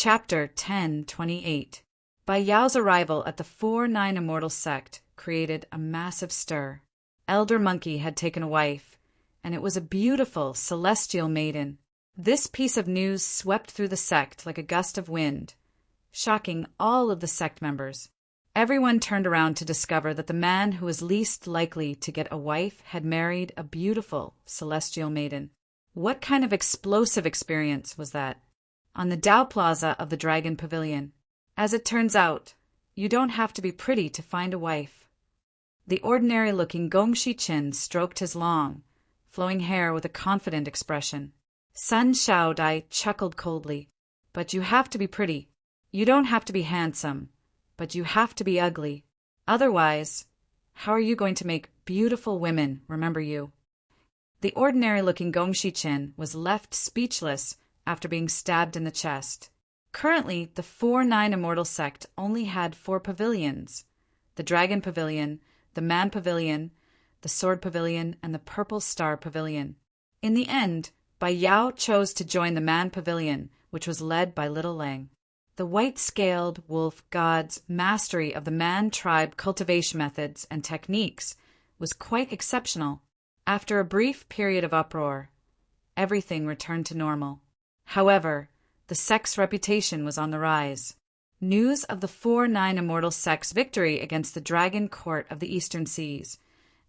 Chapter 1028. By Yao's arrival at the 4-9 Immortal sect created a massive stir. Elder Monkey had taken a wife, and it was a beautiful, celestial maiden. This piece of news swept through the sect like a gust of wind, shocking all of the sect members. Everyone turned around to discover that the man who was least likely to get a wife had married a beautiful, celestial maiden. What kind of explosive experience was that? On the Dao Plaza of the Dragon Pavilion. As it turns out, you don't have to be pretty to find a wife. The ordinary-looking Gong Shiqin stroked his long, flowing hair with a confident expression. Sun Shaodai chuckled coldly. But you have to be pretty. You don't have to be handsome, but you have to be ugly. Otherwise, how are you going to make beautiful women remember you? The ordinary-looking Gong Shiqin was left speechless after being stabbed in the chest. Currently, the 4-9 Immortal sect only had 4 pavilions: the Dragon Pavilion, the Man Pavilion, the Sword Pavilion, and the Purple Star Pavilion. In the end, Bai Yao chose to join the Man Pavilion, which was led by Little Lang. The white-scaled wolf god's mastery of the man tribe cultivation methods and techniques was quite exceptional. After a brief period of uproar, everything returned to normal. However, the sect's reputation was on the rise. News of the 4-9 Immortal sect's victory against the Dragon Court of the Eastern Seas,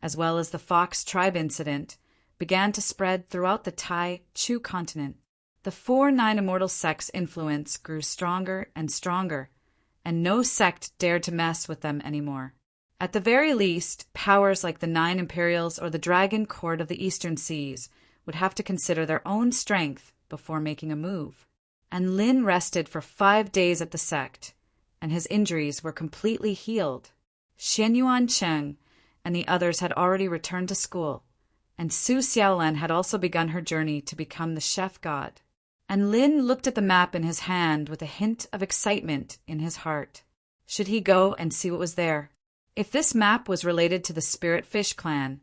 as well as the Fox tribe incident, began to spread throughout the Tai Chu continent. The 4-9 Immortal sect's influence grew stronger and stronger, and no sect dared to mess with them anymore. At the very least, powers like the 9 Imperials or the Dragon Court of the Eastern Seas would have to consider their own strength before making a move. And Lin rested for 5 days at the sect, and his injuries were completely healed. Xianyuan Cheng and the others had already returned to school, and Su Xiaolan had also begun her journey to become the chef god. And Lin looked at the map in his hand with a hint of excitement in his heart. Should he go and see what was there? If this map was related to the Spirit Fish clan,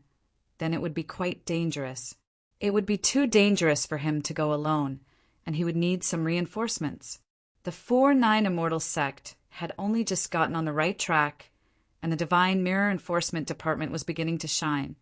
then it would be quite dangerous. It would be too dangerous for him to go alone, and he would need some reinforcements. The 4-9 Immortal sect had only just gotten on the right track, and the Divine Mirror Enforcement Department was beginning to shine,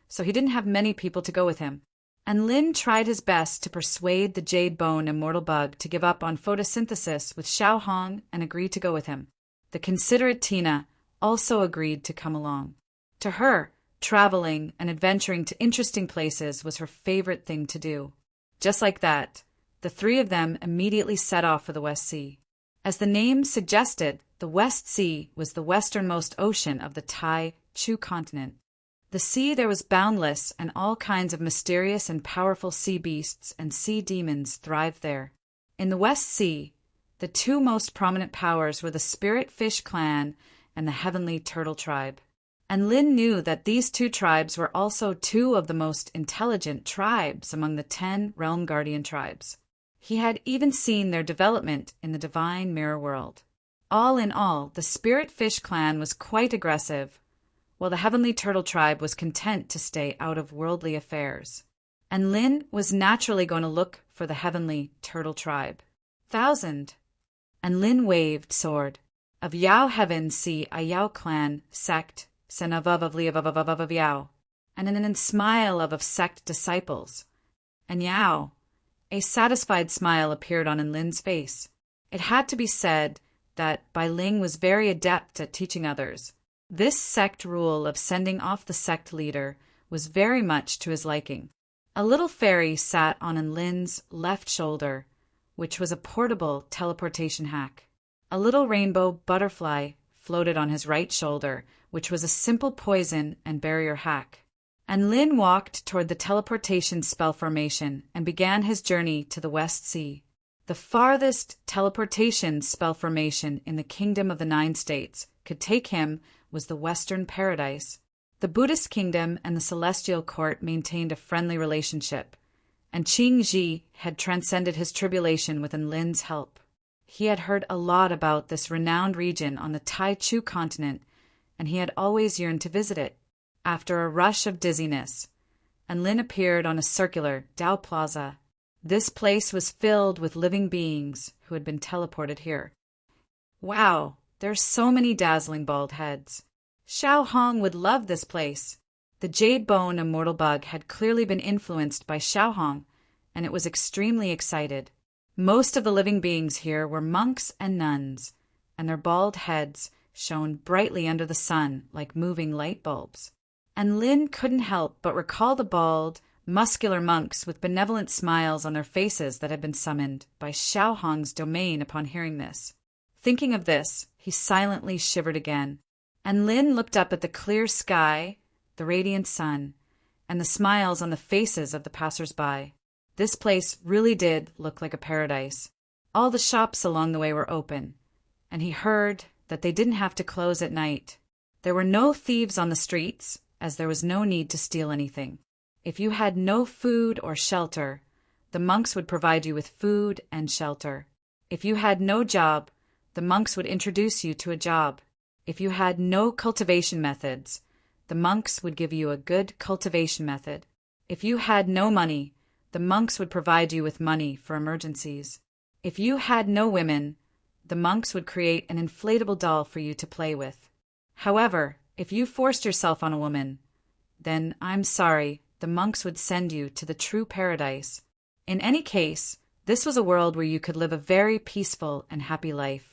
so he didn't have many people to go with him. And Lin tried his best to persuade the Jade Bone Immortal Bug to give up on photosynthesis with Xiao Hong and agree to go with him. The considerate Tina also agreed to come along. To her, traveling and adventuring to interesting places was her favorite thing to do. Just like that, the 3 of them immediately set off for the West Sea. As the name suggested, the West Sea was the westernmost ocean of the Tai Chu continent. The sea there was boundless, and all kinds of mysterious and powerful sea beasts and sea demons thrived there. In the West Sea, the 2 most prominent powers were the Spirit Fish clan and the Heavenly Turtle tribe. And Lin knew that these 2 tribes were also 2 of the most intelligent tribes among the 10 Realm Guardian tribes. He had even seen their development in the Divine Mirror world. All in all, the Spirit Fish clan was quite aggressive, while the Heavenly Turtle tribe was content to stay out of worldly affairs. And Lin was naturally going to look for the Heavenly Turtle tribe. 1,000. And Lin waved sword. Of Yao Heaven see a Yao clan sect, of Yao, and an smile of sect disciples. And Yao, a satisfied smile appeared on Lin's face. It had to be said that Bai Ling was very adept at teaching others. This sect rule of sending off the sect leader was very much to his liking. A little fairy sat on Lin's left shoulder, which was a portable teleportation hack. A little rainbow butterfly floated on his right shoulder, which was a simple poison and barrier hack. And Lin walked toward the teleportation spell formation and began his journey to the West Sea. The farthest teleportation spell formation in the Kingdom of the 9 States could take him was the Western Paradise. The Buddhist kingdom and the Celestial Court maintained a friendly relationship, and Qing Ji had transcended his tribulation with Lin's help. He had heard a lot about this renowned region on the Tai Chu continent, and he had always yearned to visit it. After a rush of dizziness, Lin appeared on a circular Dao Plaza. This place was filled with living beings who who had been teleported here. Wow, there's so many dazzling bald heads. Xiao Hong would love this place. The jade bone immortal bug had clearly been influenced by Xiao Hong, and it was extremely excited. Most of the living beings here were monks and nuns, and their bald heads shone brightly under the sun like moving light bulbs. And Lin couldn't help but recall the bald, muscular monks with benevolent smiles on their faces that had been summoned by Xiao Hong's domain upon hearing this. Thinking of this, he silently shivered again, and Lin looked up at the clear sky, the radiant sun, and the smiles on the faces of the passers-by. This place really did look like a paradise. All the shops along the way were open, and he heard that they didn't have to close at night. There were no thieves on the streets, as there was no need to steal anything. If you had no food or shelter, the monks would provide you with food and shelter. If you had no job, the monks would introduce you to a job. If you had no cultivation methods, the monks would give you a good cultivation method. If you had no money, the monks would provide you with money for emergencies. If you had no women, the monks would create an inflatable doll for you to play with. However, if you forced yourself on a woman, then I'm sorry, the monks would send you to the true paradise. In any case, this was a world where you could live a very peaceful and happy life.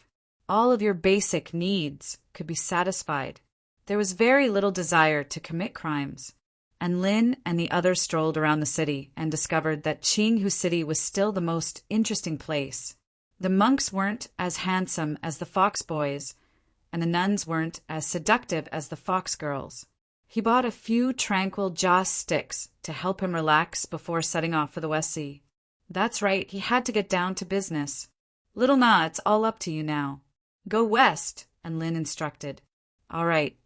All of your basic needs could be satisfied. There was very little desire to commit crimes. And Lin and the others strolled around the city and discovered that Qinghu City was still the most interesting place. The monks weren't as handsome as the fox boys, and the nuns weren't as seductive as the fox girls. He bought a few tranquil joss sticks to help him relax before setting off for the West Sea. That's right, he had to get down to business. Little Na, it's all up to you now. Go west, and Lin instructed. All right.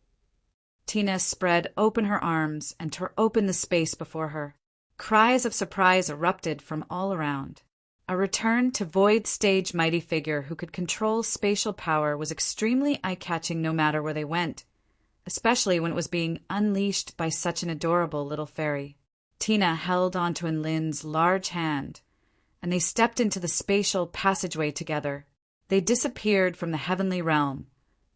Tina spread open her arms and tore open the space before her. Cries of surprise erupted from all around. A return to Void Stage mighty figure who could control spatial power was extremely eye-catching no matter where they went, especially when it was being unleashed by such an adorable little fairy. Tina held onto Lin's large hand, and they stepped into the spatial passageway together. They disappeared from the heavenly realm,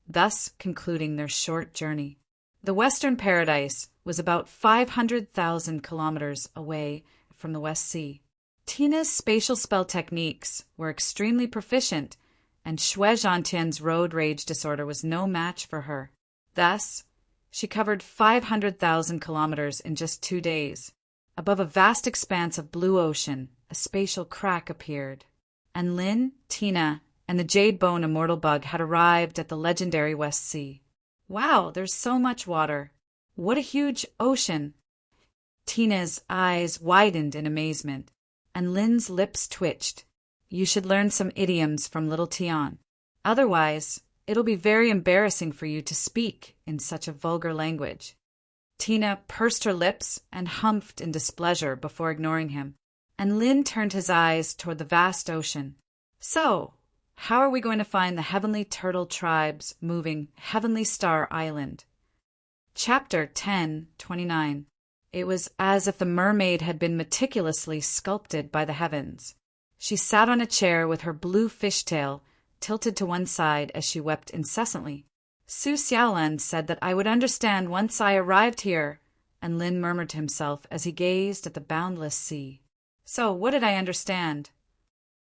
thus concluding their short journey. The Western Paradise was about 500,000 kilometers away from the West Sea. Tina's spatial spell techniques were extremely proficient, and Xue Zhantian's road rage disorder was no match for her. Thus, she covered 500,000 kilometers in just 2 days. Above a vast expanse of blue ocean, a spatial crack appeared, and Lin, Tina, and the jade bone immortal bug had arrived at the legendary West Sea. Wow, there's so much water. What a huge ocean. Tina's eyes widened in amazement, and Lin's lips twitched. You should learn some idioms from little Tian. Otherwise, it'll be very embarrassing for you to speak in such a vulgar language. Tina pursed her lips and humphed in displeasure before ignoring him, and Lin turned his eyes toward the vast ocean. So, how are we going to find the Heavenly Turtle Tribe's moving Heavenly Star Island? Chapter 10:29. It was as if the mermaid had been meticulously sculpted by the heavens. She sat on a chair with her blue fishtail tilted to one side as she wept incessantly. Su Xiaolan said that I would understand once I arrived here, and Lin murmured to himself as he gazed at the boundless sea. So, what did I understand?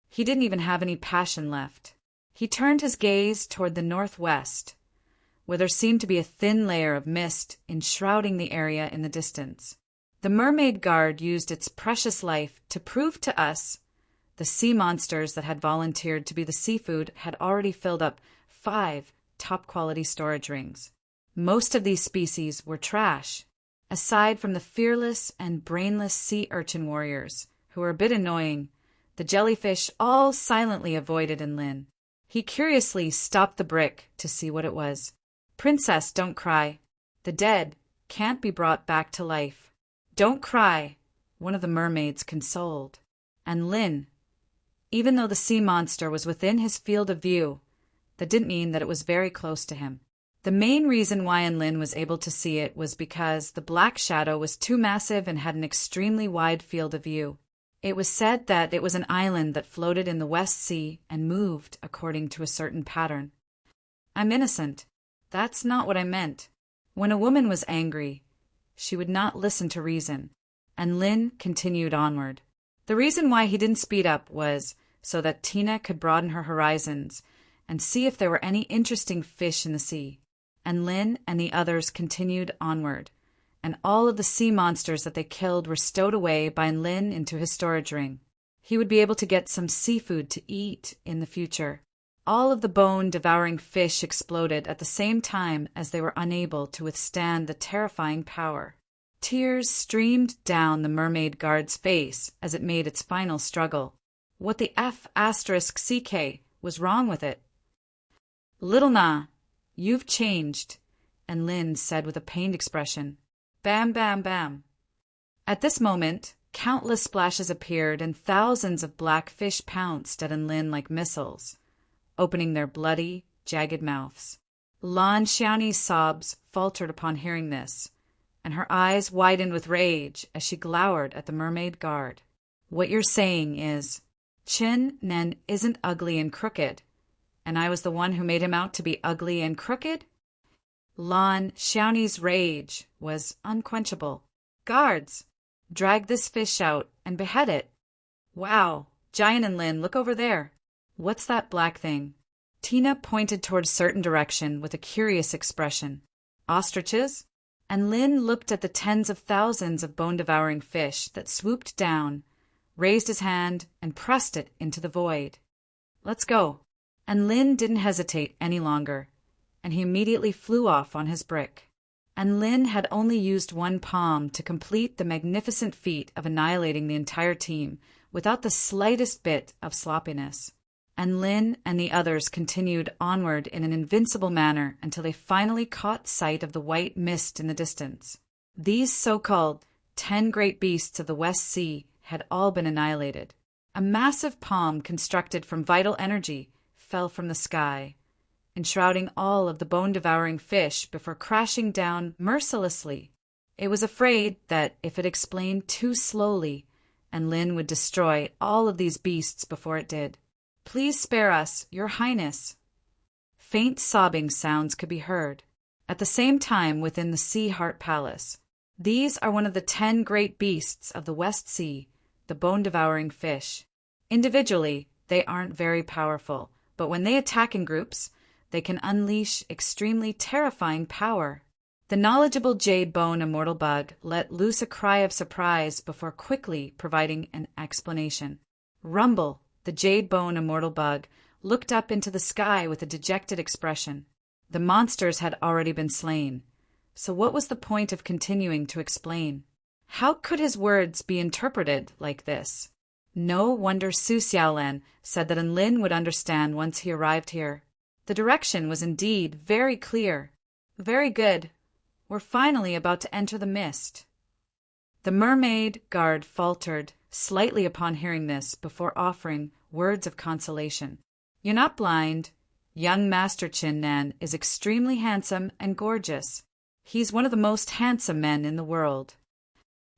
He didn't even have any passion left. He turned his gaze toward the northwest, where there seemed to be a thin layer of mist enshrouding the area in the distance. The mermaid guard used its precious life to prove to us the sea monsters that had volunteered to be the seafood had already filled up 5 top-quality storage rings. Most of these species were trash, aside from the fearless and brainless sea urchin warriors, who were a bit annoying. The jellyfish all silently avoided Lin. He curiously stopped the brick to see what it was. Princess, don't cry. The dead can't be brought back to life. Don't cry, one of the mermaids consoled. And Lin, even though the sea monster was within his field of view, that didn't mean that it was very close to him. The main reason why Lin was able to see it was because the black shadow was too massive and had an extremely wide field of view. It was said that it was an island that floated in the West Sea and moved according to a certain pattern. I'm innocent. That's not what I meant. When a woman was angry, she would not listen to reason, and Lin continued onward. The reason why he didn't speed up was so that Tina could broaden her horizons and see if there were any interesting fish in the sea. And Lin and the others continued onward, and all of the sea monsters that they killed were stowed away by Lin into his storage ring. He would be able to get some seafood to eat in the future. All of the bone-devouring fish exploded at the same time as they were unable to withstand the terrifying power. Tears streamed down the mermaid guard's face as it made its final struggle. What the F***CK was wrong with it? "Little Na, you've changed," and Lin said with a pained expression. Bam, bam, bam. At this moment, countless splashes appeared and thousands of black fish pounced at Lin like missiles, opening their bloody, jagged mouths. Lan Xiaoni's sobs faltered upon hearing this, and her eyes widened with rage as she glowered at the mermaid guard. "What you're saying is, Qin Nen isn't ugly and crooked, and I was the one who made him out to be ugly and crooked?" Lan Xiaoni's rage was unquenchable. "Guards, drag this fish out and behead it." "Wow, Giant and Lin, look over there. What's that black thing?" Tina pointed toward a certain direction with a curious expression. "Ostriches?" And Lin looked at the tens of thousands of bone-devouring fish that swooped down, raised his hand, and pressed it into the void. "Let's go." And Lin didn't hesitate any longer, and he immediately flew off on his brick. And Lin had only used one palm to complete the magnificent feat of annihilating the entire team without the slightest bit of sloppiness. And Lin and the others continued onward in an invincible manner until they finally caught sight of the white mist in the distance. These so-called 10 great beasts of the West Sea had all been annihilated. A massive palm constructed from vital energy fell from the sky, enshrouding all of the bone-devouring fish before crashing down mercilessly. It was afraid that if it explained too slowly, and Lin would destroy all of these beasts before it did. "Please spare us, Your Highness." Faint sobbing sounds could be heard. At the same time within the Sea Heart Palace. These are one of the 10 great beasts of the West Sea, the bone-devouring fish. Individually, they aren't very powerful, but when they attack in groups, they can unleash extremely terrifying power. The knowledgeable jade bone immortal bug let loose a cry of surprise before quickly providing an explanation. Rumble, the jade bone immortal bug, looked up into the sky with a dejected expression. The monsters had already been slain, so what was the point of continuing to explain? How could his words be interpreted like this? No wonder Su Xiaolan said that Lin would understand once he arrived here. The direction was indeed very clear. Very good. We're finally about to enter the mist. The mermaid guard faltered slightly upon hearing this before offering words of consolation. "You're not blind. Young Master Qin Nan is extremely handsome and gorgeous. He's one of the most handsome men in the world."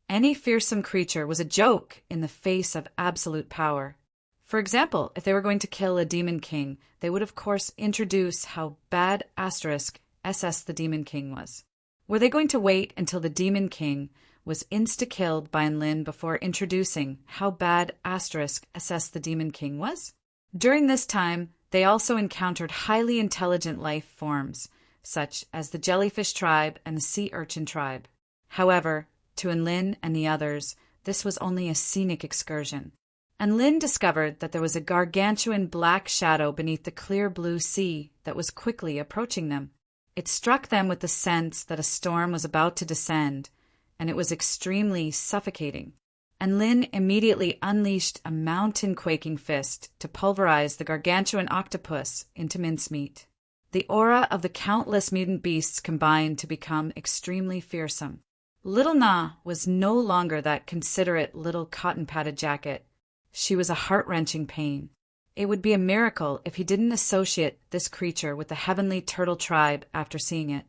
Any fearsome creature was a joke in the face of absolute power. For example, if they were going to kill a demon king, they would of course introduce how bad *SS the demon king was. Were they going to wait until the demon king was insta-killed by Lin before introducing how bad *SS the demon king was? During this time, they also encountered highly intelligent life forms, such as the jellyfish tribe and the sea urchin tribe. However, to Lin and the others, this was only a scenic excursion. And Lin discovered that there was a gargantuan black shadow beneath the clear blue sea that was quickly approaching them. It struck them with the sense that a storm was about to descend, and it was extremely suffocating. And Lin immediately unleashed a mountain-quaking fist to pulverize the gargantuan octopus into mincemeat. The aura of the countless mutant beasts combined to become extremely fearsome. Little Na was no longer that considerate little cotton-padded jacket. She was a heart-wrenching pain. It would be a miracle if he didn't associate this creature with the heavenly turtle tribe after seeing it.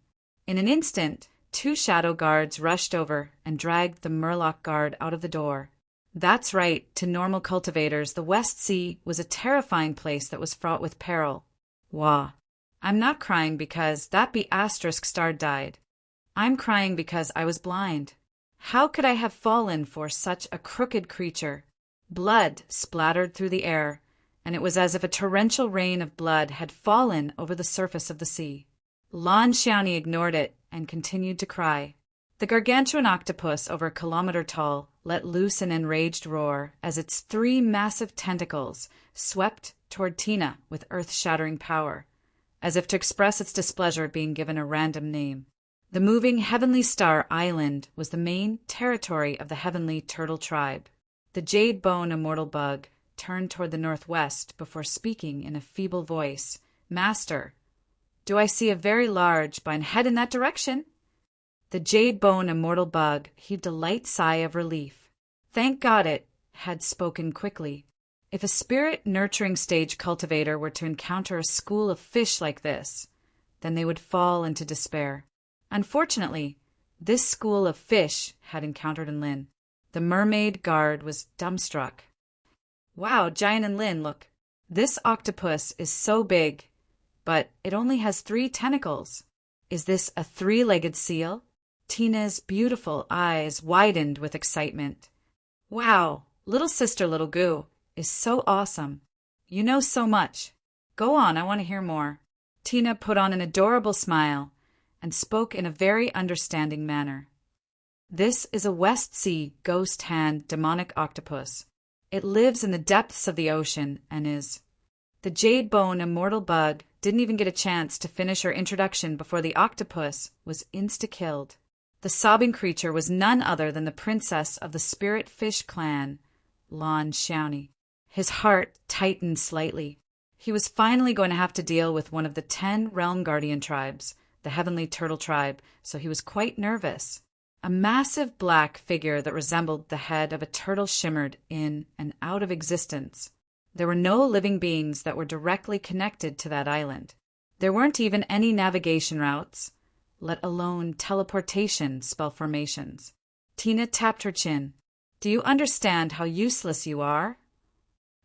In an instant, 2 shadow guards rushed over and dragged the Murloc guard out of the door. That's right, to normal cultivators, the West Sea was a terrifying place that was fraught with peril. Wah. I'm not crying because that be asterisk star died. I'm crying because I was blind. How could I have fallen for such a crooked creature? Blood splattered through the air, and it was as if a torrential rain of blood had fallen over the surface of the sea. Lon Shawnee ignored it and continued to cry. The gargantuan octopus, over a kilometer tall, let loose an enraged roar as its 3 massive tentacles swept toward Tina with earth-shattering power, as if to express its displeasure at being given a random name. The moving Heavenly Star Island was the main territory of the Heavenly Turtle Tribe. The jade-bone immortal bug turned toward the northwest before speaking in a feeble voice. "Master, do I see a very large bine head in that direction?" The jade-bone immortal bug heaved a light sigh of relief. Thank God it had spoken quickly. If a spirit-nurturing stage cultivator were to encounter a school of fish like this, then they would fall into despair. Unfortunately, this school of fish had encountered Lin. The mermaid guard was dumbstruck. "Wow, Giant and Lin, look. This octopus is so big, but it only has 3 tentacles. Is this a 3-legged seal?" Tina's beautiful eyes widened with excitement. "Wow, little sister Little Goo is so awesome. You know so much. Go on, I want to hear more." Tina put on an adorable smile and spoke in a very understanding manner. "This is a West Sea ghost hand demonic octopus. It lives in the depths of the ocean and is—" The jade-bone immortal bug didn't even get a chance to finish her introduction before the octopus was insta-killed. The sobbing creature was none other than the princess of the spirit fish clan, Lon Shawnee. His heart tightened slightly. He was finally going to have to deal with one of the 10 realm guardian tribes, the Heavenly Turtle Tribe, so he was quite nervous. A massive black figure that resembled the head of a turtle shimmered in and out of existence. There were no living beings that were directly connected to that island. There weren't even any navigation routes, let alone teleportation spell formations. Tina tapped her chin. "Do you understand how useless you are?"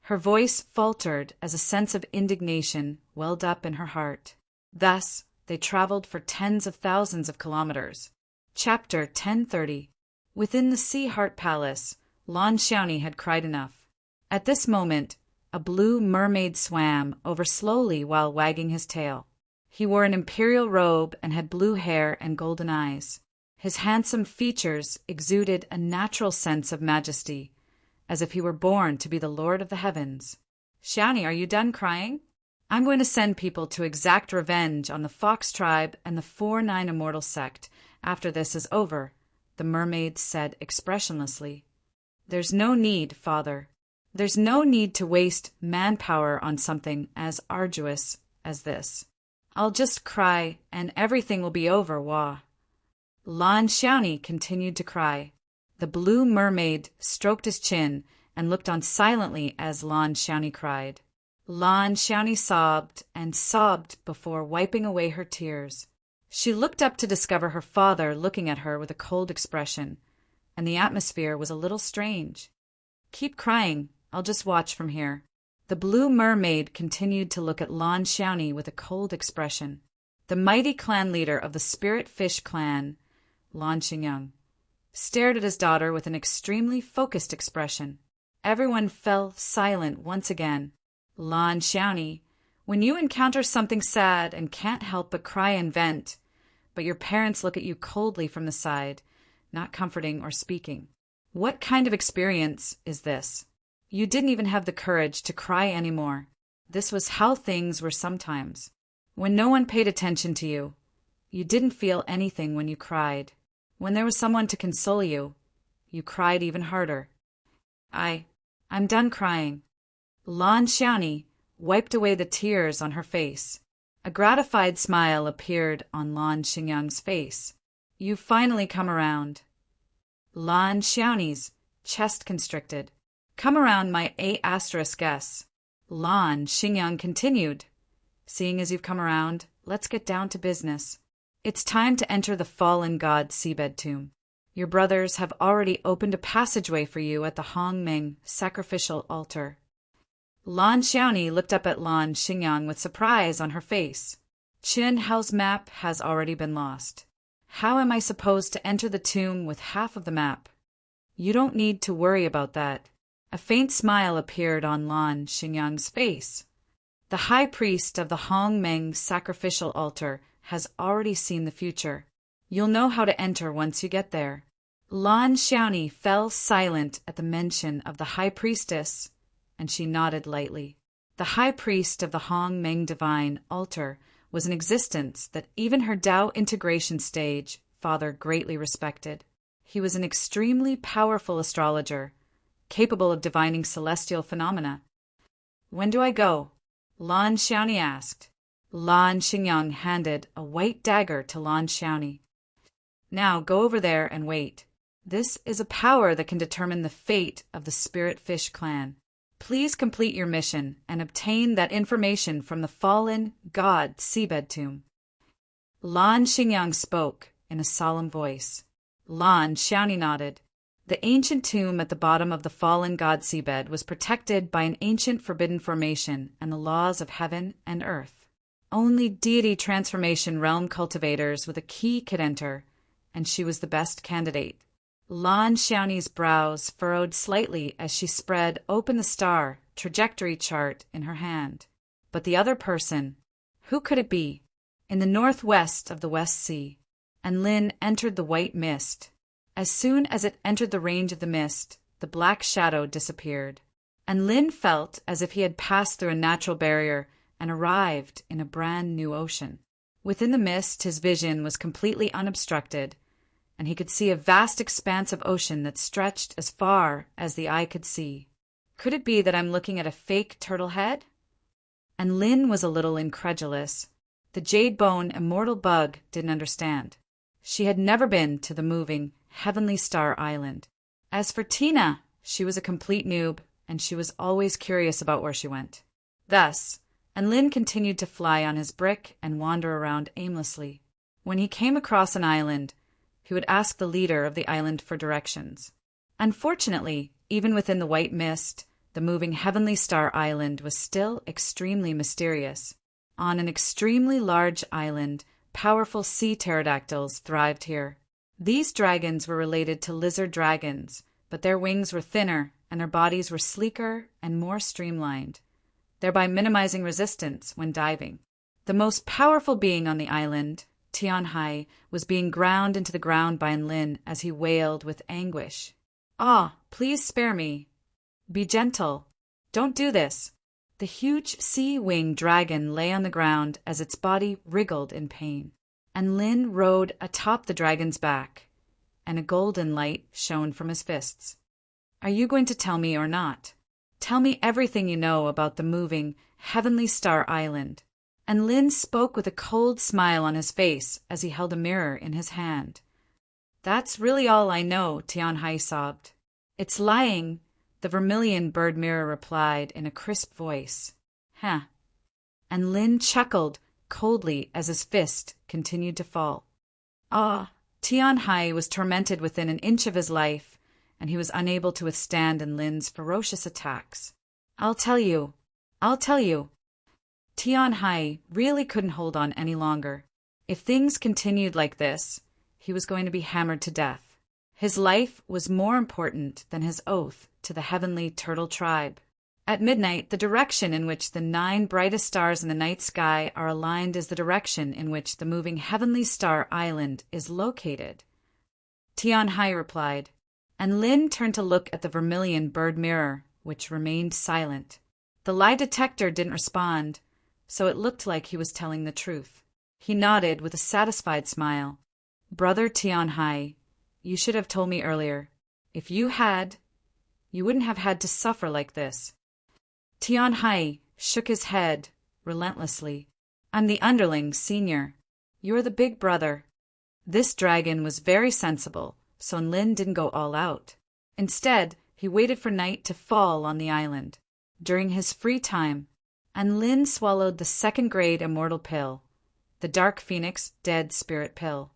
Her voice faltered as a sense of indignation welled up in her heart. Thus, they traveled for tens of thousands of kilometers. Chapter 1030. Within the Sea Heart Palace, Lon Shawnee had cried enough. At this moment, a blue mermaid swam over slowly while wagging his tail. He wore an imperial robe and had blue hair and golden eyes. His handsome features exuded a natural sense of majesty, as if he were born to be the Lord of the Heavens. "Shawnee, are you done crying? I'm going to send people to exact revenge on the Fox tribe and the 4-9 Immortal sect after this is over," the mermaid said expressionlessly. "There's no need, Father. There's no need to waste manpower on something as arduous as this. I'll just cry and everything will be over, wah." Lon Shawnee continued to cry. The blue mermaid stroked his chin and looked on silently as Lon Shawnee cried. Lon Shawnee sobbed and sobbed before wiping away her tears. She looked up to discover her father looking at her with a cold expression, and the atmosphere was a little strange. "Keep crying, I'll just watch from here." The blue mermaid continued to look at Lon Shawnee with a cold expression. The mighty clan leader of the Spirit Fish clan, Lon Xingyang, stared at his daughter with an extremely focused expression. Everyone fell silent once again. "Lon Shawnee, when you encounter something sad and can't help but cry and vent, but your parents look at you coldly from the side, not comforting or speaking. What kind of experience is this? You didn't even have the courage to cry anymore. This was how things were sometimes. When no one paid attention to you, you didn't feel anything when you cried. When there was someone to console you, you cried even harder." I'm done crying." Lon Shawnee wiped away the tears on her face. A gratified smile appeared on Lon Xingyang's face. "You've finally come around." Lon Shawnee's chest constricted. "Come around my A*S. Lon Xingyang continued. "Seeing as you've come around, let's get down to business. It's time to enter the fallen god seabed tomb. Your brothers have already opened a passageway for you at the Hongmeng sacrificial altar. Lan Xiaoni looked up at Lan Xingyang with surprise on her face. Qin Hao's map has already been lost. How am I supposed to enter the tomb with half of the map? You don't need to worry about that. A faint smile appeared on Lan Xingyang's face. The high priest of the Hongmeng sacrificial altar has already seen the future. You'll know how to enter once you get there. Lan Xiaoni fell silent at the mention of the high priestess, and she nodded lightly. The high priest of the Hongmeng divine altar was an existence that even her Tao integration stage father greatly respected. He was an extremely powerful astrologer, capable of divining celestial phenomena. When do I go? Lan Xiaoni asked. Lan Xingyang handed a white dagger to Lan Xiaoni. Now go over there and wait. This is a power that can determine the fate of the Spirit Fish clan. Please complete your mission and obtain that information from the fallen god seabed tomb. Lan Xingyang spoke in a solemn voice. Lan Xiaoni nodded. The ancient tomb at the bottom of the fallen god seabed was protected by an ancient forbidden formation and the laws of heaven and earth. Only deity transformation realm cultivators with a key could enter, and she was the best candidate. Lan Xiaoni's brows furrowed slightly as she spread open the star trajectory chart in her hand. But the other person, who could it be? In the northwest of the West Sea, and Lin entered the white mist. As soon as it entered the range of the mist, the black shadow disappeared, and Lin felt as if he had passed through a natural barrier and arrived in a brand new ocean. Within the mist, his vision was completely unobstructed, and he could see a vast expanse of ocean that stretched as far as the eye could see. Could it be that I'm looking at a fake turtle head? And Lin was a little incredulous. The jade bone immortal bug didn't understand. She had never been to the moving Heavenly Star Island. As for Tina, she was a complete noob, and she was always curious about where she went. Thus, and Lin continued to fly on his brick and wander around aimlessly. When he came across an island, he would ask the leader of the island for directions. Unfortunately, even within the white mist, the moving Heavenly Star Island was still extremely mysterious. On an extremely large island, powerful sea pterodactyls thrived here. These dragons were related to lizard dragons, but their wings were thinner and their bodies were sleeker and more streamlined, thereby minimizing resistance when diving. The most powerful being on the island, Tianhai, was being ground into the ground by Lin as he wailed with anguish. "Ah, please spare me. Be gentle. Don't do this." The huge sea-winged dragon lay on the ground as its body wriggled in pain, and Lin rode atop the dragon's back, and a golden light shone from his fists. "Are you going to tell me or not? Tell me everything you know about the moving Heavenly Star Island." And Lin spoke with a cold smile on his face as he held a mirror in his hand. "That's really all I know," Tianhai sobbed. "It's lying," the vermilion bird mirror replied in a crisp voice. "Huh." And Lin chuckled coldly as his fist continued to fall. Tianhai was tormented within an inch of his life, and he was unable to withstand Lin's ferocious attacks. I'll tell you. Tianhai really couldn't hold on any longer. If things continued like this, he was going to be hammered to death. His life was more important than his oath to the Heavenly Turtle Tribe. At midnight, the direction in which the 9 brightest stars in the night sky are aligned is the direction in which the moving Heavenly Star Island is located. Tianhai replied, and Lin turned to look at the vermilion bird mirror, which remained silent. The lie detector didn't respond, so it looked like he was telling the truth. He nodded with a satisfied smile. "Brother Tianhai, you should have told me earlier. If you had, you wouldn't have had to suffer like this." Tianhai shook his head relentlessly. "I'm the underling, senior. You're the big brother." This dragon was very sensible, so Lin didn't go all out. Instead, he waited for night to fall on the island. During his free time, Lin swallowed the 2nd-grade immortal pill, the Dark Phoenix Dead Spirit Pill.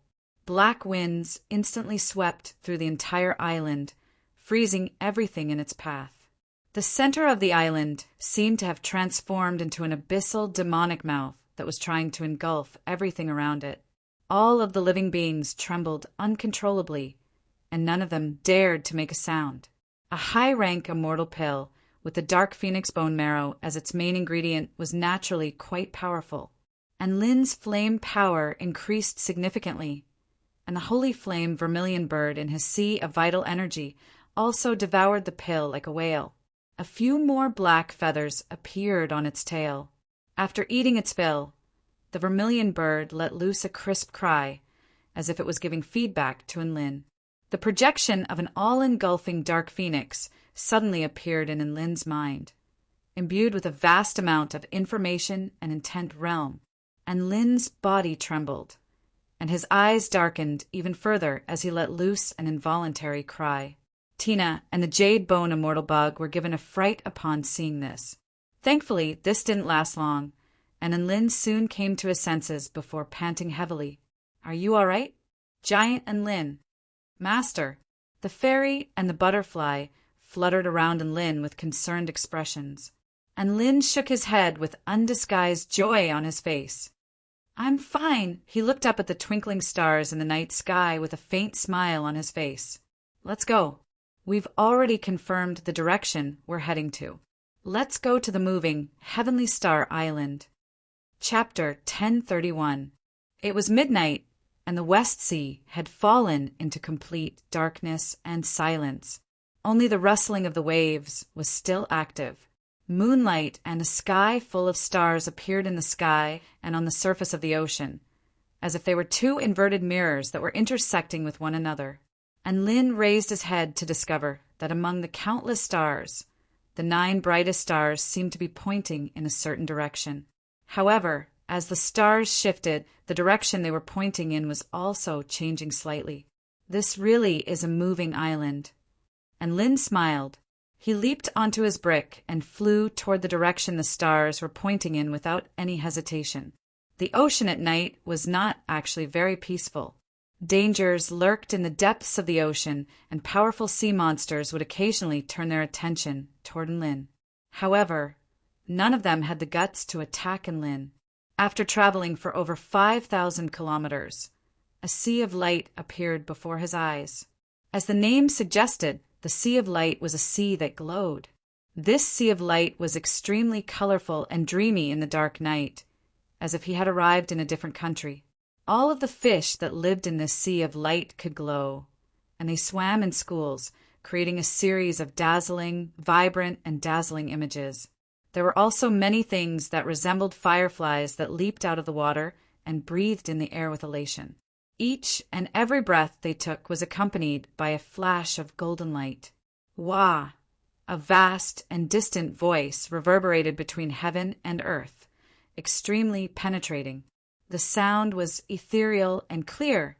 Black winds instantly swept through the entire island, freezing everything in its path. The center of the island seemed to have transformed into an abyssal demonic mouth that was trying to engulf everything around it. All of the living beings trembled uncontrollably, and none of them dared to make a sound. A high-rank immortal pill, with the dark phoenix bone marrow as its main ingredient, was naturally quite powerful, and Lin's flame power increased significantly, and the holy flame vermilion bird in his sea of vital energy also devoured the pill like a whale. A few more black feathers appeared on its tail. After eating its fill, the vermilion bird let loose a crisp cry, as if it was giving feedback to Enlin. The projection of an all-engulfing dark phoenix suddenly appeared in Enlin's mind, imbued with a vast amount of information and intent realm, and Lin's body trembled, and his eyes darkened even further as he let loose an involuntary cry. Tina and the jade bone immortal bug were given a fright upon seeing this. Thankfully, this didn't last long, and Enlin soon came to his senses before panting heavily. "Are you all right?" Giant Enlin. "Master." The fairy and the butterfly fluttered around Enlin with concerned expressions. Enlin shook his head with undisguised joy on his face. "I'm fine." He looked up at the twinkling stars in the night sky with a faint smile on his face. "Let's go. We've already confirmed the direction we're heading to. Let's go to the moving Heavenly Star Island." Chapter 1031. It was midnight, and the West Sea had fallen into complete darkness and silence. Only the rustling of the waves was still active. Moonlight and a sky full of stars appeared in the sky and on the surface of the ocean, as if they were two inverted mirrors that were intersecting with one another. And Lin raised his head to discover that among the countless stars, the 9 brightest stars seemed to be pointing in a certain direction. However, as the stars shifted, the direction they were pointing in was also changing slightly. This really is a moving island. And Lin smiled. He leaped onto his brick and flew toward the direction the stars were pointing in without any hesitation. The ocean at night was not actually very peaceful. Dangers lurked in the depths of the ocean, and powerful sea monsters would occasionally turn their attention toward Enlin. However, none of them had the guts to attack Enlin. After traveling for over 5,000 kilometers, a sea of light appeared before his eyes. As the name suggested, the Sea of Light was a sea that glowed. This Sea of Light was extremely colorful and dreamy in the dark night, as if he had arrived in a different country. All of the fish that lived in this Sea of Light could glow, and they swam in schools, creating a series of dazzling, vibrant, and dazzling images. There were also many things that resembled fireflies that leaped out of the water and breathed in the air with elation. Each and every breath they took was accompanied by a flash of golden light. Wah! A vast and distant voice reverberated between heaven and earth, extremely penetrating. The sound was ethereal and clear,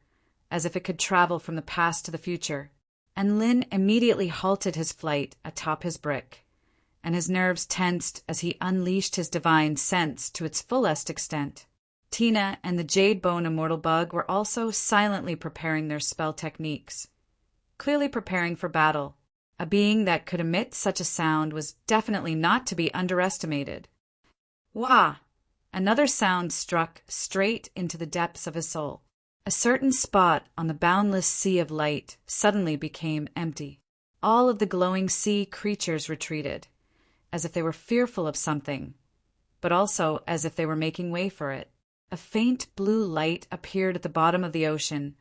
as if it could travel from the past to the future, and Lin immediately halted his flight atop his brick, and his nerves tensed as he unleashed his divine sense to its fullest extent. Tina and the jade bone immortal bug were also silently preparing their spell techniques, clearly preparing for battle. A being that could emit such a sound was definitely not to be underestimated. Wah! Another sound struck straight into the depths of his soul. A certain spot on the boundless sea of light suddenly became empty. All of the glowing sea creatures retreated, as if they were fearful of something, but also as if they were making way for it. A faint blue light appeared at the bottom of the ocean,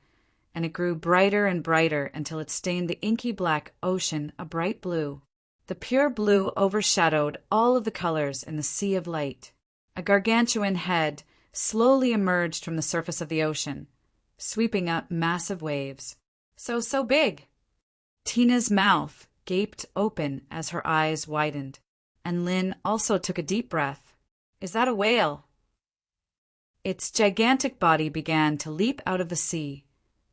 and it grew brighter and brighter until it stained the inky black ocean a bright blue. The pure blue overshadowed all of the colors in the sea of light. A gargantuan head slowly emerged from the surface of the ocean, sweeping up massive waves. So big! Tina's mouth gaped open as her eyes widened, and Lin also took a deep breath. Is that a whale? Its gigantic body began to leap out of the sea,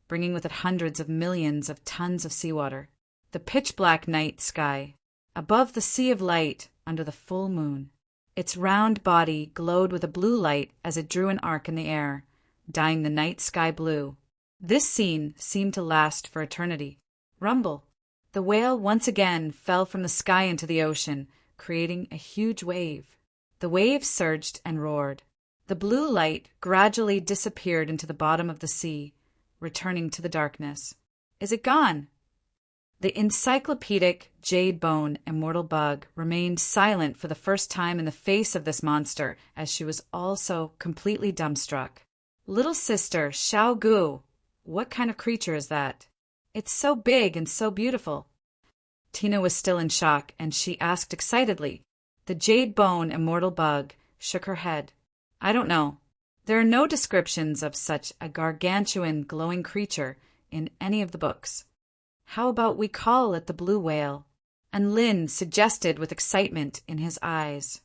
bringing with it hundreds of millions of tons of seawater. The pitch-black night sky, above the sea of light under the full moon. Its round body glowed with a blue light as it drew an arc in the air, dyeing the night sky blue. This scene seemed to last for eternity. Rumble. The whale once again fell from the sky into the ocean, creating a huge wave. The wave surged and roared. The blue light gradually disappeared into the bottom of the sea, returning to the darkness. Is it gone? The encyclopedic jade-bone immortal bug remained silent for the first time in the face of this monster, as she was also completely dumbstruck. Little sister, Xiao Gu, what kind of creature is that? It's so big and so beautiful. Tina was still in shock, and she asked excitedly. The jade-bone immortal bug shook her head. I don't know. There are no descriptions of such a gargantuan, glowing creature in any of the books. How about we call it the blue whale? And Lin suggested with excitement in his eyes.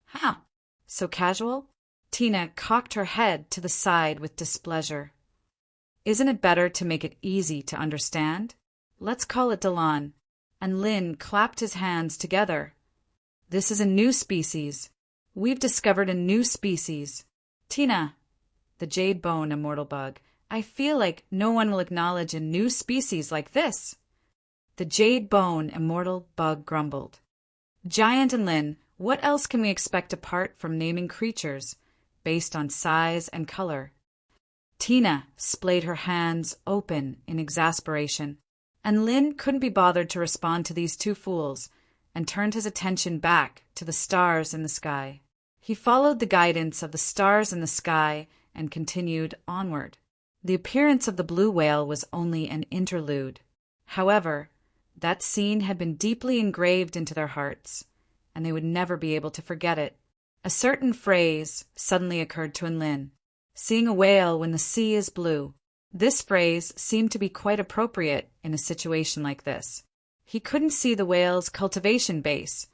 Huh? So casual? Tina cocked her head to the side with displeasure. Isn't it better to make it easy to understand? Let's call it Delon. And Lin clapped his hands together. This is a new species. We've discovered a new species. Tina, the jade-bone immortal bug, I feel like no one will acknowledge a new species like this. The jade-bone immortal bug grumbled. Giant and Lin, what else can we expect apart from naming creatures based on size and color? Tina splayed her hands open in exasperation, and Lin couldn't be bothered to respond to these two fools and turned his attention back to the stars in the sky. He followed the guidance of the stars in the sky and continued onward. The appearance of the blue whale was only an interlude. However, that scene had been deeply engraved into their hearts, and they would never be able to forget it. A certain phrase suddenly occurred to Lin. Seeing a whale when the sea is blue. This phrase seemed to be quite appropriate in a situation like this. He couldn't see the whale's cultivation base,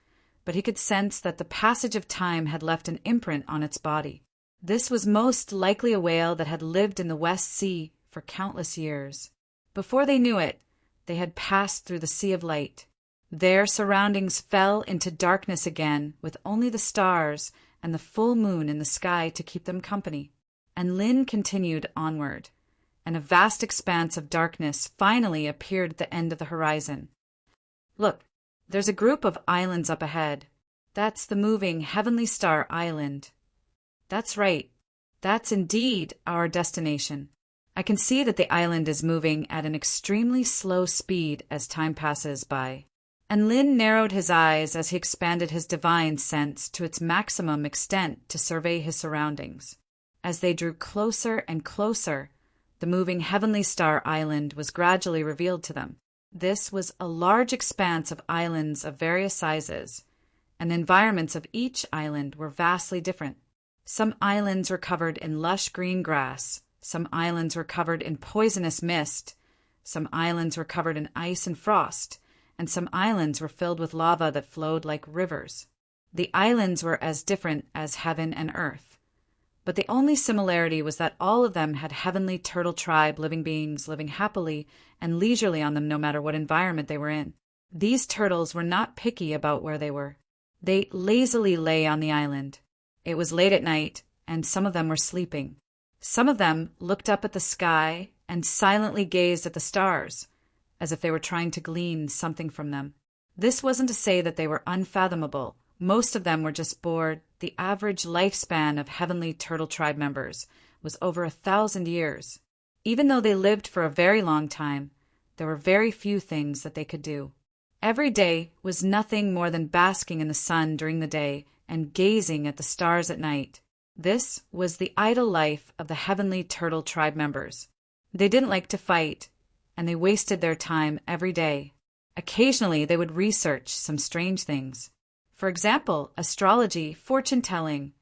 but he could sense that the passage of time had left an imprint on its body. This was most likely a whale that had lived in the West Sea for countless years. Before they knew it, they had passed through the Sea of Light. Their surroundings fell into darkness again, with only the stars and the full moon in the sky to keep them company. And Lin continued onward, and a vast expanse of darkness finally appeared at the end of the horizon. Look, there's a group of islands up ahead. That's the moving Heavenly Star Island. That's right. That's indeed our destination. I can see that the island is moving at an extremely slow speed as time passes by. And Lin narrowed his eyes as he expanded his divine sense to its maximum extent to survey his surroundings. As they drew closer and closer, the moving Heavenly Star Island was gradually revealed to them. This was a large expanse of islands of various sizes, and the environments of each island were vastly different. Some islands were covered in lush green grass, some islands were covered in poisonous mist, some islands were covered in ice and frost, and some islands were filled with lava that flowed like rivers. The islands were as different as heaven and earth, but the only similarity was that all of them had heavenly turtle tribe living beings living happily and leisurely on them no matter what environment they were in. These turtles were not picky about where they were. They lazily lay on the island. It was late at night, and some of them were sleeping. Some of them looked up at the sky and silently gazed at the stars, as if they were trying to glean something from them. This wasn't to say that they were unfathomable. Most of them were just bored. The average lifespan of Heavenly Turtle Tribe members was over 1,000 years. Even though they lived for a very long time, there were very few things that they could do. Every day was nothing more than basking in the sun during the day and gazing at the stars at night. This was the idle life of the Heavenly Turtle Tribe members. They didn't like to fight, and they wasted their time every day. Occasionally, they would research some strange things. For example, astrology, fortune-telling,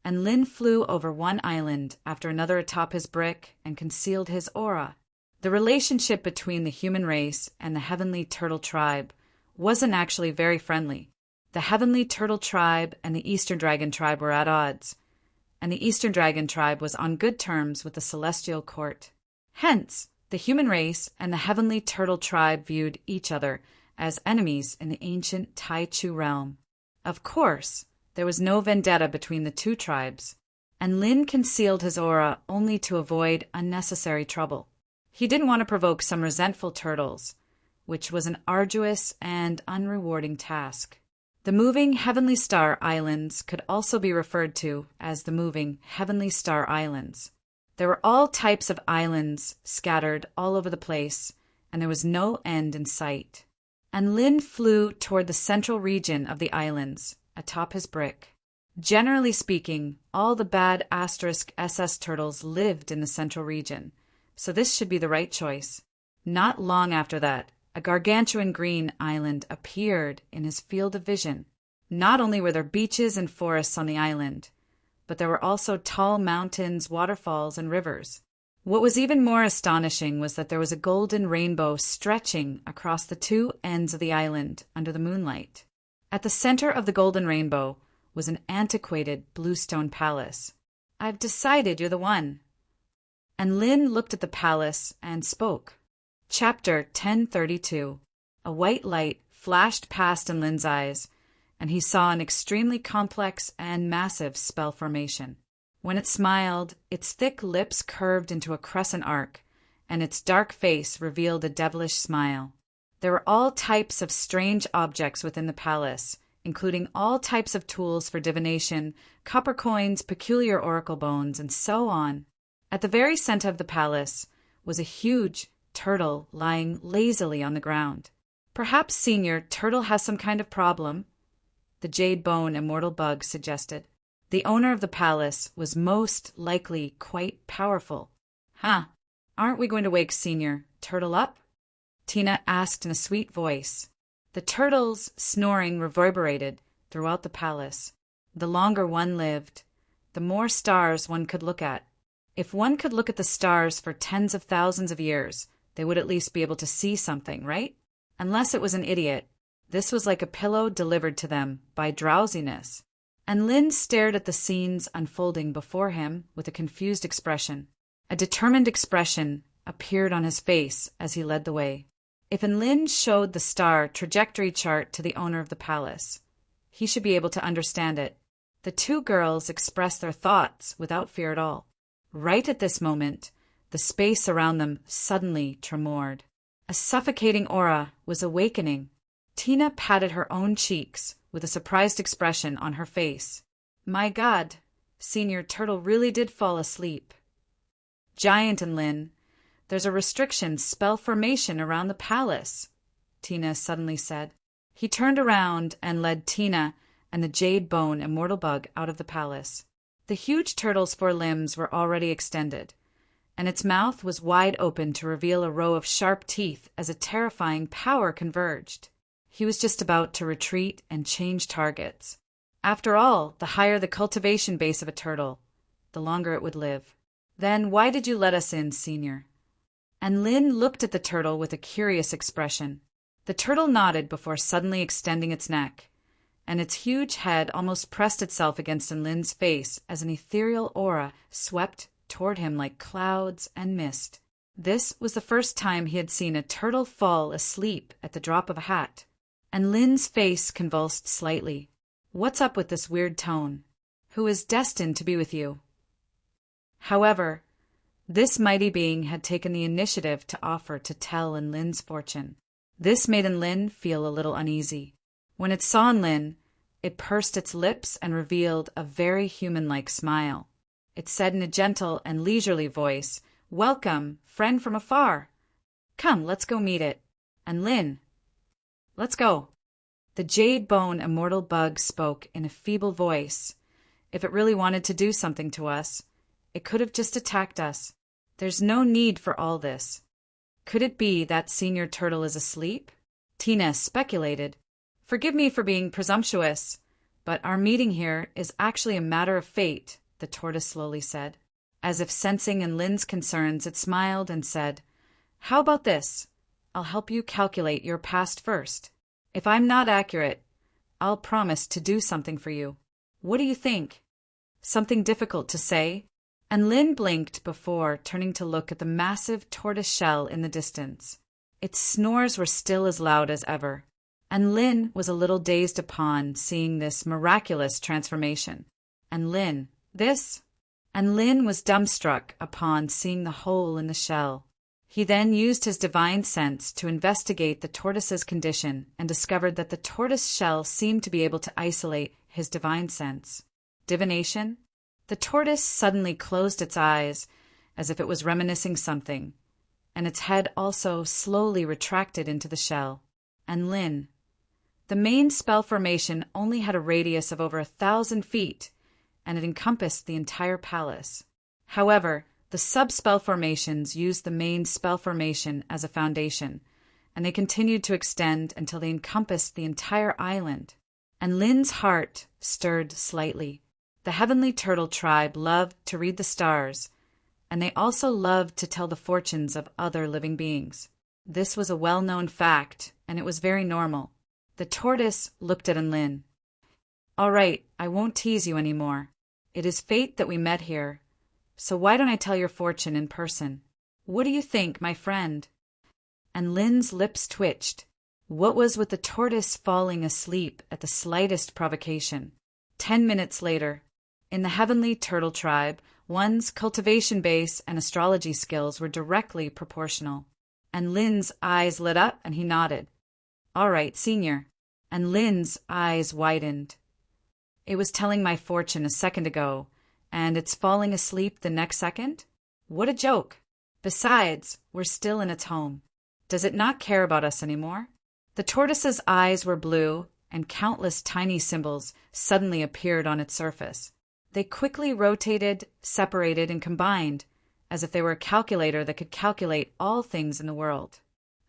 and Lin flew over one island after another atop his brick and concealed his aura. The relationship between the human race and the Heavenly Turtle Tribe wasn't actually very friendly. The Heavenly Turtle Tribe and the Eastern Dragon Tribe were at odds, and the Eastern Dragon Tribe was on good terms with the Celestial Court. Hence, the human race and the Heavenly Turtle Tribe viewed each other as enemies in the ancient Tai-Chu realm. Of course, there was no vendetta between the two tribes, and Lin concealed his aura only to avoid unnecessary trouble. He didn't want to provoke some resentful turtles, which was an arduous and unrewarding task. The moving Heavenly Star Islands could also be referred to as the moving Heavenly Star Islands. There were all types of islands scattered all over the place, and there was no end in sight. And Lin flew toward the central region of the islands, atop his brick. Generally speaking, all the bad asterisk SS turtles lived in the central region, so this should be the right choice. Not long after that, a gargantuan green island appeared in his field of vision. Not only were there beaches and forests on the island, but there were also tall mountains, waterfalls, and rivers. What was even more astonishing was that there was a golden rainbow stretching across the two ends of the island under the moonlight. At the center of the golden rainbow was an antiquated bluestone palace. "I've decided you're the one." And Lin looked at the palace and spoke. Chapter 1032. A white light flashed past in Lin's eyes, and he saw an extremely complex and massive spell formation. When it smiled, its thick lips curved into a crescent arc, and its dark face revealed a devilish smile. There were all types of strange objects within the palace, including all types of tools for divination, copper coins, peculiar oracle bones, and so on. At the very center of the palace was a huge turtle lying lazily on the ground. "Perhaps Senior Turtle has some kind of problem," the jade bone immortal bug suggested. The owner of the palace was most likely quite powerful. "Huh, aren't we going to wake Senior Turtle up?" Tina asked in a sweet voice. The turtle's snoring reverberated throughout the palace. The longer one lived, the more stars one could look at. If one could look at the stars for tens of thousands of years, they would at least be able to see something, right? Unless it was an idiot. This was like a pillow delivered to them by drowsiness. And Lin stared at the scenes unfolding before him with a confused expression. A determined expression appeared on his face as he led the way. If Lin showed the star trajectory chart to the owner of the palace, he should be able to understand it. The two girls expressed their thoughts without fear at all. Right at this moment, the space around them suddenly tremored. A suffocating aura was awakening. Tina patted her own cheeks with a surprised expression on her face. "My God, Senior Turtle really did fall asleep." "Giant and Lin, there's a restriction spell formation around the palace," Tina suddenly said. He turned around and led Tina and the jade bone immortal bug out of the palace. The huge turtle's four limbs were already extended, and its mouth was wide open to reveal a row of sharp teeth as a terrifying power converged. He was just about to retreat and change targets. After all, the higher the cultivation base of a turtle, the longer it would live. "Then why did you let us in, Senior?" And Lin looked at the turtle with a curious expression. The turtle nodded before suddenly extending its neck, and its huge head almost pressed itself against Lin's face as an ethereal aura swept toward him like clouds and mist. This was the first time he had seen a turtle fall asleep at the drop of a hat. And Lin's face convulsed slightly. "What's up with this weird tone? Who is destined to be with you?" However, this mighty being had taken the initiative to offer to tell Lin's fortune. This made Lin feel a little uneasy. When it saw Lin, it pursed its lips and revealed a very human-like smile. It said in a gentle and leisurely voice, "Welcome, friend from afar. Come, let's go meet it. And Lin, let's go." The jade bone immortal bug spoke in a feeble voice. If it really wanted to do something to us, it could have just attacked us. There's no need for all this. Could it be that Senior Turtle is asleep? Tina speculated. "Forgive me for being presumptuous, but our meeting here is actually a matter of fate," the tortoise slowly said. As if sensing Lin's concerns, it smiled and said, "How about this? I'll help you calculate your past first. If I'm not accurate, I'll promise to do something for you. What do you think? Something difficult to say?" And Lin blinked before turning to look at the massive tortoise shell in the distance. Its snores were still as loud as ever, and Lin was a little dazed upon seeing this miraculous transformation. And Lin was dumbstruck upon seeing the hole in the shell. He then used his divine sense to investigate the tortoise's condition and discovered that the tortoise shell seemed to be able to isolate his divine sense. Divination? The tortoise suddenly closed its eyes as if it was reminiscing something, and its head also slowly retracted into the shell. And Lin. The main spell formation only had a radius of over 1,000 feet, and it encompassed the entire palace. However, the sub-spell formations used the main spell formation as a foundation, and they continued to extend until they encompassed the entire island. And Lin's heart stirred slightly. The heavenly turtle tribe loved to read the stars, and they also loved to tell the fortunes of other living beings. This was a well-known fact, and it was very normal. The tortoise looked at Enlin. "All right, I won't tease you anymore. It is fate that we met here. So why don't I tell your fortune in person? What do you think, my friend?" And Lin's lips twitched. What was with the tortoise falling asleep at the slightest provocation? 10 minutes later, in the heavenly turtle tribe, one's cultivation base and astrology skills were directly proportional. And Lin's eyes lit up and he nodded. "All right, senior." And Lin's eyes widened. "It was telling my fortune a second ago, and it's falling asleep the next second? What a joke! Besides, we're still in its home. Does it not care about us anymore?" The tortoise's eyes were blue, and countless tiny symbols suddenly appeared on its surface. They quickly rotated, separated, and combined, as if they were a calculator that could calculate all things in the world.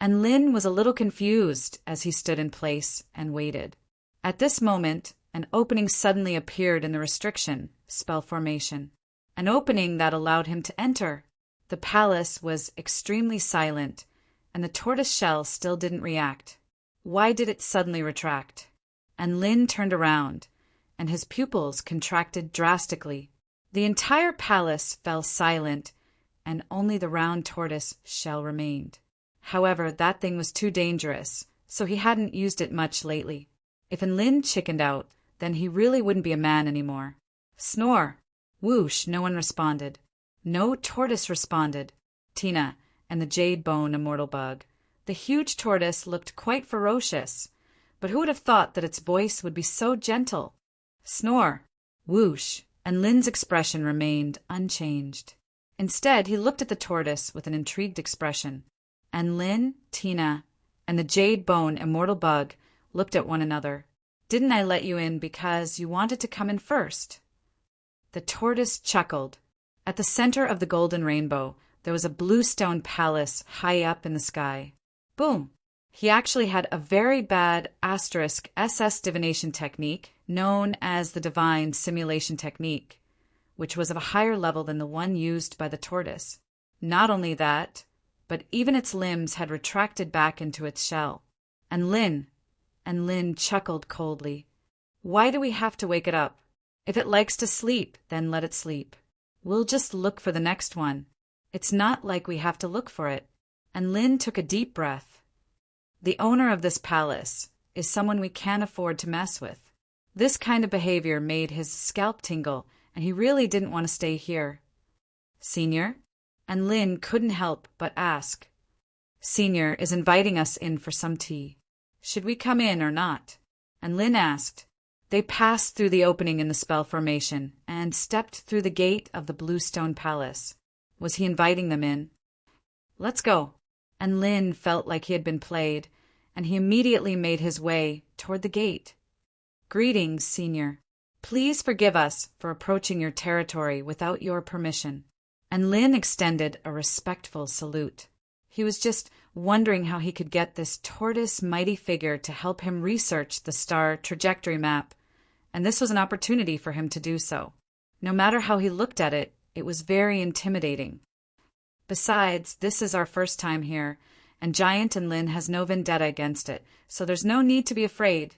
And Lin was a little confused as he stood in place and waited. At this moment, an opening suddenly appeared in the restriction spell formation, an opening that allowed him to enter. The palace was extremely silent, and the tortoise shell still didn't react. Why did it suddenly retract? And Lin turned around, and his pupils contracted drastically. The entire palace fell silent, and only the round tortoise shell remained. However, that thing was too dangerous, so he hadn't used it much lately. If Enlin chickened out, then he really wouldn't be a man anymore. Snore! Whoosh! No one responded. No tortoise responded. Tina and the jade bone immortal bug. The huge tortoise looked quite ferocious, but who would have thought that its voice would be so gentle? Snore! Whoosh! And Lin's expression remained unchanged. Instead, he looked at the tortoise with an intrigued expression. And Lin, Tina, and the jade bone immortal bug looked at one another. "Didn't I let you in because you wanted to come in first?" The tortoise chuckled. At the center of the golden rainbow, there was a bluestone palace high up in the sky. Boom! He actually had a very bad *SS divination technique known as the divine simulation technique, which was of a higher level than the one used by the tortoise. Not only that, but even its limbs had retracted back into its shell. And Lin chuckled coldly. "Why do we have to wake it up? If it likes to sleep, then let it sleep. We'll just look for the next one. It's not like we have to look for it." And Lin took a deep breath. The owner of this palace is someone we can't afford to mess with. This kind of behavior made his scalp tingle, and he really didn't want to stay here. "Senior?" And Lin couldn't help but ask. "Senior is inviting us in for some tea. Should we come in or not?" And Lin asked. They passed through the opening in the spell formation and stepped through the gate of the bluestone palace. Was he inviting them in? "Let's go." And Lin felt like he had been played, and he immediately made his way toward the gate. "Greetings, Senior. Please forgive us for approaching your territory without your permission." And Lin extended a respectful salute. He was just wondering how he could get this tortoise mighty figure to help him research the star trajectory map, and this was an opportunity for him to do so. No matter how he looked at it, it was very intimidating. Besides, this is our first time here, and Giant and Lin has no vendetta against it, so there's no need to be afraid,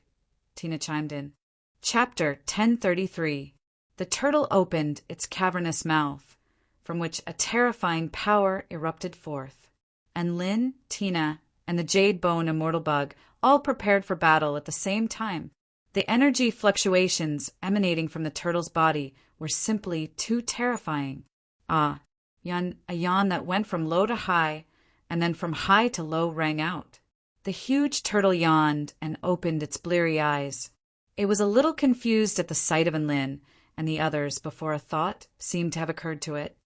Tina chimed in. Chapter 1033. The turtle opened its cavernous mouth, from which a terrifying power erupted forth. And Lin, Tina, and the jade bone immortal bug all prepared for battle at the same time. The energy fluctuations emanating from the turtle's body were simply too terrifying. A yawn that went from low to high, and then from high to low rang out. The huge turtle yawned and opened its bleary eyes. It was a little confused at the sight of Enlin and the others before a thought seemed to have occurred to it.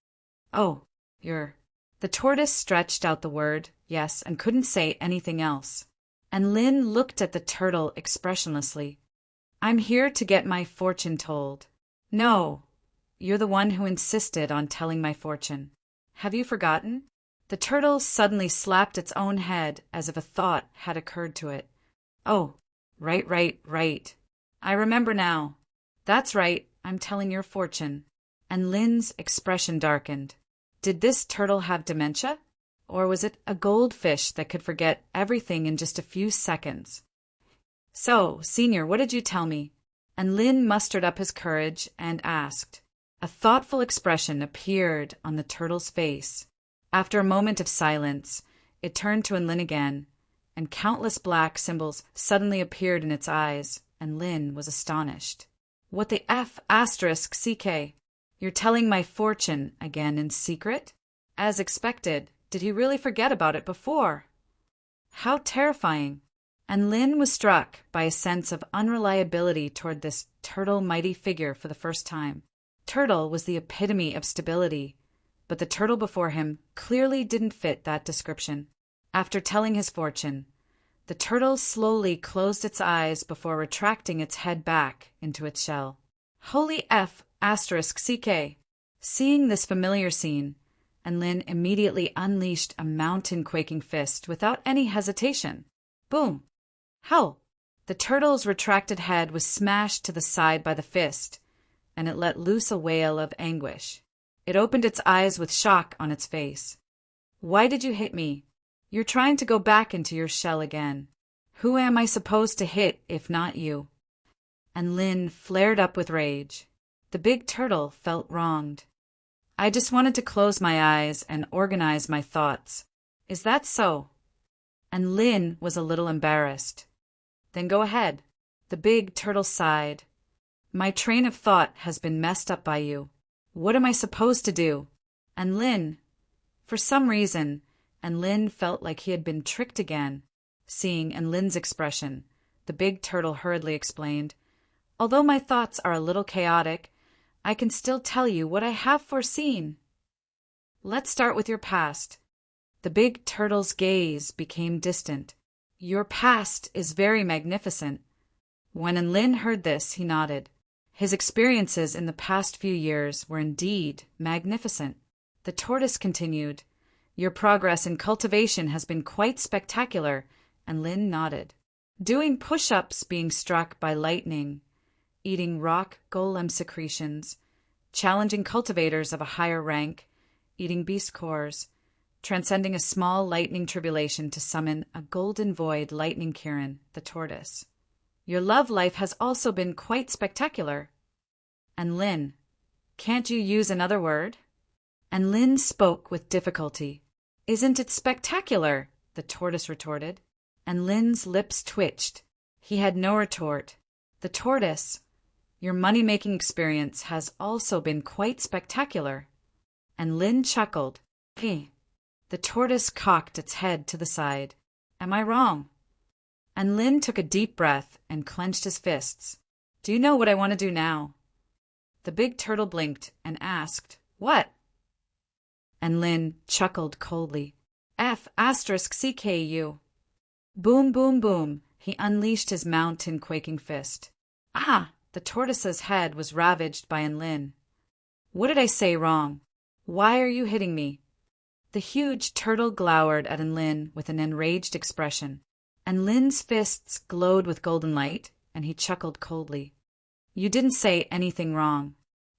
"Oh, you're—" The tortoise stretched out the word, yes, and couldn't say anything else. And Lin looked at the turtle expressionlessly. "I'm here to get my fortune told." "No, you're the one who insisted on telling my fortune. Have you forgotten?" The turtle suddenly slapped its own head as if a thought had occurred to it. "Oh, right. I remember now. That's right, I'm telling your fortune." And Lin's expression darkened. Did this turtle have dementia? Or was it a goldfish that could forget everything in just a few seconds? "So, Senior, what did you tell me?" And Lin mustered up his courage and asked. A thoughtful expression appeared on the turtle's face. After a moment of silence, it turned to Lin again, and countless black symbols suddenly appeared in its eyes, and Lin was astonished. "What the F asterisk CK? You're telling my fortune again in secret?" As expected, did he really forget about it before? How terrifying! And Lin was struck by a sense of unreliability toward this turtle-mighty figure for the first time. Turtle was the epitome of stability, but the turtle before him clearly didn't fit that description. After telling his fortune, the turtle slowly closed its eyes before retracting its head back into its shell. Holy F asterisk CK! Seeing this familiar scene, and Lin immediately unleashed a mountain-quaking fist without any hesitation. Boom! How? The turtle's retracted head was smashed to the side by the fist, and it let loose a wail of anguish. It opened its eyes with shock on its face. "Why did you hit me? You're trying to go back into your shell again. Who am I supposed to hit if not you?" And Lin flared up with rage. The big turtle felt wronged. "I just wanted to close my eyes and organize my thoughts. Is that so?" And Lin was a little embarrassed. "Then go ahead." The big turtle sighed. "My train of thought has been messed up by you. What am I supposed to do?" And Lin, for some reason, and Lin felt like he had been tricked again. Seeing Lin's expression, the big turtle hurriedly explained, "Although my thoughts are a little chaotic, I can still tell you what I have foreseen. Let's start with your past." The big turtle's gaze became distant. "Your past is very magnificent." When Lin heard this, he nodded. His experiences in the past few years were indeed magnificent. The tortoise continued, "Your progress in cultivation has been quite spectacular," and Lin nodded. "Doing push-ups, being struck by lightning, eating rock golem secretions, challenging cultivators of a higher rank, eating beast cores, transcending a small lightning tribulation to summon a golden void lightning Kirin, the tortoise. Your love life has also been quite spectacular." And Lin, "Can't you use another word?" And Lin spoke with difficulty. "Isn't it spectacular?" the tortoise retorted. And Lin's lips twitched. He had no retort. The tortoise, "Your money-making experience has also been quite spectacular." And Lin chuckled. "Hey." The tortoise cocked its head to the side. "Am I wrong?" And Lin took a deep breath and clenched his fists. "Do you know what I want to do now?" The big turtle blinked and asked, "What?" And Lin chuckled coldly. "F asterisk CKU." Boom, boom, boom. He unleashed his mountain-quaking fist. "Ah!" The tortoise's head was ravaged by Lin. "What did I say wrong? Why are you hitting me?" The huge turtle glowered at Lin with an enraged expression, and Lin's fists glowed with golden light, and he chuckled coldly. "You didn't say anything wrong.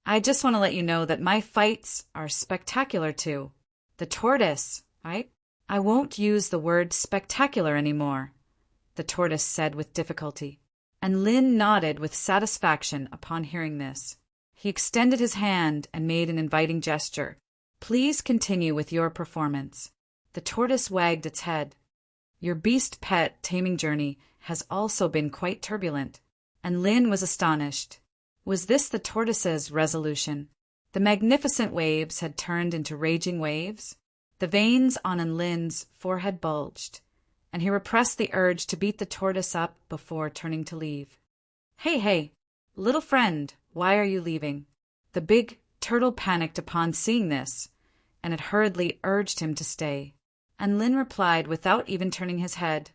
I just want to let you know that my fights are spectacular too." The tortoise, right? "I won't use the word spectacular anymore," the tortoise said with difficulty. And Lin nodded with satisfaction upon hearing this. He extended his hand and made an inviting gesture. "Please continue with your performance." The tortoise wagged its head. "Your beast pet taming journey has also been quite turbulent." And Lin was astonished. Was this the tortoise's resolution? The magnificent waves had turned into raging waves? The veins on Lin's forehead bulged, and he repressed the urge to beat the tortoise up before turning to leave. Hey, hey, little friend, why are you leaving? The big turtle panicked upon seeing this, and it hurriedly urged him to stay. And Lin replied without even turning his head,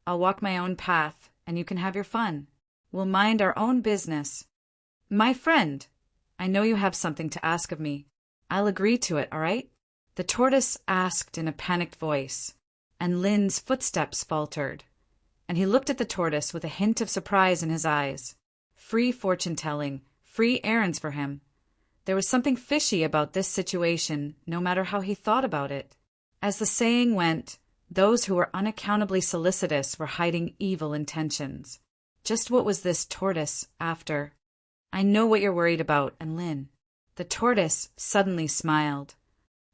I'll walk my own path, and you can have your fun. We'll mind our own business. My friend, I know you have something to ask of me. I'll agree to it, all right? The tortoise asked in a panicked voice, and Lin's footsteps faltered, and he looked at the tortoise with a hint of surprise in his eyes. Free fortune-telling, free errands for him. There was something fishy about this situation, no matter how he thought about it. As the saying went, those who were unaccountably solicitous were hiding evil intentions. Just what was this tortoise after? I know what you're worried about, and Lin. The tortoise suddenly smiled.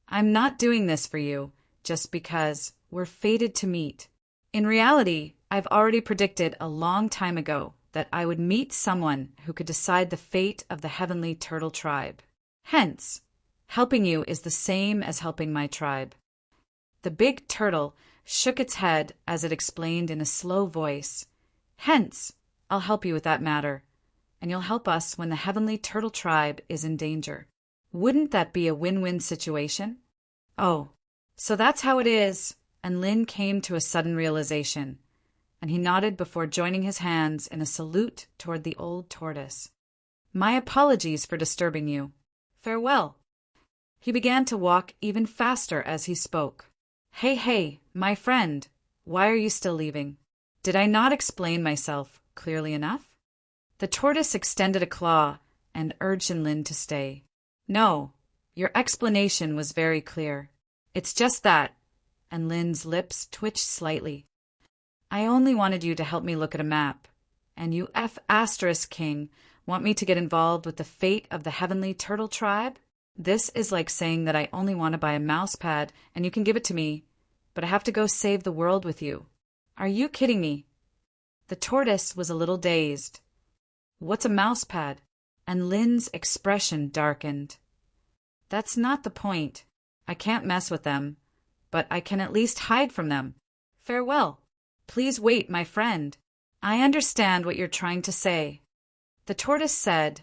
I'm not doing this for you, just because we're fated to meet. In reality, I've already predicted a long time ago that I would meet someone who could decide the fate of the heavenly turtle tribe. Hence, helping you is the same as helping my tribe. The big turtle shook its head as it explained in a slow voice. Hence, I'll help you with that matter, and you'll help us when the heavenly turtle tribe is in danger. Wouldn't that be a win-win situation? Oh, so that's how it is, and Lin came to a sudden realization, and he nodded before joining his hands in a salute toward the old tortoise. My apologies for disturbing you. Farewell. He began to walk even faster as he spoke. Hey, hey, my friend, why are you still leaving? Did I not explain myself clearly enough? The tortoise extended a claw and urged Lin to stay. No, your explanation was very clear. It's just that, and Lin's lips twitched slightly. I only wanted you to help me look at a map, and you King want me to get involved with the fate of the heavenly turtle tribe? This is like saying that I only want to buy a mouse pad and you can give it to me, but I have to go save the world with you. Are you kidding me? The tortoise was a little dazed. What's a mouse pad? And Lin's expression darkened. That's not the point. I can't mess with them, but I can at least hide from them. Farewell. Please wait, my friend. I understand what you're trying to say. The tortoise said,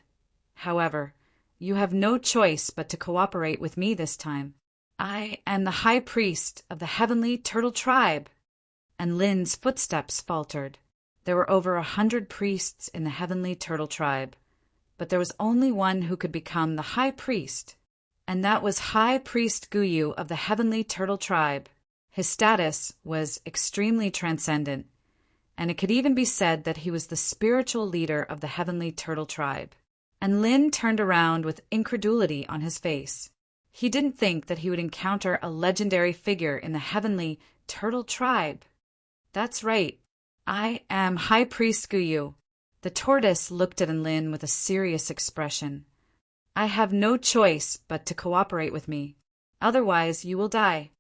however, you have no choice but to cooperate with me this time. I am the high priest of the heavenly turtle tribe. And Lin's footsteps faltered. There were over 100 priests in the heavenly turtle tribe, but there was only one who could become the high priest, and that was High Priest Guyu of the heavenly turtle tribe. His status was extremely transcendent, and it could even be said that he was the spiritual leader of the heavenly turtle tribe. And Lin turned around with incredulity on his face. He didn't think that he would encounter a legendary figure in the heavenly turtle tribe. That's right. I am High Priest Guyu. The tortoise looked at Lin with a serious expression. I have no choice but to cooperate with me. Otherwise, you will die.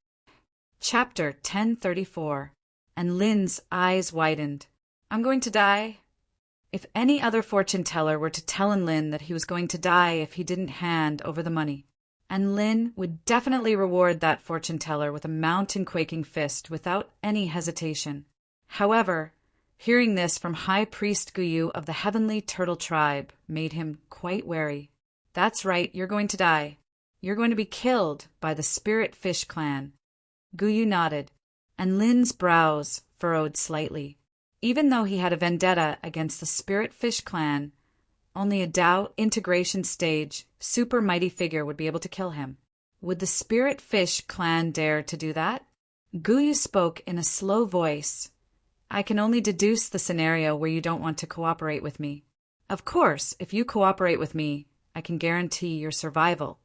Chapter 1034. And Lin's eyes widened. I'm going to die? If any other fortune teller were to tell Lin that he was going to die if he didn't hand over the money, and Lin would definitely reward that fortune teller with a mountain-quaking fist without any hesitation. However, hearing this from High Priest Guyu of the heavenly turtle tribe made him quite wary. That's right, you're going to die. You're going to be killed by the Spirit Fish clan. Guyu nodded, and Lin's brows furrowed slightly. Even though he had a vendetta against the Spirit Fish clan, only a Dao integration stage, super mighty figure would be able to kill him. Would the Spirit Fish clan dare to do that? Guyu spoke in a slow voice. I can only deduce the scenario where you don't want to cooperate with me. Of course, if you cooperate with me, I can guarantee your survival.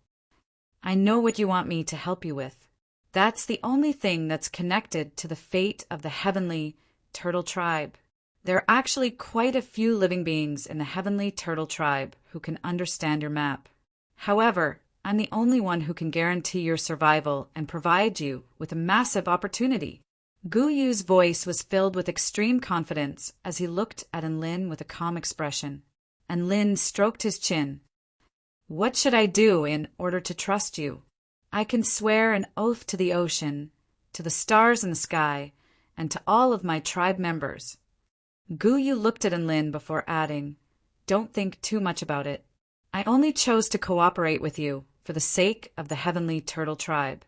I know what you want me to help you with. That's the only thing that's connected to the fate of the heavenly turtle tribe. There are actually quite a few living beings in the heavenly turtle tribe who can understand your map. However, I'm the only one who can guarantee your survival and provide you with a massive opportunity. Guyu's voice was filled with extreme confidence as he looked at Lin with a calm expression. And Lin stroked his chin. What should I do in order to trust you? I can swear an oath to the ocean, to the stars in the sky, and to all of my tribe members. Guyu looked at Enlin before adding, "Don't think too much about it. I only chose to cooperate with you for the sake of the Heavenly Turtle Tribe."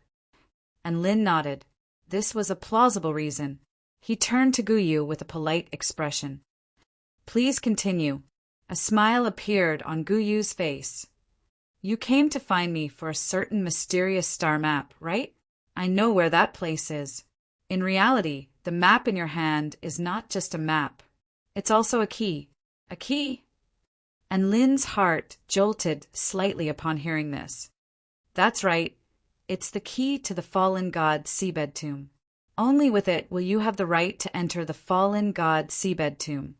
Enlin nodded. This was a plausible reason. He turned to Guyu with a polite expression. "Please continue." A smile appeared on Guyu's face. "You came to find me for a certain mysterious star map, right? I know where that place is. In reality, the map in your hand is not just a map. It's also a key. A key?" And Lin's heart jolted slightly upon hearing this. "That's right. It's the key to the fallen god seabed tomb. Only with it will you have the right to enter the fallen god seabed tomb,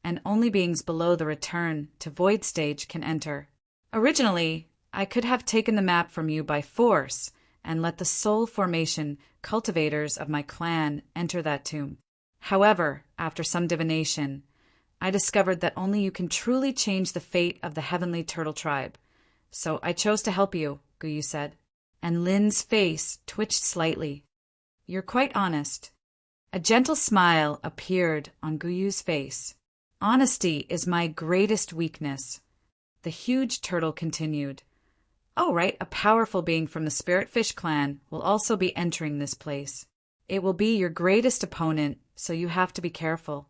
and only beings below the return to void stage can enter. Originally, I could have taken the map from you by force and let the soul formation cultivators of my clan enter that tomb. However, after some divination, I discovered that only you can truly change the fate of the Heavenly Turtle Tribe. So I chose to help you," Guyu said. And Lin's face twitched slightly. "You're quite honest." A gentle smile appeared on Guyu's face. "Honesty is my greatest weakness," the huge turtle continued. "Oh, right, a powerful being from the Spirit Fish clan will also be entering this place. It will be your greatest opponent, so you have to be careful."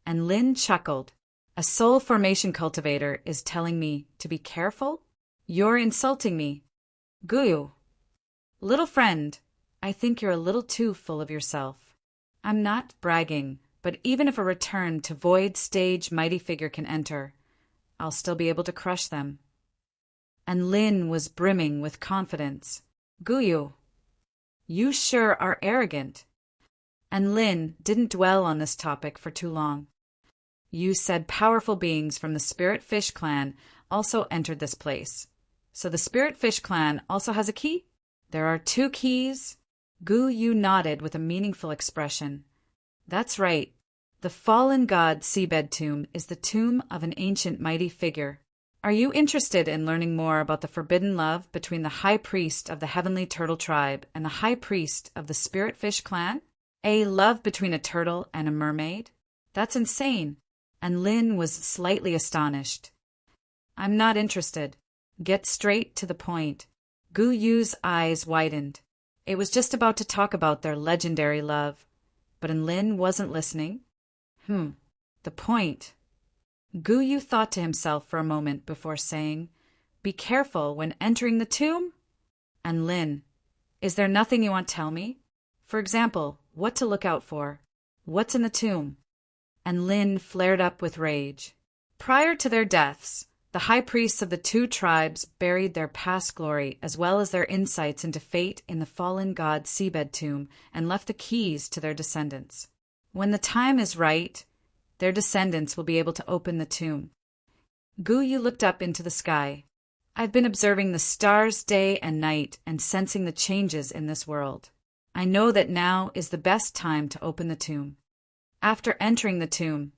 And Lin chuckled. "A soul formation cultivator is telling me to be careful? You're insulting me. Guyu, little friend, I think you're a little too full of yourself. I'm not bragging, but even if a return to void stage mighty figure can enter, I'll still be able to crush them." And Lin was brimming with confidence. "Guyu, you sure are arrogant." And Lin didn't dwell on this topic for too long. "You said powerful beings from the Spirit Fish clan also entered this place. So the Spirit Fish clan also has a key?" "There are 2 keys." Guyu nodded with a meaningful expression. "That's right. The fallen god seabed tomb is the tomb of an ancient mighty figure. Are you interested in learning more about the forbidden love between the High Priest of the Heavenly Turtle Tribe and the High Priest of the Spirit Fish clan? A love between a turtle and a mermaid? That's insane." And Lin was slightly astonished. "I'm not interested. Get straight to the point." Guyu's eyes widened. It was just about to talk about their legendary love, but Lin wasn't listening. The point. Guyu thought to himself for a moment before saying, "Be careful when entering the tomb?" And Lin, "Is there nothing you want to tell me? For example, what to look out for? What's in the tomb?" And Lin flared up with rage. Prior to their deaths, the high priests of the 2 tribes buried their past glory as well as their insights into fate in the fallen god seabed tomb and left the keys to their descendants. When the time is right, their descendants will be able to open the tomb. Guyu looked up into the sky. "I've been observing the stars day and night and sensing the changes in this world. I know that now is the best time to open the tomb. After entering the tomb,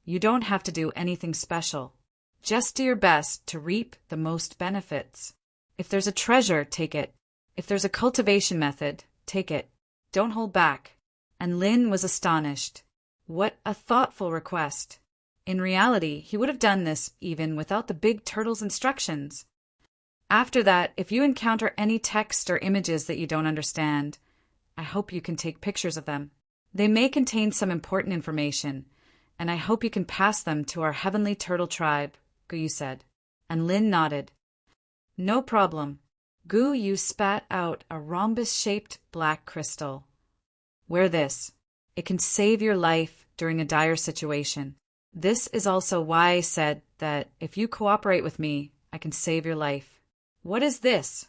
you don't have to do anything special. Just do your best to reap the most benefits. If there's a treasure, take it. If there's a cultivation method, take it. Don't hold back." And Lin was astonished. What a thoughtful request. In reality, he would have done this even without the big turtle's instructions. "After that, if you encounter any text or images that you don't understand, I hope you can take pictures of them. They may contain some important information, and I hope you can pass them to our Heavenly Turtle Tribe," Guyu said. And Lin nodded. "No problem." Guyu spat out a rhombus-shaped black crystal. "Wear this. It can save your life during a dire situation. This is also why I said that if you cooperate with me, I can save your life." "What is this?"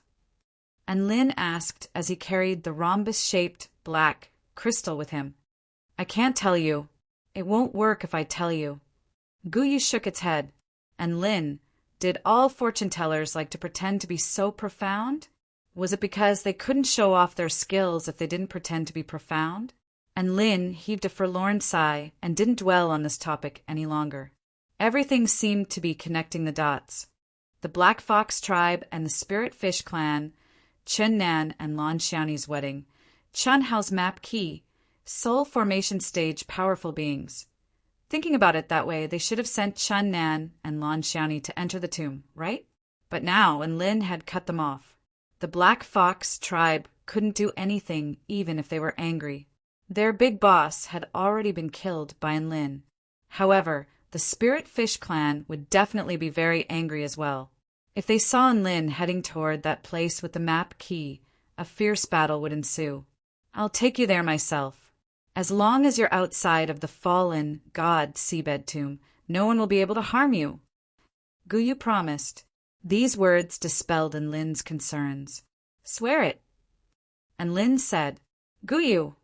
And Lin asked as he carried the rhombus-shaped black crystal with him. "I can't tell you. It won't work if I tell you." Guyu shook its head. And Lin, did all fortune tellers like to pretend to be so profound? Was it because they couldn't show off their skills if they didn't pretend to be profound? And Lin heaved a forlorn sigh and didn't dwell on this topic any longer. Everything seemed to be connecting the dots. The Black Fox tribe and the Spirit Fish clan Chun Nan and Lan Xiaoni's wedding, Chun Hao's map key, soul formation stage powerful beings. Thinking about it that way, they should have sent Chun Nan and Lan Xiaoni to enter the tomb, right? But now Enlin had cut them off. The Black Fox tribe couldn't do anything even if they were angry. Their big boss had already been killed by Enlin. However, the Spirit Fish clan would definitely be very angry as well. If they saw Enlin heading toward that place with the map key, a fierce battle would ensue. I'll take you there myself. As long as you're outside of the fallen god seabed tomb, no one will be able to harm you. Guyu promised. These words dispelled Enlin's concerns. Swear it. Enlin said, Guyu,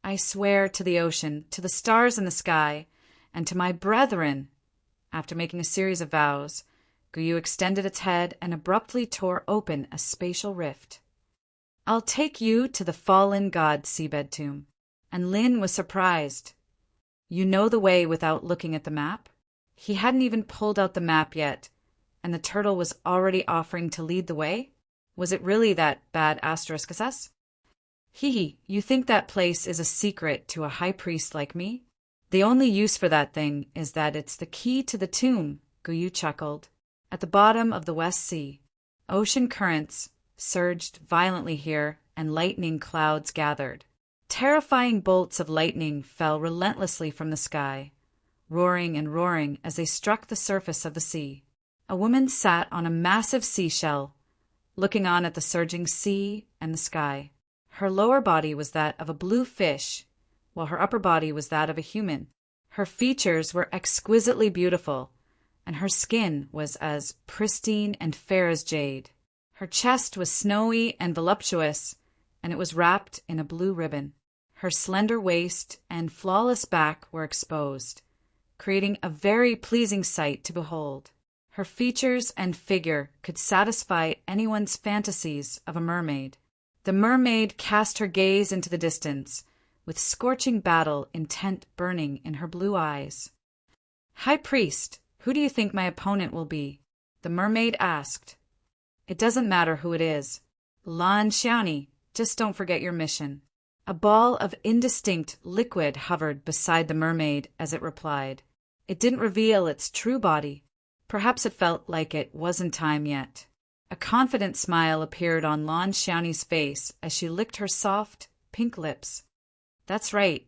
I swear to the ocean, to the stars in the sky, and to my brethren. After making a series of vows, Guyu extended its head and abruptly tore open a spatial rift. I'll take you to the fallen god seabed tomb. And Lin was surprised. You know the way without looking at the map? He hadn't even pulled out the map yet, and the turtle was already offering to lead the way? Was it really that bad *SS? Hee, you think that place is a secret to a high priest like me? The only use for that thing is that it's the key to the tomb, Guyu chuckled. At the bottom of the West Sea, ocean currents surged violently here and lightning clouds gathered. Terrifying bolts of lightning fell relentlessly from the sky, roaring and roaring as they struck the surface of the sea. A woman sat on a massive seashell, looking on at the surging sea and the sky. Her lower body was that of a blue fish, while her upper body was that of a human. Her features were exquisitely beautiful, and her skin was as pristine and fair as jade. Her chest was snowy and voluptuous, and it was wrapped in a blue ribbon. Her slender waist and flawless back were exposed, creating a very pleasing sight to behold. Her features and figure could satisfy anyone's fantasies of a mermaid. The mermaid cast her gaze into the distance, with scorching battle intent burning in her blue eyes. High Priest, who do you think my opponent will be? The mermaid asked. It doesn't matter who it is. Lan Xiaoni, just don't forget your mission. A ball of indistinct liquid hovered beside the mermaid as it replied. It didn't reveal its true body. Perhaps it felt like it wasn't time yet. A confident smile appeared on Lan Xiaoni's face as she licked her soft, pink lips. That's right.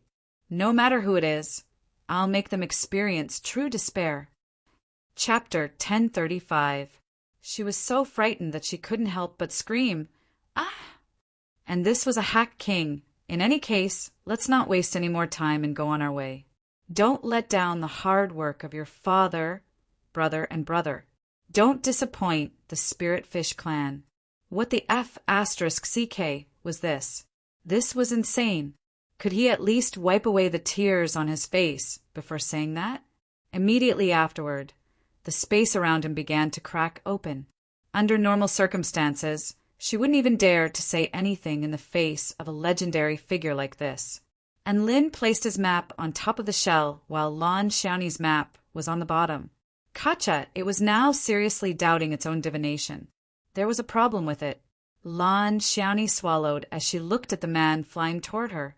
No matter who it is, I'll make them experience true despair. Chapter 1035. She was so frightened that she couldn't help but scream, Ah! And this was a hack king. In any case, let's not waste any more time and go on our way. Don't let down the hard work of your father, brother, and brother. Don't disappoint the Spirit Fish clan. What the *CK was this? This was insane. Could he at least wipe away the tears on his face before saying that? Immediately afterward, the space around him began to crack open. Under normal circumstances, she wouldn't even dare to say anything in the face of a legendary figure like this. And Lin placed his map on top of the shell while Lan Xiaoni's map was on the bottom. Gotcha! It was now seriously doubting its own divination. There was a problem with it. Lan Xiaoni swallowed as she looked at the man flying toward her,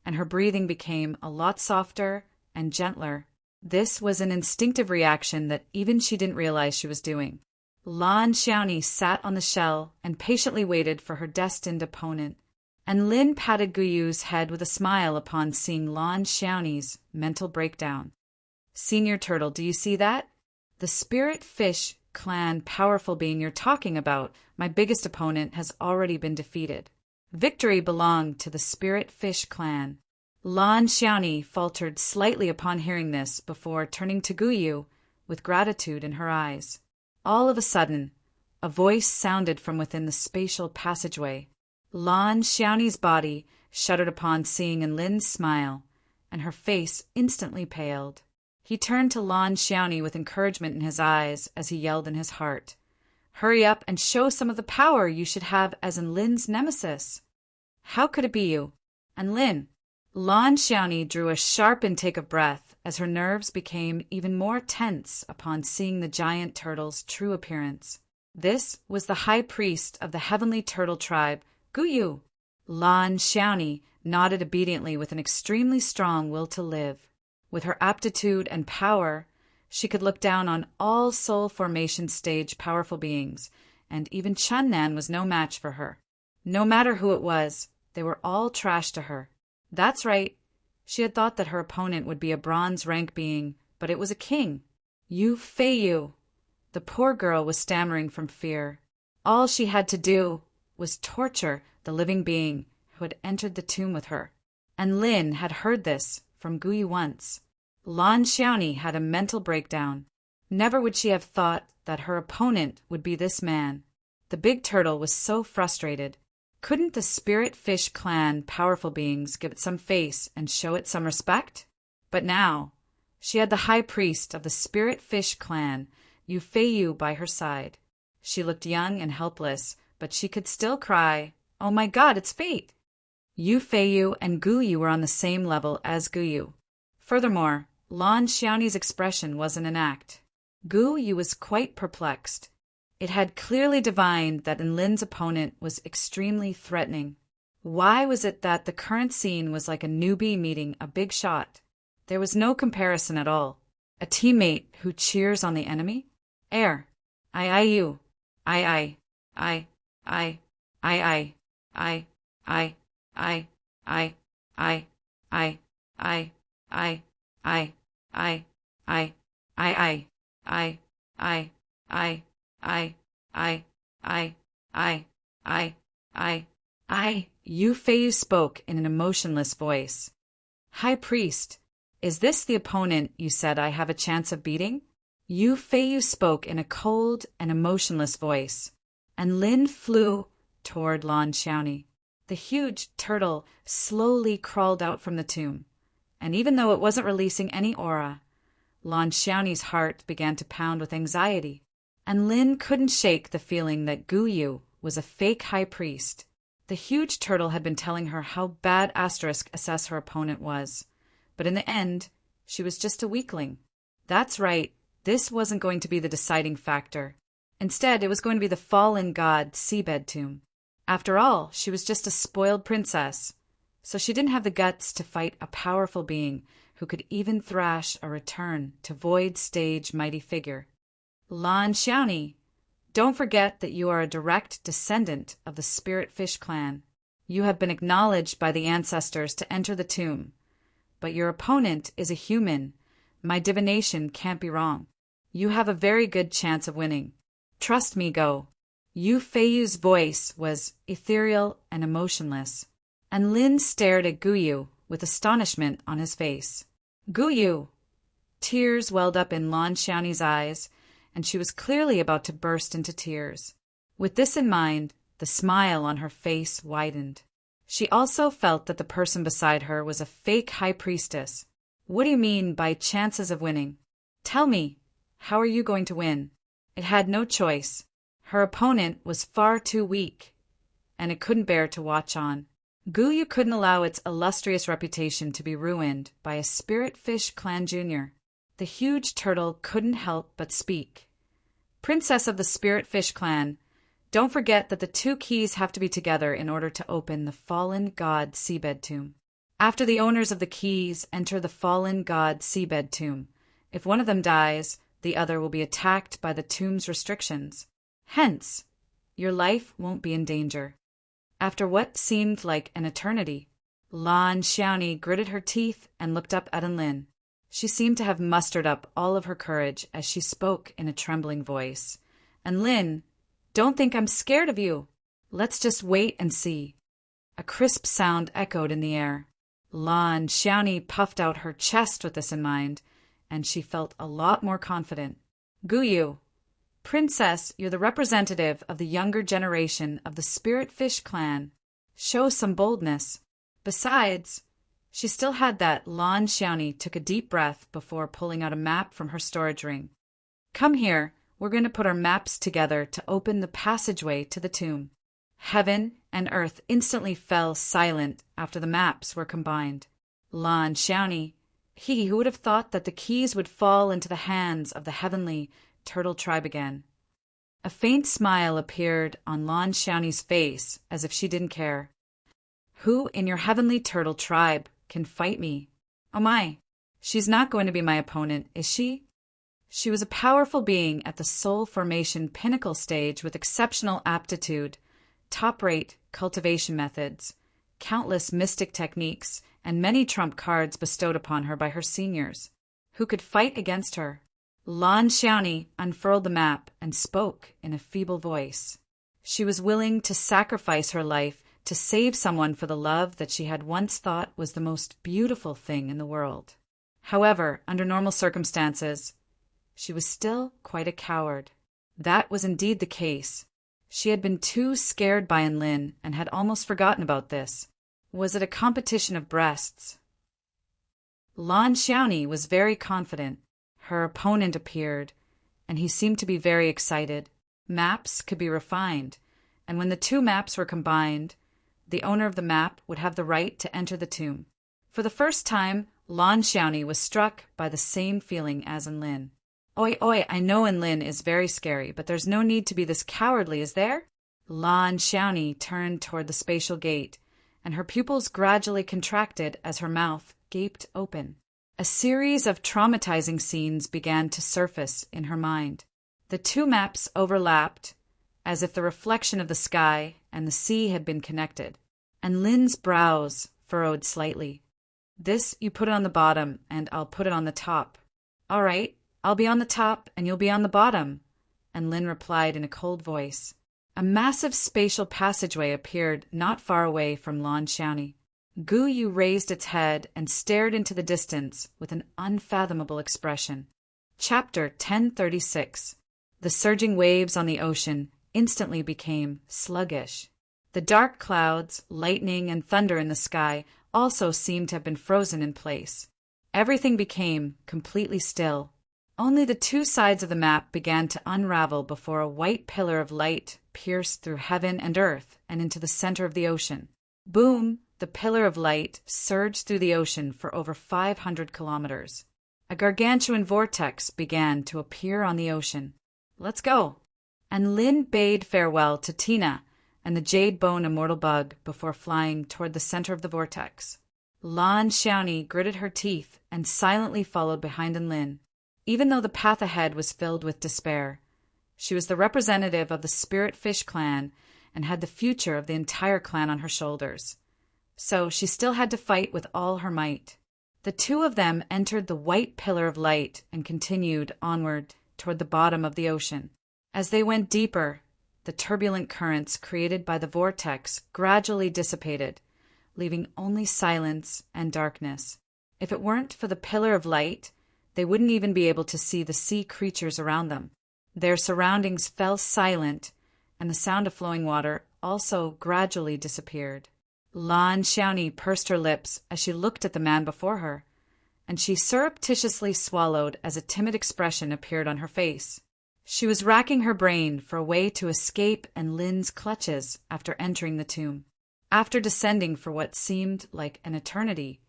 and her breathing became a lot softer and gentler. This was an instinctive reaction that even she didn't realize she was doing. Lan Xiaoni sat on the shell and patiently waited for her destined opponent, and Lin patted Guyu's head with a smile upon seeing Lan Xiaoni's mental breakdown. Senior Turtle, do you see that? The Spirit Fish clan powerful being you're talking about, my biggest opponent, has already been defeated. Victory belonged to the Spirit Fish clan. Lan Xiaoni faltered slightly upon hearing this before turning to Guyu with gratitude in her eyes. All of a sudden, a voice sounded from within the spatial passageway. Lan Xiaoni's body shuddered upon seeing Enlin's smile, and her face instantly paled. He turned to Lan Xiaoni with encouragement in his eyes as he yelled in his heart, "Hurry up and show some of the power you should have as Enlin's nemesis." How could it be you? Enlin? Lan Xiaoni drew a sharp intake of breath as her nerves became even more tense upon seeing the giant turtle's true appearance. This was the high priest of the heavenly turtle tribe, Guyu. Lan Xiaoni nodded obediently with an extremely strong will to live. With her aptitude and power, she could look down on all soul formation stage powerful beings, and even Chunnan was no match for her. No matter who it was, they were all trash to her. That's right. She had thought that her opponent would be a bronze rank being, but it was a king. Yu Feiyu. The poor girl was stammering from fear. All she had to do was torture the living being who had entered the tomb with her. And Lin had heard this from Guyu once. Lan Xiaoni had a mental breakdown. Never would she have thought that her opponent would be this man. The big turtle was so frustrated. Couldn't the Spirit Fish clan powerful beings give it some face and show it some respect? But now, she had the high priest of the Spirit Fish clan, Yu Feiyu, by her side. She looked young and helpless, but she could still cry, "Oh my God, it's fate!" Yu Feiyu and Guyu were on the same level as Guyu. Furthermore, Lan Xiaoni's expression wasn't an act. Guyu was quite perplexed. It had clearly divined that Lin's opponent was extremely threatening. Why was it that the current scene was like a newbie meeting a big shot? There was no comparison at all. A teammate who cheers on the enemy? Air. You. I. Yu Feiyu spoke in an emotionless voice. High Priest, is this the opponent you said I have a chance of beating? Yu Feiyu spoke in a cold and emotionless voice, and Lin flew toward Lan Xiaoni. The huge turtle slowly crawled out from the tomb, and even though it wasn't releasing any aura, Lan Xiaoni's heart began to pound with anxiety, and Lin couldn't shake the feeling that Guyu was a fake high priest. The huge turtle had been telling her how bad Asterisk assess her opponent was, but in the end, she was just a weakling. That's right, this wasn't going to be the deciding factor. Instead, it was going to be the fallen god seabed tomb. After all, she was just a spoiled princess, so she didn't have the guts to fight a powerful being who could even thrash a return to void stage mighty figure. Lan Xiaoni, don't forget that you are a direct descendant of the Spirit Fish clan. You have been acknowledged by the ancestors to enter the tomb, but your opponent is a human. My divination can't be wrong. You have a very good chance of winning. Trust me, go. Yu Feiyu's voice was ethereal and emotionless, and Lin stared at Guyu with astonishment on his face. Guyu! Tears welled up in Lan Xiaoni's eyes, and she was clearly about to burst into tears. With this in mind, the smile on her face widened. She also felt that the person beside her was a fake high priestess. What do you mean by chances of winning? Tell me, how are you going to win? It had no choice. Her opponent was far too weak, and it couldn't bear to watch on. Guyu couldn't allow its illustrious reputation to be ruined by a Spirit Fish clan junior. The huge turtle couldn't help but speak. Princess of the Spirit Fish clan, don't forget that the two keys have to be together in order to open the fallen god seabed tomb. After the owners of the keys enter the fallen god seabed tomb, if one of them dies, the other will be attacked by the tomb's restrictions. Hence, your life won't be in danger. After what seemed like an eternity, Lan Xiaoni gritted her teeth and looked up at Enlin. She seemed to have mustered up all of her courage as she spoke in a trembling voice. Enlin, don't think I'm scared of you. Let's just wait and see. A crisp sound echoed in the air. Lan Xiaoni puffed out her chest with this in mind, and she felt a lot more confident. Guyu, Princess, you're the representative of the younger generation of the Spirit Fish clan. Show some boldness. Besides, she still had that. Lan Xiaoni took a deep breath before pulling out a map from her storage ring. Come here, we're going to put our maps together to open the passageway to the tomb. Heaven and earth instantly fell silent after the maps were combined. Lan Xiaoni, who would have thought that the keys would fall into the hands of the heavenly turtle tribe again? A faint smile appeared on Lan Xiaoni's face, as if she didn't care. Who in your heavenly turtle tribe can fight me? Oh my, she's not going to be my opponent, is she? She was a powerful being at the soul formation pinnacle stage with exceptional aptitude, top-rate cultivation methods, countless mystic techniques, and many trump cards bestowed upon her by her seniors. Who could fight against her? Lan Xiaoni unfurled the map and spoke in a feeble voice. She was willing to sacrifice her life to save someone for the love that she had once thought was the most beautiful thing in the world. However, under normal circumstances, she was still quite a coward. That was indeed the case. She had been too scared by Enlin and had almost forgotten about this. Was it a competition of breasts? Lan Xiaoni was very confident. Her opponent appeared, and he seemed to be very excited. Maps could be refined, and when the two maps were combined, the owner of the map would have the right to enter the tomb. For the first time, Lan Xiaoni was struck by the same feeling as Enlin. Oi, oi, I know Enlin is very scary, but there's no need to be this cowardly, is there? Lan Xiaoni turned toward the spatial gate, and her pupils gradually contracted as her mouth gaped open. A series of traumatizing scenes began to surface in her mind. The two maps overlapped, as if the reflection of the sky and the sea had been connected, and Lin's brows furrowed slightly. This you put it on the bottom, and I'll put it on the top. All right, I'll be on the top, and you'll be on the bottom, and Lin replied in a cold voice. A massive spatial passageway appeared not far away from Lan Xiaoni. Gu Yu raised its head and stared into the distance with an unfathomable expression. Chapter 1036. The surging waves on the ocean instantly became sluggish. The dark clouds, lightning, and thunder in the sky also seemed to have been frozen in place. Everything became completely still. Only the two sides of the map began to unravel before a white pillar of light pierced through heaven and earth and into the center of the ocean. Boom! The pillar of light surged through the ocean for over 500 kilometers. A gargantuan vortex began to appear on the ocean. Let's go! And Lin bade farewell to Tina and the jade bone immortal bug before flying toward the center of the vortex. Lan Xiaoni gritted her teeth and silently followed behind Enlin. Even though the path ahead was filled with despair, she was the representative of the Spirit Fish clan and had the future of the entire clan on her shoulders. So she still had to fight with all her might. The two of them entered the white pillar of light and continued onward toward the bottom of the ocean. As they went deeper, the turbulent currents created by the vortex gradually dissipated, leaving only silence and darkness. If it weren't for the pillar of light, they wouldn't even be able to see the sea creatures around them. Their surroundings fell silent, and the sound of flowing water also gradually disappeared. Lan Xiaoni pursed her lips as she looked at the man before her, and she surreptitiously swallowed as a timid expression appeared on her face. She was racking her brain for a way to escape Enlin's clutches after entering the tomb. After descending for what seemed like an eternity,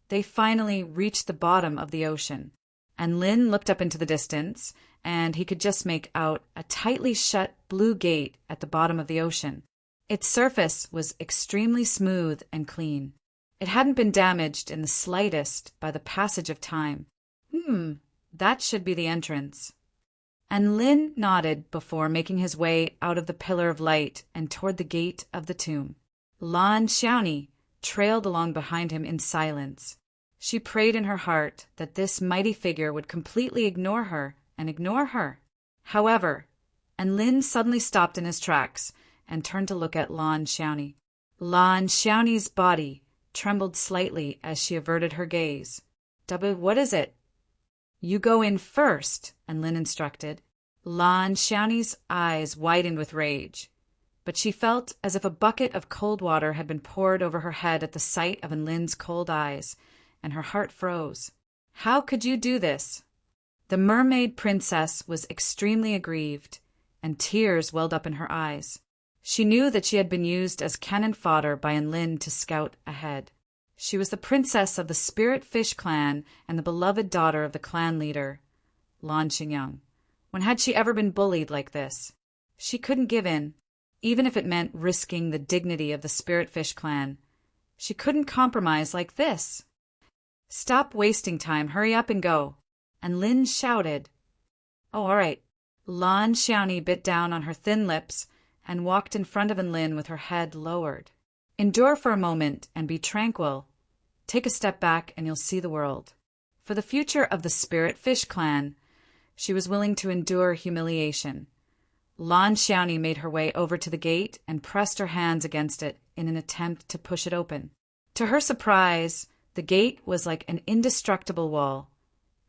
they finally reached the bottom of the ocean. And Lin looked up into the distance, and he could just make out a tightly shut blue gate at the bottom of the ocean. Its surface was extremely smooth and clean. It hadn't been damaged in the slightest by the passage of time. That should be the entrance. And Lin nodded before making his way out of the pillar of light and toward the gate of the tomb. Lan Xiaoni trailed along behind him in silence. She prayed in her heart that this mighty figure would completely ignore her and ignore her. However, Enlin suddenly stopped in his tracks and turned to look at Lan Xiaoni. Lan Xiaoni's body trembled slightly as she averted her gaze. What is it? You go in first, Enlin instructed. Lan Xiaoni's eyes widened with rage, but she felt as if a bucket of cold water had been poured over her head at the sight of Enlin's cold eyes, and her heart froze. How could you do this? The mermaid princess was extremely aggrieved, and tears welled up in her eyes. She knew that she had been used as cannon fodder by Enlin to scout ahead. She was the princess of the Spirit Fish clan and the beloved daughter of the clan leader, Lan Xingyang. When had she ever been bullied like this? She couldn't give in, even if it meant risking the dignity of the Spiritfish clan. She couldn't compromise like this. "Stop wasting time, hurry up and go." And Lin shouted. "Oh, all right." Lan Xiaoni bit down on her thin lips and walked in front of Lin with her head lowered. "Endure for a moment and be tranquil. Take a step back and you'll see the world." For the future of the Spiritfish clan, she was willing to endure humiliation. Lan Xiaoni made her way over to the gate and pressed her hands against it in an attempt to push it open. To her surprise, the gate was like an indestructible wall,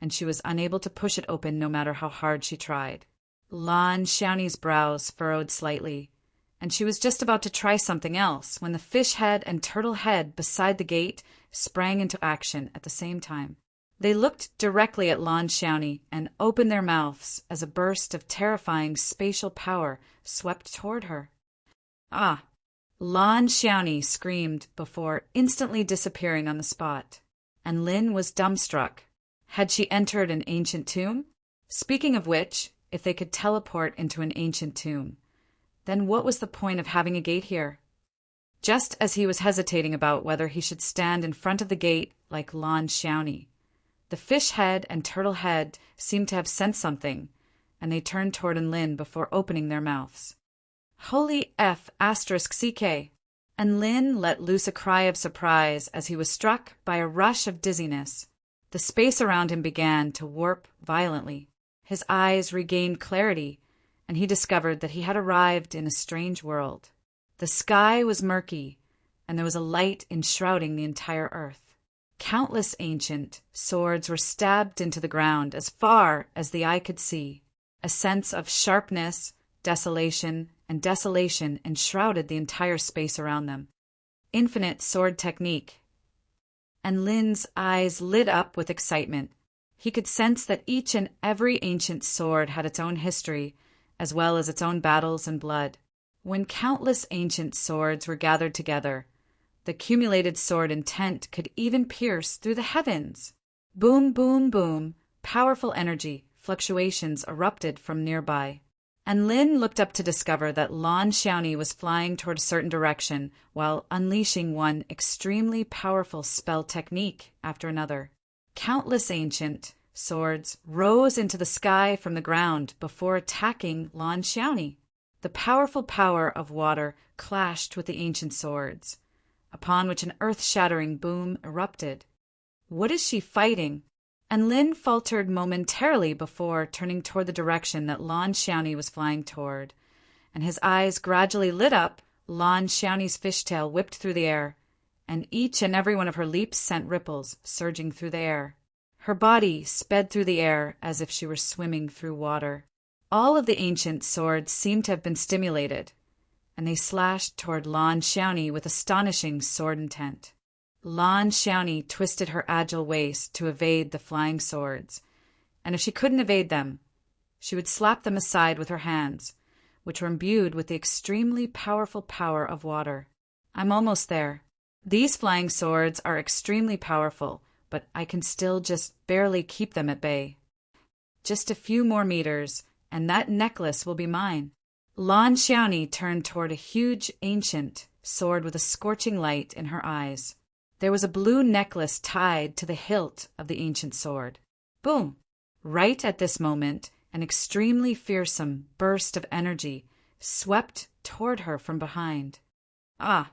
and she was unable to push it open no matter how hard she tried. Lan Xiaoni's brows furrowed slightly, and she was just about to try something else when the fish head and turtle head beside the gate sprang into action at the same time. They looked directly at Lan Xiaoni and opened their mouths as a burst of terrifying spatial power swept toward her. "Ah!" Lan Xiaoni screamed before instantly disappearing on the spot, and Lin was dumbstruck. Had she entered an ancient tomb? Speaking of which, if they could teleport into an ancient tomb, then what was the point of having a gate here? Just as he was hesitating about whether he should stand in front of the gate like Lan Xiaoni, the fish head and turtle head seemed to have sensed something, and they turned toward Lin before opening their mouths. "Holy F***CK!" And Lin let loose a cry of surprise as he was struck by a rush of dizziness. The space around him began to warp violently. His eyes regained clarity, and he discovered that he had arrived in a strange world. The sky was murky, and there was a light enshrouding the entire earth. Countless ancient swords were stabbed into the ground as far as the eye could see. A sense of sharpness, desolation, and desolation enshrouded the entire space around them. Infinite sword technique. And Lin's eyes lit up with excitement. He could sense that each and every ancient sword had its own history, as well as its own battles and blood. When countless ancient swords were gathered together, the accumulated sword intent could even pierce through the heavens. Boom, boom, boom, powerful energy fluctuations erupted from nearby. And Lin looked up to discover that Lan Xiaoni was flying toward a certain direction while unleashing one extremely powerful spell technique after another. Countless ancient swords rose into the sky from the ground before attacking Lan Xiaoni. The powerful power of water clashed with the ancient swords, upon which an earth-shattering boom erupted. "What is she fighting?" And Lin faltered momentarily before turning toward the direction that Lan Xiaoni was flying toward, and his eyes gradually lit up. Lan Xiaoni's fishtail whipped through the air, and each and every one of her leaps sent ripples surging through the air. Her body sped through the air as if she were swimming through water. All of the ancient swords seemed to have been stimulated, and they slashed toward Lan Xiaoni with astonishing sword intent. Lan Xiaoni twisted her agile waist to evade the flying swords, and if she couldn't evade them, she would slap them aside with her hands, which were imbued with the extremely powerful power of water. "I'm almost there. These flying swords are extremely powerful, but I can still just barely keep them at bay. Just a few more meters, and that necklace will be mine." Lan Xiaoni turned toward a huge ancient sword with a scorching light in her eyes. There was a blue necklace tied to the hilt of the ancient sword. Boom! Right at this moment, an extremely fearsome burst of energy swept toward her from behind. "Ah!"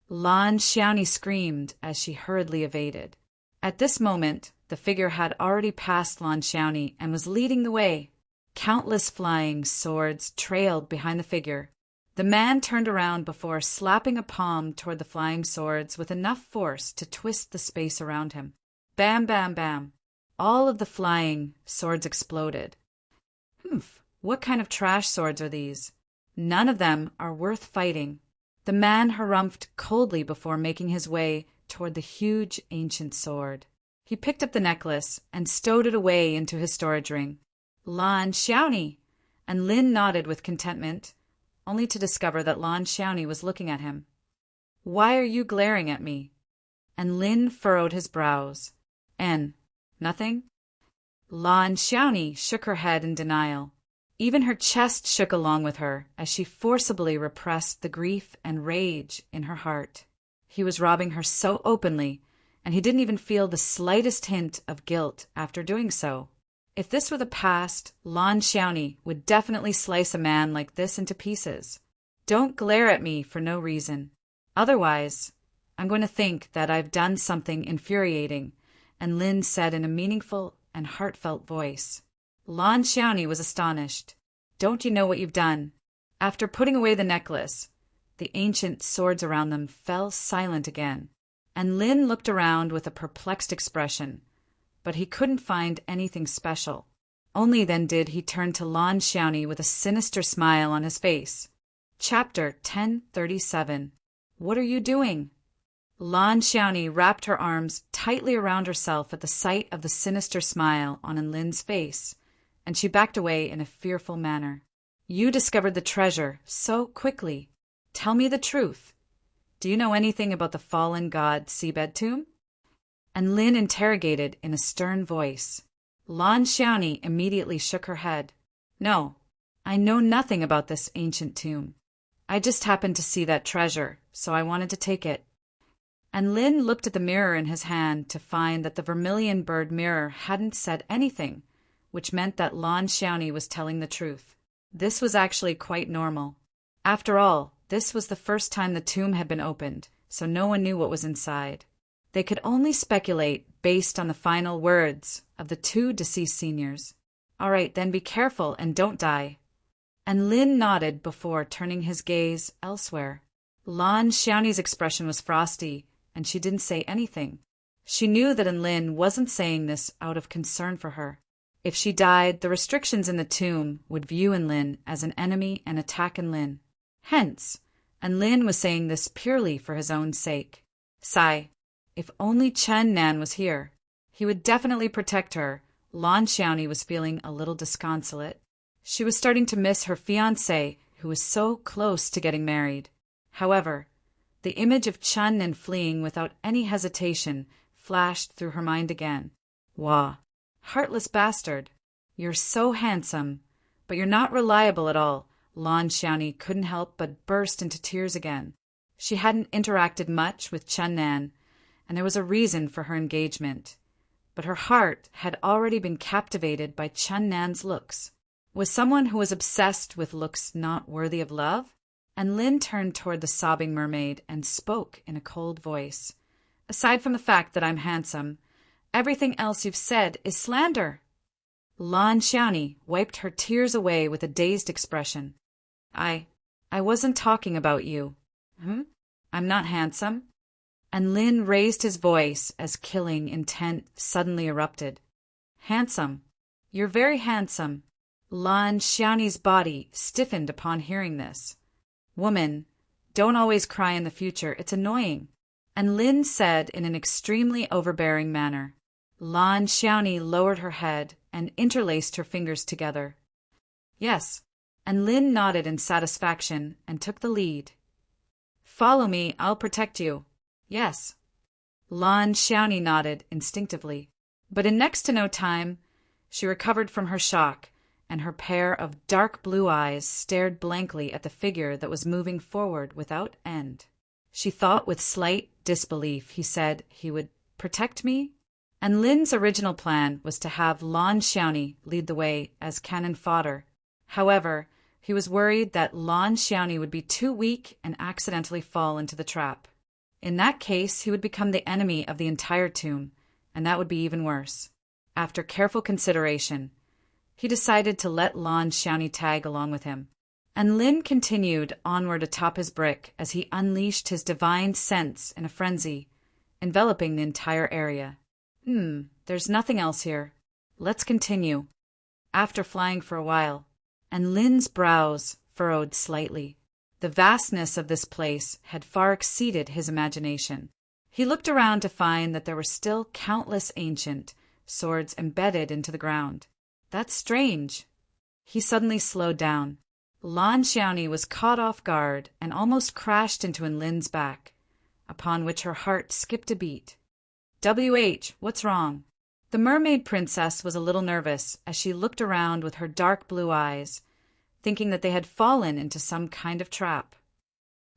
Lan Xiaoni screamed as she hurriedly evaded. At this moment, the figure had already passed Lan Xiaoni and was leading the way. Countless flying swords trailed behind the figure. The man turned around before slapping a palm toward the flying swords with enough force to twist the space around him. Bam, bam, bam. All of the flying swords exploded. "Humph, what kind of trash swords are these? None of them are worth fighting." The man harumphed coldly before making his way toward the huge ancient sword. He picked up the necklace and stowed it away into his storage ring. "Lan Xiaoni!" And Lin nodded with contentment, only to discover that Lan Xiaoni was looking at him. "Why are you glaring at me?" And Lin furrowed his brows. "Nothing?" Lan Xiaoni shook her head in denial. Even her chest shook along with her as she forcibly repressed the grief and rage in her heart. He was robbing her so openly, and he didn't even feel the slightest hint of guilt after doing so. If this were the past, Lan Xiaoni would definitely slice a man like this into pieces. Don't glare at me for no reason. Otherwise, I'm going to think that I've done something infuriating, and Lin said in a meaningful and heartfelt voice. Lan Xiaoni was astonished. Don't you know what you've done? After putting away the necklace, the ancient swords around them fell silent again, and Lin looked around with a perplexed expression, but he couldn't find anything special. Only then did he turn to Lan Xiaoni with a sinister smile on his face. Chapter 1037. What are you doing? Lan Xiaoni wrapped her arms tightly around herself at the sight of the sinister smile on Lin's face, and she backed away in a fearful manner. You discovered the treasure so quickly. Tell me the truth. Do you know anything about the fallen god seabed tomb? And Lin interrogated in a stern voice. Lan Xiaoni immediately shook her head. No, I know nothing about this ancient tomb. I just happened to see that treasure, so I wanted to take it. And Lin looked at the mirror in his hand to find that the vermilion bird mirror hadn't said anything, which meant that Lan Xiaoni was telling the truth. This was actually quite normal. After all, this was the first time the tomb had been opened, so no one knew what was inside. They could only speculate based on the final words of the two deceased seniors. All right, then be careful and don't die. And Lin nodded before turning his gaze elsewhere. Lan Xiaoni's expression was frosty, and she didn't say anything. She knew that Lin wasn't saying this out of concern for her. If she died, the restrictions in the tomb would view Lin as an enemy and attack Lin. Hence, Lin was saying this purely for his own sake. Sigh. If only Chen Nan was here. He would definitely protect her. Lan Xiaoni was feeling a little disconsolate. She was starting to miss her fiancé, who was so close to getting married. However, the image of Chen Nan fleeing without any hesitation flashed through her mind again. Wah. Heartless bastard. You're so handsome, but you're not reliable at all. Lan Xiaoni couldn't help but burst into tears again. She hadn't interacted much with Chen Nan, and there was a reason for her engagement. But her heart had already been captivated by Chen Nan's looks. Was someone who was obsessed with looks not worthy of love? And Lin turned toward the sobbing mermaid and spoke in a cold voice. Aside from the fact that I'm handsome, everything else you've said is slander. Lan Xiaoni wiped her tears away with a dazed expression. I wasn't talking about you. I'm not handsome. And Lin raised his voice as killing intent suddenly erupted. Handsome. You're very handsome. Lan Xiaoni's body stiffened upon hearing this. Woman, don't always cry in the future. It's annoying. And Lin said in an extremely overbearing manner. Lan Xiaoni lowered her head and interlaced her fingers together. Yes. And Lin nodded in satisfaction and took the lead. Follow me, I'll protect you. Yes. Lan Xiaoni nodded instinctively, but in next to no time, she recovered from her shock, and her pair of dark blue eyes stared blankly at the figure that was moving forward without end. She thought with slight disbelief he said he would protect me, and Lin's original plan was to have Lan Xiaoni lead the way as cannon fodder. However, he was worried that Lan Xiaoni would be too weak and accidentally fall into the trap. In that case, he would become the enemy of the entire tomb, and that would be even worse. After careful consideration, he decided to let Lan Xiaoni tag along with him. And Lin continued onward atop his brick as he unleashed his divine sense in a frenzy, enveloping the entire area. There's nothing else here. Let's continue. After flying for a while, and Lin's brows furrowed slightly. The vastness of this place had far exceeded his imagination. He looked around to find that there were still countless ancient swords embedded into the ground. That's strange. He suddenly slowed down. Lan Xiaoni was caught off guard and almost crashed into Lin's back, upon which her heart skipped a beat. What's wrong? The mermaid princess was a little nervous as she looked around with her dark blue eyes, thinking that they had fallen into some kind of trap.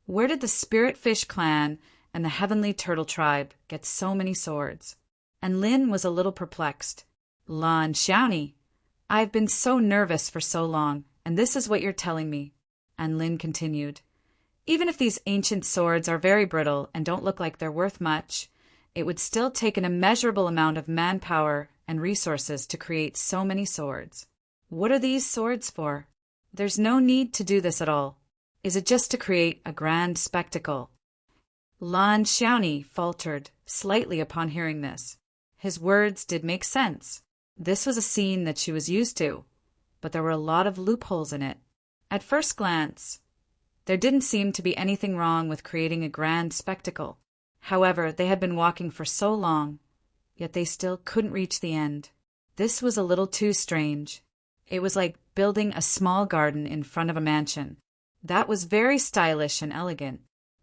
Where did the Spirit Fish clan and the Heavenly Turtle tribe get so many swords? And Lin was a little perplexed. Lan Xiaoni, I've been so nervous for so long, and this is what you're telling me. And Lin continued, even if these ancient swords are very brittle and don't look like they're worth much, it would still take an immeasurable amount of manpower and resources to create so many swords. What are these swords for? There's no need to do this at all. Is it just to create a grand spectacle? Lan Xiaoni faltered slightly upon hearing this. His words did make sense. This was a scene that she was used to, but there were a lot of loopholes in it. At first glance, there didn't seem to be anything wrong with creating a grand spectacle. However, they had been walking for so long, yet they still couldn't reach the end. This was a little too strange. It was like building a small garden in front of a mansion. That was very stylish and elegant,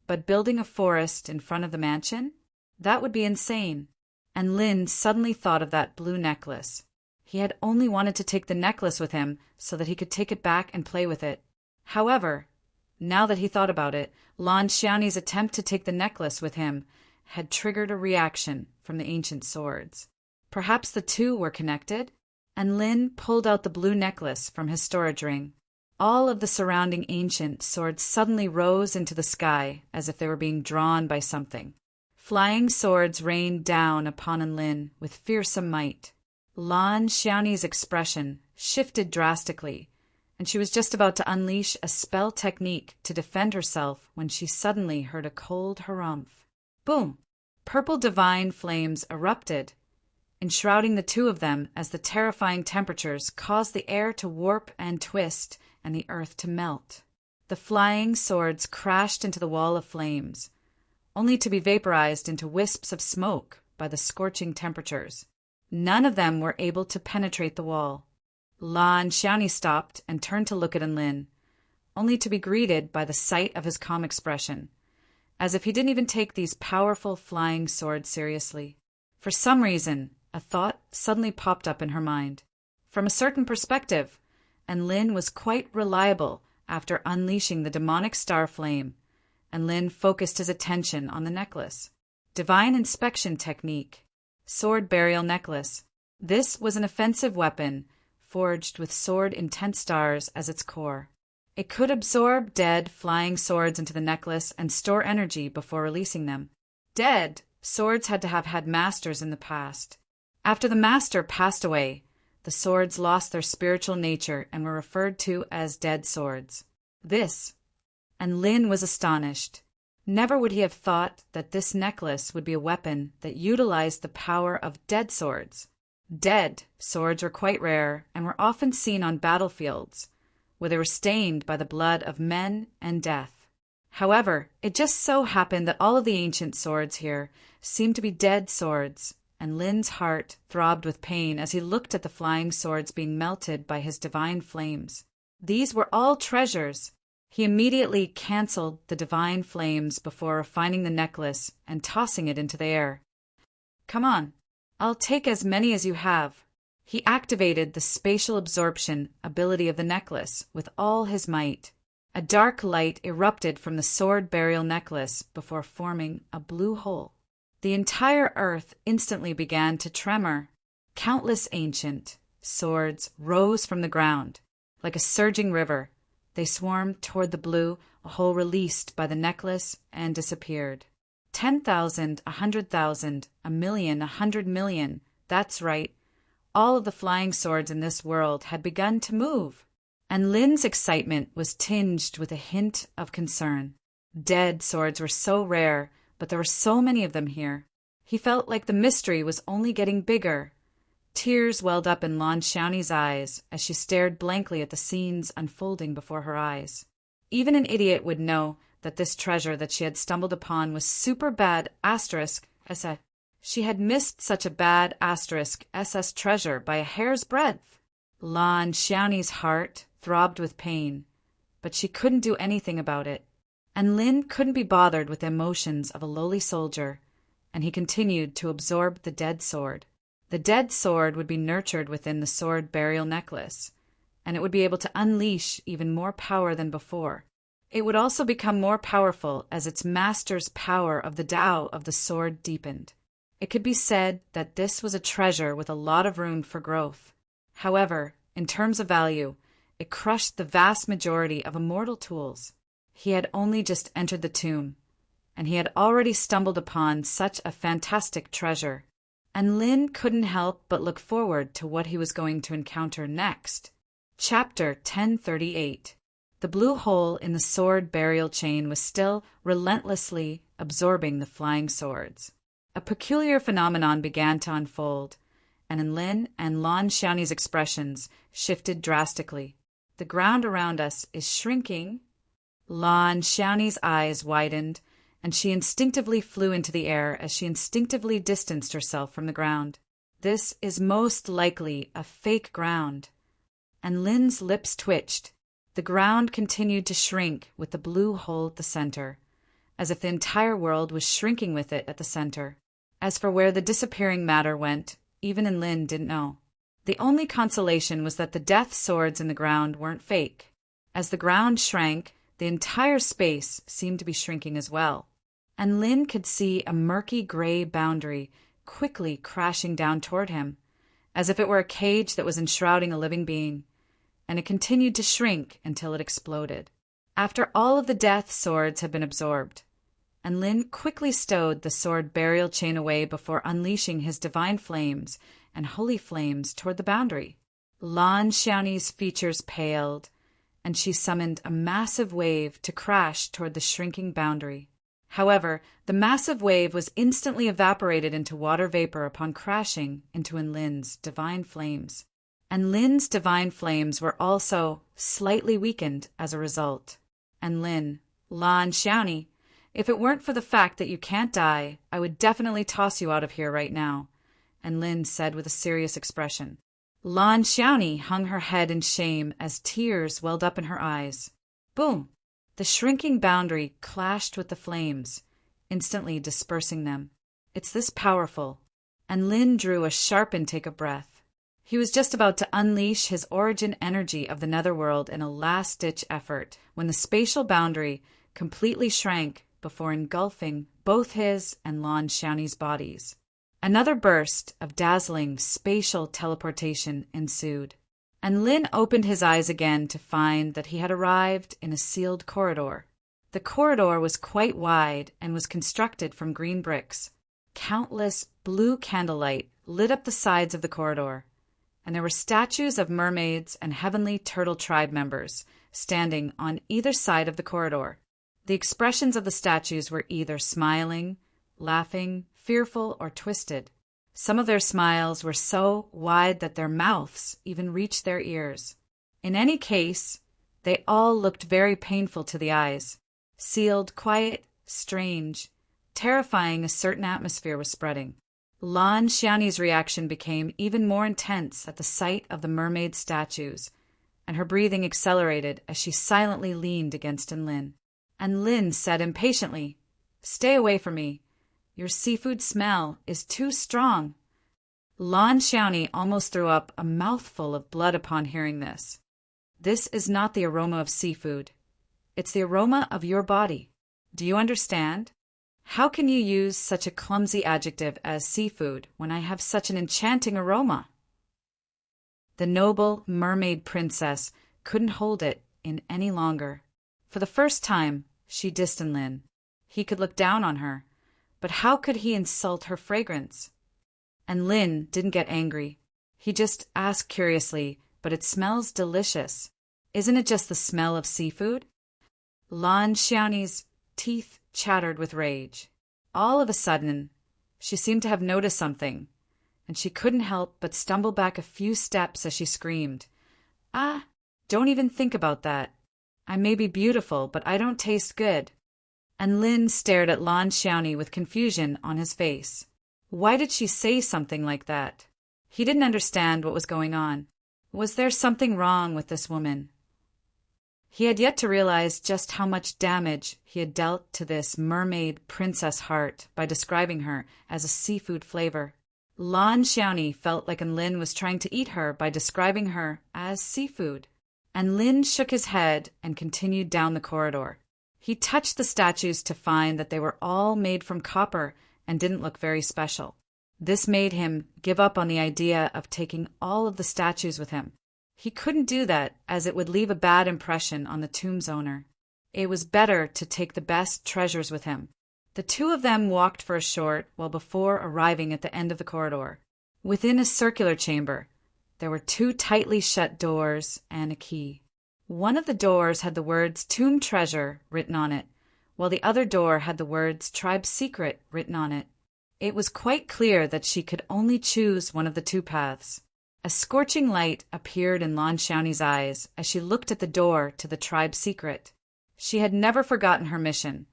but building a forest in front of the mansion? That would be insane. And Lin suddenly thought of that blue necklace. He had only wanted to take the necklace with him so that he could take it back and play with it. However, now that he thought about it, Lan Xiaoni's attempt to take the necklace with him had triggered a reaction from the ancient swords. Perhaps the two were connected? And Lin pulled out the blue necklace from his storage ring. All of the surrounding ancient swords suddenly rose into the sky as if they were being drawn by something. Flying swords rained down upon Lin with fearsome might. Lan Xiaoni's expression shifted drastically, and she was just about to unleash a spell technique to defend herself when she suddenly heard a cold harumph. Boom! Purple divine flames erupted, enshrouding the two of them as the terrifying temperatures caused the air to warp and twist and the earth to melt. The flying swords crashed into the wall of flames, only to be vaporized into wisps of smoke by the scorching temperatures. None of them were able to penetrate the wall. Lan Xiaoni stopped and turned to look at Lin, only to be greeted by the sight of his calm expression, as if he didn't even take these powerful flying swords seriously. For some reason, a thought suddenly popped up in her mind. From a certain perspective, Lin was quite reliable after unleashing the demonic star flame, and Lin focused his attention on the necklace. Divine inspection technique. Sword burial necklace. This was an offensive weapon, forged with sword intent stars as its core. It could absorb dead, flying swords into the necklace and store energy before releasing them. Dead swords had to have had masters in the past. After the master passed away, the swords lost their spiritual nature and were referred to as dead swords. And Lin was astonished. Never would he have thought that this necklace would be a weapon that utilized the power of dead swords. Dead swords were quite rare and were often seen on battlefields, where they were stained by the blood of men and death. However, it just so happened that all of the ancient swords here seemed to be dead swords, and Lin's heart throbbed with pain as he looked at the flying swords being melted by his divine flames. These were all treasures. He immediately canceled the divine flames before refining the necklace and tossing it into the air. Come on, I'll take as many as you have. He activated the spatial absorption ability of the necklace with all his might. A dark light erupted from the sword burial necklace before forming a blue hole. The entire earth instantly began to tremor. Countless ancient swords rose from the ground. Like a surging river, they swarmed toward the blue, a hole released by the necklace, and disappeared. 10,000, 100,000, 1,000,000, 100,000,000. That's right. All of the flying swords in this world had begun to move. And Lin's excitement was tinged with a hint of concern. Dead swords were so rare, but there were so many of them here. He felt like the mystery was only getting bigger. Tears welled up in Lan Xiaoni's eyes as she stared blankly at the scenes unfolding before her eyes. Even an idiot would know that this treasure that she had stumbled upon was super bad *SS. She had missed such a bad *SS treasure by a hair's breadth. Lan Xiaoni's heart throbbed with pain, but she couldn't do anything about it. And Lin couldn't be bothered with the emotions of a lowly soldier, and he continued to absorb the dead sword. The dead sword would be nurtured within the sword burial necklace, and it would be able to unleash even more power than before. It would also become more powerful as its master's power of the Tao of the sword deepened. It could be said that this was a treasure with a lot of room for growth. However, in terms of value, it crushed the vast majority of immortal tools. He had only just entered the tomb, and he had already stumbled upon such a fantastic treasure. And Lin couldn't help but look forward to what he was going to encounter next. Chapter 1038. The blue hole in the sword burial chain was still relentlessly absorbing the flying swords. A peculiar phenomenon began to unfold, and in Lin and Lan Xiaoni's expressions shifted drastically. The ground around us is shrinking. Lan Xiaoni's eyes widened, and she instinctively flew into the air as she instinctively distanced herself from the ground. This is most likely a fake ground. And Lin's lips twitched. The ground continued to shrink with the blue hole at the center, as if the entire world was shrinking with it at the center. As for where the disappearing matter went, even Lin didn't know. The only consolation was that the death swords in the ground weren't fake. As the ground shrank, the entire space seemed to be shrinking as well. And Lin could see a murky gray boundary quickly crashing down toward him, as if it were a cage that was enshrouding a living being, and it continued to shrink until it exploded. After all of the death swords had been absorbed, and Lin quickly stowed the sword burial chain away before unleashing his divine flames and holy flames toward the boundary. Lan Xiaoni's features paled, and she summoned a massive wave to crash toward the shrinking boundary. However, the massive wave was instantly evaporated into water vapor upon crashing into Lin's divine flames. And Lin's divine flames were also slightly weakened as a result. And Lan Xiaoni, if it weren't for the fact that you can't die, I would definitely toss you out of here right now, and Lin said with a serious expression. Lan Xiaoni hung her head in shame as tears welled up in her eyes. Boom! The shrinking boundary clashed with the flames, instantly dispersing them. It's this powerful. And Lin drew a sharp intake of breath. He was just about to unleash his origin energy of the netherworld in a last-ditch effort when the spatial boundary completely shrank before engulfing both his and Lan Xiaoni's bodies. Another burst of dazzling spatial teleportation ensued, and Lin opened his eyes again to find that he had arrived in a sealed corridor. The corridor was quite wide and was constructed from green bricks. Countless blue candlelight lit up the sides of the corridor, and there were statues of mermaids and heavenly turtle tribe members standing on either side of the corridor. The expressions of the statues were either smiling, laughing, fearful, or twisted. Some of their smiles were so wide that their mouths even reached their ears. In any case, they all looked very painful to the eyes. Sealed, quiet, strange, terrifying, a certain atmosphere was spreading. Lan Xiaoni's reaction became even more intense at the sight of the mermaid statues, and her breathing accelerated as she silently leaned against Lin. And Lin said impatiently, "Stay away from me. Your seafood smell is too strong." Lan Xiaoni almost threw up a mouthful of blood upon hearing this. "This is not the aroma of seafood. It's the aroma of your body. Do you understand? How can you use such a clumsy adjective as seafood when I have such an enchanting aroma?" The noble mermaid princess couldn't hold it in any longer. For the first time, she dissed Lin. He could look down on her, but how could he insult her fragrance? And Lin didn't get angry. He just asked curiously, "But it smells delicious. Isn't it just the smell of seafood?" Lan Xiaoni's teeth chattered with rage. All of a sudden, she seemed to have noticed something, and she couldn't help but stumble back a few steps as she screamed, "Ah, don't even think about that. I may be beautiful, but I don't taste good." And Lin stared at Lan Xiaoni with confusion on his face. Why did she say something like that? He didn't understand what was going on. Was there something wrong with this woman? He had yet to realize just how much damage he had dealt to this mermaid princess heart by describing her as a seafood flavor. Lan Xiaoni felt like Lin was trying to eat her by describing her as seafood. And Lin shook his head and continued down the corridor. He touched the statues to find that they were all made from copper and didn't look very special. This made him give up on the idea of taking all of the statues with him. He couldn't do that, as it would leave a bad impression on the tomb's owner. It was better to take the best treasures with him. The two of them walked for a short while before arriving at the end of the corridor. Within a circular chamber, there were two tightly shut doors and a key. One of the doors had the words Tomb Treasure written on it, while the other door had the words Tribe Secret written on it. It was quite clear that she could only choose one of the two paths. A scorching light appeared in Lan Xiaoni's eyes as she looked at the door to the Tribe Secret. She had never forgotten her mission,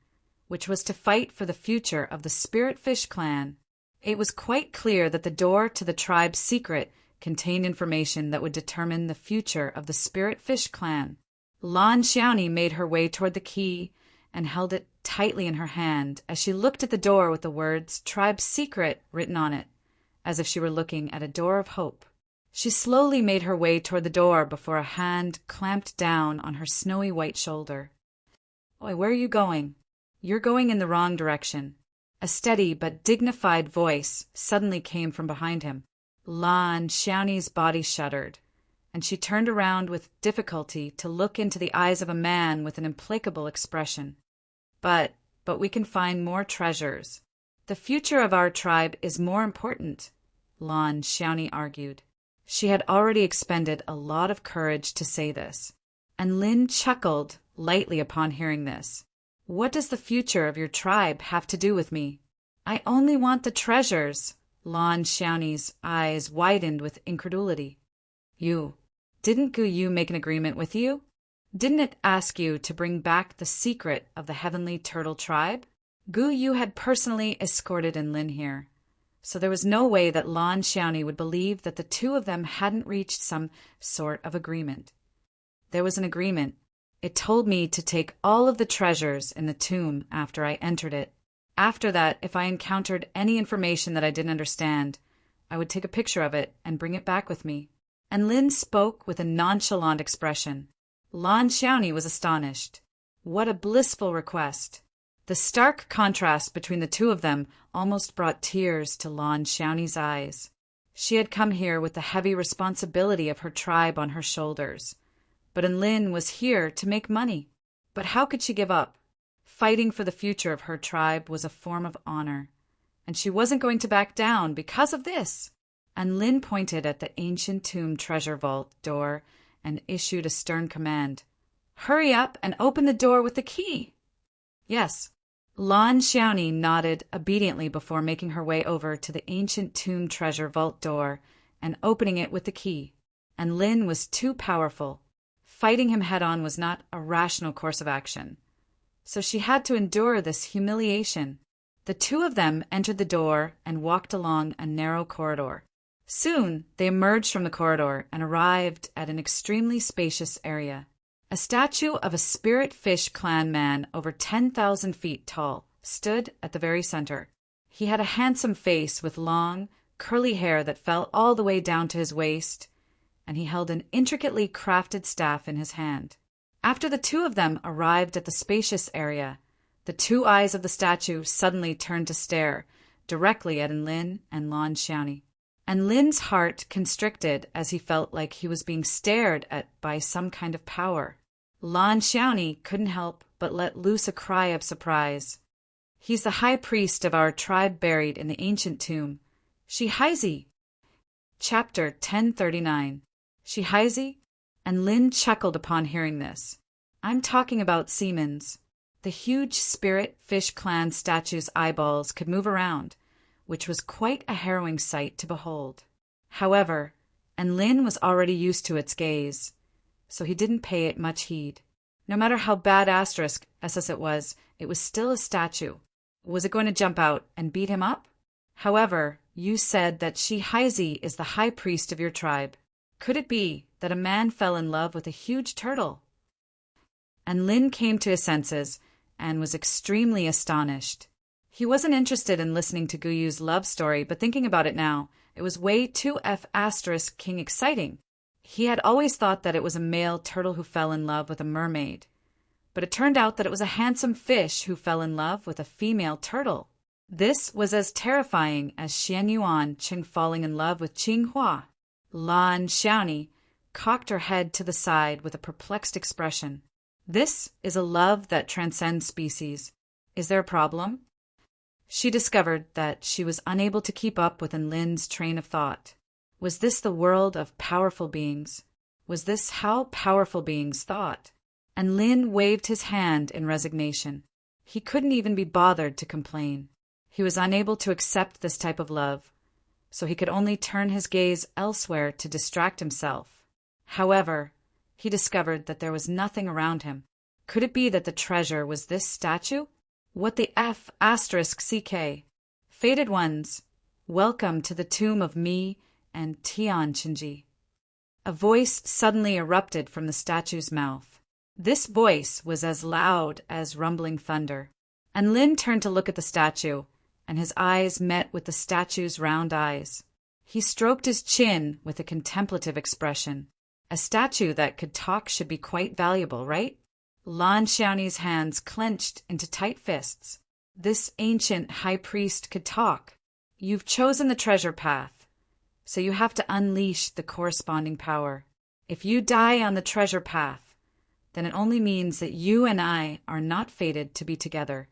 which was to fight for the future of the Spirit Fish clan. It was quite clear that the door to the Tribe Secret contained information that would determine the future of the Spirit Fish clan. Lan Xiaoni made her way toward the key and held it tightly in her hand as she looked at the door with the words Tribe Secret written on it, as if she were looking at a door of hope. She slowly made her way toward the door before a hand clamped down on her snowy white shoulder. "Oi, where are you going? You're going in the wrong direction." A steady but dignified voice suddenly came from behind him. Lan Xiaoni's body shuddered, and she turned around with difficulty to look into the eyes of a man with an implacable expression. But we can find more treasures. The future of our tribe is more important," Lan Xiaoni argued. She had already expended a lot of courage to say this, and Lin chuckled lightly upon hearing this. "What does the future of your tribe have to do with me? I only want the treasures." Lan Xiaoni's eyes widened with incredulity. Didn't Gu Yu make an agreement with you? Didn't it ask you to bring back the secret of the Heavenly Turtle tribe?" Gu Yu had personally escorted Lin here, so there was no way that Lan Xiaoni would believe that the two of them hadn't reached some sort of agreement. "There was an agreement. It told me to take all of the treasures in the tomb after I entered it. After that, if I encountered any information that I didn't understand, I would take a picture of it and bring it back with me." And Lin spoke with a nonchalant expression. Lan Xiaoni was astonished. What a blissful request! The stark contrast between the two of them almost brought tears to Lan Xiaoni's eyes. She had come here with the heavy responsibility of her tribe on her shoulders, but Lin was here to make money. But how could she give up? Fighting for the future of her tribe was a form of honor, and she wasn't going to back down because of this. And Lin pointed at the ancient tomb treasure vault door and issued a stern command. "Hurry up and open the door with the key." "Yes." Lan Xiaoni nodded obediently before making her way over to the ancient tomb treasure vault door and opening it with the key. And Lin was too powerful. Fighting him head-on was not a rational course of action, so she had to endure this humiliation. The two of them entered the door and walked along a narrow corridor. Soon they emerged from the corridor and arrived at an extremely spacious area. A statue of a spirit fish clan man over 10,000 feet tall stood at the very center. He had a handsome face with long, curly hair that fell all the way down to his waist, and he held an intricately crafted staff in his hand. After the two of them arrived at the spacious area, the two eyes of the statue suddenly turned to stare directly at Lin and Lan Xiaoni. And Lin's heart constricted as he felt like he was being stared at by some kind of power. Lan Xiaoni couldn't help but let loose a cry of surprise. "He's the high priest of our tribe buried in the ancient tomb. Shihaizi." Chapter 1039. Shihaizi? And Lin chuckled upon hearing this. "I'm talking about Siemens." The huge spirit fish clan statue's eyeballs could move around, which was quite a harrowing sight to behold. However, Lin was already used to its gaze, so he didn't pay it much heed. No matter how bad SS it was still a statue. Was it going to jump out and beat him up? "However, you said that Shihaizi is the high priest of your tribe. Could it be that a man fell in love with a huge turtle?" And Lin came to his senses and was extremely astonished. He wasn't interested in listening to Gu Yu's love story, but thinking about it now, it was way too king exciting. He had always thought that it was a male turtle who fell in love with a mermaid, but it turned out that it was a handsome fish who fell in love with a female turtle. This was as terrifying as Xian Yuan Qing falling in love with Qing Hua. Lan Xiaoni cocked her head to the side with a perplexed expression. This is a love that transcends species. Is there a problem? She discovered that she was unable to keep up with Lin's train of thought. Was this the world of powerful beings? Was this how powerful beings thought? And Lin waved his hand in resignation. He couldn't even be bothered to complain. He was unable to accept this type of love, so he could only turn his gaze elsewhere to distract himself. However, he discovered that there was nothing around him. Could it be that the treasure was this statue? What the F***CK? Fated ones, welcome to the tomb of Mi and Tianqinji. A voice suddenly erupted from the statue's mouth. This voice was as loud as rumbling thunder. And Lin turned to look at the statue, and his eyes met with the statue's round eyes. He stroked his chin with a contemplative expression. A statue that could talk should be quite valuable, right? Lan Xiaoni's hands clenched into tight fists. This ancient high priest could talk. You've chosen the treasure path, so you have to unleash the corresponding power. If you die on the treasure path, then it only means that you and I are not fated to be together.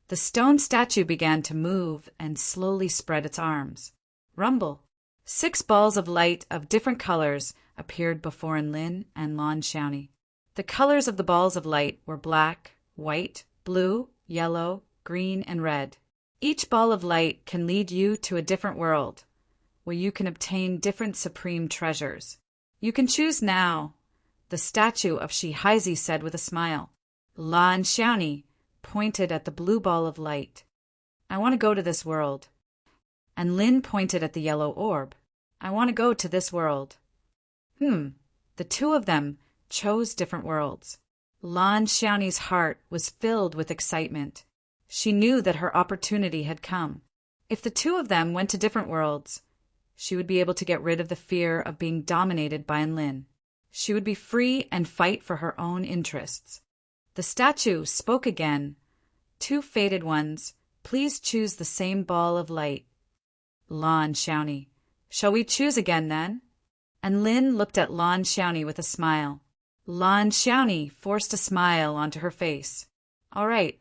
The stone statue began to move and slowly spread its arms. Rumble. 6 balls of light of different colors appeared before Lin and Lan Xiaoni. The colors of the balls of light were black, white, blue, yellow, green, and red. Each ball of light can lead you to a different world, where you can obtain different supreme treasures. You can choose now, the statue of Shihaizi said with a smile. Lan Xiaoni pointed at the blue ball of light. I want to go to this world. And Lin pointed at the yellow orb. I want to go to this world. The two of them chose different worlds. Lan Xiaoni's heart was filled with excitement. She knew that her opportunity had come. If the two of them went to different worlds, she would be able to get rid of the fear of being dominated by Lin. She would be free and fight for her own interests. The statue spoke again. 2 fated ones, please choose the same ball of light. Lan Xiaoni, shall we choose again then? And Lin looked at Lan Xiaoni with a smile. Lan Xiaoni forced a smile onto her face. All right.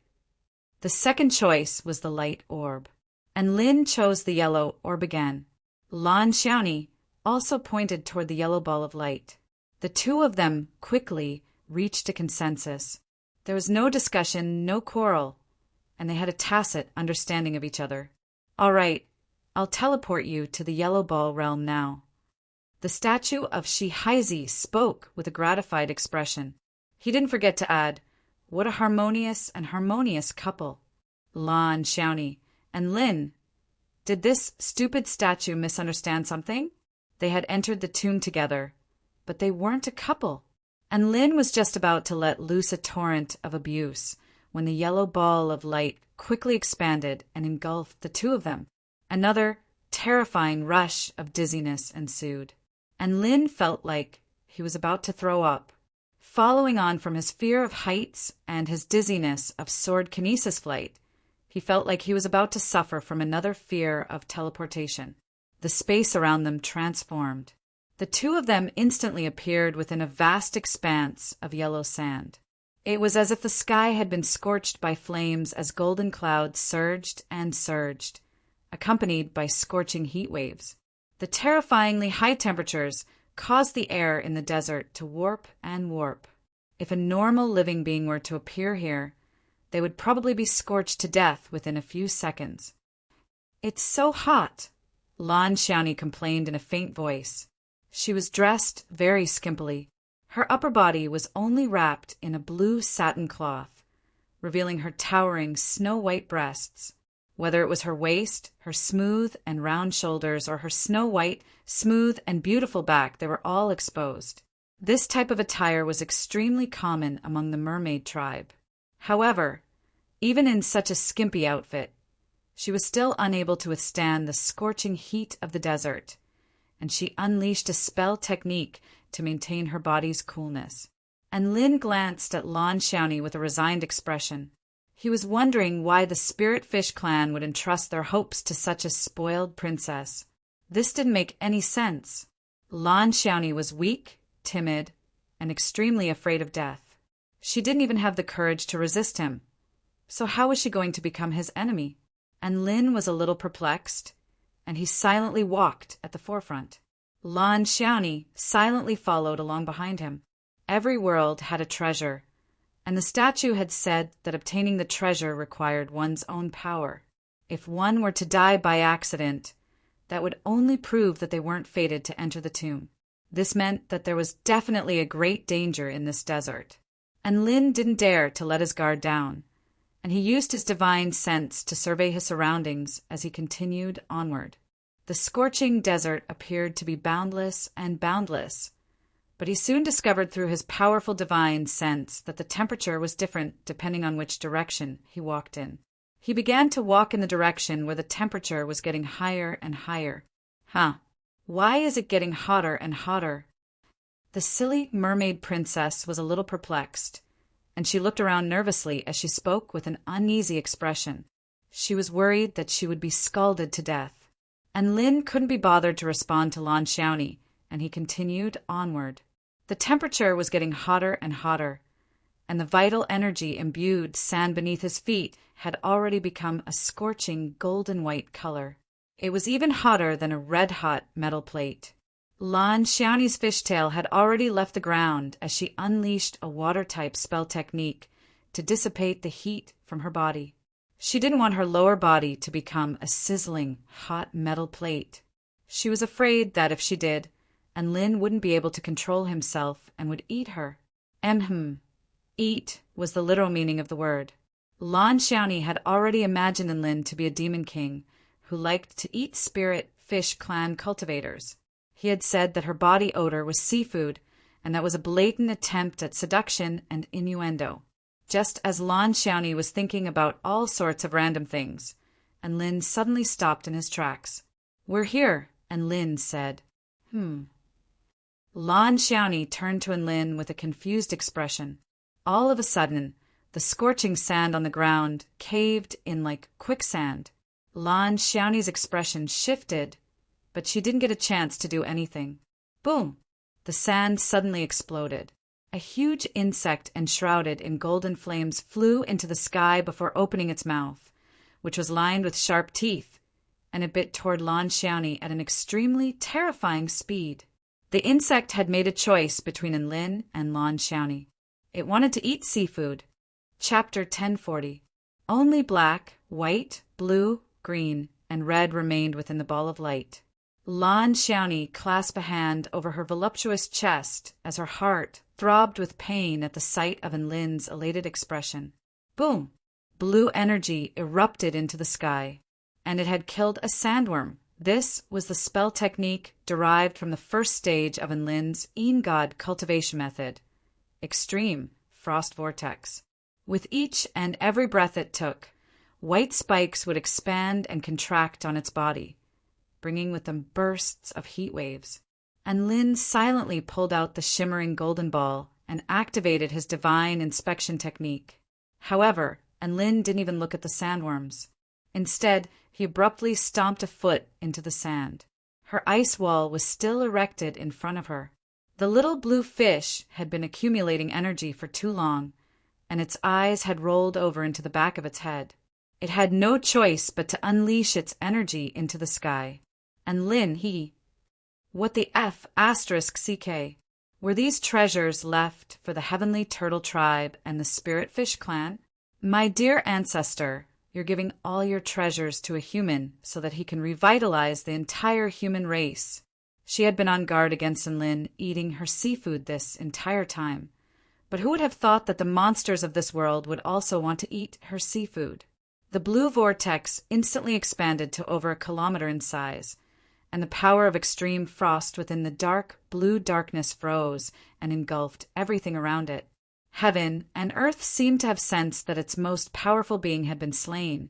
The second choice was the light orb. And Lin chose the yellow orb again. Lan Xiaoni also pointed toward the yellow ball of light. The two of them quickly reached a consensus. There was no discussion, no quarrel, and they had a tacit understanding of each other. All right, I'll teleport you to the yellow ball realm now. The statue of Shihaizi spoke with a gratified expression. He didn't forget to add, what a harmonious couple. Lan Xiaoni and Lin. Did this stupid statue misunderstand something? They had entered the tomb together, but they weren't a couple. And Lin was just about to let loose a torrent of abuse when the yellow ball of light quickly expanded and engulfed the two of them. Another terrifying rush of dizziness ensued, and Lin felt like he was about to throw up. Following on from his fear of heights and his dizziness of sword kinesis flight, he felt like he was about to suffer from another fear of teleportation. The space around them transformed. The two of them instantly appeared within a vast expanse of yellow sand. It was as if the sky had been scorched by flames as golden clouds surged and surged, accompanied by scorching heat waves. The terrifyingly high temperatures caused the air in the desert to warp and warp. If a normal living being were to appear here, they would probably be scorched to death within a few seconds. It's so hot, Lan Xiaoni complained in a faint voice. She was dressed very skimpily. Her upper body was only wrapped in a blue satin cloth, revealing her towering snow-white breasts. Whether it was her waist, her smooth and round shoulders, or her snow-white, smooth and beautiful back, they were all exposed. This type of attire was extremely common among the mermaid tribe. However, even in such a skimpy outfit, she was still unable to withstand the scorching heat of the desert, and she unleashed a spell technique to maintain her body's coolness. And Lin glanced at Lan Xiaoni with a resigned expression. He was wondering why the Spirit Fish clan would entrust their hopes to such a spoiled princess. This didn't make any sense. Lan Xiaoni was weak, timid, and extremely afraid of death. She didn't even have the courage to resist him. So how was she going to become his enemy? And Lin was a little perplexed, and he silently walked at the forefront. Lan Xiaoni silently followed along behind him. Every world had a treasure, and the statue had said that obtaining the treasure required one's own power. If one were to die by accident, that would only prove that they weren't fated to enter the tomb. This meant that there was definitely a great danger in this desert. And Lin didn't dare to let his guard down, and he used his divine sense to survey his surroundings as he continued onward. The scorching desert appeared to be boundless and boundless, but he soon discovered through his powerful divine sense that the temperature was different depending on which direction he walked in. He began to walk in the direction where the temperature was getting higher and higher. Why is it getting hotter and hotter? The silly mermaid princess was a little perplexed, and she looked around nervously as she spoke with an uneasy expression. She was worried that she would be scalded to death. And Lin couldn't be bothered to respond to Lan Xiaoni, and he continued onward. The temperature was getting hotter and hotter, and the vital energy imbued sand beneath his feet had already become a scorching golden white color. It was even hotter than a red-hot metal plate. Lan Xiaoni's fishtail had already left the ground as she unleashed a water-type spell technique to dissipate the heat from her body. She didn't want her lower body to become a sizzling, hot metal plate. She was afraid that if she did, and Lin wouldn't be able to control himself and would eat her. Eat was the literal meaning of the word. Lan Xiaoni had already imagined Lin to be a demon king who liked to eat spirit fish clan cultivators. He had said that her body odor was seafood, and that was a blatant attempt at seduction and innuendo. Just as Lan Xiaoni was thinking about all sorts of random things, and Lin suddenly stopped in his tracks. "We're here," and Lin said, Lan Xiaoni turned to Lin with a confused expression. All of a sudden, the scorching sand on the ground caved in like quicksand. Lan Xiaoni's expression shifted, but she didn't get a chance to do anything. Boom! The sand suddenly exploded. A huge insect enshrouded in golden flames flew into the sky before opening its mouth, which was lined with sharp teeth, and it bit toward Lan Xiaoni at an extremely terrifying speed. The insect had made a choice between Lin and Lan Xiaoni. It wanted to eat seafood. Chapter 1040. Only black, white, blue, green, and red remained within the ball of light. Lan Xiaoni clasped a hand over her voluptuous chest as her heart throbbed with pain at the sight of Lin's elated expression. Boom! Blue energy erupted into the sky, and it had killed a sandworm. This was the spell technique derived from the first stage of Lin's God cultivation method, Extreme Frost Vortex. With each and every breath it took, white spikes would expand and contract on its body, bringing with them bursts of heat waves. And Lin silently pulled out the shimmering golden ball and activated his divine inspection technique. However, Lin didn't even look at the sandworms. Instead, he abruptly stomped a foot into the sand. Her ice wall was still erected in front of her. The little blue fish had been accumulating energy for too long, and its eyes had rolled over into the back of its head. It had no choice but to unleash its energy into the sky. And Lin, what the F asterisk CK? Were these treasures left for the heavenly turtle tribe and the spirit fish clan? My dear ancestor, you're giving all your treasures to a human so that he can revitalize the entire human race. She had been on guard against Lin eating her seafood this entire time. But who would have thought that the monsters of this world would also want to eat her seafood? The blue vortex instantly expanded to over 1 kilometer in size, and the power of extreme frost within the dark blue darkness froze and engulfed everything around it. Heaven and earth seemed to have sensed that its most powerful being had been slain,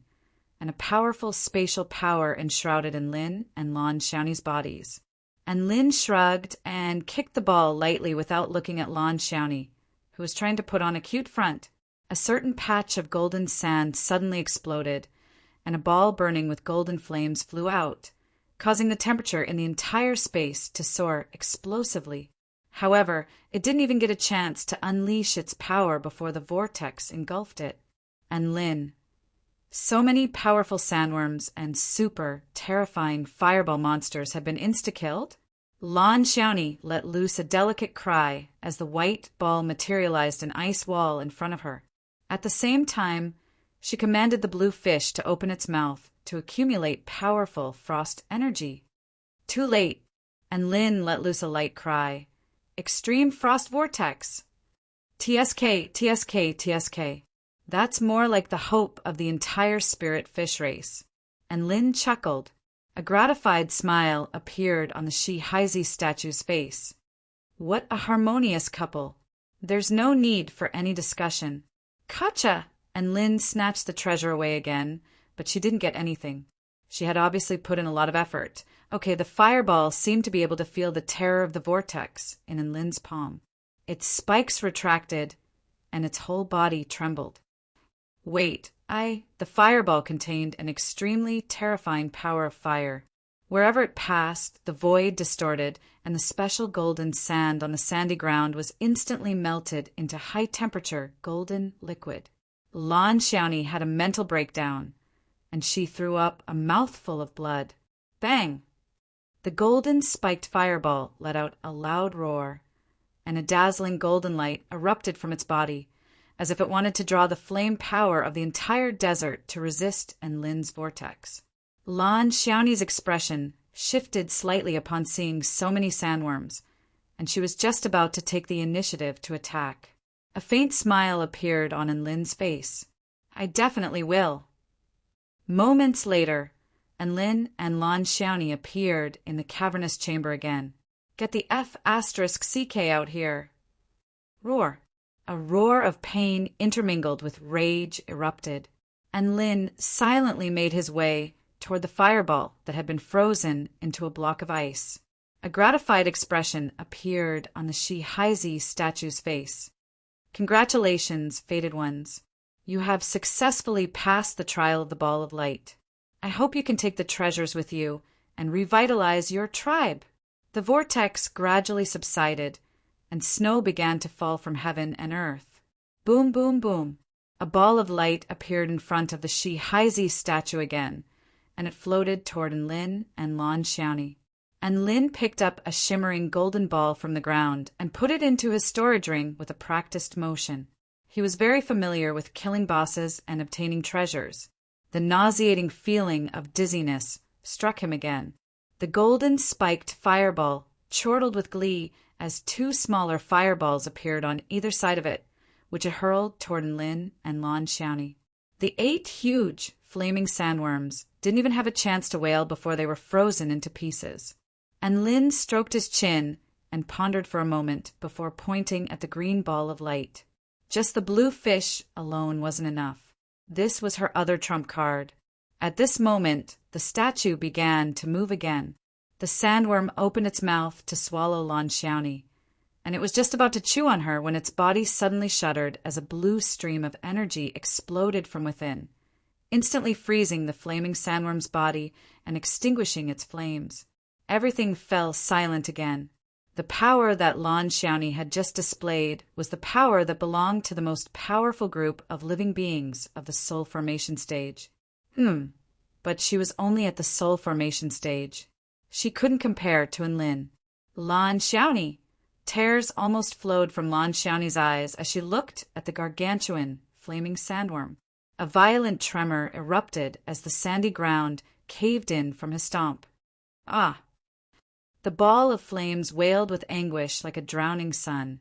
and a powerful spatial power enshrouded Lin and Lan Xiaoni's bodies. And Lin shrugged and kicked the ball lightly without looking at Lan Xiaoni, who was trying to put on a cute front. A certain patch of golden sand suddenly exploded, and a ball burning with golden flames flew out, causing the temperature in the entire space to soar explosively. However, it didn't even get a chance to unleash its power before the vortex engulfed it. And Lin. So many powerful sandworms and super terrifying fireball monsters had been insta-killed. Lan Xiaoni let loose a delicate cry as the white ball materialized an ice wall in front of her. At the same time, she commanded the blue fish to open its mouth to accumulate powerful frost energy. Too late, and Lin let loose a light cry. Extreme frost vortex. TSK, TSK, TSK. That's more like the hope of the entire spirit fish race. And Lin chuckled. A gratified smile appeared on the Shi Haizi statue's face. What a harmonious couple. There's no need for any discussion. Gotcha! And Lin snatched the treasure away again, but she didn't get anything. She had obviously put in a lot of effort. Okay, the fireball seemed to be able to feel the terror of the vortex in Lin's palm. Its spikes retracted, and its whole body trembled. Wait, the fireball contained an extremely terrifying power of fire. Wherever it passed, the void distorted, and the special golden sand on the sandy ground was instantly melted into high-temperature golden liquid. Lan Xiaoni had a mental breakdown, and she threw up a mouthful of blood. Bang! The golden spiked fireball let out a loud roar, and a dazzling golden light erupted from its body, as if it wanted to draw the flame power of the entire desert to resist Lin's vortex. Lan Xiaoni's expression shifted slightly upon seeing so many sandworms, and she was just about to take the initiative to attack. A faint smile appeared on Lin's face. I definitely will. Moments later, Lin and Lan Xiaoni appeared in the cavernous chamber again. Get the F***CK out here. Roar. A roar of pain intermingled with rage erupted, and Lin silently made his way toward the fireball that had been frozen into a block of ice. A gratified expression appeared on the Shi Haizi statue's face. Congratulations, fated ones. You have successfully passed the trial of the ball of light. I hope you can take the treasures with you and revitalize your tribe. The vortex gradually subsided, and snow began to fall from heaven and earth. Boom, boom, boom. A ball of light appeared in front of the Shi Haizi statue again, and it floated toward Lin and Lan Xiaoni. And Lin picked up a shimmering golden ball from the ground and put it into his storage ring with a practiced motion. He was very familiar with killing bosses and obtaining treasures. The nauseating feeling of dizziness struck him again. The golden spiked fireball chortled with glee as two smaller fireballs appeared on either side of it, which it hurled toward Lin and Lan Xiaoni. The 8 huge, flaming sandworms didn't even have a chance to wail before they were frozen into pieces. And Lin stroked his chin and pondered for a moment before pointing at the green ball of light. Just the blue fish alone wasn't enough. This was her other trump card. At this moment, the statue began to move again. The sandworm opened its mouth to swallow Lan Xiaoni, and it was just about to chew on her when its body suddenly shuddered as a blue stream of energy exploded from within, instantly freezing the flaming sandworm's body and extinguishing its flames. Everything fell silent again. The power that Lan Xiaoni had just displayed was the power that belonged to the most powerful group of living beings of the soul formation stage. But she was only at the soul formation stage. She couldn't compare to Lin. Lan Xiaoni! Tears almost flowed from Lan Xiaoni's eyes as she looked at the gargantuan, flaming sandworm. A violent tremor erupted as the sandy ground caved in from his stomp. Ah! The ball of flames wailed with anguish like a drowning sun,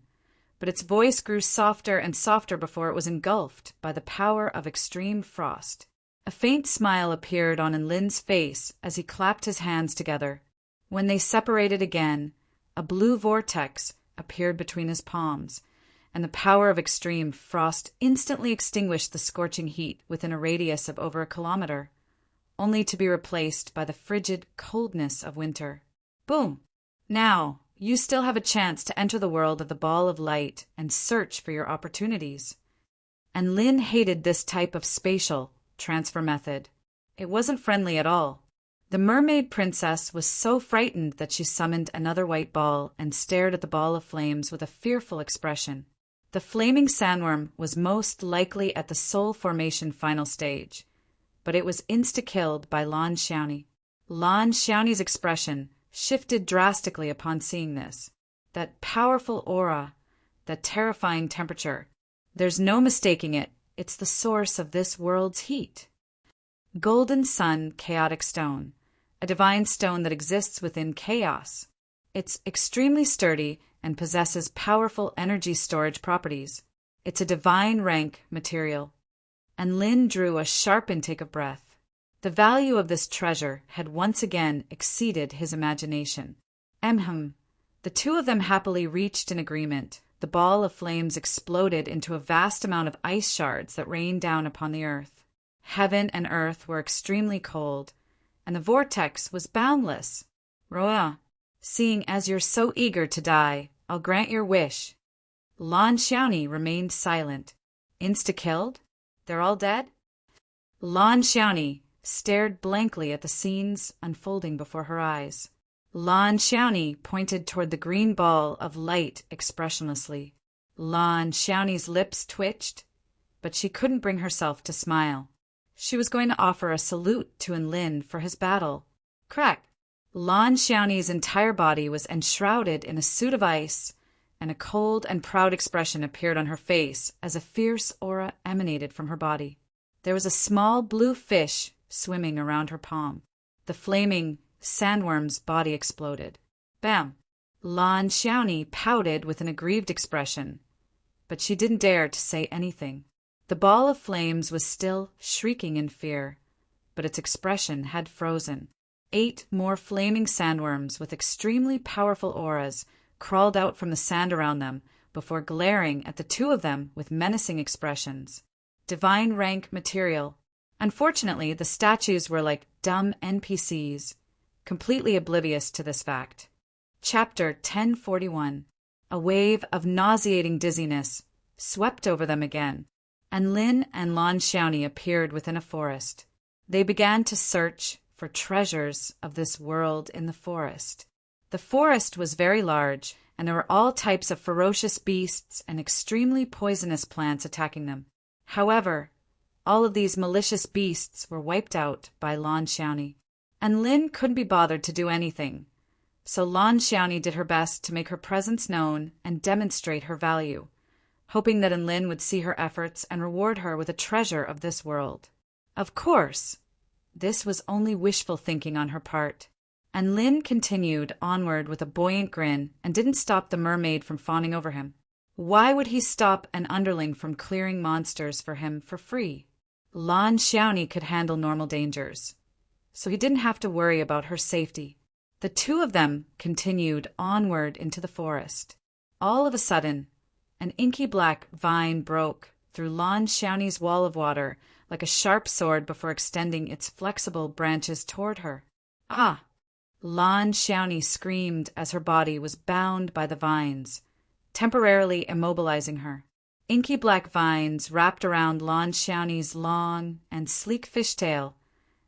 but its voice grew softer and softer before it was engulfed by the power of extreme frost. A faint smile appeared on Lin's face as he clapped his hands together. When they separated again, a blue vortex appeared between his palms, and the power of extreme frost instantly extinguished the scorching heat within a radius of over a kilometer, only to be replaced by the frigid coldness of winter. Boom! Now, you still have a chance to enter the world of the ball of light and search for your opportunities. And Lin hated this type of spatial transfer method. It wasn't friendly at all. The mermaid princess was so frightened that she summoned another white ball and stared at the ball of flames with a fearful expression. The flaming sandworm was most likely at the soul formation final stage, but it was insta-killed by Lan Xiaoni. Lan Xiaoni's expression shifted drastically upon seeing this. That powerful aura, that terrifying temperature. There's no mistaking it. It's the source of this world's heat. Golden Sun Chaotic Stone, a divine stone that exists within chaos. It's extremely sturdy and possesses powerful energy storage properties. It's a divine rank material. And Lin drew a sharp intake of breath. The value of this treasure had once again exceeded his imagination. The two of them happily reached an agreement. The ball of flames exploded into a vast amount of ice shards that rained down upon the earth. Heaven and earth were extremely cold, and the vortex was boundless. Roa, seeing as you're so eager to die, I'll grant your wish. Lan Xiaoni remained silent. Insta-killed? They're all dead? Lan Xiaoni stared blankly at the scenes unfolding before her eyes. Lan Xiaoni pointed toward the green ball of light expressionlessly. Lan Xiaoni's lips twitched, but she couldn't bring herself to smile. She was going to offer a salute to Enlin for his battle. Crack! Lan Xiaoni's entire body was enshrouded in a suit of ice, and a cold and proud expression appeared on her face as a fierce aura emanated from her body. There was a small blue fish swimming around her palm. The flaming sandworm's body exploded. Bam! Lan Xiaoni pouted with an aggrieved expression, but she didn't dare to say anything. The ball of flames was still shrieking in fear, but its expression had frozen. 8 more flaming sandworms with extremely powerful auras crawled out from the sand around them before glaring at the two of them with menacing expressions. Divine rank material. Unfortunately, the statues were like dumb NPCs, completely oblivious to this fact. Chapter 1041. A wave of nauseating dizziness swept over them again, and Lin and Lan Xiaoni appeared within a forest. They began to search for treasures of this world in the forest. The forest was very large, and there were all types of ferocious beasts and extremely poisonous plants attacking them. However, all of these malicious beasts were wiped out by Lan Xiaoni, and Lin couldn't be bothered to do anything. So Lan Xiaoni did her best to make her presence known and demonstrate her value, hoping that Enlin would see her efforts and reward her with a treasure of this world. Of course, this was only wishful thinking on her part, and Lin continued onward with a buoyant grin and didn't stop the mermaid from fawning over him. Why would he stop an underling from clearing monsters for him for free? Lan Xiaoni could handle normal dangers, so he didn't have to worry about her safety. The two of them continued onward into the forest. All of a sudden, an inky black vine broke through Lan Xiaoni's wall of water like a sharp sword before extending its flexible branches toward her. Ah! Lan Xiaoni screamed as her body was bound by the vines, temporarily immobilizing her. Inky black vines wrapped around Lan Xiaoni's long and sleek fishtail,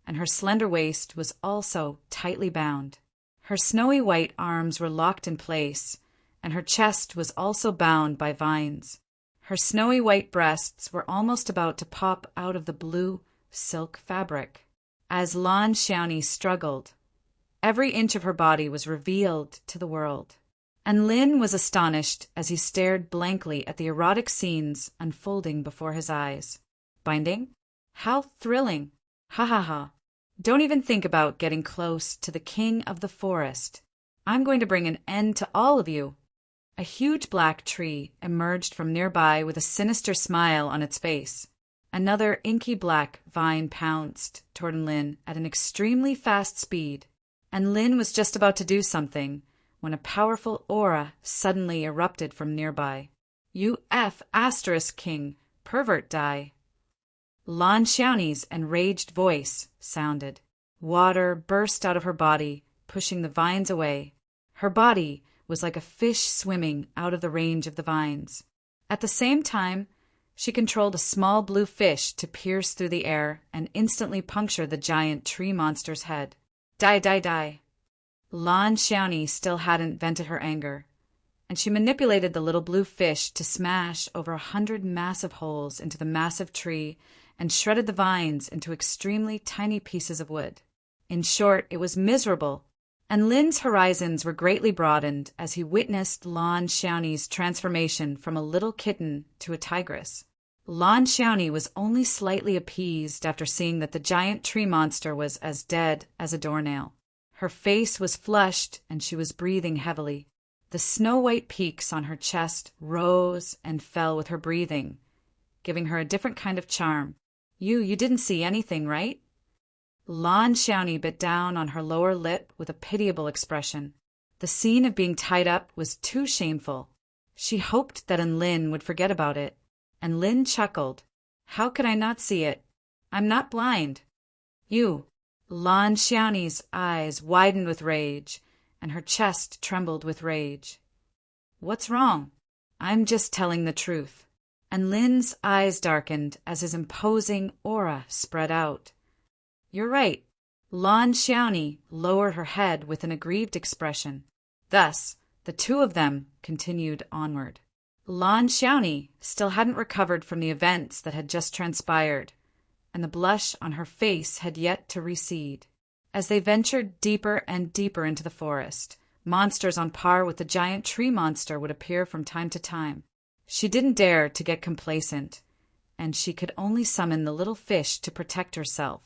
and her slender waist was also tightly bound. Her snowy white arms were locked in place, and her chest was also bound by vines. Her snowy white breasts were almost about to pop out of the blue silk fabric. As Lan Xiaoni struggled, every inch of her body was revealed to the world. And Lin was astonished as he stared blankly at the erotic scenes unfolding before his eyes. Binding? How thrilling! Ha ha ha! Don't even think about getting close to the king of the forest. I'm going to bring an end to all of you. A huge black tree emerged from nearby with a sinister smile on its face. Another inky black vine pounced toward Lin at an extremely fast speed, and Lin was just about to do something when a powerful aura suddenly erupted from nearby. You F** king, pervert die. Lan Xiaoni's enraged voice sounded. Water burst out of her body, pushing the vines away. Her body was like a fish swimming out of the range of the vines. At the same time, she controlled a small blue fish to pierce through the air and instantly puncture the giant tree monster's head. Die, die, die. Lan Xiaoni still hadn't vented her anger, and she manipulated the little blue fish to smash over 100 massive holes into the massive tree and shredded the vines into extremely tiny pieces of wood. In short, it was miserable, and Lin's horizons were greatly broadened as he witnessed Lan Xiaoni's transformation from a little kitten to a tigress. Lan Xiaoni was only slightly appeased after seeing that the giant tree monster was as dead as a doornail. Her face was flushed and she was breathing heavily. The snow-white peaks on her chest rose and fell with her breathing, giving her a different kind of charm. You didn't see anything, right? Lan Xiaoni bit down on her lower lip with a pitiable expression. The scene of being tied up was too shameful. She hoped that Lin would forget about it, and Lin chuckled. How could I not see it? I'm not blind. Lan Xiaoni's eyes widened with rage, and her chest trembled with rage. What's wrong? I'm just telling the truth. And Lin's eyes darkened as his imposing aura spread out. You're right. Lan Xiaoni lowered her head with an aggrieved expression. Thus, the two of them continued onward. Lan Xiaoni still hadn't recovered from the events that had just transpired, and the blush on her face had yet to recede. As they ventured deeper and deeper into the forest, monsters on par with the giant tree monster would appear from time to time. She didn't dare to get complacent, and she could only summon the little fish to protect herself.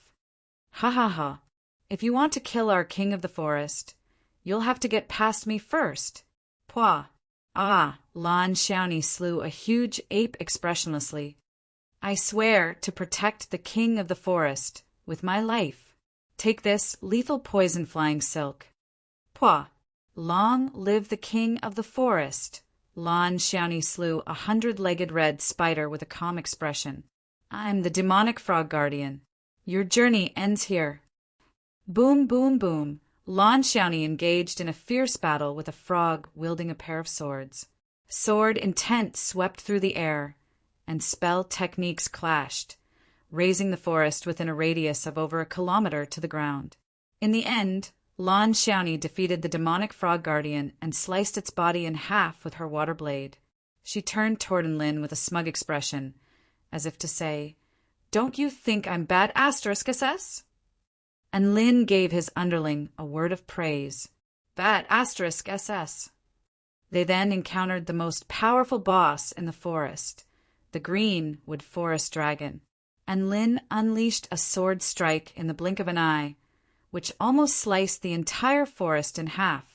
Ha ha ha. If you want to kill our king of the forest, you'll have to get past me first. Pwah. Ah, Lan Xiaoni slew a huge ape expressionlessly. I swear to protect the king of the forest with my life. Take this lethal poison flying silk. Pwah. Long live the king of the forest. Lan Xiaoni slew a 100-legged red spider with a calm expression. I'm the demonic frog guardian. Your journey ends here. Boom, boom, boom. Lan Xiaoni engaged in a fierce battle with a frog wielding a pair of swords. Sword intent swept through the air, and spell techniques clashed, raising the forest within a radius of over 1 kilometer to the ground. In the end, Lan Xiaoni defeated the demonic frog guardian and sliced its body in half with her water blade. She turned toward Lin with a smug expression, as if to say, Don't you think I'm bad *SS? And Lin gave his underling a word of praise. Bad *SS. They then encountered the most powerful boss in the forest, the Greenwood Forest Dragon, and Lin unleashed a sword strike in the blink of an eye, which almost sliced the entire forest in half.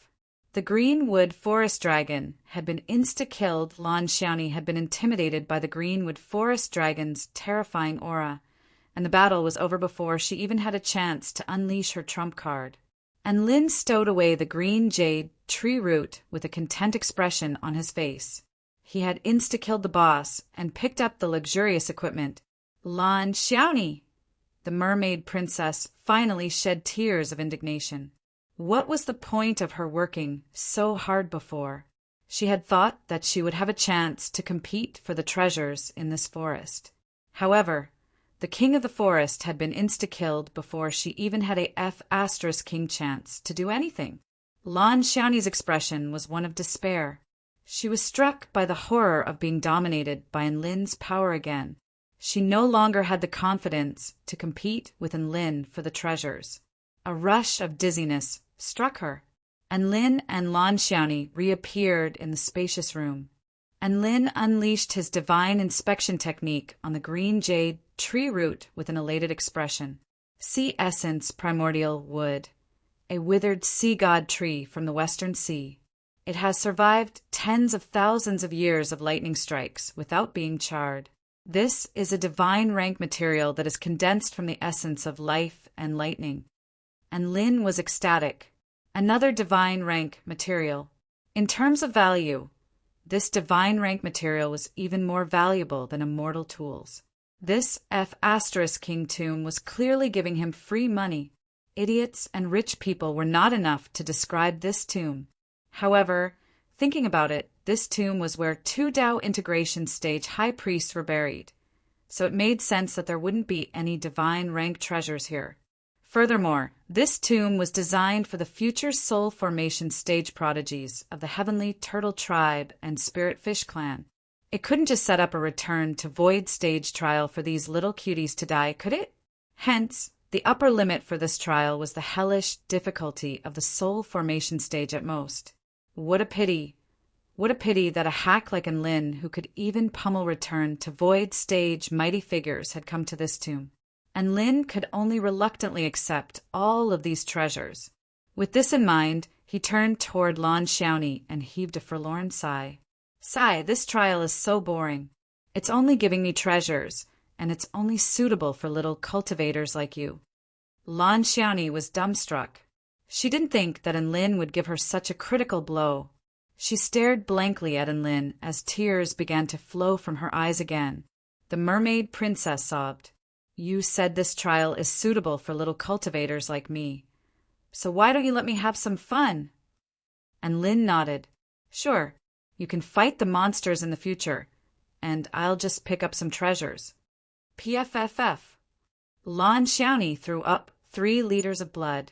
The Greenwood Forest Dragon had been insta-killed. Lan Xiaoni had been intimidated by the Greenwood Forest Dragon's terrifying aura, and the battle was over before she even had a chance to unleash her trump card. And Lin stowed away the green jade tree root with a content expression on his face. He had insta-killed the boss and picked up the luxurious equipment. Lan Xiaoni! The mermaid princess finally shed tears of indignation. What was the point of her working so hard before? She had thought that she would have a chance to compete for the treasures in this forest. However, the king of the forest had been insta-killed before she even had a F***king chance to do anything. Lan Xiaoni's expression was one of despair. She was struck by the horror of being dominated by Lin's power again. She no longer had the confidence to compete with Lin for the treasures. A rush of dizziness struck her, and Lin and Lan Xiaoni reappeared in the spacious room. And Lin unleashed his divine inspection technique on the green jade tree root with an elated expression. Sea essence primordial wood, a withered sea god tree from the western sea. It has survived tens of thousands of years of lightning strikes without being charred. This is a divine rank material that is condensed from the essence of life and lightning. And Lin was ecstatic. Another divine rank material. In terms of value, this divine rank material was even more valuable than immortal tools. This F***king tomb was clearly giving him free money. Idiots and rich people were not enough to describe this tomb. However, thinking about it, this tomb was where 2 Dao integration stage high priests were buried, so it made sense that there wouldn't be any divine rank treasures here. Furthermore, this tomb was designed for the future soul formation stage prodigies of the heavenly turtle tribe and spirit fish clan. It couldn't just set up a return to void stage trial for these little cuties to die, could it? Hence, the upper limit for this trial was the hellish difficulty of the soul formation stage at most. What a pity. What a pity that a hack like Enlin, who could even pummel return to void stage mighty figures, had come to this tomb. And Lin could only reluctantly accept all of these treasures. With this in mind, he turned toward Lan Xiaoni and heaved a forlorn sigh. Sigh, this trial is so boring. It's only giving me treasures, and it's only suitable for little cultivators like you. Lan Xiaoni was dumbstruck. She didn't think that Enlin would give her such a critical blow. She stared blankly at Enlin as tears began to flow from her eyes again. The mermaid princess sobbed. You said this trial is suitable for little cultivators like me. So why don't you let me have some fun? And Lin nodded. Sure, you can fight the monsters in the future, and I'll just pick up some treasures. PFFF. Lan Xiaoni threw up 3 liters of blood.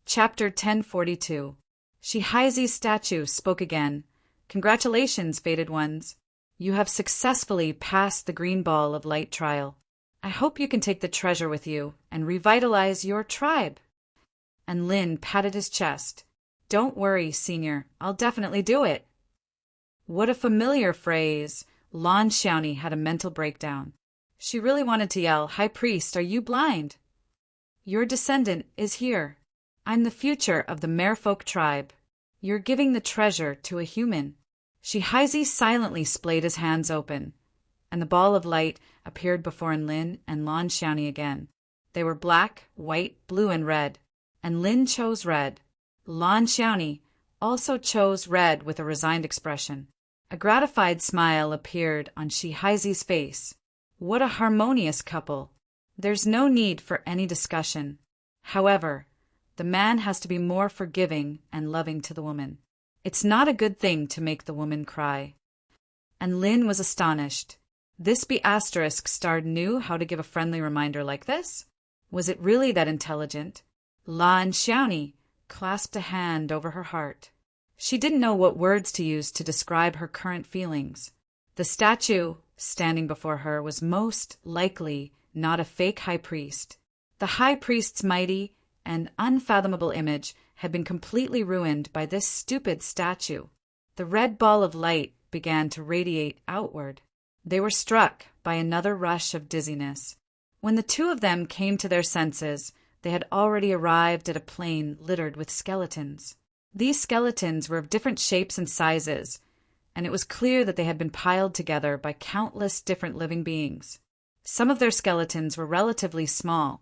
Chapter 1042. Shihaizi's statue spoke again. Congratulations, fated ones. You have successfully passed the green ball of light trial. I hope you can take the treasure with you and revitalize your tribe. And Lin patted his chest. Don't worry, Senior. I'll definitely do it. What a familiar phrase. Lan Xiaoni had a mental breakdown. She really wanted to yell, High Priest, are you blind? Your descendant is here. I'm the future of the Merfolk tribe. You're giving the treasure to a human. Shihaizi silently splayed his hands open, and the ball of light appeared before Enlin and Lan Xiaoni again. They were black, white, blue, and red, and Lin chose red. Lan Xiaoni also chose red with a resigned expression. A gratified smile appeared on Shihaizi's face. What a harmonious couple. There's no need for any discussion. However, the man has to be more forgiving and loving to the woman. It's not a good thing to make the woman cry. And Lin was astonished. This be** starred knew how to give a friendly reminder like this? Was it really that intelligent? Lan Xiaoni clasped a hand over her heart. She didn't know what words to use to describe her current feelings. The statue standing before her was most likely not a fake high priest. The high priest's mighty and unfathomable image had been completely ruined by this stupid statue. The red ball of light began to radiate outward. They were struck by another rush of dizziness. When the two of them came to their senses, they had already arrived at a plain littered with skeletons. These skeletons were of different shapes and sizes, and it was clear that they had been piled together by countless different living beings. Some of their skeletons were relatively small,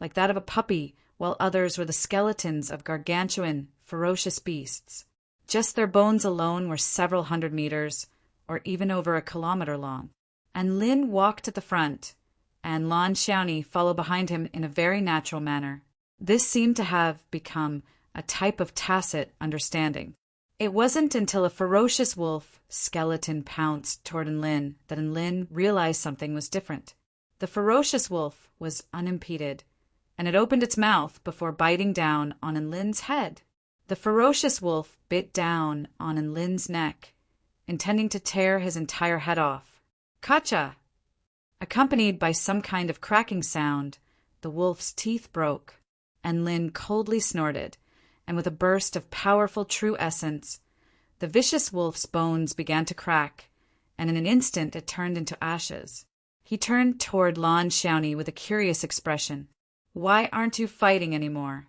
like that of a puppy, while others were the skeletons of gargantuan, ferocious beasts. Just their bones alone were several hundred meters, or even over a kilometer long. And Lin walked at the front, and Lan Xiaoni followed behind him in a very natural manner. This seemed to have become a type of tacit understanding. It wasn't until a ferocious wolf skeleton pounced toward Enlin that Enlin realized something was different. The ferocious wolf was unimpeded, and it opened its mouth before biting down on Enlin's head. The ferocious wolf bit down on Enlin's neck, intending to tear his entire head off. Kacha! Accompanied by some kind of cracking sound, the wolf's teeth broke. Enlin coldly snorted, and with a burst of powerful true essence, the vicious wolf's bones began to crack, and in an instant it turned into ashes. He turned toward Lan Xiaoni with a curious expression. Why aren't you fighting anymore?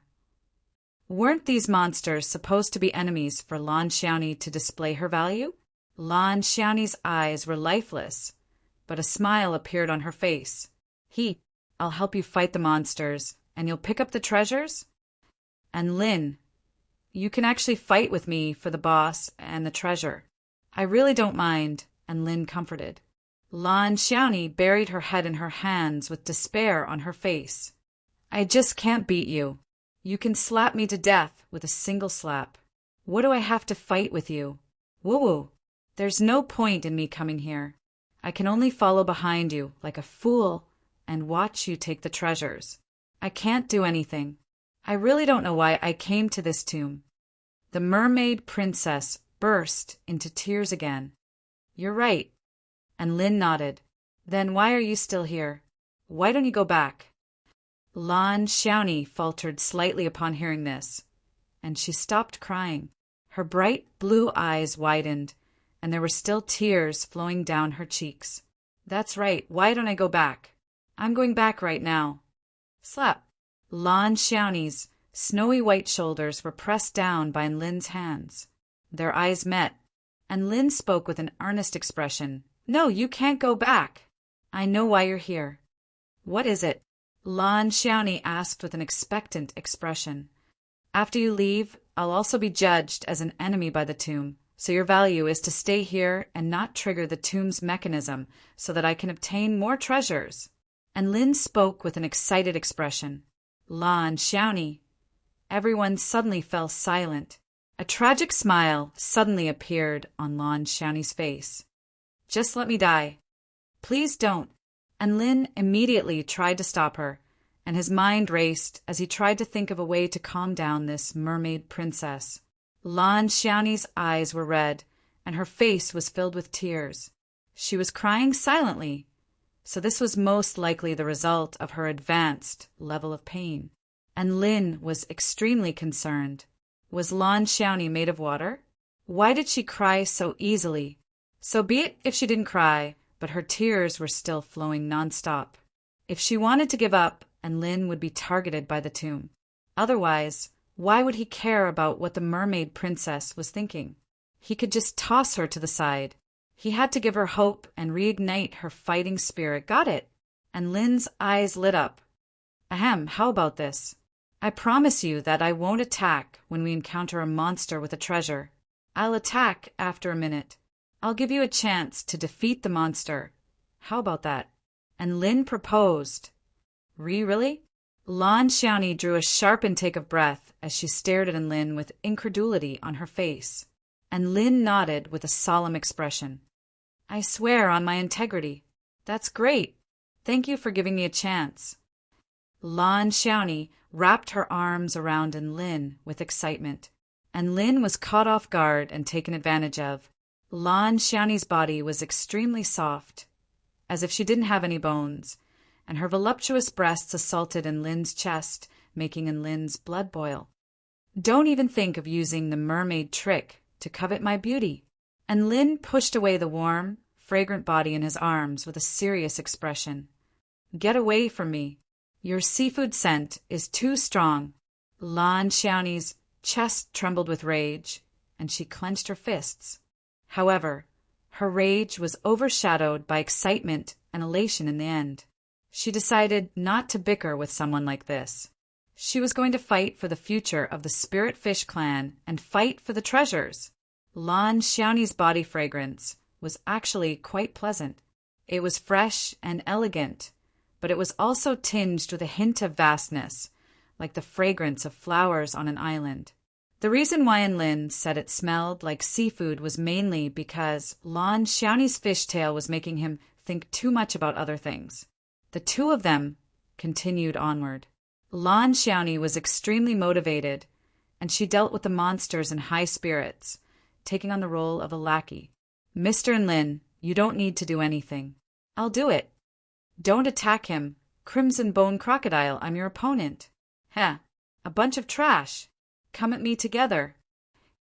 Weren't these monsters supposed to be enemies for Lan Xiaoni to display her value? Lan Xiaoni's eyes were lifeless, but a smile appeared on her face. I'll help you fight the monsters, and you'll pick up the treasures? And Lin, you can actually fight with me for the boss and the treasure. I really don't mind, and Lin comforted. Lan Xiaoni buried her head in her hands with despair on her face. I just can't beat you. You can slap me to death with a single slap. What do I have to fight with you? Woo-woo. There's no point in me coming here. I can only follow behind you like a fool and watch you take the treasures. I can't do anything. I really don't know why I came to this tomb. The mermaid princess burst into tears again. You're right. And Lin nodded. Then why are you still here? Why don't you go back? Lan Xiaoni faltered slightly upon hearing this, and she stopped crying. Her bright blue eyes widened, and there were still tears flowing down her cheeks. That's right, why don't I go back? I'm going back right now. Slap. Lan Xiaoni's snowy white shoulders were pressed down by Lin's hands. Their eyes met, and Lin spoke with an earnest expression. No, you can't go back. I know why you're here. What is it? Lan Xiaoni asked with an expectant expression. After you leave, I'll also be judged as an enemy by the tomb, so your value is to stay here and not trigger the tomb's mechanism so that I can obtain more treasures. And Lin spoke with an excited expression. Lan Xiaoni. Everyone suddenly fell silent. A tragic smile suddenly appeared on Lan Xiaoni's face. Just let me die. Please don't. And Lin immediately tried to stop her, and his mind raced as he tried to think of a way to calm down this mermaid princess. Lan Xiaoni's eyes were red, and her face was filled with tears. She was crying silently, so this was most likely the result of her advanced level of pain. And Lin was extremely concerned. Was Lan Xiaoni made of water? Why did she cry so easily? So be it if she didn't cry, but her tears were still flowing nonstop. If she wanted to give up, and Lin would be targeted by the tomb. Otherwise, why would he care about what the mermaid princess was thinking? He could just toss her to the side. He had to give her hope and reignite her fighting spirit. Got it? And Lin's eyes lit up. Ahem, how about this? I promise you that I won't attack when we encounter a monster with a treasure. I'll attack after a minute. I'll give you a chance to defeat the monster. How about that? And Lin proposed. Really? Lan Xiaoni drew a sharp intake of breath as she stared at Lin with incredulity on her face. And Lin nodded with a solemn expression. I swear on my integrity. That's great. Thank you for giving me a chance. Lan Xiaoni wrapped her arms around Lin with excitement, and Lin was caught off guard and taken advantage of. Lan Xiaoni's body was extremely soft, as if she didn't have any bones, and her voluptuous breasts assaulted Lin's chest, making Lin's blood boil. Don't even think of using the mermaid trick to covet my beauty. And Lin pushed away the warm, fragrant body in his arms with a serious expression. Get away from me. Your seafood scent is too strong. Lan Xiaoni's chest trembled with rage, and she clenched her fists. However, her rage was overshadowed by excitement and elation in the end. She decided not to bicker with someone like this. She was going to fight for the future of the Spirit Fish clan and fight for the treasures. Lan Xiaoni's body fragrance was actually quite pleasant. It was fresh and elegant, but it was also tinged with a hint of vastness, like the fragrance of flowers on an island. The reason why Lin said it smelled like seafood was mainly because Lan Xiaoni's fishtail was making him think too much about other things. The two of them continued onward. Lan Xiaoni was extremely motivated, and she dealt with the monsters in high spirits, taking on the role of a lackey. Mr. Lin, you don't need to do anything. I'll do it. Don't attack him. Crimson Bone Crocodile, I'm your opponent. Heh, a bunch of trash. Come at me together.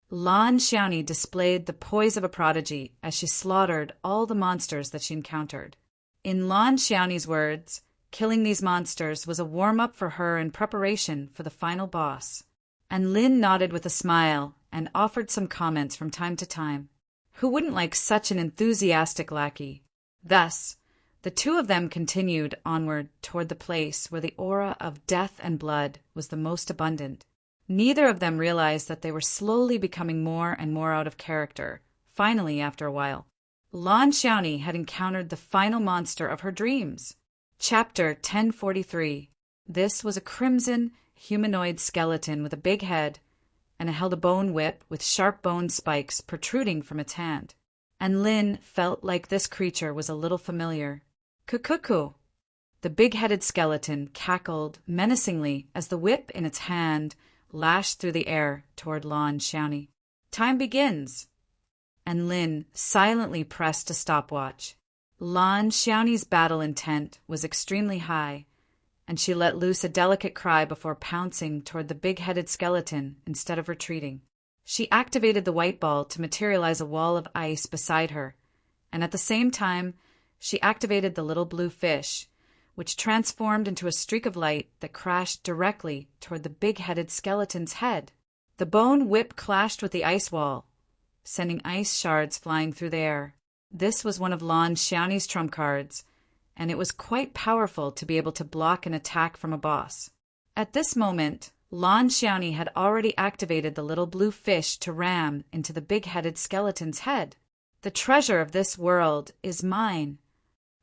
Lan Xiaoni displayed the poise of a prodigy as she slaughtered all the monsters that she encountered. In Lan Xiaoni's words, killing these monsters was a warm-up for her in preparation for the final boss. And Lin nodded with a smile and offered some comments from time to time. Who wouldn't like such an enthusiastic lackey? Thus, the two of them continued onward toward the place where the aura of death and blood was the most abundant. Neither of them realized that they were slowly becoming more and more out of character. Finally, after a while, Lan Xiaoni had encountered the final monster of her dreams. Chapter 1043. This was a crimson, humanoid skeleton with a big head and it held a bone whip with sharp bone spikes protruding from its hand. And Lin felt like this creature was a little familiar. Cuckoo! The big-headed skeleton cackled menacingly as the whip in its hand lashed through the air toward Lan Xiaoni. Time begins! And Lin silently pressed a stopwatch. Lan Xiaoni's battle intent was extremely high, and she let loose a delicate cry before pouncing toward the big-headed skeleton instead of retreating. She activated the white ball to materialize a wall of ice beside her, and at the same time, she activated the little blue fish, which transformed into a streak of light that crashed directly toward the big-headed skeleton's head. The bone whip clashed with the ice wall, sending ice shards flying through the air. This was one of Lan Xiaoni's trump cards, and it was quite powerful to be able to block an attack from a boss. At this moment, Lan Xiaoni had already activated the little blue fish to ram into the big-headed skeleton's head. The treasure of this world is mine,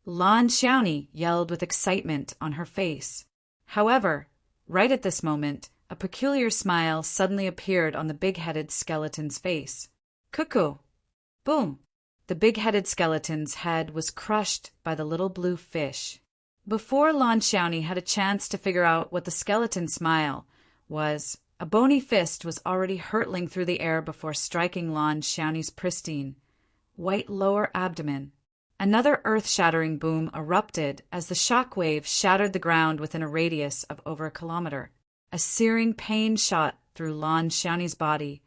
Lan Xiaoni yelled with excitement on her face. However, right at this moment, a peculiar smile suddenly appeared on the big-headed skeleton's face. Cuckoo! Boom! The big-headed skeleton's head was crushed by the little blue fish. Before Lan Xiaoni had a chance to figure out what the skeleton's smile was, a bony fist was already hurtling through the air before striking Lan Xiaoni's pristine, white lower abdomen. Another earth-shattering boom erupted as the shock wave shattered the ground within a radius of over a kilometer. A searing pain shot through Lan Xiaoni's body,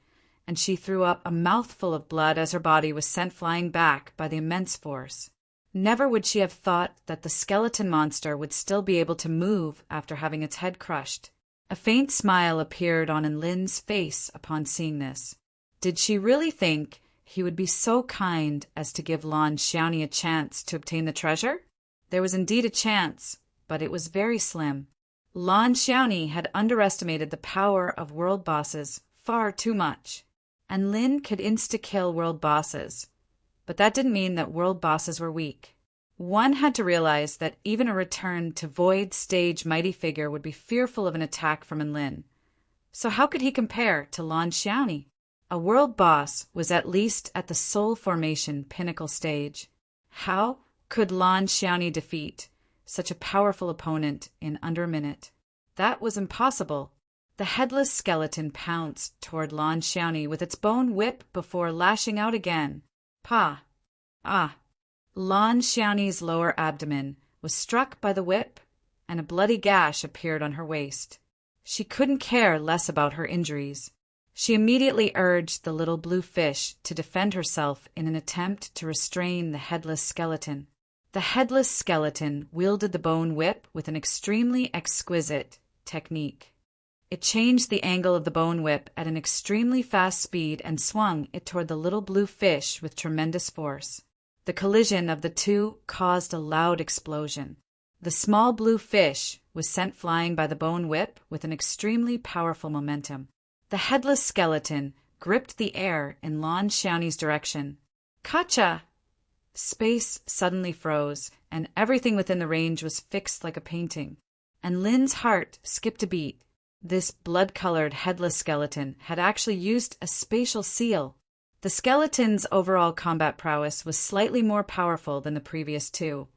and she threw up a mouthful of blood as her body was sent flying back by the immense force. Never would she have thought that the skeleton monster would still be able to move after having its head crushed. A faint smile appeared on Lin's face upon seeing this. Did she really think he would be so kind as to give Lan Xiaoni a chance to obtain the treasure? There was indeed a chance, but it was very slim. Lan Xiaoni had underestimated the power of world bosses far too much. And Lin could insta-kill world bosses, but that didn't mean that world bosses were weak. One had to realize that even a return to Void Stage mighty figure would be fearful of an attack from Lin. So how could he compare to Lan Xiaoni? A world boss was at least at the Soul Formation pinnacle stage. How could Lan Xiaoni defeat such a powerful opponent in under a minute? That was impossible. The headless skeleton pounced toward Lan Xiaoni with its bone whip before lashing out again. Pa! Ah! Lan Xiaoni's lower abdomen was struck by the whip, and a bloody gash appeared on her waist. She couldn't care less about her injuries. She immediately urged the little blue fish to defend herself in an attempt to restrain the headless skeleton. The headless skeleton wielded the bone whip with an extremely exquisite technique. It changed the angle of the bone whip at an extremely fast speed and swung it toward the little blue fish with tremendous force. The collision of the two caused a loud explosion. The small blue fish was sent flying by the bone whip with an extremely powerful momentum. The headless skeleton gripped the air in Lan Xiaoni's direction. Kacha! Space suddenly froze, and everything within the range was fixed like a painting. And Lin's heart skipped a beat. This blood-colored headless skeleton had actually used a spatial seal. The skeleton's overall combat prowess was slightly more powerful than the previous two,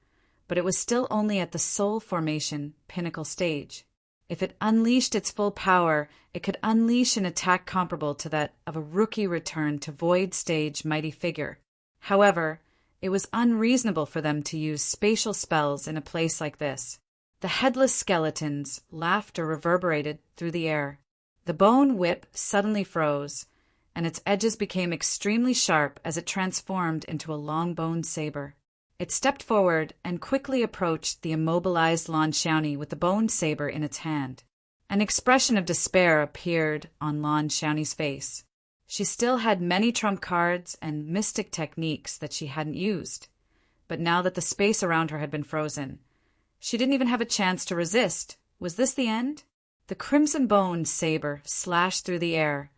but it was still only at the Soul Formation pinnacle stage. If it unleashed its full power, it could unleash an attack comparable to that of a rookie return to Void Stage mighty figure. However, it was unreasonable for them to use spatial spells in a place like this. The headless skeleton's laughter reverberated through the air. The bone whip suddenly froze, and its edges became extremely sharp as it transformed into a long-boned saber. It stepped forward and quickly approached the immobilized Lan Xiaoni with the bone saber in its hand. An expression of despair appeared on Lan Xiaoni's face. She still had many trump cards and mystic techniques that she hadn't used, but now that the space around her had been frozen, she didn't even have a chance to resist. Was this the end? The crimson bone saber slashed through the air,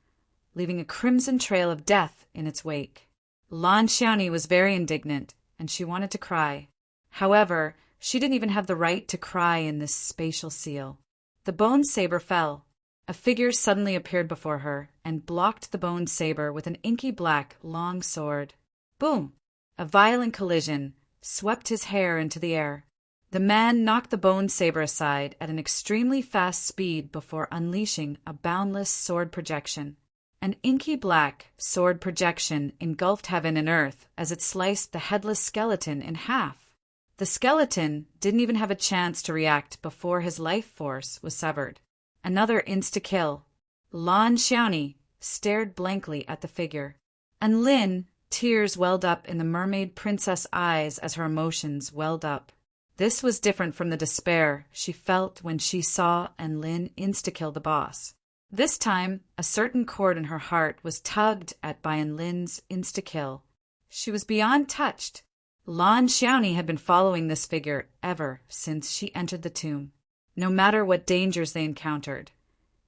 leaving a crimson trail of death in its wake. Lan Xiaoni was very indignant, and she wanted to cry. However, she didn't even have the right to cry in this spatial seal. The bone saber fell, A figure suddenly appeared before her and blocked the bone saber with an inky black, long sword. Boom! A violent collision swept his hair into the air. The man knocked the bone saber aside at an extremely fast speed before unleashing a boundless sword projection. An inky black sword projection engulfed heaven and earth as it sliced the headless skeleton in half. The skeleton didn't even have a chance to react before his life force was severed. Another insta-kill. Lan Xiaoni stared blankly at the figure. And Lin, tears welled up in the mermaid princess eyes as her emotions welled up. This was different from the despair she felt when she saw Lin insta-kill the boss. This time, a certain chord in her heart was tugged at by Lin's insta-kill. She was beyond touched. Lan Xiaoni had been following this figure ever since she entered the tomb, no matter what dangers they encountered.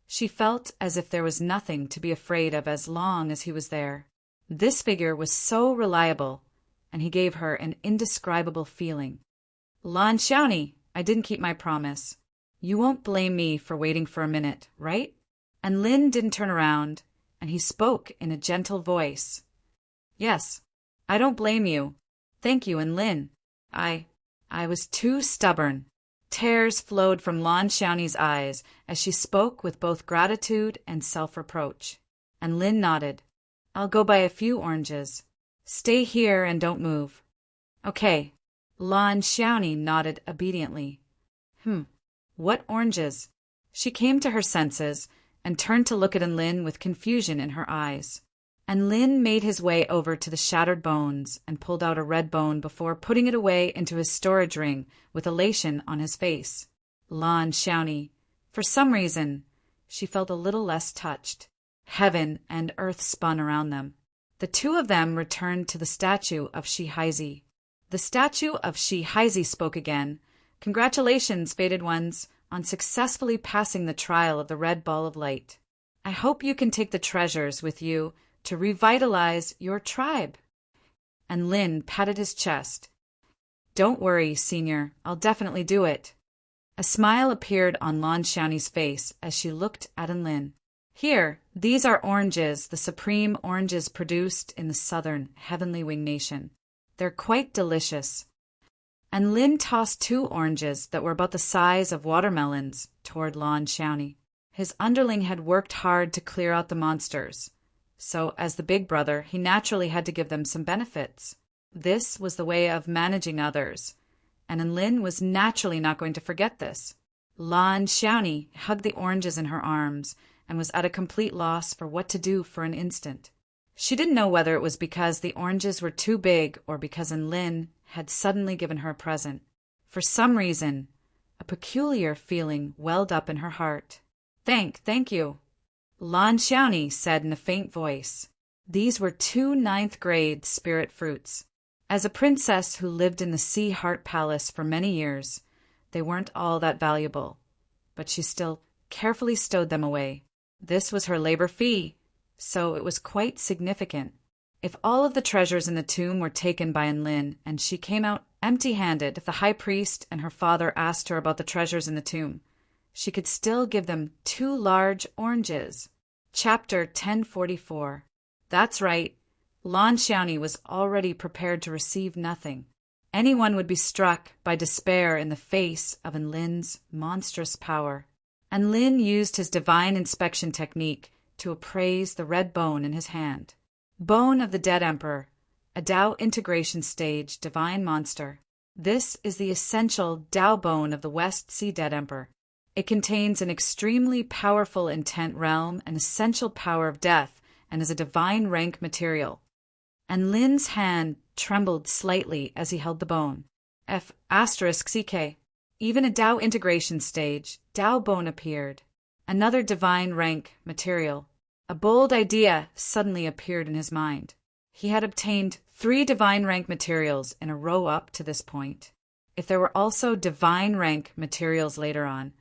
She felt as if there was nothing to be afraid of as long as he was there. This figure was so reliable, and he gave her an indescribable feeling. Lan Xiaoni, I didn't keep my promise. You won't blame me for waiting for a minute, right? And Lin didn't turn around, and he spoke in a gentle voice. Yes, I don't blame you. Thank you, Lin. I was too stubborn. Tears flowed from Lan Xiaoni's eyes as she spoke with both gratitude and self-reproach. And Lin nodded. I'll go buy a few oranges. Stay here and don't move. Okay. Lan Xiaoni nodded obediently. What oranges? She came to her senses and turned to look at Lin with confusion in her eyes. And Lin made his way over to the shattered bones and pulled out a red bone before putting it away into his storage ring with elation on his face. Lan Xiaoni, for some reason, she felt a little less touched. Heaven and earth spun around them. The two of them returned to the statue of Shihaizi. The statue of Shihaizi spoke again. Congratulations, fated ones, on successfully passing the trial of the red ball of light. I hope you can take the treasures with you to revitalize your tribe. And Lin patted his chest. Don't worry, Senior, I'll definitely do it. A smile appeared on Lan Xiaoni's face as she looked at Lin. Here, these are oranges, the supreme oranges produced in the southern Heavenly Wing Nation. They're quite delicious. And Lin tossed 2 oranges that were about the size of watermelons toward Lan Xiaoni. His underling had worked hard to clear out the monsters, so as the big brother, he naturally had to give them some benefits. This was the way of managing others, and Lin was naturally not going to forget this. Lan Xiaoni hugged the oranges in her arms and was at a complete loss for what to do for an instant. She didn't know whether it was because the oranges were too big or because Lin had suddenly given her a present. For some reason, a peculiar feeling welled up in her heart. Thank you. Lan Xiaoni said in a faint voice. These were 2 9th-grade spirit fruits. As a princess who lived in the Sea Heart Palace for many years, they weren't all that valuable, but she still carefully stowed them away. This was her labor fee, so it was quite significant. If all of the treasures in the tomb were taken by Lin and she came out empty-handed, if the high priest and her father asked her about the treasures in the tomb, she could still give them 2 large oranges. Chapter 1044. That's right. Lan Xiaoni was already prepared to receive nothing. Anyone would be struck by despair in the face of Lin's monstrous power. And Lin used his divine inspection technique to appraise the red bone in his hand. Bone of the Dead Emperor, a Dao integration stage divine monster. This is the essential Dao bone of the West Sea Dead Emperor. It contains an extremely powerful intent realm and essential power of death and is a divine rank material. And Lin's hand trembled slightly as he held the bone. F***CK. Even a Dao integration stage, Dao bone appeared. Another divine rank material. A bold idea suddenly appeared in his mind. He had obtained 3 divine rank materials in a row up to this point. If there were also divine rank materials later on,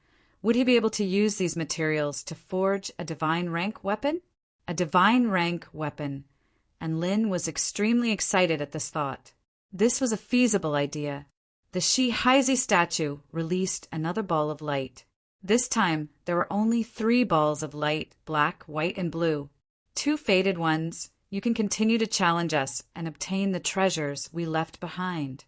would he be able to use these materials to forge a divine rank weapon? A divine rank weapon. And Lin was extremely excited at this thought. This was a feasible idea. The Shihaizi statue released another ball of light. This time, there were only 3 balls of light, black, white, and blue. 2 faded ones. You can continue to challenge us and obtain the treasures we left behind.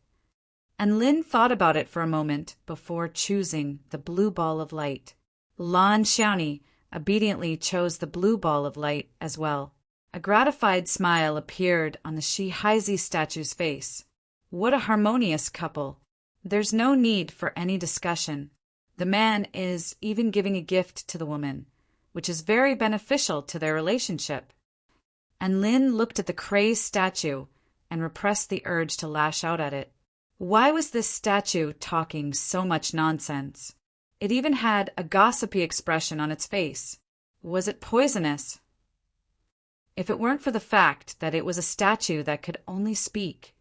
And Lin thought about it for a moment before choosing the blue ball of light. Lan Xiaoni obediently chose the blue ball of light as well. A gratified smile appeared on the Shi Haizi statue's face. What a harmonious couple. There's no need for any discussion. The man is even giving a gift to the woman, which is very beneficial to their relationship. And Lin looked at the crazed statue and repressed the urge to lash out at it. Why was this statue talking so much nonsense? It even had a gossipy expression on its face. Was it poisonous? If it weren't for the fact that it was a statue that could only speak,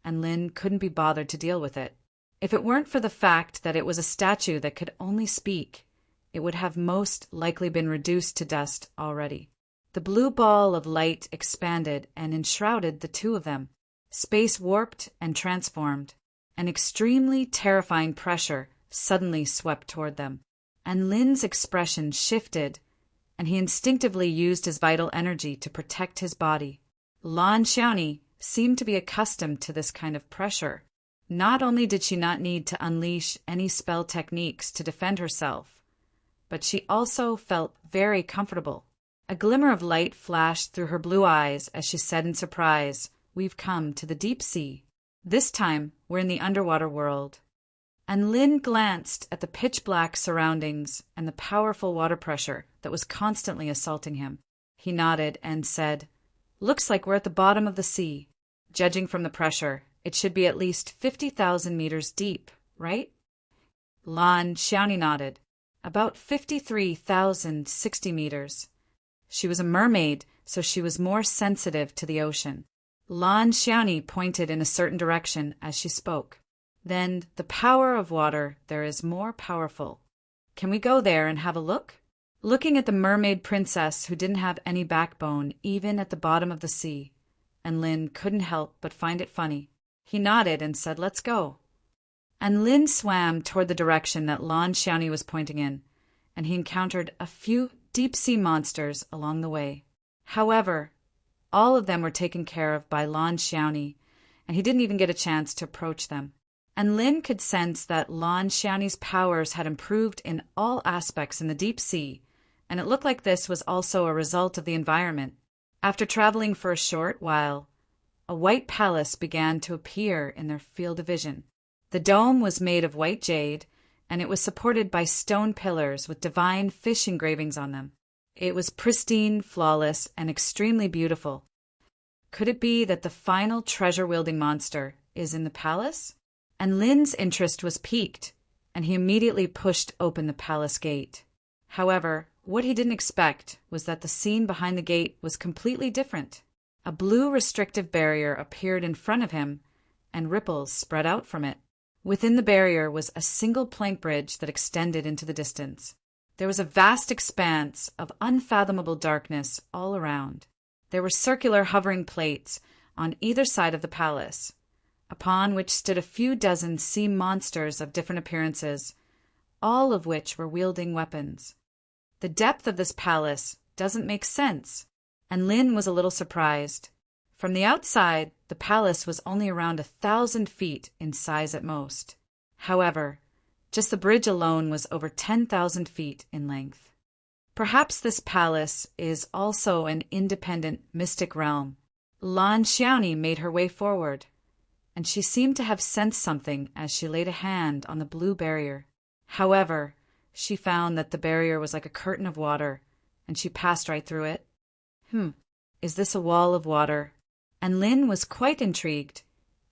and Lin couldn't be bothered to deal with it. If it weren't for the fact that it was a statue that could only speak, it would have most likely been reduced to dust already. The blue ball of light expanded and enshrouded the 2 of them. Space warped and transformed. An extremely terrifying pressure suddenly swept toward them. And Lin's expression shifted, and he instinctively used his vital energy to protect his body. Lan Xiaoni seemed to be accustomed to this kind of pressure. Not only did she not need to unleash any spell techniques to defend herself, but she also felt very comfortable. A glimmer of light flashed through her blue eyes as she said in surprise, "We've come to the deep sea. This time, we're in the underwater world." And Lin glanced at the pitch-black surroundings and the powerful water pressure that was constantly assaulting him. He nodded and said, "Looks like we're at the bottom of the sea. Judging from the pressure, it should be at least 50,000 meters deep, right?" Lan Xiaoni nodded. "About 53,060 meters. She was a mermaid, so she was more sensitive to the ocean." Lan Xiaoni pointed in a certain direction as she spoke. "Then the power of water there is more powerful. Can we go there and have a look?" Looking at the mermaid princess who didn't have any backbone even at the bottom of the sea, and Lin couldn't help but find it funny. He nodded and said, "Let's go." And Lin swam toward the direction that Lan Xiaoni was pointing in, and he encountered a few deep-sea monsters along the way. However, all of them were taken care of by Lan Xiaoni, and he didn't even get a chance to approach them. And Lin could sense that Lan Xiaoni's powers had improved in all aspects in the deep sea, and it looked like this was also a result of the environment. After traveling for a short while, a white palace began to appear in their field of vision. The dome was made of white jade, and it was supported by stone pillars with divine fish engravings on them. It was pristine, flawless, and extremely beautiful. Could it be that the final treasure-wielding monster is in the palace? And Lin's interest was piqued, and he immediately pushed open the palace gate. However, what he didn't expect was that the scene behind the gate was completely different. A blue restrictive barrier appeared in front of him, and ripples spread out from it. Within the barrier was a single plank bridge that extended into the distance. There was a vast expanse of unfathomable darkness all around. There were circular hovering plates on either side of the palace, upon which stood a few dozen sea monsters of different appearances, all of which were wielding weapons. The depth of this palace doesn't make sense, and Lin was a little surprised. From the outside, the palace was only around 1,000 feet in size at most. However, just the bridge alone was over 10,000 feet in length. Perhaps this palace is also an independent mystic realm. Lan Xiaoni made her way forward, and she seemed to have sensed something as she laid a hand on the blue barrier. However, she found that the barrier was like a curtain of water, and she passed right through it. Is this a wall of water? And Lin was quite intrigued,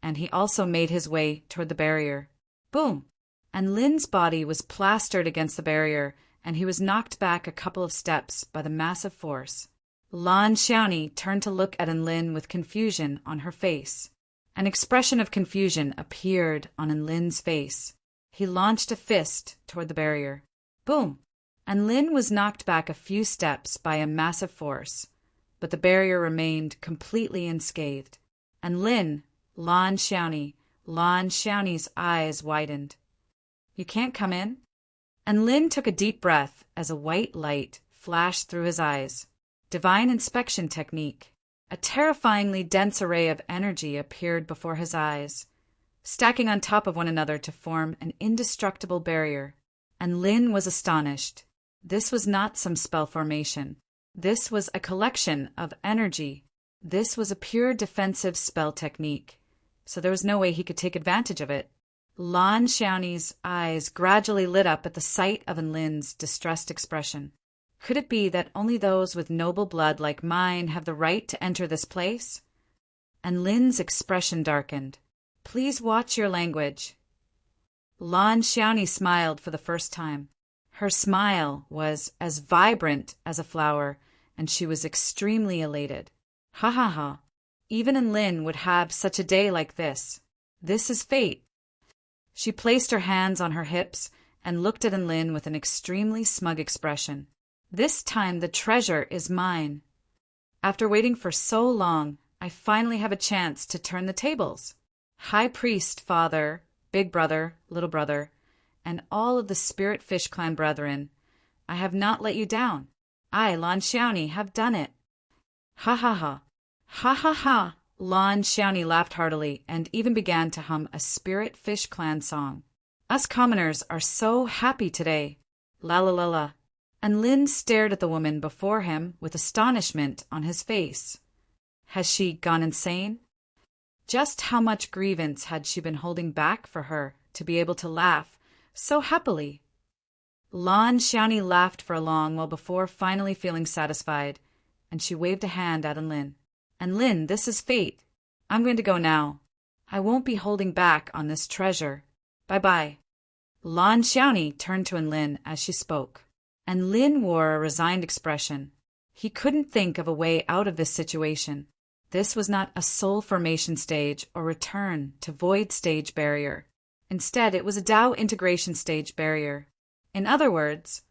and he also made his way toward the barrier. Boom! And Lin's body was plastered against the barrier, and he was knocked back a couple of steps by the massive force. Lan Xiaoni turned to look at Lin with confusion on her face. An expression of confusion appeared on Lin's face. He launched a fist toward the barrier. Boom! And Lin was knocked back a few steps by a massive force, but the barrier remained completely unscathed. And Lan Xiaoni's eyes widened. "You can't come in?" And Lin took a deep breath as a white light flashed through his eyes. Divine inspection technique. A terrifyingly dense array of energy appeared before his eyes, stacking on top of one another to form an indestructible barrier. And Lin was astonished. This was not some spell formation. This was a collection of energy. This was a pure defensive spell technique, so there was no way he could take advantage of it. Lan Xiaoni's eyes gradually lit up at the sight of Lin's distressed expression. Could it be that only those with noble blood like mine have the right to enter this place? And Lin's expression darkened. Please watch your language. Lan Xiaoni smiled for the first time. Her smile was as vibrant as a flower, and she was extremely elated. Ha ha ha. Even Lin would have such a day like this. This is fate. She placed her hands on her hips and looked at Lin with an extremely smug expression. This time the treasure is mine. After waiting for so long, I finally have a chance to turn the tables. High Priest, Father, Big Brother, Little Brother, and all of the Spirit Fish Clan brethren, I have not let you down. I, Lan Xiaoni, have done it. Ha ha ha. Ha ha ha. Lan Xiaoni laughed heartily and even began to hum a Spirit Fish Clan song. Us commoners are so happy today. La la la la. And Lin stared at the woman before him with astonishment on his face. Has she gone insane? Just how much grievance had she been holding back for her to be able to laugh so happily? Lan Xiaoni laughed for a long while before finally feeling satisfied, and she waved a hand at Lin. And Lin, this is fate. I'm going to go now. I won't be holding back on this treasure. Bye-bye. Lan Xiaoni turned to Lin as she spoke, and Lin wore a resigned expression. He couldn't think of a way out of this situation. This was not a soul formation stage or return to void stage barrier. Instead, it was a Tao integration stage barrier. In other words,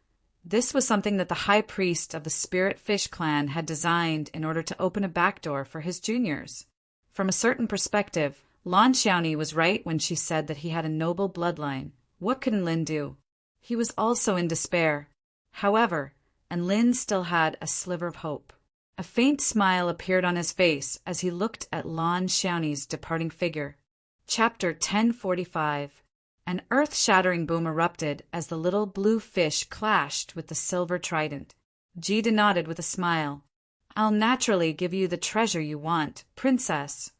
this was something that the High Priest of the Spirit Fish Clan had designed in order to open a backdoor for his juniors. From a certain perspective, Lan Xiaoni was right when she said that he had a noble bloodline. What could Lin do? He was also in despair. However, Lin still had a sliver of hope. A faint smile appeared on his face as he looked at Lan Xiaoni's departing figure. Chapter 1045. An earth-shattering boom erupted as the little blue fish clashed with the silver trident. Jida nodded with a smile. I'll naturally give you the treasure you want, princess.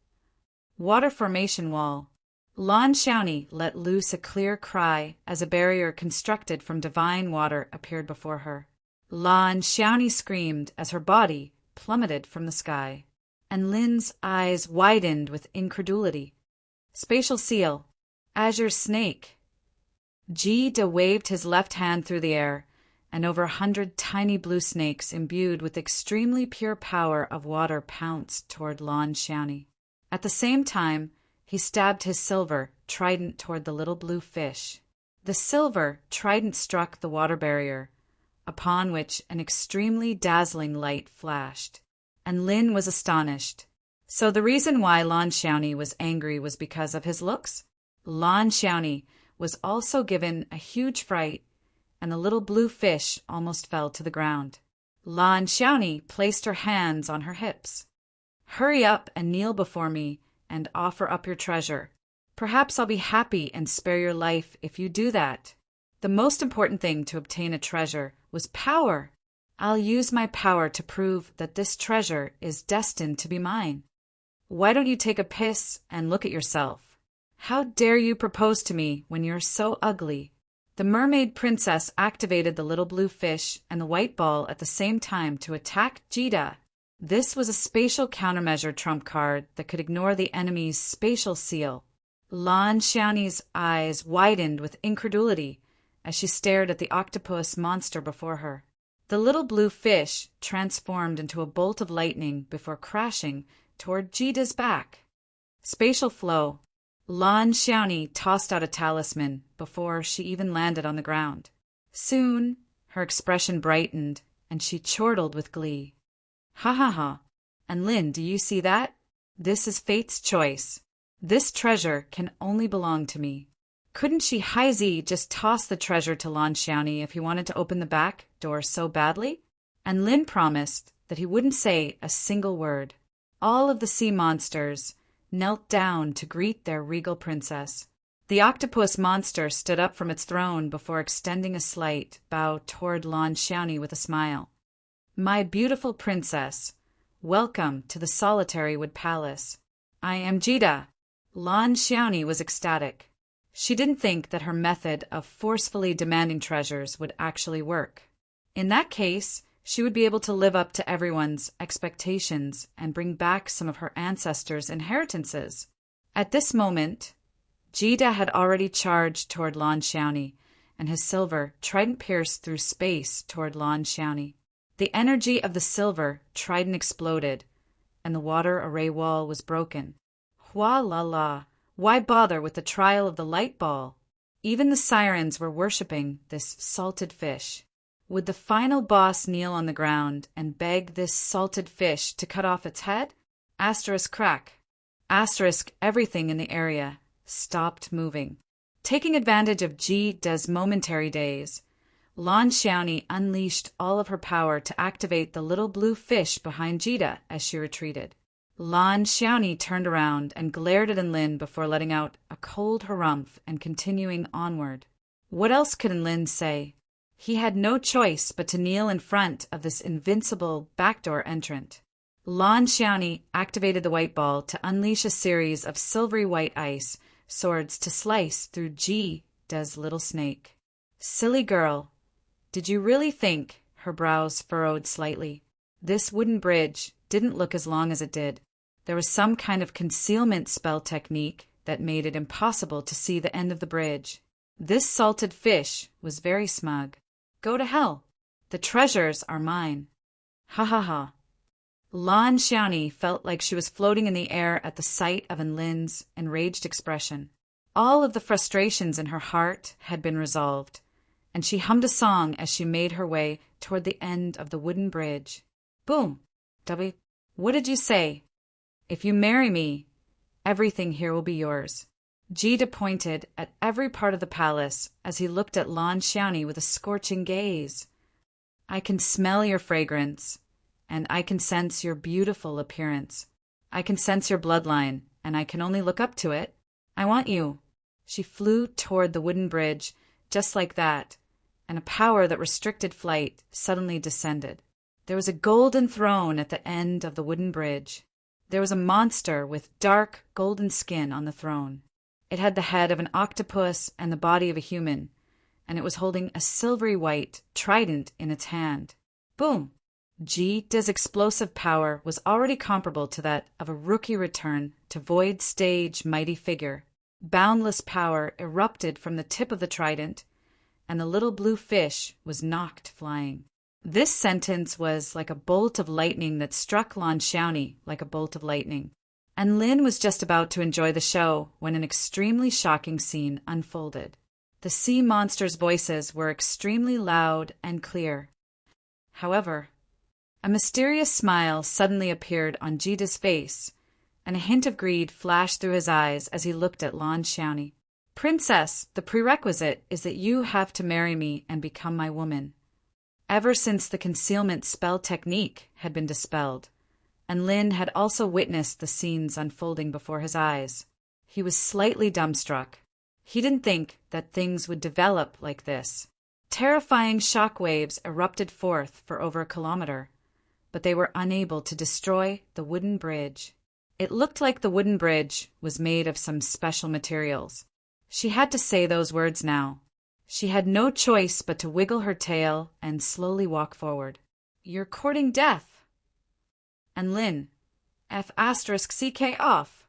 Water formation wall. Lan Xiaoni let loose a clear cry as a barrier constructed from divine water appeared before her. Lan Xiaoni screamed as her body plummeted from the sky, and Lin's eyes widened with incredulity. Spatial seal. Azure snake. Jida waved his left hand through the air, and over 100 tiny blue snakes imbued with extremely pure power of water pounced toward Lan Xiaoni. At the same time, he stabbed his silver trident toward the little blue fish. The silver trident struck the water barrier, upon which an extremely dazzling light flashed, and Lin was astonished. So the reason why Lan Xiaoni was angry was because of his looks? Lan Xiaoni was also given a huge fright, and the little blue fish almost fell to the ground. Lan Xiaoni placed her hands on her hips. Hurry up and kneel before me and offer up your treasure. Perhaps I'll be happy and spare your life if you do that. The most important thing to obtain a treasure was power. I'll use my power to prove that this treasure is destined to be mine. Why don't you take a piss and look at yourself? How dare you propose to me when you're so ugly? The mermaid princess activated the little blue fish and the white ball at the same time to attack Jida. This was a spatial countermeasure trump card that could ignore the enemy's spatial seal. Lan Xiaoni's eyes widened with incredulity as she stared at the octopus monster before her. The little blue fish transformed into a bolt of lightning before crashing toward Jida's back. Spatial flow. Lan Xiaoni tossed out a talisman before she even landed on the ground. Soon, her expression brightened, and she chortled with glee. Ha ha ha. And Lin, do you see that? This is fate's choice. This treasure can only belong to me. Couldn't she just toss the treasure to Lan Xiaoni if he wanted to open the back door so badly? And Lin promised that he wouldn't say a single word. All of the sea monsters knelt down to greet their regal princess. The octopus monster stood up from its throne before extending a slight bow toward Lan Xiaoni with a smile. "My beautiful princess, welcome to the Solitary Wood Palace. I am Jida." Lan Xiaoni was ecstatic. She didn't think that her method of forcefully demanding treasures would actually work. In that case, she would be able to live up to everyone's expectations and bring back some of her ancestors' inheritances. At this moment, Jida had already charged toward Lan Xiaoni, and his silver trident pierced through space toward Lan Xiaoni. The energy of the silver trident exploded, and the water array wall was broken. Hua la la, why bother with the trial of the light ball? Even the sirens were worshipping this salted fish. Would the final boss kneel on the ground and beg this salted fish to cut off its head? Asterisk crack. Asterisk everything in the area stopped moving. Taking advantage of Jida's momentary daze, Lan Xiaoni unleashed all of her power to activate the little blue fish behind Jida as she retreated. Lan Xiaoni turned around and glared at Enlin before letting out a cold harumph and continuing onward. What else could Enlin say? He had no choice but to kneel in front of this invincible backdoor entrant. Lan Xiaoni activated the white ball to unleash a series of silvery white ice swords to slice through Jida's little snake. Silly girl, did you really think? Her brows furrowed slightly. This wooden bridge didn't look as long as it did. There was some kind of concealment spell technique that made it impossible to see the end of the bridge. This salted fish was very smug. Go to hell. The treasures are mine. Ha ha ha. Lan Xiaoni felt like she was floating in the air at the sight of Enlin's enraged expression. All of the frustrations in her heart had been resolved, and she hummed a song as she made her way toward the end of the wooden bridge. Boom! What did you say? If you marry me, everything here will be yours. Jida pointed at every part of the palace as he looked at Lan Xiaoni with a scorching gaze. I can smell your fragrance, and I can sense your beautiful appearance. I can sense your bloodline, and I can only look up to it. I want you. She flew toward the wooden bridge, just like that, and a power that restricted flight suddenly descended. There was a golden throne at the end of the wooden bridge. There was a monster with dark golden skin on the throne. It had the head of an octopus and the body of a human, and it was holding a silvery white trident in its hand. Boom! Jida's explosive power was already comparable to that of a rookie return to Void Stage mighty figure. Boundless power erupted from the tip of the trident, and the little blue fish was knocked flying. This sentence was like a bolt of lightning that struck Lan Xiaoni like a bolt of lightning. And Lin was just about to enjoy the show when an extremely shocking scene unfolded. The sea monsters' voices were extremely loud and clear. However, a mysterious smile suddenly appeared on Jida's face, and a hint of greed flashed through his eyes as he looked at Lan Xiaoni. Princess, the prerequisite is that you have to marry me and become my woman. Ever since the concealment spell technique had been dispelled, and Lin had also witnessed the scenes unfolding before his eyes, he was slightly dumbstruck. He didn't think that things would develop like this. Terrifying shock waves erupted forth for over a kilometer, but they were unable to destroy the wooden bridge. It looked like the wooden bridge was made of some special materials. She had to say those words now. She had no choice but to wiggle her tail and slowly walk forward. You're courting death. And Lin, F***CK off.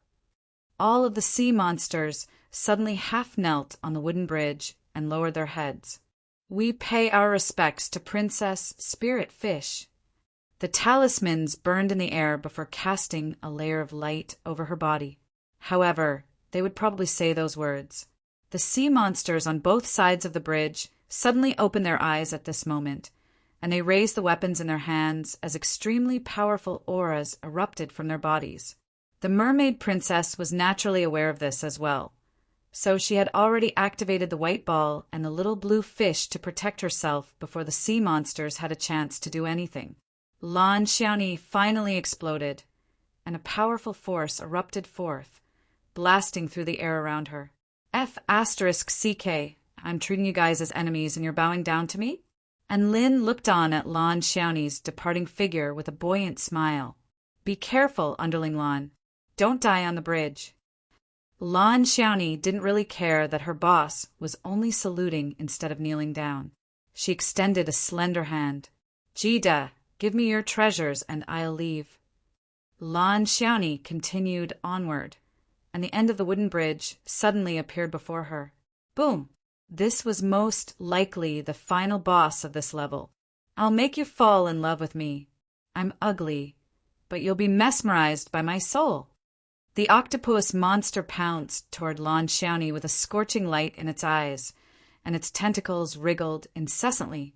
All of the sea monsters suddenly half knelt on the wooden bridge and lowered their heads. We pay our respects to Princess Spirit Fish. The talismans burned in the air before casting a layer of light over her body. However, they would probably say those words. The sea monsters on both sides of the bridge suddenly opened their eyes at this moment, and they raised the weapons in their hands as extremely powerful auras erupted from their bodies. The mermaid princess was naturally aware of this as well, So she had already activated the white ball and the little blue fish to protect herself before the sea monsters had a chance to do anything. Lan Xiaoni finally exploded, and a powerful force erupted forth, blasting through the air around her. F***CK, I'm treating you guys as enemies and you're bowing down to me? And Lin looked on at Lan Xiaoni's departing figure with a buoyant smile. Be careful, underling Lan. Don't die on the bridge. Lan Xiaoni didn't really care that her boss was only saluting instead of kneeling down. She extended a slender hand. Jida, give me your treasures and I'll leave. Lan Xiaoni continued onward, and the end of the wooden bridge suddenly appeared before her. Boom! This was most likely the final boss of this level. I'll make you fall in love with me. I'm ugly, but you'll be mesmerized by my soul. The octopus monster pounced toward Lan Xiaoni with a scorching light in its eyes, and its tentacles wriggled incessantly,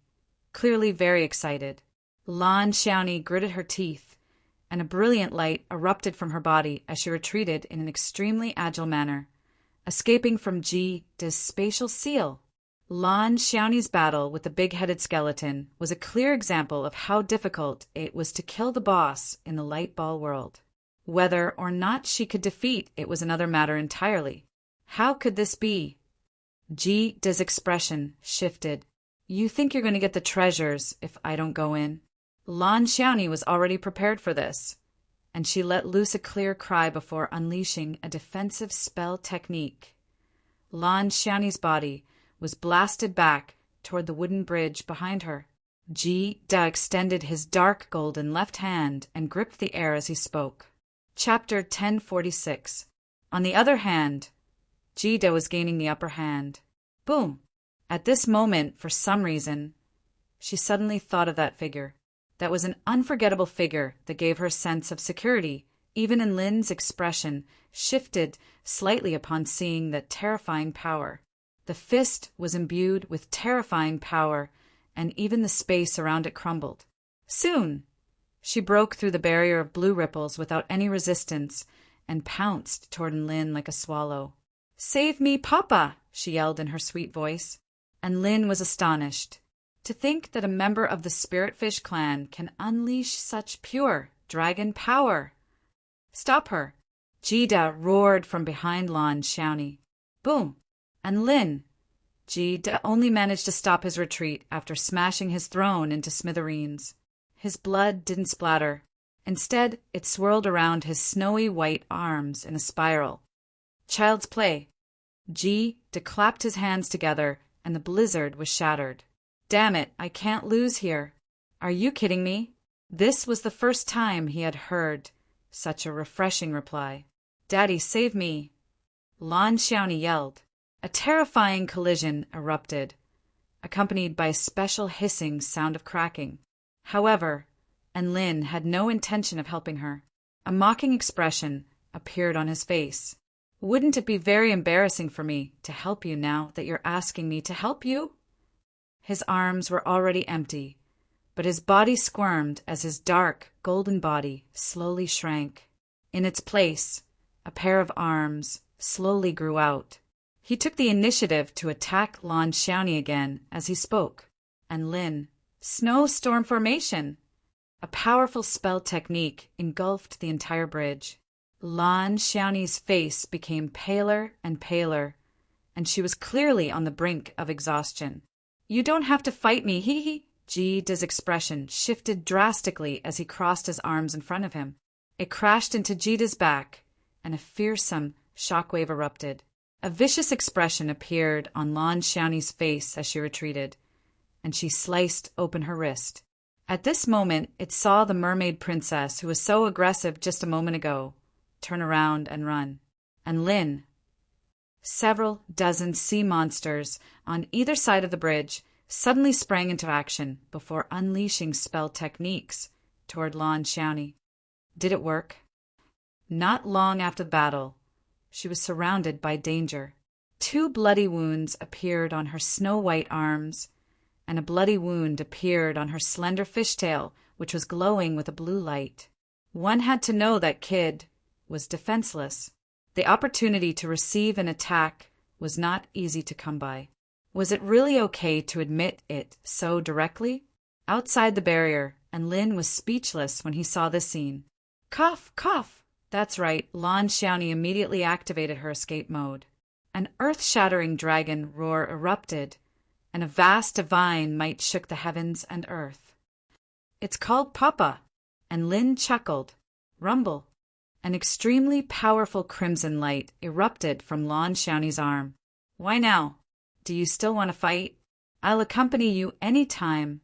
clearly very excited. Lan Xiaoni gritted her teeth, and a brilliant light erupted from her body as she retreated in an extremely agile manner, escaping from Jida's spatial seal. Lan Xiaoni's battle with the big-headed skeleton was a clear example of how difficult it was to kill the boss in the light ball world. Whether or not she could defeat it was another matter entirely. How could this be? Jida's expression shifted. You think you're going to get the treasures if I don't go in? Lan Xiaoni was already prepared for this, and she let loose a clear cry before unleashing a defensive spell technique. Lan Xiaoni's body was blasted back toward the wooden bridge behind her. Jida extended his dark golden left hand and gripped the air as he spoke. Chapter 1046. On the other hand, Jida was gaining the upper hand. Boom! At this moment, for some reason, she suddenly thought of that figure. That was an unforgettable figure that gave her a sense of security. Even in Lin's expression shifted slightly upon seeing that terrifying power. The fist was imbued with terrifying power, and even the space around it crumbled. Soon, she broke through the barrier of blue ripples without any resistance and pounced toward Lin like a swallow. Save me, Papa! She yelled in her sweet voice. And Lin was astonished. To think that a member of the Spiritfish clan can unleash such pure dragon power. Stop her! Jida roared from behind Lan Xiaoni. Boom! And Lin. Jida only managed to stop his retreat after smashing his throne into smithereens. His blood didn't splatter. Instead, it swirled around his snowy white arms in a spiral. Child's play. Jida clapped his hands together, and the blizzard was shattered. Damn it, I can't lose here. Are you kidding me? This was the first time he had heard such a refreshing reply. Daddy, save me! Lan Xiaoni yelled. A terrifying collision erupted, accompanied by a special hissing sound of cracking. However, Lin had no intention of helping her. A mocking expression appeared on his face. Wouldn't it be very embarrassing for me to help you now that you're asking me to help you? His arms were already empty, but his body squirmed as his dark, golden body slowly shrank. In its place, a pair of arms slowly grew out. He took the initiative to attack Lan Xiaoni again as he spoke. And Lin, snowstorm formation! A powerful spell technique engulfed the entire bridge. Lan Xiaoni's face became paler and paler, and she was clearly on the brink of exhaustion. You don't have to fight me, hee. Jida's expression shifted drastically as he crossed his arms in front of him. It crashed into Jida's back, and a fearsome shockwave erupted. A vicious expression appeared on Lan Xiaoni's face as she retreated, and she sliced open her wrist. At this moment, it saw the mermaid princess, who was so aggressive just a moment ago, turn around and run. And Lin. Several dozen sea monsters on either side of the bridge suddenly sprang into action before unleashing spell techniques toward Lan Xiaoni. Did it work? Not long after the battle, she was surrounded by danger. 2 bloody wounds appeared on her snow-white arms, and a bloody wound appeared on her slender fishtail, which was glowing with a blue light. One had to know that kid was defenseless. The opportunity to receive an attack was not easy to come by. Was it really okay to admit it so directly? Outside the barrier, and Lin was speechless when he saw this scene. Cough, cough! That's right, Lan Xiaoni immediately activated her escape mode. An earth-shattering dragon roar erupted, and a vast divine might shook the heavens and earth. It's called Papa, and Lin chuckled. Rumble. An extremely powerful crimson light erupted from Lan Xiaoni's arm. Why now? Do you still want to fight? I'll accompany you any time.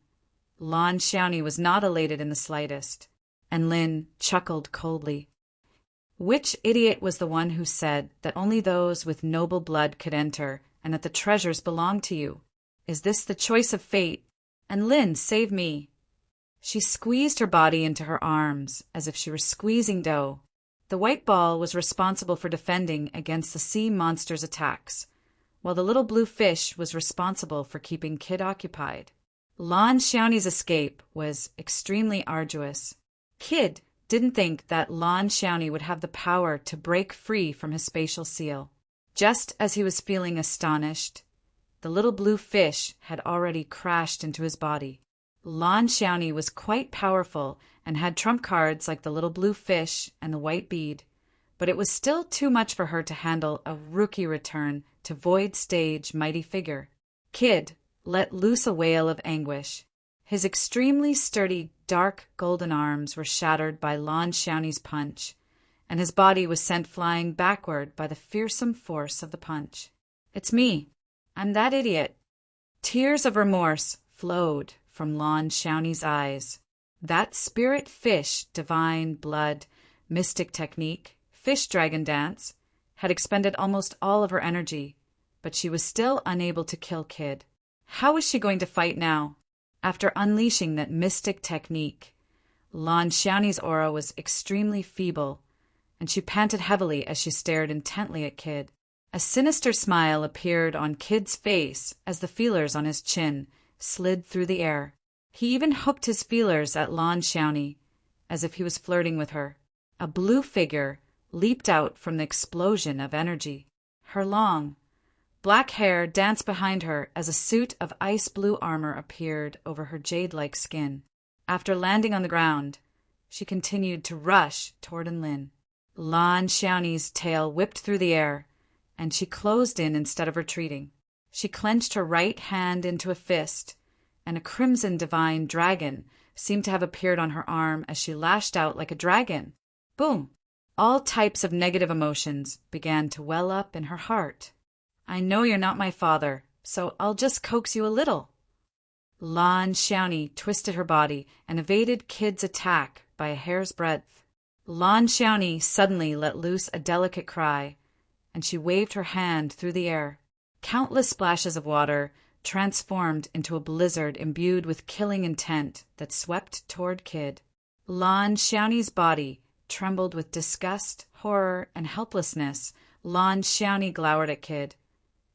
Lan Xiaoni was not elated in the slightest, and Lin chuckled coldly. Which idiot was the one who said that only those with noble blood could enter, and that the treasures belong to you? Is this the choice of fate? And Lin, save me. She squeezed her body into her arms, as if she were squeezing dough. The white ball was responsible for defending against the sea monster's attacks, while the little blue fish was responsible for keeping Kid occupied. Lan Xiaoni's escape was extremely arduous. Kid didn't think that Lan Xiaoni would have the power to break free from his spatial seal. Just as he was feeling astonished, the little blue fish had already crashed into his body. Lan Xiaoni was quite powerful and had trump cards like the little blue fish and the white bead, but it was still too much for her to handle a rookie return to void stage mighty figure. Kid let loose a wail of anguish. His extremely sturdy, dark golden arms were shattered by Lan Xiaoni's punch, and his body was sent flying backward by the fearsome force of the punch. It's me. I'm that idiot. Tears of remorse flowed from Lan Xiaoni's eyes. That spirit fish, divine blood, mystic technique, fish dragon dance, had expended almost all of her energy, but she was still unable to kill Kid. How was she going to fight now? After unleashing that mystic technique, Lan Xiaoni's aura was extremely feeble, and she panted heavily as she stared intently at Kid. A sinister smile appeared on Kid's face as the feelers on his chin slid through the air. He even hooked his feelers at Lan Xiaoni, as if he was flirting with her. A blue figure leaped out from the explosion of energy. Her long, black hair danced behind her as a suit of ice blue armor appeared over her jade-like skin. After landing on the ground, she continued to rush toward Lin. Lan Xiaoni's tail whipped through the air, and she closed in instead of retreating. She clenched her right hand into a fist, and a crimson divine dragon seemed to have appeared on her arm as she lashed out like a dragon. Boom! All types of negative emotions began to well up in her heart. I know you're not my father, so I'll just coax you a little. Lan Xiaoni twisted her body and evaded Kid's attack by a hair's breadth. Lan Xiaoni suddenly let loose a delicate cry, and she waved her hand through the air. Countless splashes of water transformed into a blizzard imbued with killing intent that swept toward Kid. Lan Xiaoni's body trembled with disgust, horror, and helplessness. Lan Xiaoni glowered at Kid,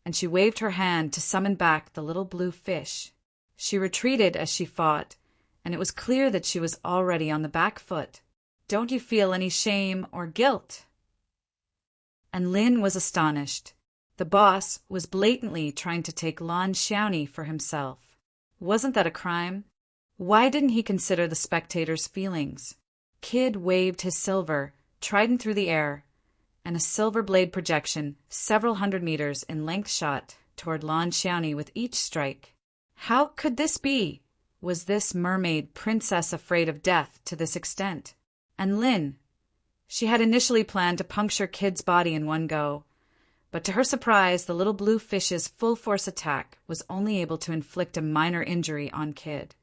and she waved her hand to summon back the little blue fish. She retreated as she fought, and it was clear that she was already on the back foot. Don't you feel any shame or guilt? And Lin was astonished. The boss was blatantly trying to take Lan Xiaoni for himself. Wasn't that a crime? Why didn't he consider the spectators' feelings? Kid waved his silver, trident through the air, and a silver blade projection several hundred meters in length shot toward Lan Xiaoni with each strike. How could this be? Was this mermaid princess afraid of death to this extent? And Lin? She had initially planned to puncture Kid's body in one go, but to her surprise, the little blue fish's full-force attack was only able to inflict a minor injury on Kid.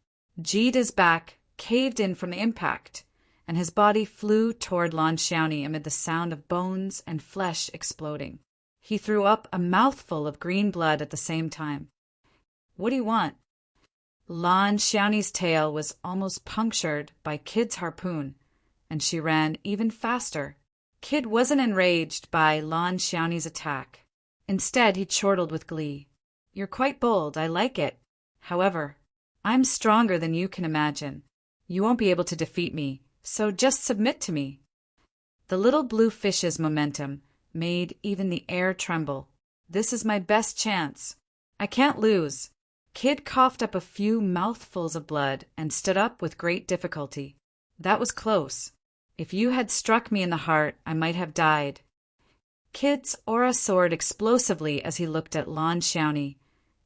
Jida's back caved in from the impact, and his body flew toward Lan Xiaoni amid the sound of bones and flesh exploding. He threw up a mouthful of green blood at the same time. What do you want? Lan Xiaoni's tail was almost punctured by Kid's harpoon, and she ran even faster. Kid wasn't enraged by Lan Xiaoni's attack. Instead, he chortled with glee. You're quite bold, I like it. However, I'm stronger than you can imagine. You won't be able to defeat me, so just submit to me. The little blue fish's momentum made even the air tremble. This is my best chance. I can't lose. Kid coughed up a few mouthfuls of blood and stood up with great difficulty. That was close. If you had struck me in the heart, I might have died. Kid's aura soared explosively as he looked at Lan Xiaoni,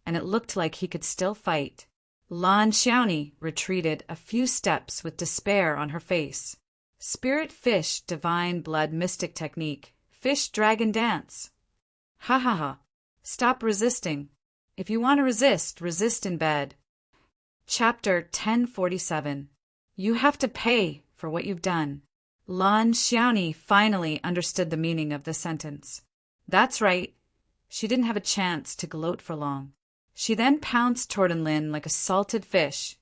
and it looked like he could still fight. Lan Xiaoni retreated a few steps with despair on her face. Spirit Fish Divine Blood Mystic Technique. Fish Dragon Dance. Ha ha ha. Stop resisting. If you want to resist in bed. Chapter 1047. You have to pay for what you've done. Lan Xiaoni finally understood the meaning of the sentence. That's right. She didn't have a chance to gloat for long. She then pounced toward Enlin like a salted fish,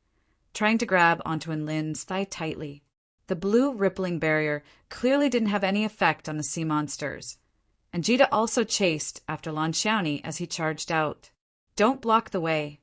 trying to grab onto Enlin's thigh tightly. The blue rippling barrier clearly didn't have any effect on the sea monsters, and Jita also chased after Lan Xiaoni as he charged out. Don't block the way.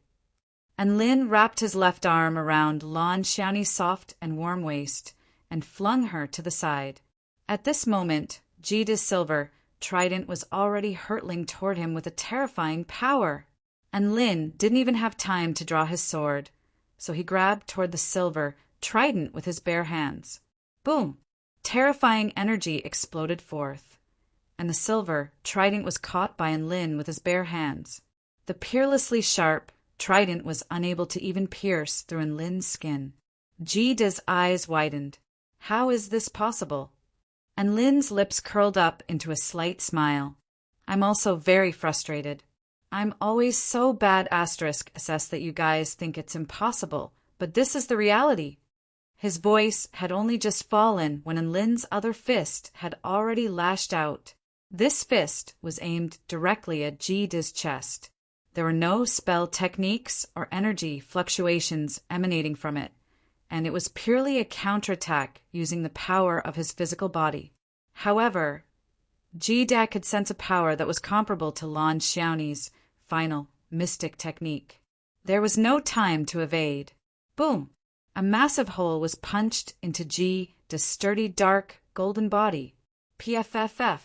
Enlin wrapped his left arm around Lan Xiaoni's soft and warm waist and flung her to the side. At this moment, Jita's silver trident was already hurtling toward him with a terrifying power. Enlin didn't even have time to draw his sword, so he grabbed toward the silver trident with his bare hands. Boom! Terrifying energy exploded forth, and the silver trident was caught by Enlin with his bare hands. The peerlessly sharp trident was unable to even pierce through Enlin's skin. Jida's eyes widened. How is this possible? Enlin's lips curled up into a slight smile. I'm also very frustrated. I'm always so bad assess that you guys think it's impossible, but this is the reality. His voice had only just fallen when Enlin's other fist had already lashed out. This fist was aimed directly at Jida's chest. There were no spell techniques or energy fluctuations emanating from it, and it was purely a counterattack using the power of his physical body. However, Jida could sense a power that was comparable to Lan Xiaoni's final mystic technique. There was no time to evade. Boom! A massive hole was punched into Jida's sturdy, dark, golden body. PFFF.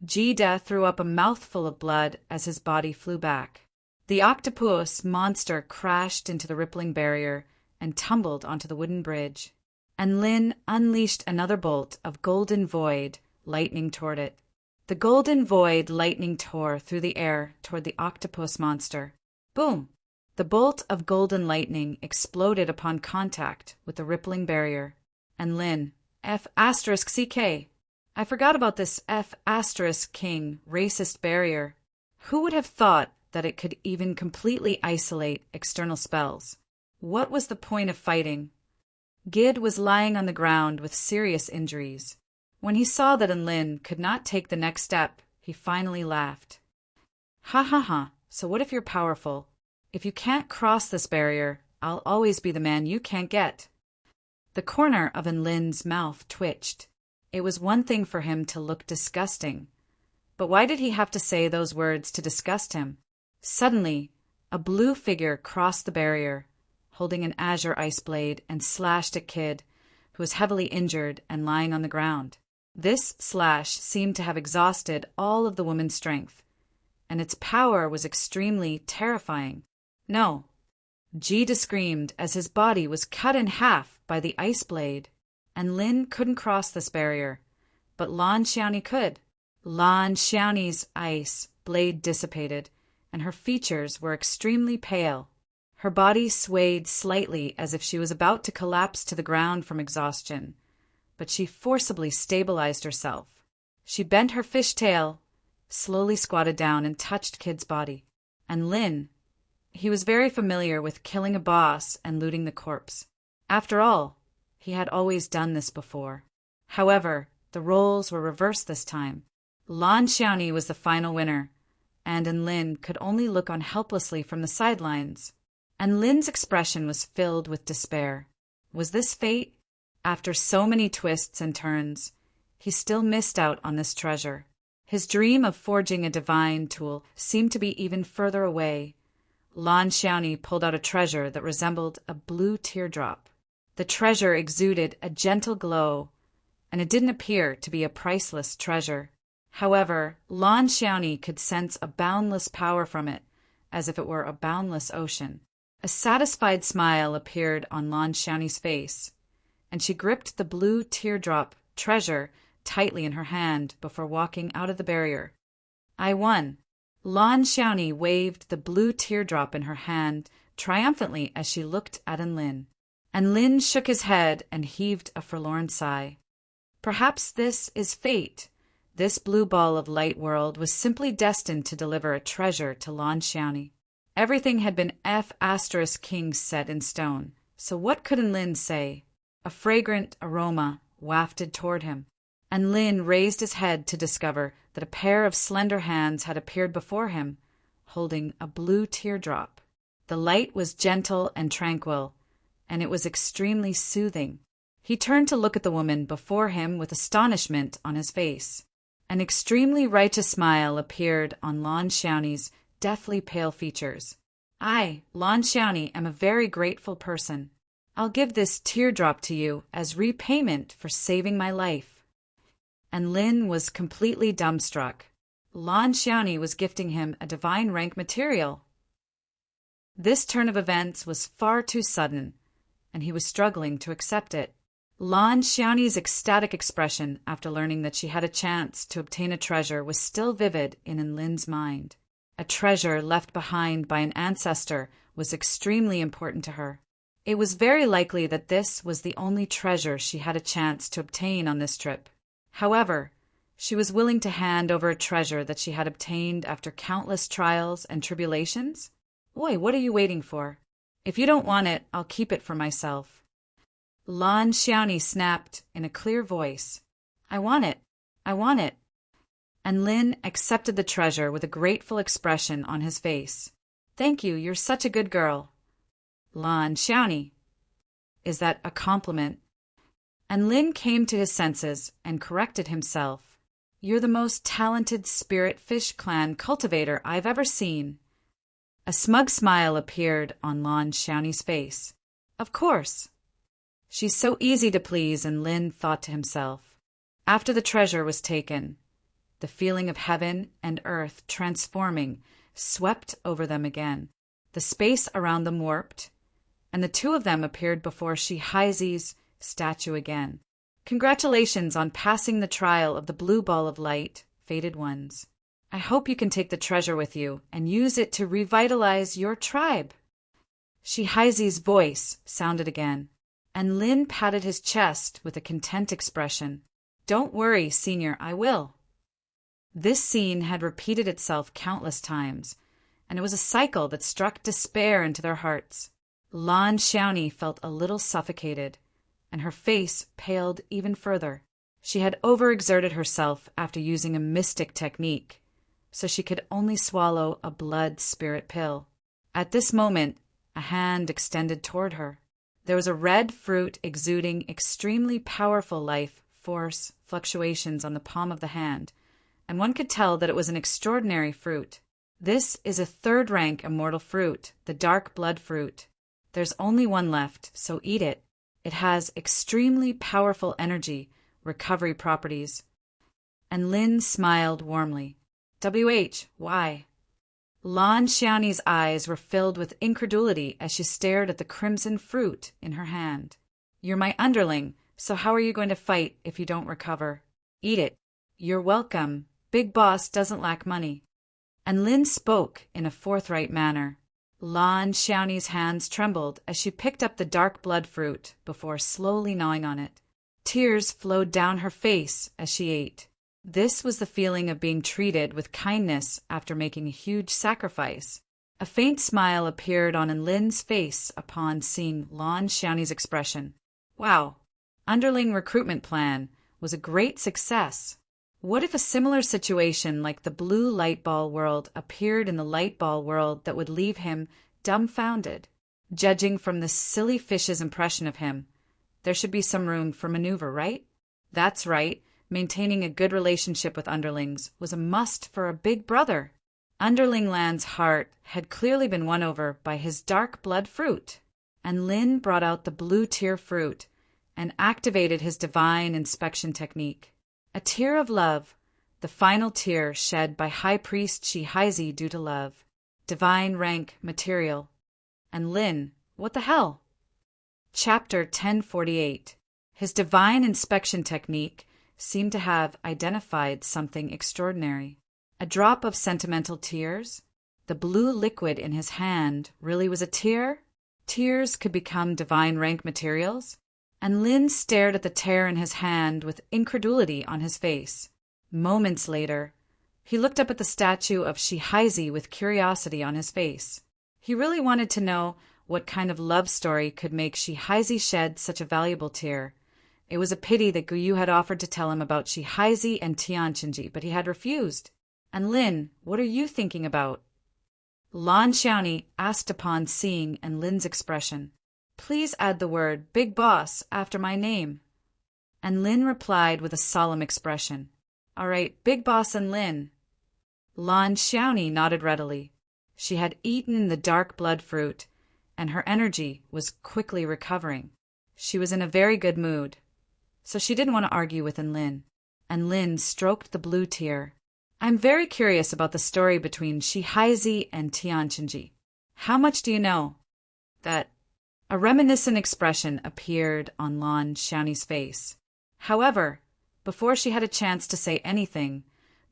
Jida threw up a mouthful of blood as his body flew back. The octopus monster crashed into the rippling barrier and tumbled onto the wooden bridge. Enlin unleashed another bolt of golden void lightning toward it. The golden void lightning tore through the air toward the octopus monster. Boom! The bolt of golden lightning exploded upon contact with the rippling barrier. Enlin, F*CK. I forgot about this F*King racist barrier. Who would have thought that it could even completely isolate external spells? What was the point of fighting? Gid was lying on the ground with serious injuries. When he saw that Enlin could not take the next step, he finally laughed. Ha ha ha, so what if you're powerful? If you can't cross this barrier, I'll always be the man you can't get. The corner of Enlin's mouth twitched. It was one thing for him to look disgusting, but why did he have to say those words to disgust him? Suddenly, a blue figure crossed the barrier, holding an azure ice blade, and slashed at Kid, who was heavily injured and lying on the ground. This slash seemed to have exhausted all of the woman's strength, and its power was extremely terrifying. No, Jida screamed as his body was cut in half by the ice blade. Enlin couldn't cross this barrier, but Lan Xiaoni could. Lan Xiaoni's ice blade dissipated, and her features were extremely pale. Her body swayed slightly as if she was about to collapse to the ground from exhaustion, but she forcibly stabilized herself. She bent her fishtail, slowly squatted down, and touched Kid's body. Enlin, he was very familiar with killing a boss and looting the corpse. After all, he had always done this before. However, the roles were reversed this time. Lan Xiaoni was the final winner, and Enlin could only look on helplessly from the sidelines. Enlin's expression was filled with despair. Was this fate? After so many twists and turns, he still missed out on this treasure. His dream of forging a divine tool seemed to be even further away. Lan Xiaoni pulled out a treasure that resembled a blue teardrop. The treasure exuded a gentle glow, and it didn't appear to be a priceless treasure. However, Lan Xiaoni could sense a boundless power from it, as if it were a boundless ocean. A satisfied smile appeared on Lan Xiaoni's face, and she gripped the blue teardrop treasure tightly in her hand before walking out of the barrier. I won. Lan Xiaoni waved the blue teardrop in her hand triumphantly as she looked at Enlin. Enlin shook his head and heaved a forlorn sigh. Perhaps this is fate. This blue ball of light world was simply destined to deliver a treasure to Lan Xiaoni. Everything had been F*King set in stone, so what could Enlin say? A fragrant aroma wafted toward him. Enlin raised his head to discover that a pair of slender hands had appeared before him, holding a blue teardrop. The light was gentle and tranquil, and it was extremely soothing. He turned to look at the woman before him with astonishment on his face. An extremely righteous smile appeared on Lan Xiaoni's deathly pale features. I, Lan Xiaoni, am a very grateful person. I'll give this teardrop to you as repayment for saving my life. And Lin was completely dumbstruck. Lan Xiaoni was gifting him a divine rank material. This turn of events was far too sudden, and he was struggling to accept it. Lan Xiaoni's ecstatic expression after learning that she had a chance to obtain a treasure was still vivid in Enlin's mind. A treasure left behind by an ancestor was extremely important to her. It was very likely that this was the only treasure she had a chance to obtain on this trip. However, she was willing to hand over a treasure that she had obtained after countless trials and tribulations? Oi, what are you waiting for? If you don't want it, I'll keep it for myself. Lan Xiaoni snapped in a clear voice. I want it. I want it. And Lin accepted the treasure with a grateful expression on his face. Thank you, you're such a good girl. Lan Xiaoni. Is that a compliment? And Lin came to his senses and corrected himself. You're the most talented spirit fish clan cultivator I've ever seen. A smug smile appeared on Lan Xiaoni's face. Of course. She's so easy to please, and Lin thought to himself. After the treasure was taken, the feeling of heaven and earth transforming swept over them again. The space around them warped, and the two of them appeared before Shihaizi's statue again. Congratulations on passing the trial of the blue ball of light, fated ones. I hope you can take the treasure with you and use it to revitalize your tribe. Shihaizi's voice sounded again, and Lin patted his chest with a content expression. Don't worry, Senior, I will. This scene had repeated itself countless times, and it was a cycle that struck despair into their hearts. Lan Xiaoni felt a little suffocated, and her face paled even further. She had overexerted herself after using a mystic technique, so she could only swallow a blood spirit pill. At this moment, a hand extended toward her. There was a red fruit exuding extremely powerful life force fluctuations on the palm of the hand, and one could tell that it was an extraordinary fruit. This is a third-rank immortal fruit, the dark blood fruit. There's only one left, so eat it. It has extremely powerful energy, recovery properties. And Lin smiled warmly. Why? Lan Xiaoni's eyes were filled with incredulity as she stared at the crimson fruit in her hand. You're my underling, so how are you going to fight if you don't recover? Eat it. You're welcome. Big Boss doesn't lack money. And Lin spoke in a forthright manner. Lan Xiaoni's hands trembled as she picked up the dark blood fruit before slowly gnawing on it. Tears flowed down her face as she ate. This was the feeling of being treated with kindness after making a huge sacrifice. A faint smile appeared on Lin's face upon seeing Lan Xiaoni's expression. Wow, underling recruitment plan was a great success. What if a similar situation like the blue light ball world appeared in the light ball world that would leave him dumbfounded? Judging from the silly fish's impression of him, there should be some room for maneuver, right? That's right. Maintaining a good relationship with underlings was a must for a big brother. Underling Lan's heart had clearly been won over by his dark blood fruit, and Lin brought out the blue tear fruit and activated his divine inspection technique. A tear of love, the final tear shed by High Priest Shihizi due to love, divine rank material. And Lin, what the hell? Chapter 1048. His divine inspection technique seemed to have identified something extraordinary. A drop of sentimental tears? The blue liquid in his hand really was a tear? Tears could become divine rank materials? And Lin stared at the tear in his hand with incredulity on his face. Moments later, he looked up at the statue of Shihizi with curiosity on his face. He really wanted to know what kind of love story could make Shihizi shed such a valuable tear. It was a pity that Guyu had offered to tell him about Shihizi and Tianqinji, but he had refused. And Lin, what are you thinking about? Lan Xiaoni asked upon seeing and Lin's expression. Please add the word Big Boss after my name. And Lin replied with a solemn expression. All right, Big Boss and Lin. Lan Xiaoni nodded readily. She had eaten the dark blood fruit, and her energy was quickly recovering. She was in a very good mood, so she didn't want to argue with Lin. And Lin stroked the blue tear. I'm very curious about the story between Shihizi and Tianqinji. How much do you know? That a reminiscent expression appeared on Lan Xiaoni's face. However, before she had a chance to say anything,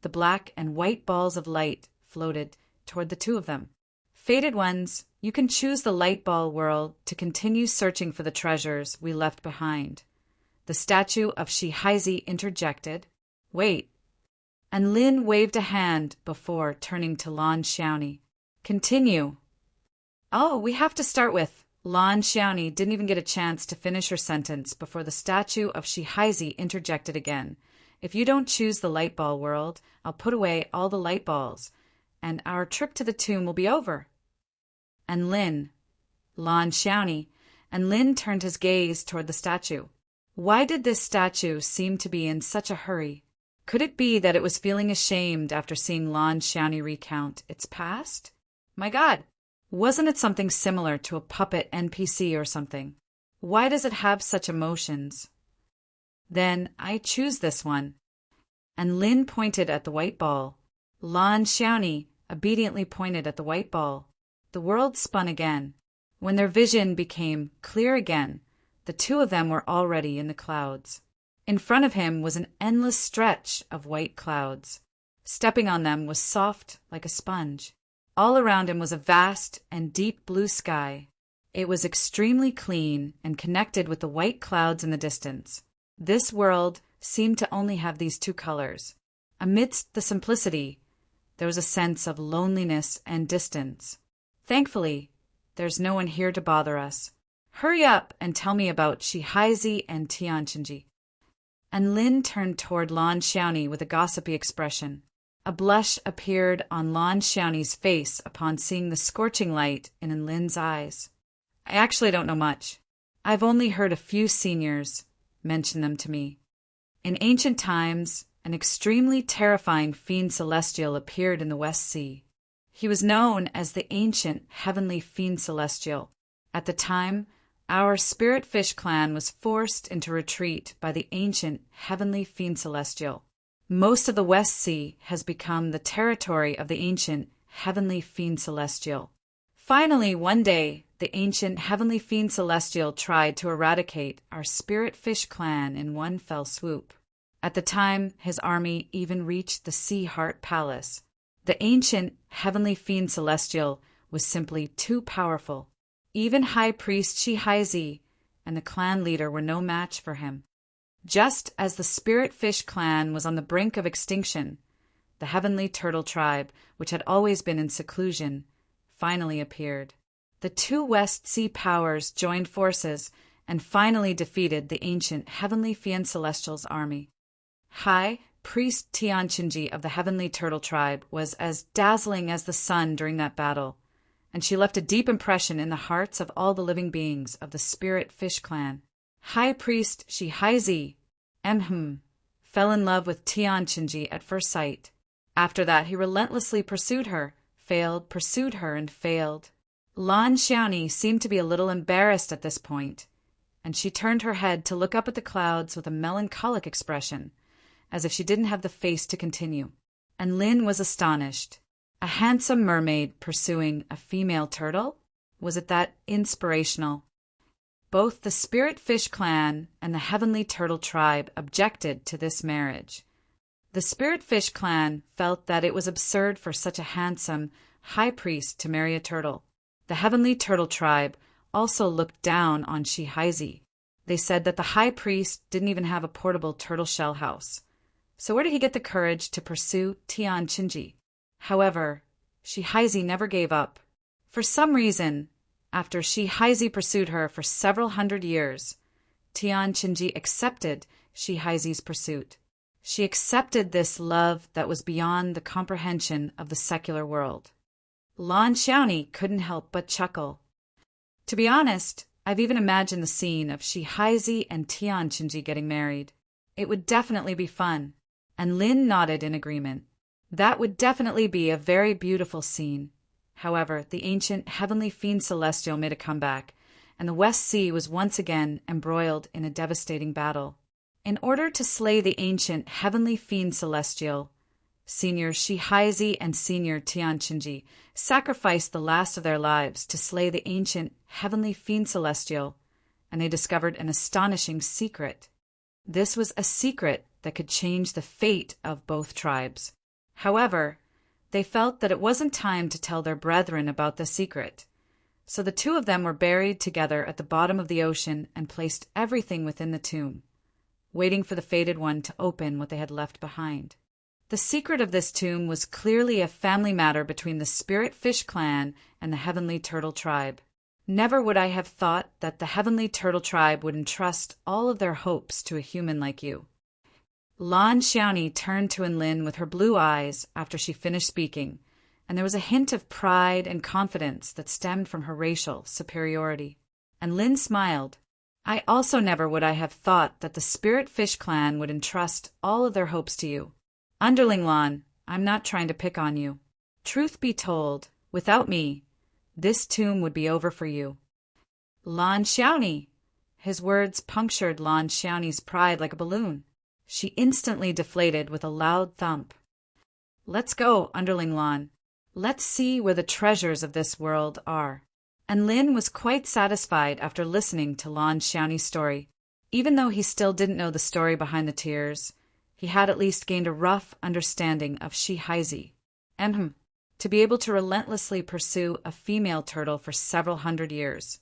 the black and white balls of light floated toward the two of them. Fated ones, you can choose the light ball world to continue searching for the treasures we left behind. The statue of Shihizi interjected. Wait. And Lin waved a hand before turning to Lan Xiaoni. Continue. Oh, we have to start with. Lan Xiaoni didn't even get a chance to finish her sentence before the statue of Shihizi interjected again. If you don't choose the light ball world, I'll put away all the light balls, and our trip to the tomb will be over. And Lan Xiaoni, and Lin turned his gaze toward the statue. Why did this statue seem to be in such a hurry? Could it be that it was feeling ashamed after seeing Lan Xiaoni recount its past? My God, wasn't it something similar to a puppet NPC or something? Why does it have such emotions? Then I choose this one. And Lin pointed at the white ball. Lan Xiaoni obediently pointed at the white ball. The world spun again. When their vision became clear again, the two of them were already in the clouds. In front of him was an endless stretch of white clouds. Stepping on them was soft like a sponge. All around him was a vast and deep blue sky. It was extremely clean and connected with the white clouds in the distance. This world seemed to only have these two colors. Amidst the simplicity, there was a sense of loneliness and distance. Thankfully, there's no one here to bother us. Hurry up and tell me about Shihizi and Tianqinji. And Lin turned toward Lan Xiaoni with a gossipy expression. A blush appeared on Lan Xiaoni's face upon seeing the scorching light in Lin's eyes. I actually don't know much. I've only heard a few seniors mention them to me. In ancient times, an extremely terrifying fiend celestial appeared in the West Sea. He was known as the ancient heavenly fiend celestial. At the time, our spirit fish clan was forced into retreat by the ancient heavenly fiend celestial. Most of the West Sea has become the territory of the ancient heavenly fiend celestial. Finally, one day, the ancient heavenly fiend celestial tried to eradicate our spirit fish clan in one fell swoop. At the time, his army even reached the Sea Heart Palace. The ancient heavenly fiend celestial was simply too powerful. Even High Priest Shihizi and the clan leader were no match for him. Just as the Spirit Fish clan was on the brink of extinction, the Heavenly Turtle tribe, which had always been in seclusion, finally appeared. The two West Sea powers joined forces and finally defeated the ancient Heavenly Fiend Celestial's army. High Priest Tianqinji of the Heavenly Turtle tribe was as dazzling as the sun during that battle, and she left a deep impression in the hearts of all the living beings of the Spirit Fish clan. High Priest Shihizi, fell in love with Tianqinji at first sight. After that, he relentlessly pursued her, pursued her, and failed. Lan Xiaoni seemed to be a little embarrassed at this point, and she turned her head to look up at the clouds with a melancholic expression, as if she didn't have the face to continue. And Lin was astonished. A handsome mermaid pursuing a female turtle? Was it that inspirational? Both the Spirit Fish clan and the Heavenly Turtle tribe objected to this marriage. The Spirit Fish clan felt that it was absurd for such a handsome high priest to marry a turtle. The Heavenly Turtle tribe also looked down on Shihaizi. They said that the high priest didn't even have a portable turtle shell house. So where did he get the courage to pursue Tian Qingji? However, Shihaizi never gave up. For some reason, after Shihaizi pursued her for several hundred years, Tian Qingji accepted Shihaizi's pursuit. She accepted this love that was beyond the comprehension of the secular world. Lan Xiaoni couldn't help but chuckle. To be honest, I've even imagined the scene of Shihaizi and Tian Qingji getting married. It would definitely be fun. And Lin nodded in agreement. That would definitely be a very beautiful scene. However, the ancient heavenly fiend celestial made a comeback, and the West Sea was once again embroiled in a devastating battle. In order to slay the ancient heavenly fiend celestial, Senior Shihaizi and Senior Tian Qingji sacrificed the last of their lives to slay the ancient heavenly fiend celestial, and they discovered an astonishing secret. This was a secret that could change the fate of both tribes. However, they felt that it wasn't time to tell their brethren about the secret. So the two of them were buried together at the bottom of the ocean and placed everything within the tomb, waiting for the fated one to open what they had left behind. The secret of this tomb was clearly a family matter between the Spirit Fish clan and the Heavenly Turtle tribe. Never would I have thought that the Heavenly Turtle tribe would entrust all of their hopes to a human like you. Lan Xiaoni turned to Enlin with her blue eyes after she finished speaking, and there was a hint of pride and confidence that stemmed from her racial superiority. And Lin smiled. I also never would I have thought that the Spirit Fish clan would entrust all of their hopes to you. Underling Lan, I'm not trying to pick on you. Truth be told, without me, this tomb would be over for you. Lan Xiaoni! His words punctured Lan Xiaoni's pride like a balloon. She instantly deflated with a loud thump. Let's go, Underling Lan. Let's see where the treasures of this world are. And Lin was quite satisfied after listening to Lan Xiaoni's story. Even though he still didn't know the story behind the tears, he had at least gained a rough understanding of Shihaizi. To be able to relentlessly pursue a female turtle for several hundred years.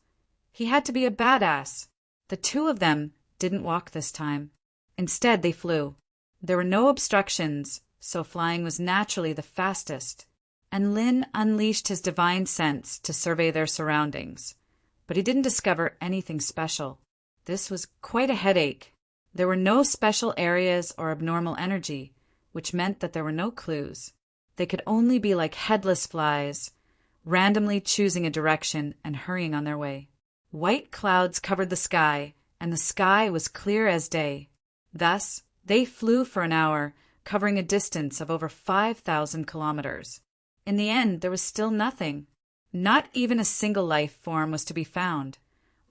He had to be a badass. The two of them didn't walk this time. Instead, they flew. There were no obstructions, so flying was naturally the fastest. And Lin unleashed his divine sense to survey their surroundings. But he didn't discover anything special. This was quite a headache. There were no special areas or abnormal energy, which meant that there were no clues. They could only be like headless flies, randomly choosing a direction and hurrying on their way. White clouds covered the sky, and the sky was clear as day. Thus, they flew for an hour, covering a distance of over 5,000 kilometers. In the end, there was still nothing. Not even a single life form was to be found,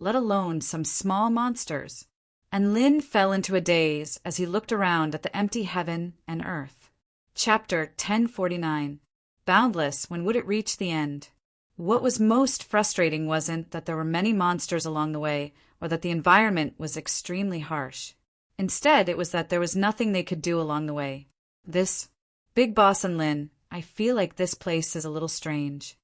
let alone some small monsters. And Lin fell into a daze as he looked around at the empty heaven and earth. Chapter 1049. Boundless, when would it reach the end? What was most frustrating wasn't that there were many monsters along the way, or that the environment was extremely harsh. Instead, it was that there was nothing they could do along the way. This, Big Boss and Lin, I feel like this place is a little strange.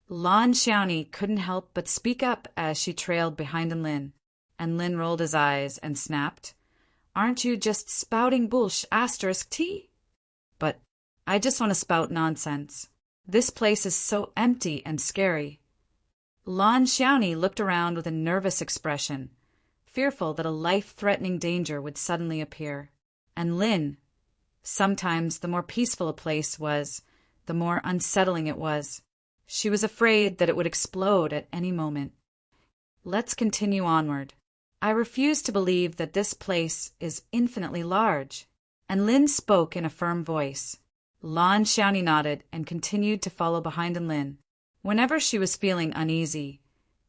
Lan Xiaoni couldn't help but speak up as she trailed behind Lin, and Lin rolled his eyes and snapped, Aren't you just spouting *T? But I just want to spout nonsense. This place is so empty and scary. Lan Xiaoni looked around with a nervous expression, fearful that a life-threatening danger would suddenly appear. And Lin, sometimes the more peaceful a place was, the more unsettling it was. She was afraid that it would explode at any moment. Let's continue onward. I refuse to believe that this place is infinitely large. And Lin spoke in a firm voice. Lan Xiaoni nodded and continued to follow behind Lin. Whenever she was feeling uneasy,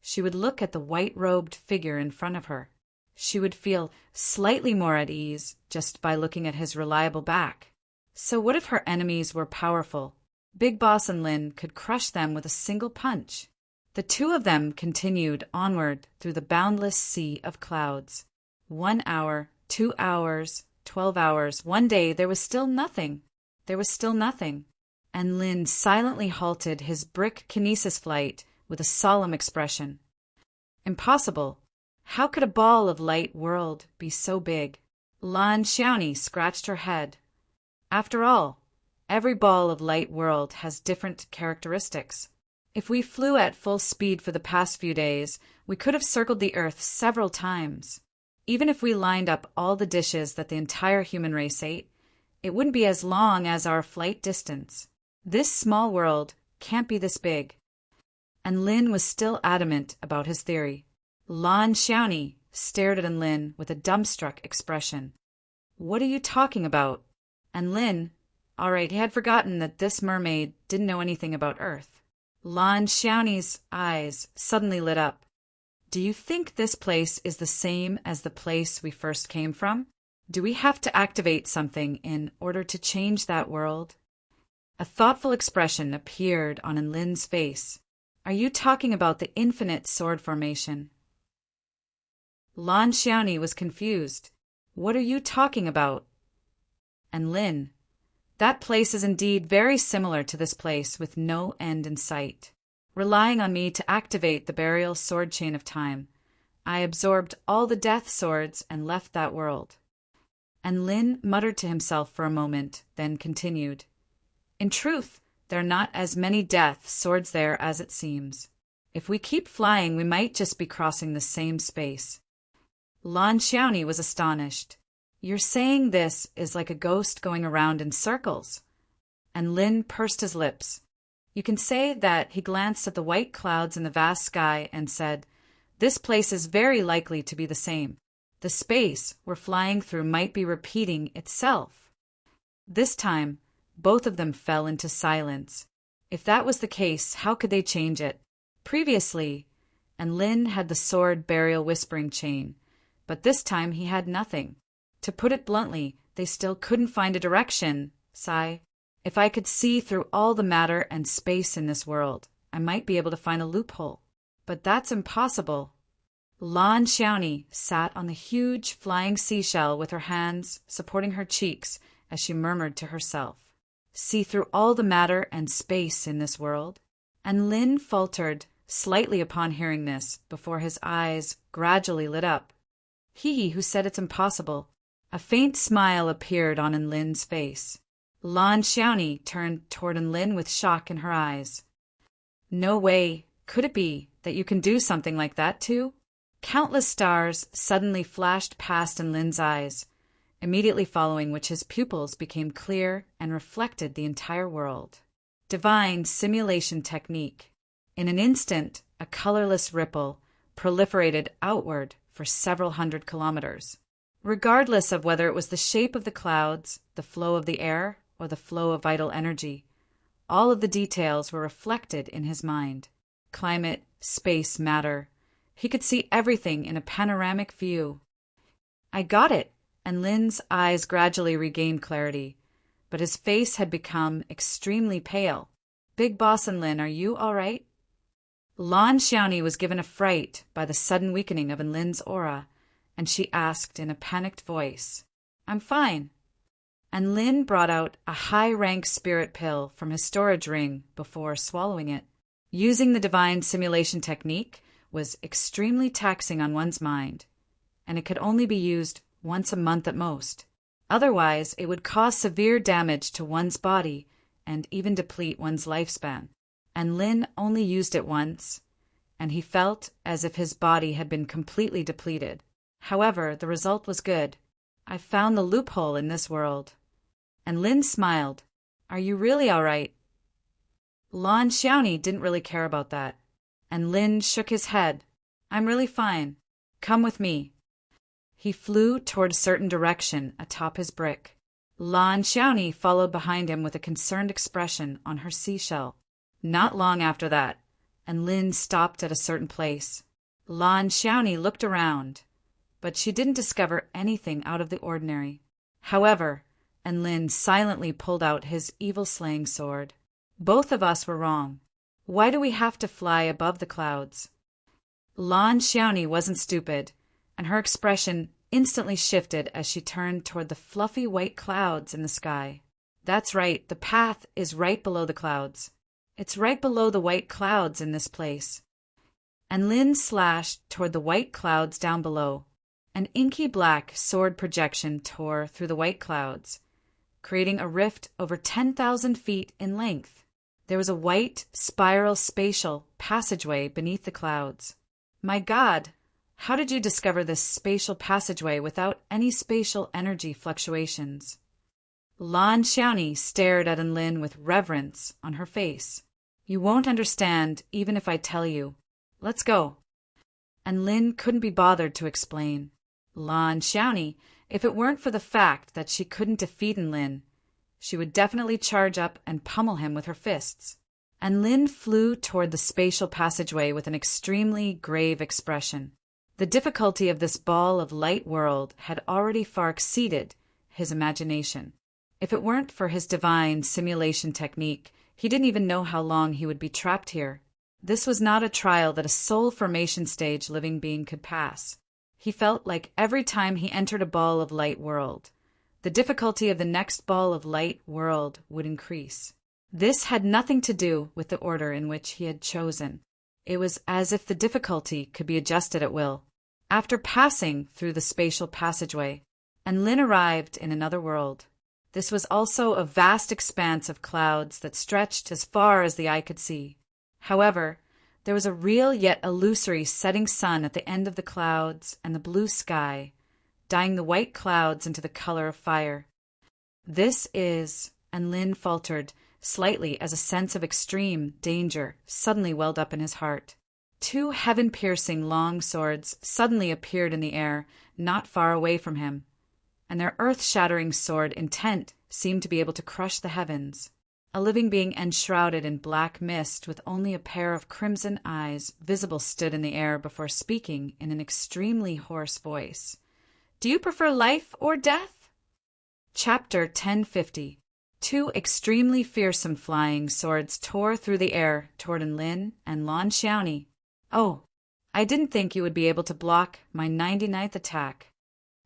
she would look at the white-robed figure in front of her. She would feel slightly more at ease just by looking at his reliable back. So what if her enemies were powerful? Big Boss and Lin could crush them with a single punch. The two of them continued onward through the boundless sea of clouds. 1 hour, 2 hours, 12 hours. One day there was still nothing. There was still nothing. And Lin silently halted his brick kinesis flight with a solemn expression. Impossible. How could a ball of light world be so big? Lan Xiaoni scratched her head. After all, every ball of light world has different characteristics. If we flew at full speed for the past few days, we could have circled the Earth several times. Even if we lined up all the dishes that the entire human race ate, it wouldn't be as long as our flight distance. This small world can't be this big. And Lin was still adamant about his theory. Lan Xiaoni stared at Lin with a dumbstruck expression. What are you talking about? And Lin, all right, he had forgotten that this mermaid didn't know anything about Earth. Lan Xiaoni's eyes suddenly lit up. Do you think this place is the same as the place we first came from? Do we have to activate something in order to change that world? A thoughtful expression appeared on Lin's face. Are you talking about the infinite sword formation? Lan Xiaoni was confused. What are you talking about? And Lin, that place is indeed very similar to this place with no end in sight. Relying on me to activate the burial sword chain of time, I absorbed all the death swords and left that world. And Lin muttered to himself for a moment, then continued. In truth, there are not as many death swords there as it seems. If we keep flying, we might just be crossing the same space. Lan Xiaoni was astonished. You're saying this is like a ghost going around in circles. And Lin pursed his lips. You can say that he glanced at the white clouds in the vast sky and said, this place is very likely to be the same. The space we're flying through might be repeating itself. This time, both of them fell into silence. If that was the case, how could they change it? Previously, and Lin had the sword burial whispering chain, but this time he had nothing. To put it bluntly, they still couldn't find a direction. Sigh. If I could see through all the matter and space in this world, I might be able to find a loophole. But that's impossible. Lan Xiaoni sat on the huge flying seashell with her hands supporting her cheeks as she murmured to herself, see through all the matter and space in this world? And Lin faltered slightly upon hearing this before his eyes gradually lit up. He who said it's impossible. A faint smile appeared on Lin's face. Lan Xiaoni turned toward Lin with shock in her eyes. No way could it be that you can do something like that too? Countless stars suddenly flashed past Lin's eyes, immediately following which his pupils became clear and reflected the entire world. Divine simulation technique. In an instant, a colorless ripple proliferated outward for several hundred kilometers. Regardless of whether it was the shape of the clouds, the flow of the air, or the flow of vital energy, all of the details were reflected in his mind. Climate, space, matter. He could see everything in a panoramic view. I got it, and Lin's eyes gradually regained clarity, but his face had become extremely pale. Big Boss and Lin, are you all right? Lan Xiaoni was given a fright by the sudden weakening of Lin's aura, and she asked in a panicked voice, I'm fine. And Lin brought out a high-rank spirit pill from his storage ring before swallowing it. Using the divine simulation technique was extremely taxing on one's mind, and it could only be used once a month at most. Otherwise, it would cause severe damage to one's body and even deplete one's lifespan. And Lin only used it once, and he felt as if his body had been completely depleted. However, the result was good. I found the loophole in this world. And Lin smiled. Are you really all right? Lan Xiaoni didn't really care about that, and Lin shook his head. I'm really fine. Come with me. He flew toward a certain direction atop his brick. Lan Xiaoni followed behind him with a concerned expression on her seashell. Not long after that, and Lin stopped at a certain place. Lan Xiaoni looked around. but she didn't discover anything out of the ordinary. However, Enlin silently pulled out his evil-slaying sword. Both of us were wrong. Why do we have to fly above the clouds? Lan Xiaoni wasn't stupid, and her expression instantly shifted as she turned toward the fluffy white clouds in the sky. That's right, the path is right below the clouds. It's right below the white clouds in this place. And Lin slashed toward the white clouds down below. An inky black sword projection tore through the white clouds, creating a rift over 10,000 feet in length. There was a white, spiral spatial passageway beneath the clouds. My God, how did you discover this spatial passageway without any spatial energy fluctuations? Lan Xiaoni stared at Enlin with reverence on her face. You won't understand even if I tell you. Let's go. Enlin couldn't be bothered to explain. Lan Xiaoni, if it weren't for the fact that she couldn't defeat Enlin, she would definitely charge up and pummel him with her fists. Enlin flew toward the spatial passageway with an extremely grave expression. The difficulty of this ball of light world had already far exceeded his imagination. If it weren't for his divine simulation technique, he didn't even know how long he would be trapped here. This was not a trial that a soul formation stage living being could pass. He felt like every time he entered a ball of light world, the difficulty of the next ball of light world would increase. This had nothing to do with the order in which he had chosen. It was as if the difficulty could be adjusted at will. After passing through the spatial passageway, Enlin arrived in another world. This was also a vast expanse of clouds that stretched as far as the eye could see. However, there was a real yet illusory setting sun at the end of the clouds and the blue sky, dyeing the white clouds into the color of fire. This is, Enlin faltered slightly as a sense of extreme danger suddenly welled up in his heart. Two heaven-piercing long swords suddenly appeared in the air not far away from him, and their earth-shattering sword intent seemed to be able to crush the heavens. A living being enshrouded in black mist with only a pair of crimson eyes visible stood in the air before speaking in an extremely hoarse voice. Do you prefer life or death? Chapter 1050. Two extremely fearsome flying swords tore through the air toward Enlin and Lan Xiaoni. Oh, I didn't think you would be able to block my 99th attack.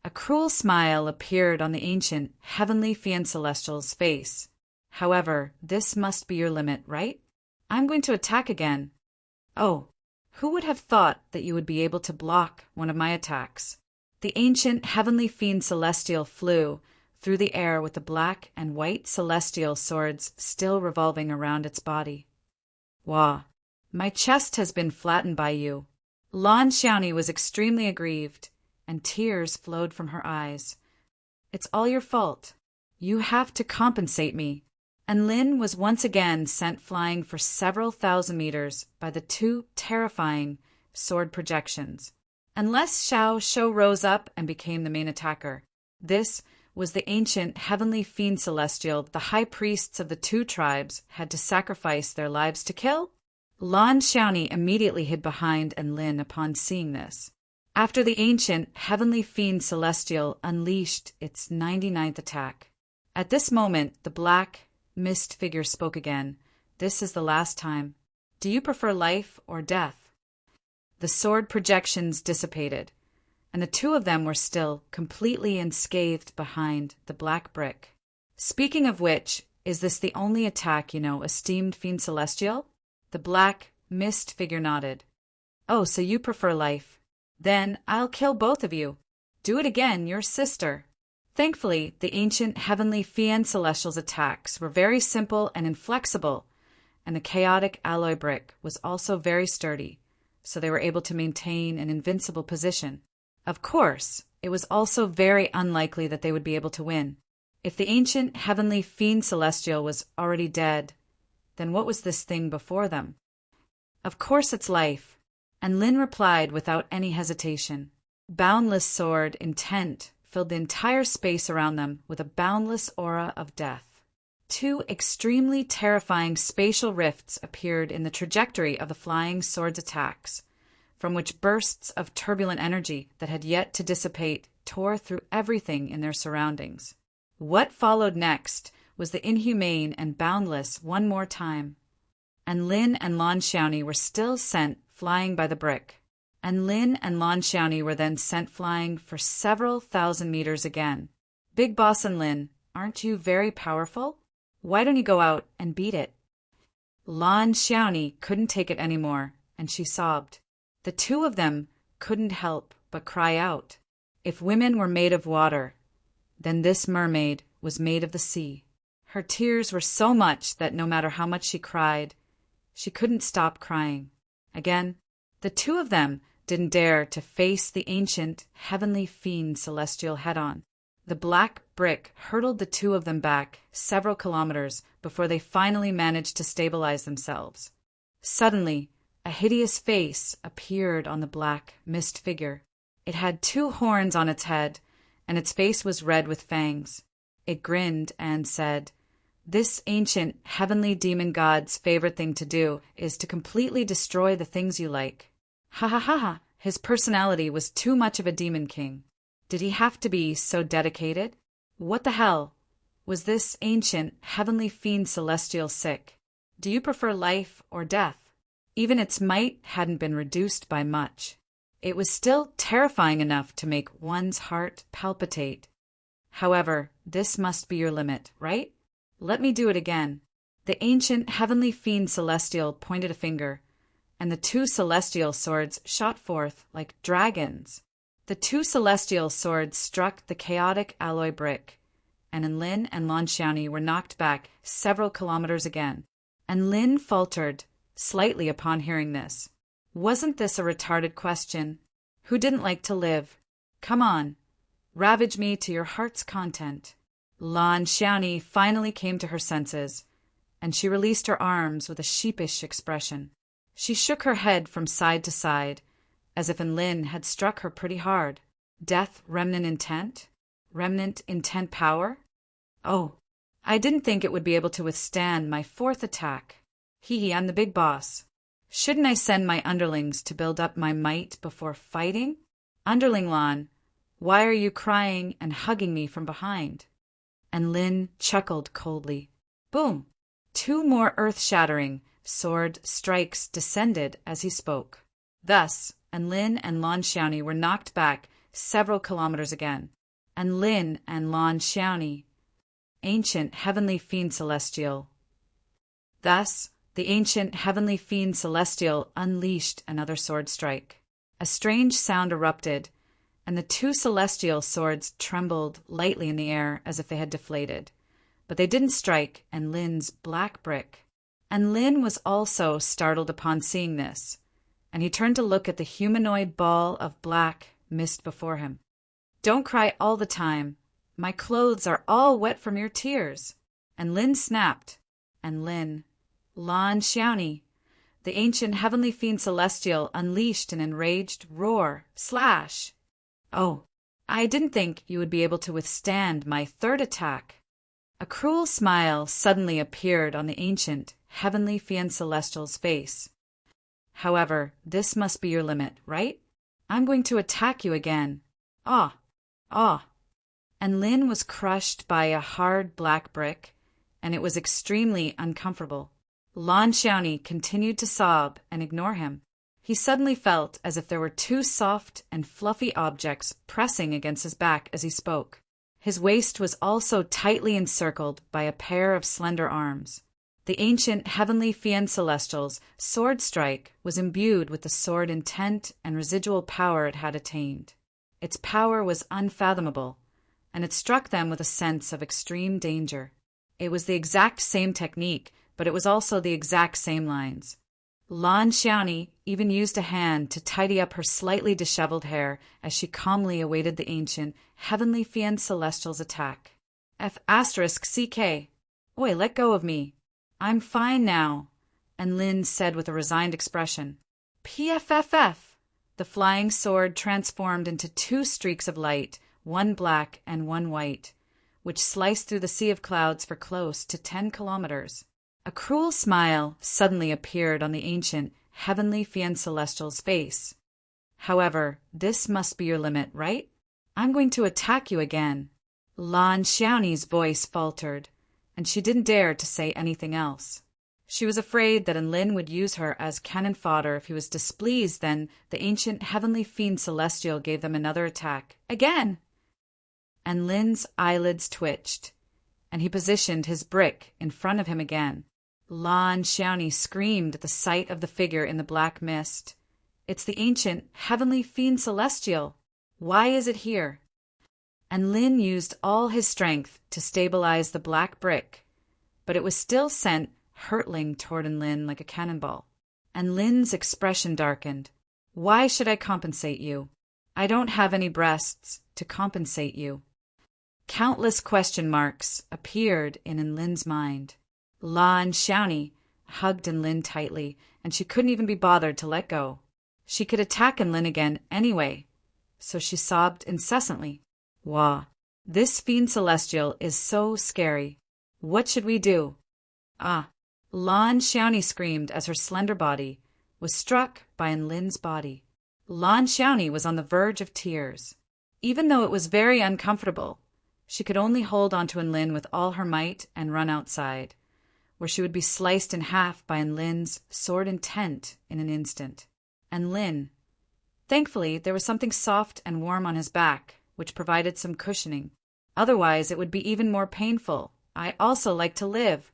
A cruel smile appeared on the ancient, heavenly Fian Celestial's face. However, this must be your limit, right? I'm going to attack again. Oh, who would have thought that you would be able to block one of my attacks? The ancient heavenly Fian Celestial flew through the air with the black and white celestial swords still revolving around its body. Wah, my chest has been flattened by you. Lan Xiaoni was extremely aggrieved, and tears flowed from her eyes. It's all your fault. You have to compensate me. And Lin was once again sent flying for several thousand meters by the two terrifying sword projections. Unless Xiao Shou rose up and became the main attacker. This was the ancient heavenly Fian Celestial the high priests of the two tribes had to sacrifice their lives to kill? Lan Xiaoni immediately hid behind Enlin upon seeing this. After the ancient heavenly Fian Celestial unleashed its 99th attack. At this moment, the black mist figure spoke again. This is the last time. Do you prefer life or death? The sword projections dissipated, and the two of them were still completely unscathed behind the black brick. Speaking of which, is this the only attack you know, esteemed Fian Celestial? The black mist figure nodded. Oh, so you prefer life. Then I'll kill both of you. Do it again, your sister. Thankfully, the ancient heavenly Fian Celestial's attacks were very simple and inflexible, and the chaotic alloy brick was also very sturdy, so they were able to maintain an invincible position. Of course, it was also very unlikely that they would be able to win. If the ancient heavenly Fian Celestial was already dead, then what was this thing before them? Of course it's life, and Lin replied without any hesitation. Boundless sword intent filled the entire space around them with a boundless aura of death. Two extremely terrifying spatial rifts appeared in the trajectory of the flying sword's attacks. from which bursts of turbulent energy that had yet to dissipate tore through everything in their surroundings. What followed next was the inhumane and boundless one more time. And Lin and Lan Xiaoni were still sent flying by the brick. And Lin and Lan Xiaoni were then sent flying for several thousand meters again. Big Boss and Lin, aren't you very powerful? Why don't you go out and beat it? Lan Xiaoni couldn't take it anymore, and she sobbed. The two of them couldn't help but cry out. If women were made of water, then this mermaid was made of the sea. Her tears were so much that no matter how much she cried, she couldn't stop crying. Again, the two of them didn't dare to face the ancient, heavenly fiend Celestial head-on. The black brick hurtled the two of them back several kilometers before they finally managed to stabilize themselves. Suddenly, a hideous face appeared on the black, mist figure. It had two horns on its head, and its face was red with fangs. It grinned and said, "This ancient, heavenly demon god's favorite thing to do is to completely destroy the things you like." Ha ha ha ha! His personality was too much of a demon king. Did he have to be so dedicated? What the hell? Was this ancient, heavenly fiend Celestial sick? Do you prefer life or death? Even its might hadn't been reduced by much. It was still terrifying enough to make one's heart palpitate. However, this must be your limit, right? Let me do it again. The ancient, heavenly fiend Celestial pointed a finger, and the two celestial swords shot forth like dragons. The two celestial swords struck the chaotic alloy brick, and Lin and Lan Xiaoni were knocked back several kilometers again. And Lin faltered slightly upon hearing this. Wasn't this a retarded question? Who didn't like to live? Come on, ravage me to your heart's content. Lan Xiaoni finally came to her senses, and she released her arms with a sheepish expression. She shook her head from side to side, as if Lin had struck her pretty hard. Death remnant intent? Remnant intent power? Oh, I didn't think it would be able to withstand my fourth attack. Hee, I'm the big boss. Shouldn't I send my underlings to build up my might before fighting? Underling Lan, why are you crying and hugging me from behind? And Lin chuckled coldly. Boom! Two more earth-shattering sword strikes descended as he spoke. Thus, Lin and Lan Xiaoni were knocked back several kilometers again. And Lin and Lan Xiaoni, ancient heavenly fiend Celestial. Thus, the ancient heavenly fiend Celestial unleashed another sword strike. A strange sound erupted, and the two celestial swords trembled lightly in the air as if they had deflated. But they didn't strike Lin's black brick. And Lin was also startled upon seeing this, and he turned to look at the humanoid ball of black mist before him. Don't cry all the time. My clothes are all wet from your tears. And Lin snapped. And Lin, Lan Xiaoni, the ancient heavenly fiend Celestial, unleashed an enraged roar. Slash! Oh, I didn't think you would be able to withstand my third attack. A cruel smile suddenly appeared on the ancient heavenly fiend Celestial's face. However, this must be your limit, right? I'm going to attack you again. Ah! Ah! And Lin was crushed by a hard black brick, and it was extremely uncomfortable. Lan Xiaoni continued to sob and ignore him. He suddenly felt as if there were two soft and fluffy objects pressing against his back as he spoke. His waist was also tightly encircled by a pair of slender arms. The ancient heavenly fiend Celestial's sword strike was imbued with the sword intent and residual power it had attained. Its power was unfathomable, and it struck them with a sense of extreme danger. It was the exact same technique, but it was also the exact same lines. Lan Xiaoni even used a hand to tidy up her slightly disheveled hair as she calmly awaited the ancient heavenly fiend Celestial's attack. F***CK. Oi, let go of me. I'm fine now, and Lin said with a resigned expression. PFFF! The flying sword transformed into two streaks of light, one black and one white, which sliced through the sea of clouds for close to 10 kilometers. A cruel smile suddenly appeared on the ancient heavenly fiend Celestial's face. However, this must be your limit, right? I'm going to attack you again. Lan Xiaoni's voice faltered, and she didn't dare to say anything else. She was afraid that Enlin would use her as cannon fodder if he was displeased. Then the ancient heavenly fiend celestial gave them another attack. Again! Enlin's eyelids twitched, and he positioned his brick in front of him again. Lan Xiaoni screamed at the sight of the figure in the black mist. It's the ancient heavenly fiend celestial. Why is it here? Enlin used all his strength to stabilize the black brick, but it was still sent hurtling toward Enlin like a cannonball. Enlin's expression darkened. Why should I compensate you? I don't have any breasts to compensate you. Countless question marks appeared in Enlin's mind. Lan Xiaoni hugged Enlin tightly, and she couldn't even be bothered to let go. She could attack Enlin again anyway, so she sobbed incessantly. Wah, this fiend celestial is so scary. What should we do? Ah, Lan Xiaoni screamed as her slender body was struck by Enlin's body. Lan Xiaoni was on the verge of tears. Even though it was very uncomfortable, she could only hold onto Enlin with all her might and run outside, where she would be sliced in half by Enlin's sword intent in an instant. Enlin. Thankfully, there was something soft and warm on his back, which provided some cushioning. Otherwise, it would be even more painful. I also like to live.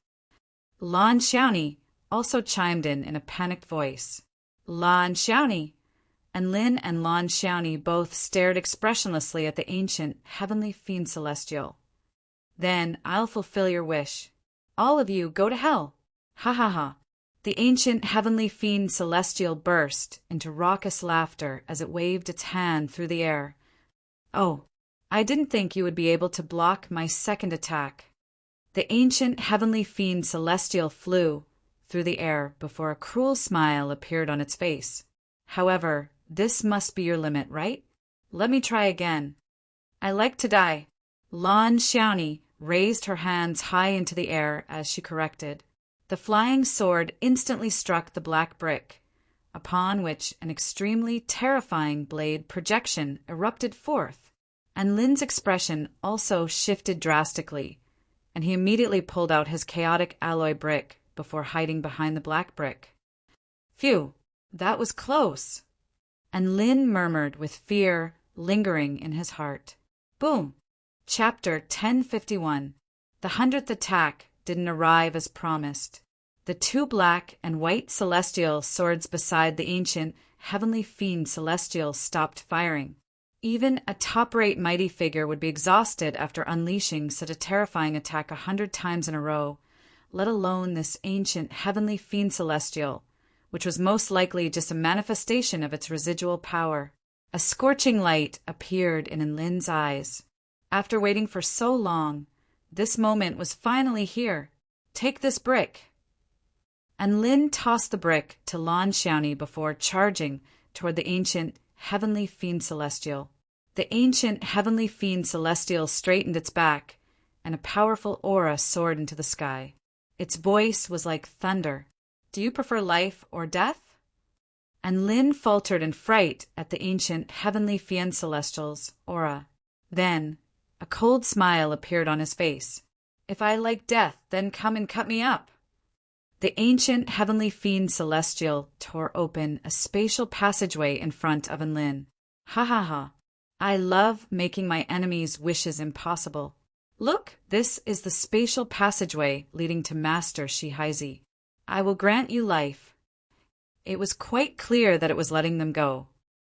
Lan Xiaoni also chimed in a panicked voice. Lan Xiaoni. Enlin and Lan Xiaoni both stared expressionlessly at the ancient heavenly fiend celestial. Then I'll fulfill your wish. All of you go to hell. Ha ha ha. The ancient heavenly fiend celestial burst into raucous laughter as it waved its hand through the air. Oh, I didn't think you would be able to block my second attack. The ancient heavenly fiend celestial flew through the air before a cruel smile appeared on its face. However, this must be your limit, right? Let me try again. I like to die. Lan Xiaoni raised her hands high into the air as she corrected. The flying sword instantly struck the black brick, upon which an extremely terrifying blade projection erupted forth. Enlin's expression also shifted drastically, and he immediately pulled out his chaotic alloy brick before hiding behind the black brick. Phew, that was close. Enlin murmured with fear lingering in his heart. Boom! Chapter 1051. The 100th attack didn't arrive as promised. The two black and white celestial swords beside the ancient heavenly fiend celestial stopped firing. Even a top-rate mighty figure would be exhausted after unleashing such a terrifying attack 100 times in a row, let alone this ancient heavenly fiend celestial, which was most likely just a manifestation of its residual power. A scorching light appeared in Enlin's eyes. After waiting for so long, this moment was finally here. Take this brick. Enlin tossed the brick to Lan Xiaoni before charging toward the ancient heavenly fiend celestial. The ancient heavenly fiend celestial straightened its back, and a powerful aura soared into the sky. Its voice was like thunder. Do you prefer life or death? Enlin faltered in fright at the ancient heavenly fiend celestial's aura. Then a cold smile appeared on his face. If I like death, then come and cut me up. The ancient heavenly fiend celestial tore open a spatial passageway in front of Enlin. Ha ha ha. I love making my enemies' wishes impossible. Look, this is the spatial passageway leading to Master Shihaizi. I will grant you life. It was quite clear that it was letting them go.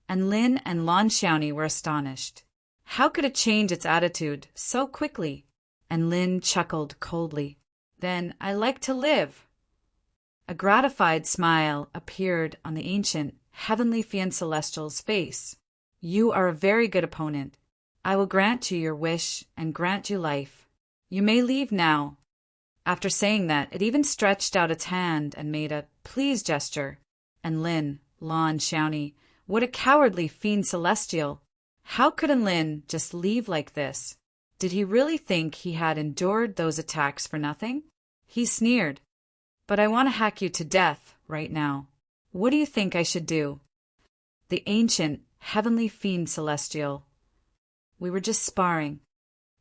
Enlin and Lan Xiaoni were astonished. How could it change its attitude so quickly? Enlin chuckled coldly. Then I like to live. A gratified smile appeared on the ancient heavenly fiend celestial's face. You are a very good opponent. I will grant you your wish and grant you life. You may leave now. After saying that, it even stretched out its hand and made a please gesture. Enlin, Lan Xiaoni, what a cowardly fiend celestial. How could Enlin just leave like this? Did he really think he had endured those attacks for nothing? He sneered. But I want to hack you to death right now. What do you think I should do? The ancient heavenly fiend celestial. We were just sparring.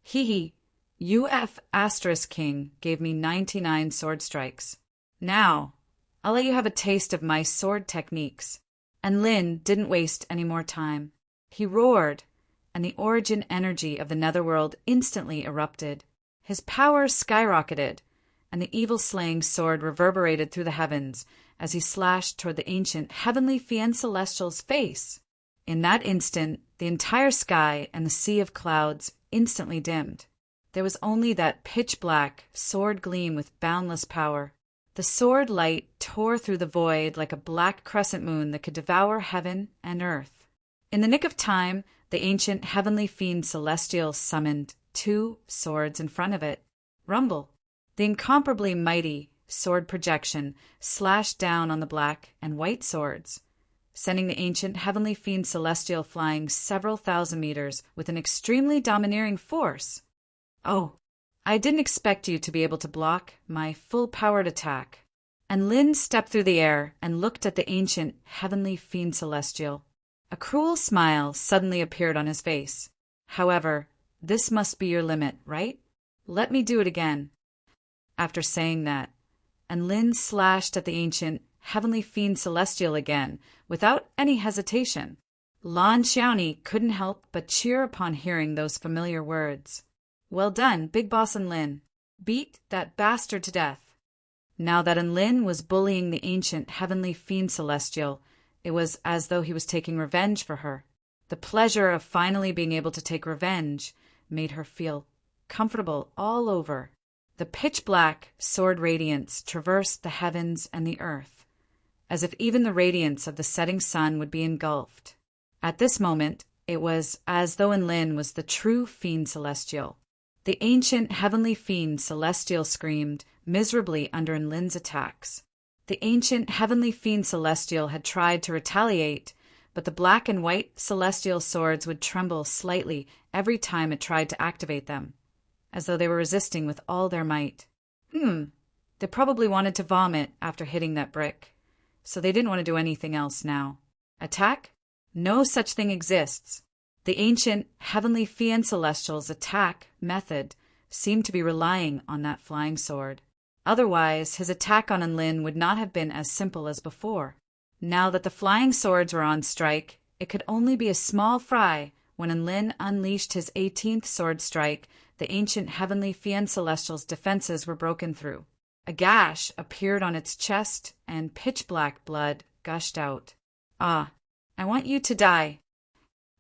Hee hee, UF Asterisk King gave me 99 sword strikes. Now, I'll let you have a taste of my sword techniques. And Lin didn't waste any more time. He roared, and the origin energy of the netherworld instantly erupted. His power skyrocketed, and the evil-slaying sword reverberated through the heavens as he slashed toward the ancient heavenly fiend celestial's face. In that instant, the entire sky and the sea of clouds instantly dimmed. There was only that pitch-black sword gleam with boundless power. The sword light tore through the void like a black crescent moon that could devour heaven and earth. In the nick of time, the ancient heavenly fiend celestial summoned 2 swords in front of it. Rumble. The incomparably mighty sword projection slashed down on the black and white swords, sending the ancient heavenly fiend celestial flying several thousand meters with an extremely domineering force. Oh, I didn't expect you to be able to block my full-powered attack. And Lin stepped through the air and looked at the ancient heavenly fiend celestial. A cruel smile suddenly appeared on his face. However, this must be your limit, right? Let me do it again. After saying that, and Lin slashed at the ancient heavenly fiend celestial again, without any hesitation. Lan Xiaoni couldn't help but cheer upon hearing those familiar words. Well done, Big Boss Lin. Beat that bastard to death. Now that Lin was bullying the ancient heavenly fiend celestial, it was as though he was taking revenge for her. The pleasure of finally being able to take revenge made her feel comfortable all over. The pitch-black sword radiance traversed the heavens and the earth, as if even the radiance of the setting sun would be engulfed. At this moment, it was as though Lin was the true fiend celestial. The ancient heavenly fiend celestial screamed miserably under Lin's attacks. The ancient heavenly fiend celestial had tried to retaliate, but the black and white celestial swords would tremble slightly every time it tried to activate them, as though they were resisting with all their might. They probably wanted to vomit after hitting that brick, so they didn't want to do anything else now. Attack? No such thing exists. The ancient heavenly fiend celestial's attack method seemed to be relying on that flying sword. Otherwise, his attack on Lin would not have been as simple as before. Now that the flying swords were on strike, it could only be a small fry when Lin unleashed his 18th sword strike. The ancient heavenly fiend celestial's defenses were broken through. A gash appeared on its chest, and pitch-black blood gushed out. Ah, I want you to die.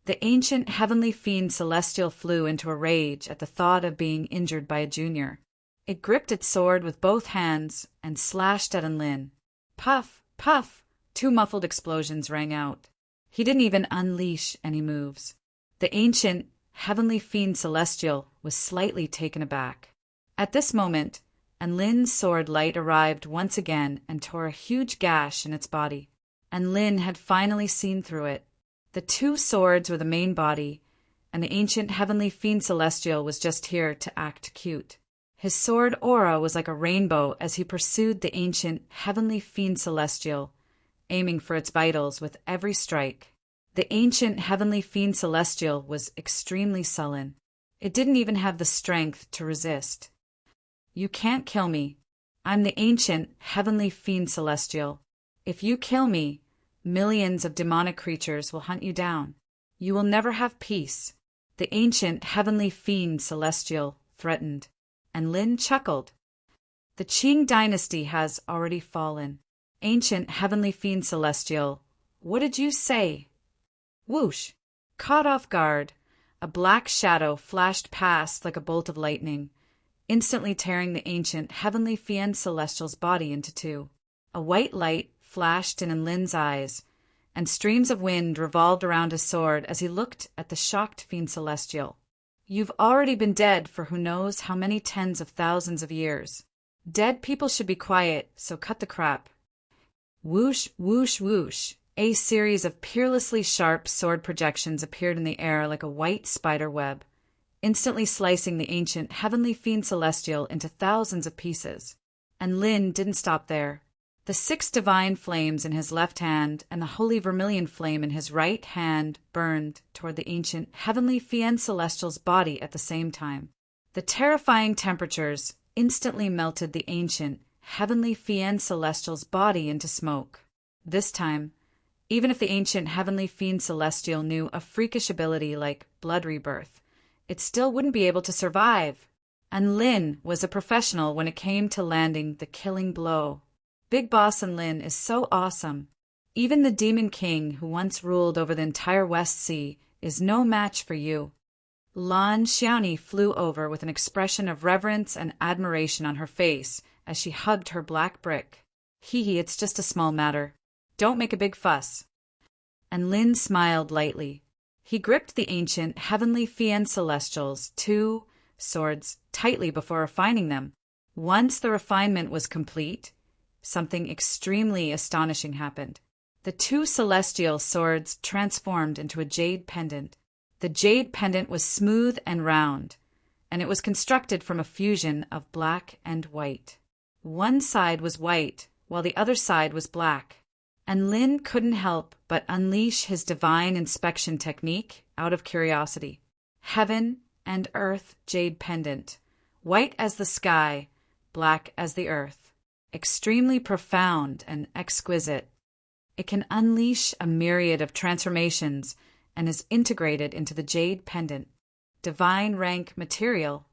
The ancient heavenly fiend celestial flew into a rage at the thought of being injured by a junior. It gripped its sword with both hands and slashed at Lin. Puff, puff, 2 muffled explosions rang out. He didn't even unleash any moves. The ancient heavenly fiend celestial was slightly taken aback. At this moment, Lin's sword light arrived once again and tore a huge gash in its body. And Lin had finally seen through it. The 2 swords were the main body, and the ancient heavenly fiend celestial was just here to act cute. His sword aura was like a rainbow as he pursued the ancient heavenly fiend celestial, aiming for its vitals with every strike. The ancient heavenly fiend celestial was extremely sullen. It didn't even have the strength to resist. You can't kill me. I'm the ancient heavenly fiend celestial. If you kill me, millions of demonic creatures will hunt you down. You will never have peace. The ancient heavenly fiend celestial threatened. And Lin chuckled. The Qing dynasty has already fallen. Ancient heavenly fiend celestial, what did you say? Whoosh! Caught off guard, a black shadow flashed past like a bolt of lightning, instantly tearing the ancient heavenly fiend celestial's body into 2. A white light flashed in Lin's eyes, and streams of wind revolved around his sword as he looked at the shocked fiend celestial. You've already been dead for who knows how many tens of thousands of years. Dead people should be quiet, so cut the crap. Whoosh, whoosh, whoosh. A series of peerlessly sharp sword projections appeared in the air like a white spider web, instantly slicing the ancient heavenly fiend celestial into thousands of pieces. And Lin didn't stop there. The 6 divine flames in his left hand and the holy vermilion flame in his right hand burned toward the ancient heavenly Fien Celestial's body at the same time. The terrifying temperatures instantly melted the ancient heavenly Fien Celestial's body into smoke. This time, even if the ancient heavenly Fien Celestial knew a freakish ability like blood rebirth, it still wouldn't be able to survive. And Lin was a professional when it came to landing the killing blow. Big Boss and Lin is so awesome. Even the Demon King who once ruled over the entire West Sea is no match for you. Lan Xiaoni flew over with an expression of reverence and admiration on her face as she hugged her black brick. Hee, it's just a small matter. Don't make a big fuss. And Lin smiled lightly. He gripped the ancient heavenly Fien Celestial's 2 swords tightly before refining them. Once the refinement was complete, something extremely astonishing happened. The 2 celestial swords transformed into a jade pendant. The jade pendant was smooth and round, and it was constructed from a fusion of black and white. One side was white, while the other side was black, and Lin couldn't help but unleash his divine inspection technique out of curiosity. Heaven and earth jade pendant, white as the sky, black as the earth. Extremely profound and exquisite. It can unleash a myriad of transformations and is integrated into the jade pendant. Divine rank material.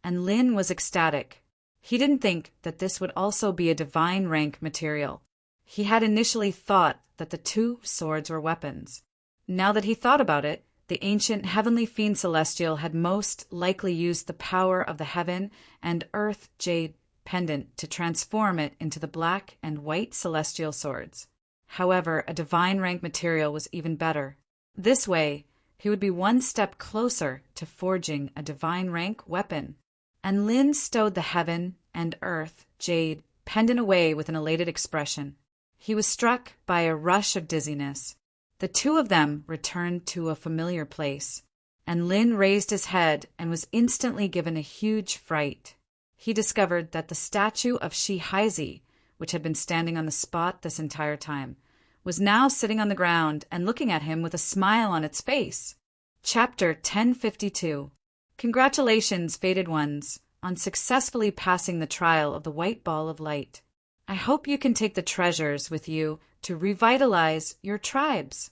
And Lin was ecstatic. He didn't think that this would also be a divine rank material. He had initially thought that the 2 swords were weapons. Now that he thought about it, the ancient heavenly Fien Celestial had most likely used the power of the heaven and earth jade pendant to transform it into the black and white celestial swords. However, a divine rank material was even better. This way, he would be one step closer to forging a divine rank weapon. And Lin stowed the heaven and earth jade pendant away with an elated expression. He was struck by a rush of dizziness. The 2 of them returned to a familiar place, and Lin raised his head and was instantly given a huge fright. He discovered that the statue of Shi Haizi, which had been standing on the spot this entire time, was now sitting on the ground and looking at him with a smile on its face. Chapter 1052. Congratulations, fated ones, on successfully passing the trial of the White Ball of Light. I hope you can take the treasures with you to revitalize your tribes.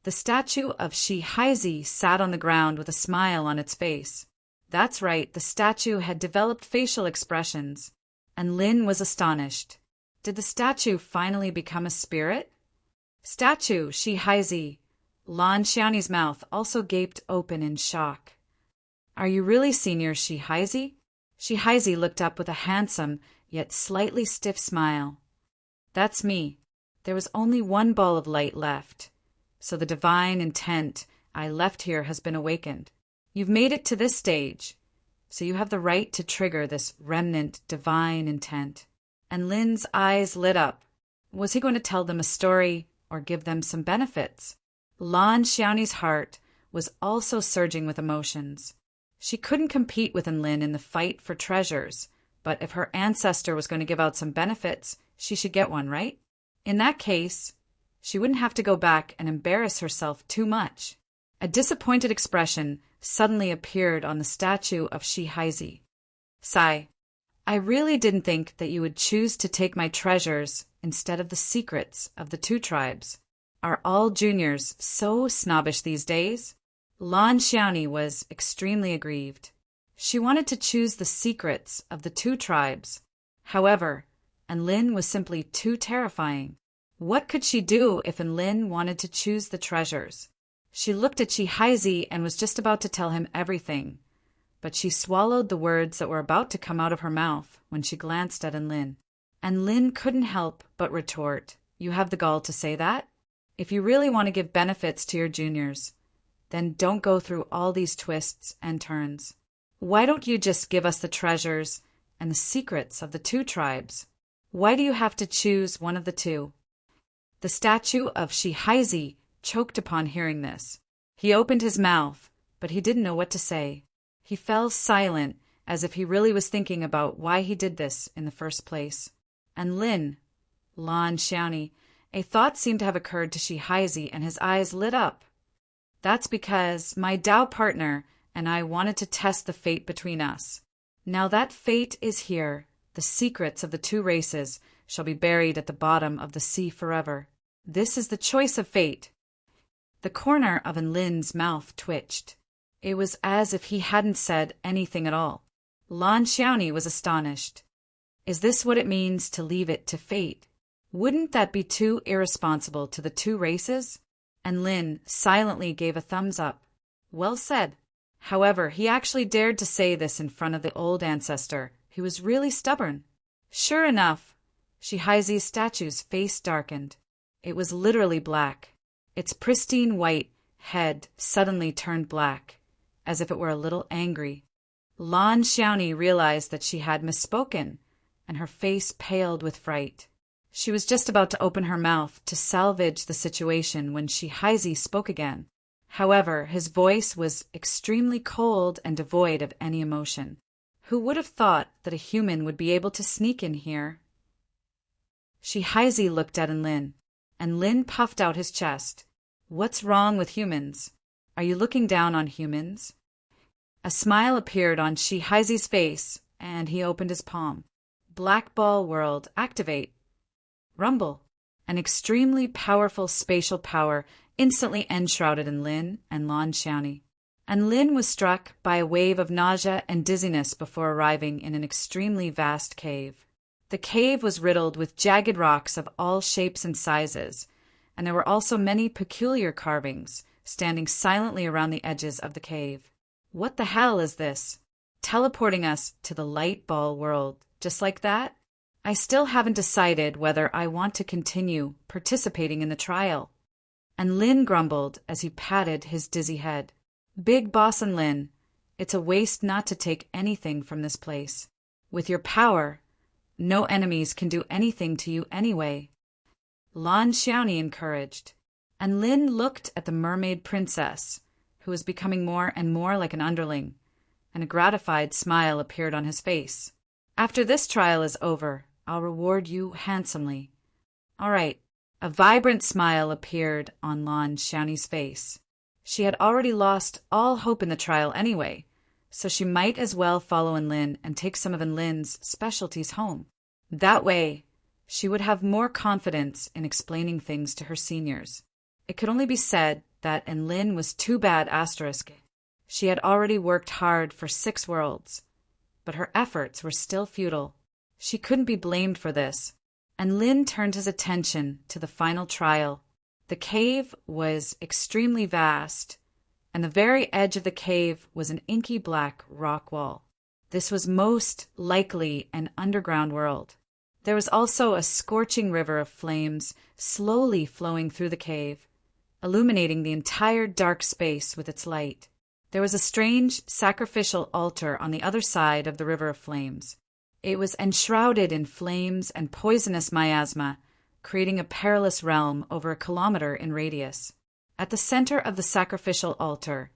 The statue of Shi Haizi sat on the ground with a smile on its face. That's right, the statue had developed facial expressions, and Lin was astonished. Did the statue finally become a spirit? Statue, Shi Haizi. Lan Xiaoni's mouth also gaped open in shock. Are you really Senior Shi Haizi? Shi Haizi looked up with a handsome, yet slightly stiff smile. That's me. There was only 1 ball of light left, so the divine intent I left here has been awakened. You've made it to this stage, so you have the right to trigger this remnant divine intent. And Lin's eyes lit up. Was he going to tell them a story or give them some benefits? Lan Xiaoni's heart was also surging with emotions. She couldn't compete with Lin in the fight for treasures, but if her ancestor was going to give out some benefits, she should get one, right? In that case, she wouldn't have to go back and embarrass herself too much. A disappointed expression suddenly appeared on the statue of Shi Haizi. Sigh. I really didn't think that you would choose to take my treasures instead of the secrets of the 2 tribes. Are all juniors so snobbish these days? Lan Xiaoni was extremely aggrieved. She wanted to choose the secrets of the 2 tribes. However, Lin was simply too terrifying. What could she do if Lin wanted to choose the treasures? She looked at Shi Haizi and was just about to tell him everything, but she swallowed the words that were about to come out of her mouth when she glanced at Lin. And Lin couldn't help but retort, You have the gall to say that? If you really want to give benefits to your juniors, then don't go through all these twists and turns. Why don't you just give us the treasures and the secrets of the 2 tribes? Why do you have to choose one of the 2? The statue of Shi Haizi choked upon hearing this. He opened his mouth, but he didn't know what to say. He fell silent, as if he really was thinking about why he did this in the first place. And Lin, Lan Xiaoni. A thought seemed to have occurred to Shi Haizi, and his eyes lit up. That's because my Tao partner and I wanted to test the fate between us. Now that fate is here, the secrets of the two races shall be buried at the bottom of the sea forever. This is the choice of fate. The corner of Lin's mouth twitched. It was as if he hadn't said anything at all. Lan Xiaoni was astonished. Is this what it means to leave it to fate? Wouldn't that be too irresponsible to the two races? And Lin silently gave a thumbs up. Well said. However, he actually dared to say this in front of the old ancestor, who was really stubborn. Sure enough, Shi Haizi's statue's face darkened. It was literally black. Its pristine white head suddenly turned black, as if it were a little angry. Lan Xiaoni realized that she had misspoken, and her face paled with fright. She was just about to open her mouth to salvage the situation when Shi Haizi spoke again. However, his voice was extremely cold and devoid of any emotion. Who would have thought that a human would be able to sneak in here? Shi Haizi looked at Lin, and Lin puffed out his chest. What's wrong with humans? Are you looking down on humans? A smile appeared on Shi Haizi's face, and he opened his palm. Black Ball World, activate. Rumble. An extremely powerful spatial power instantly enshrouded Lin and Lan Xiaoni. And Lin was struck by a wave of nausea and dizziness before arriving in an extremely vast cave. The cave was riddled with jagged rocks of all shapes and sizes, and there were also many peculiar carvings standing silently around the edges of the cave. What the hell is this? Teleporting us to the light ball world, just like that? I still haven't decided whether I want to continue participating in the trial. And Lin grumbled as he patted his dizzy head. Big Boss and Lin, it's a waste not to take anything from this place. With your power, no enemies can do anything to you anyway. Lan Xiaoni encouraged, and Lin looked at the mermaid princess, who was becoming more and more like an underling, and a gratified smile appeared on his face. After this trial is over, I'll reward you handsomely. All right. A vibrant smile appeared on Lan Xiaoni's face. She had already lost all hope in the trial anyway, so she might as well follow Lin and take some of Lin's specialties home. That way, she would have more confidence in explaining things to her seniors. It could only be said that Lin was too bad asterisk. She had already worked hard for 6 worlds, but her efforts were still futile. She couldn't be blamed for this, and Lin turned his attention to the final trial. The cave was extremely vast, and the very edge of the cave was an inky black rock wall. This was most likely an underground world. There was also a scorching river of flames slowly flowing through the cave, illuminating the entire dark space with its light. There was a strange sacrificial altar on the other side of the river of flames. It was enshrouded in flames and poisonous miasma, creating a perilous realm over a kilometer in radius. At the center of the sacrificial altar,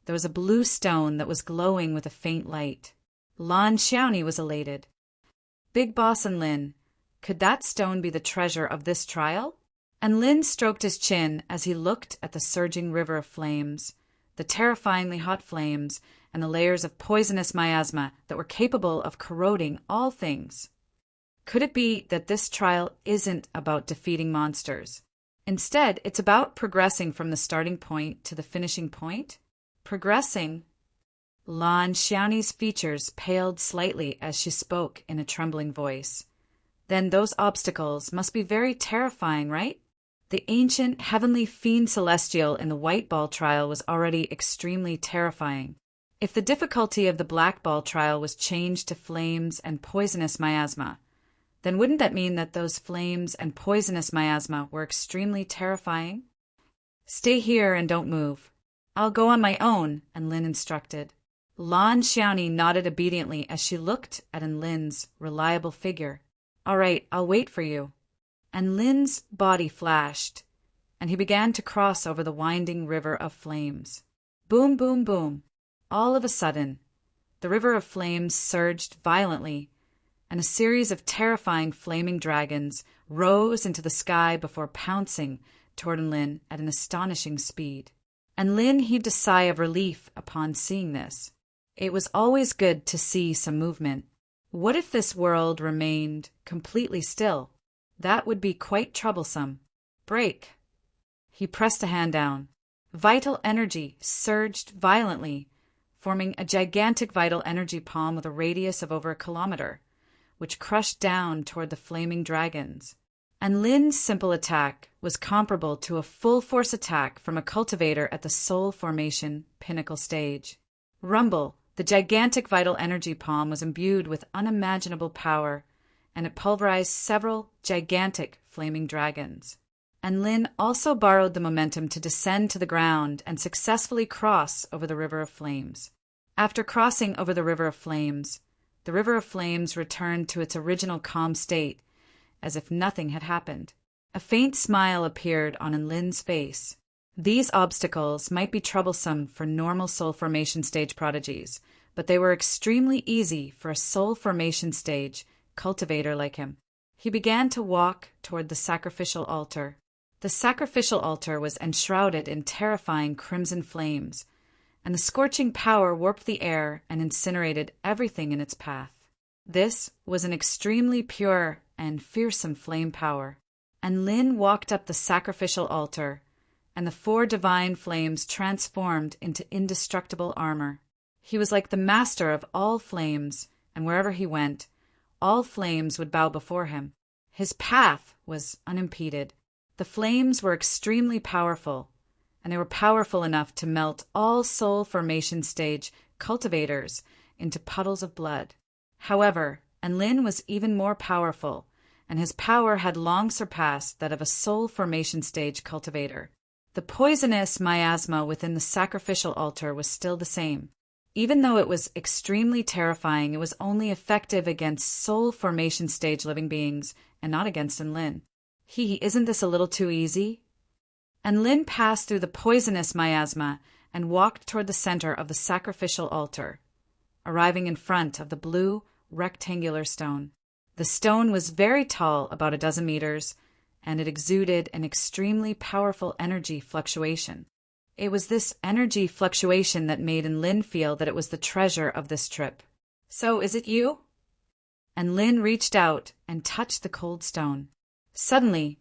there was a blue stone that was glowing with a faint light. Lan Xiaoni was elated. Big Boss and Lin, could that stone be the treasure of this trial? And Lin stroked his chin as he looked at the surging river of flames, the terrifyingly hot flames, and the layers of poisonous miasma that were capable of corroding all things. Could it be that this trial isn't about defeating monsters? Instead, it's about progressing from the starting point to the finishing point? Progressing? Lan Xiaoni's features paled slightly as she spoke in a trembling voice. Then those obstacles must be very terrifying, right? The ancient heavenly fiend celestial in the white ball trial was already extremely terrifying. If the difficulty of the black ball trial was changed to flames and poisonous miasma, then wouldn't that mean that those flames and poisonous miasma were extremely terrifying? Stay here and don't move. I'll go on my own, and Lin instructed. Lan Xiaoni nodded obediently as she looked at Lin's reliable figure. All right, I'll wait for you. And Lin's body flashed, and he began to cross over the winding river of flames. Boom, boom, boom. All of a sudden, the river of flames surged violently, and a series of terrifying flaming dragons rose into the sky before pouncing toward Enlin at an astonishing speed. Enlin heaved a sigh of relief upon seeing this. It was always good to see some movement. What if this world remained completely still? That would be quite troublesome. Break. He pressed a hand down. Vital energy surged violently, forming a gigantic vital energy palm with a radius of over a kilometer, which crushed down toward the flaming dragons. And Lin's simple attack was comparable to a full-force attack from a cultivator at the soul formation pinnacle stage. Rumble, the gigantic vital energy palm, was imbued with unimaginable power, and it pulverized several gigantic flaming dragons. And Lin also borrowed the momentum to descend to the ground and successfully cross over the River of Flames. After crossing over the River of Flames, the River of Flames returned to its original calm state, as if nothing had happened. A faint smile appeared on Enlin's face. These obstacles might be troublesome for normal soul formation stage prodigies, but they were extremely easy for a soul formation stage cultivator like him. He began to walk toward the sacrificial altar. The sacrificial altar was enshrouded in terrifying crimson flames, and the scorching power warped the air and incinerated everything in its path. This was an extremely pure and fearsome flame power. And Lin walked up the sacrificial altar, and the 4 divine flames transformed into indestructible armor. He was like the master of all flames, and wherever he went, all flames would bow before him. His path was unimpeded. The flames were extremely powerful, and they were powerful enough to melt all soul formation stage cultivators into puddles of blood. However, Enlin was even more powerful, and his power had long surpassed that of a soul formation stage cultivator. The poisonous miasma within the sacrificial altar was still the same. Even though it was extremely terrifying, it was only effective against soul formation stage living beings and not against Enlin. Isn't this a little too easy? Enlin passed through the poisonous miasma and walked toward the center of the sacrificial altar, arriving in front of the blue, rectangular stone. The stone was very tall, about 12 meters, and it exuded an extremely powerful energy fluctuation. It was this energy fluctuation that made Enlin feel that it was the treasure of this trip. "So, is it you?" Enlin reached out and touched the cold stone. Suddenly,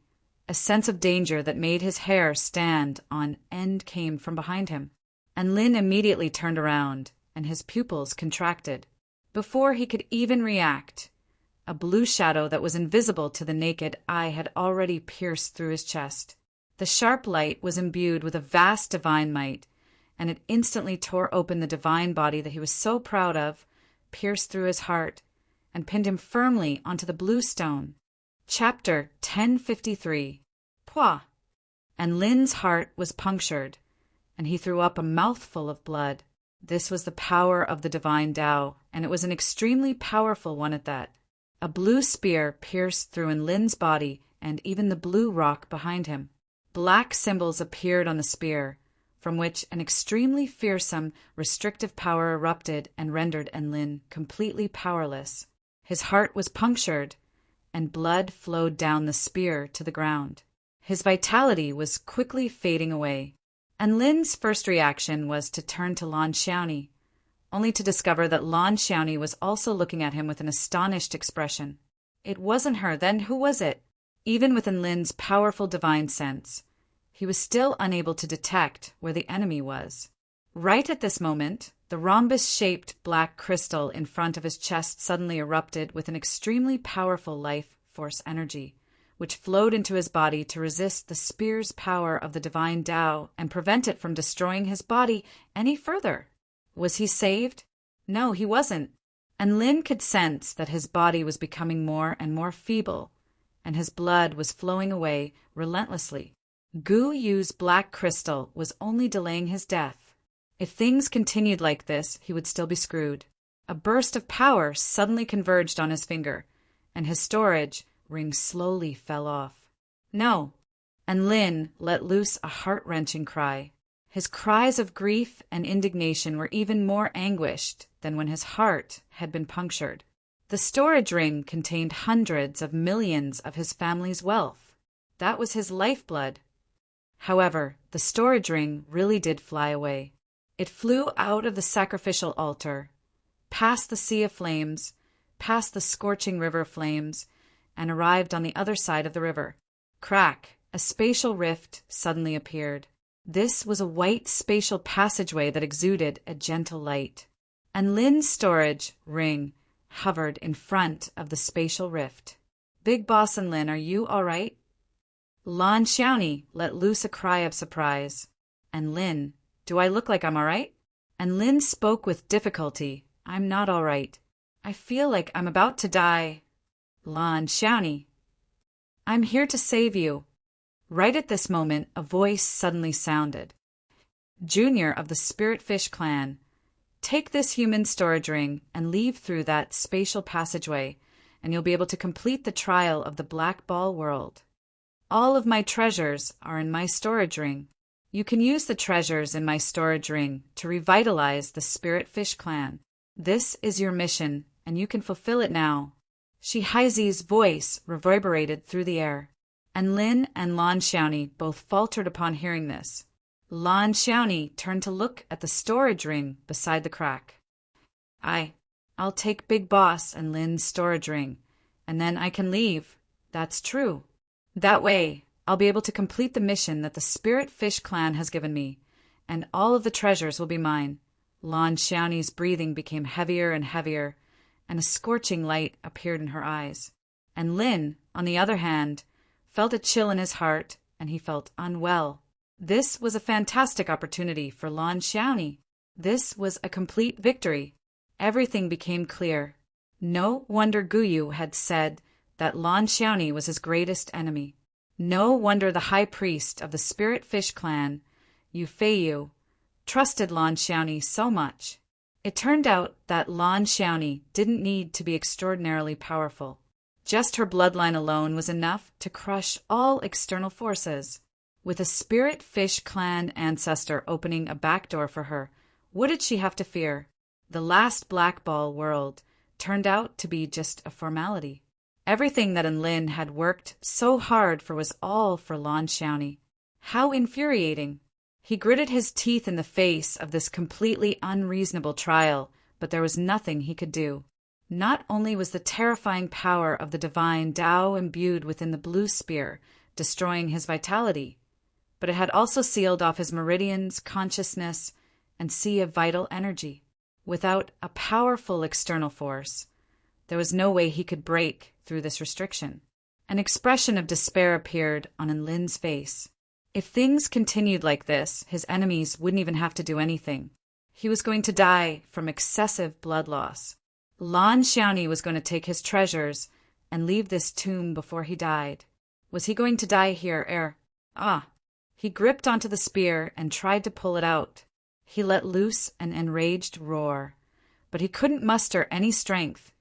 a sense of danger that made his hair stand on end came from behind him. Enlin immediately turned around, and his pupils contracted. Before he could even react, a blue shadow that was invisible to the naked eye had already pierced through his chest. The sharp light was imbued with a vast divine might, and it instantly tore open the divine body that he was so proud of, pierced through his heart, and pinned him firmly onto the blue stone. Chapter 1053. Pwah! And Lin's heart was punctured, and he threw up a mouthful of blood. This was the power of the divine Tao, and it was an extremely powerful one at that. A blue spear pierced through Enlin's body and even the blue rock behind him. Black symbols appeared on the spear, from which an extremely fearsome, restrictive power erupted and rendered Enlin completely powerless. His heart was punctured, and blood flowed down the spear to the ground. His vitality was quickly fading away. Enlin's first reaction was to turn to Lan Xiaoni, only to discover that Lan Xiaoni was also looking at him with an astonished expression. It wasn't her, then who was it? Even with Enlin's powerful divine sense, he was still unable to detect where the enemy was. Right at this moment, the rhombus-shaped black crystal in front of his chest suddenly erupted with an extremely powerful life force energy, which flowed into his body to resist the spear's power of the divine Tao and prevent it from destroying his body any further. Was he saved? No, he wasn't. And Lin could sense that his body was becoming more and more feeble, and his blood was flowing away relentlessly. Gu Yu's black crystal was only delaying his death. If things continued like this, he would still be screwed. A burst of power suddenly converged on his finger, and his storage ring slowly fell off. No, and Lin let loose a heart-wrenching cry. His cries of grief and indignation were even more anguished than when his heart had been punctured. The storage ring contained hundreds of millions of his family's wealth. That was his lifeblood. However, the storage ring really did fly away. It flew out of the sacrificial altar, past the sea of flames, past the scorching river of flames, and arrived on the other side of the river. Crack! A spatial rift suddenly appeared. This was a white spatial passageway that exuded a gentle light. And Lin's storage ring hovered in front of the spatial rift. Big Boss and Lin, are you all right? Lan Xiaoni let loose a cry of surprise. And Lin, do I look like I'm all right? And Lin spoke with difficulty. I'm not all right. I feel like I'm about to die. Lan Xiaoni, I'm here to save you. Right at this moment, a voice suddenly sounded. Junior of the Spirit Fish clan, take this human storage ring and leave through that spatial passageway, and you'll be able to complete the trial of the Black Ball world. All of my treasures are in my storage ring. You can use the treasures in my storage ring to revitalize the Spirit Fish clan. This is your mission, and you can fulfill it now. Shi Haizi's voice reverberated through the air, and Lin and Lan Xiaoni both faltered upon hearing this. Lan Xiaoni turned to look at the storage ring beside the crack. I'll take Big Boss and Lin's storage ring, and then I can leave. That's true. That way, I'll be able to complete the mission that the Spirit Fish clan has given me, and all of the treasures will be mine. Lan Xiaoni's breathing became heavier and heavier, and a scorching light appeared in her eyes. And Lin, on the other hand, felt a chill in his heart, and he felt unwell. This was a fantastic opportunity for Lan Xiaoni. This was a complete victory. Everything became clear. No wonder Guyu had said that Lan Xiaoni was his greatest enemy. No wonder the high priest of the Spirit Fish clan, Yu Feiyu, trusted Lan Xiaoni so much. It turned out that Lan Xiaoni didn't need to be extraordinarily powerful. Just her bloodline alone was enough to crush all external forces. With a Spirit Fish clan ancestor opening a back door for her, what did she have to fear? The last Black Ball world turned out to be just a formality. Everything that Lin had worked so hard for was all for Lan Xiaoni. How infuriating! He gritted his teeth in the face of this completely unreasonable trial, but there was nothing he could do. Not only was the terrifying power of the divine Tao imbued within the blue spear, destroying his vitality, but it had also sealed off his meridians, consciousness, and sea of vital energy. Without a powerful external force, there was no way he could break through this restriction. An expression of despair appeared on Lin's face. If things continued like this, his enemies wouldn't even have to do anything. He was going to die from excessive blood loss. Lan Xiaoni was going to take his treasures and leave this tomb before he died. Was he going to die here He gripped onto the spear and tried to pull it out. He let loose an enraged roar, but he couldn't muster any strength,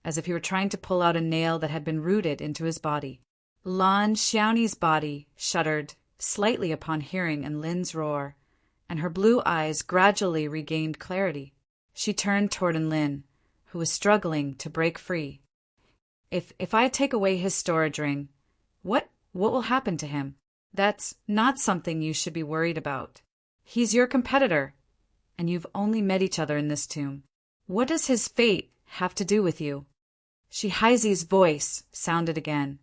as if he were trying to pull out a nail that had been rooted into his body. Lan Xiaoni's body shuddered slightly upon hearing Lin's roar, and her blue eyes gradually regained clarity. She turned toward Lin, who was struggling to break free. If I take away his storage ring, what will happen to him? That's not something you should be worried about. He's your competitor, and you've only met each other in this tomb. What does his fate have to do with you? Shi Haizi's voice sounded again.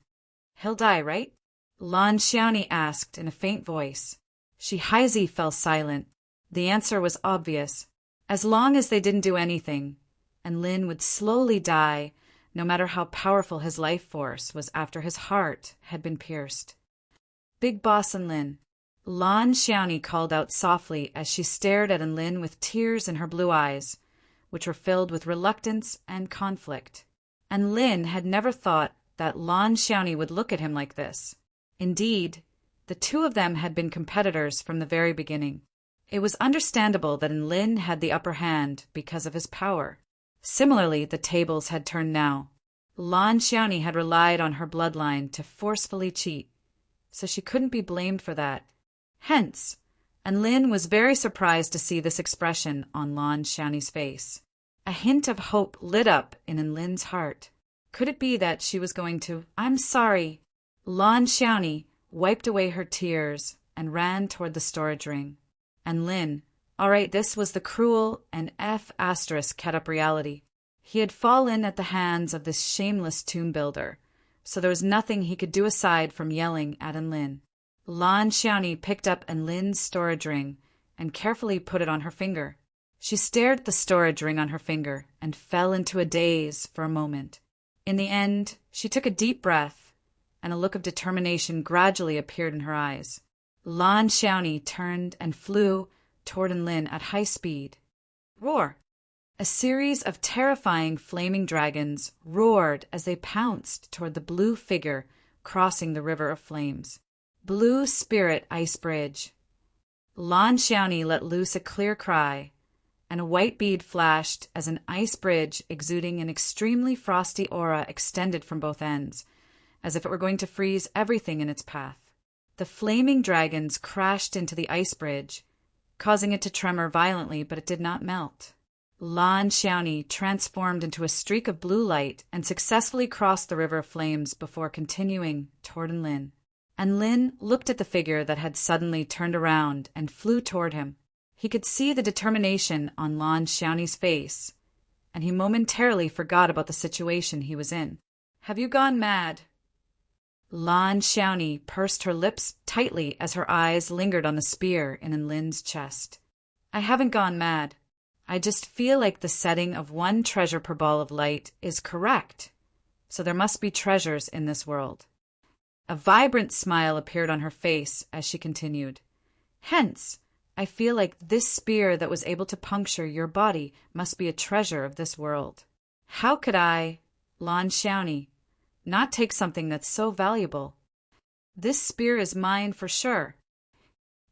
He'll die, right? Lan Xiaoni asked in a faint voice. Shi Haizi fell silent. The answer was obvious. As long as they didn't do anything, and Lin would slowly die, no matter how powerful his life force was after his heart had been pierced. Big Boss and Lin. Lan Xiaoni called out softly as she stared at Lin with tears in her blue eyes, which were filled with reluctance and conflict. And Lin had never thought that Lan Xiaoni would look at him like this. Indeed, the two of them had been competitors from the very beginning. It was understandable that Lin had the upper hand because of his power. Similarly, the tables had turned now. Lan Xiaoni had relied on her bloodline to forcefully cheat, so she couldn't be blamed for that. Hence, Lin was very surprised to see this expression on Lan Xiaoni's face. A hint of hope lit up in Lin's heart. Could it be that she was going to— I'm sorry. Lan Xiaoni wiped away her tears and ran toward the storage ring. And Lin— all right, this was the cruel and kept up reality. He had fallen at the hands of this shameless tomb builder, so there was nothing he could do aside from yelling at Lin. Lan Xiaoni picked up Lin's storage ring and carefully put it on her finger. She stared at the storage ring on her finger and fell into a daze for a moment. In the end, she took a deep breath, and a look of determination gradually appeared in her eyes. Lan Xiaoni turned and flew toward Lin at high speed. Roar! A series of terrifying flaming dragons roared as they pounced toward the blue figure crossing the river of flames. Blue Spirit Ice Bridge. Lan Xiaoni let loose a clear cry, and a white bead flashed as an ice bridge exuding an extremely frosty aura extended from both ends, as if it were going to freeze everything in its path. The flaming dragons crashed into the ice bridge, causing it to tremor violently, but it did not melt. Lan Xiaoni transformed into a streak of blue light and successfully crossed the river of flames before continuing toward Lin. And Lin looked at the figure that had suddenly turned around and flew toward him. He could see the determination on Lan Xiaoni's face, and he momentarily forgot about the situation he was in. Have you gone mad? Lan Xiaoni pursed her lips tightly as her eyes lingered on the spear in Lin's chest. I haven't gone mad. I just feel like the setting of one treasure per ball of light is correct, so there must be treasures in this world. A vibrant smile appeared on her face as she continued. Hence, I feel like this spear that was able to puncture your body must be a treasure of this world. How could I, Lan Xiaoni, not take something that's so valuable? This spear is mine for sure.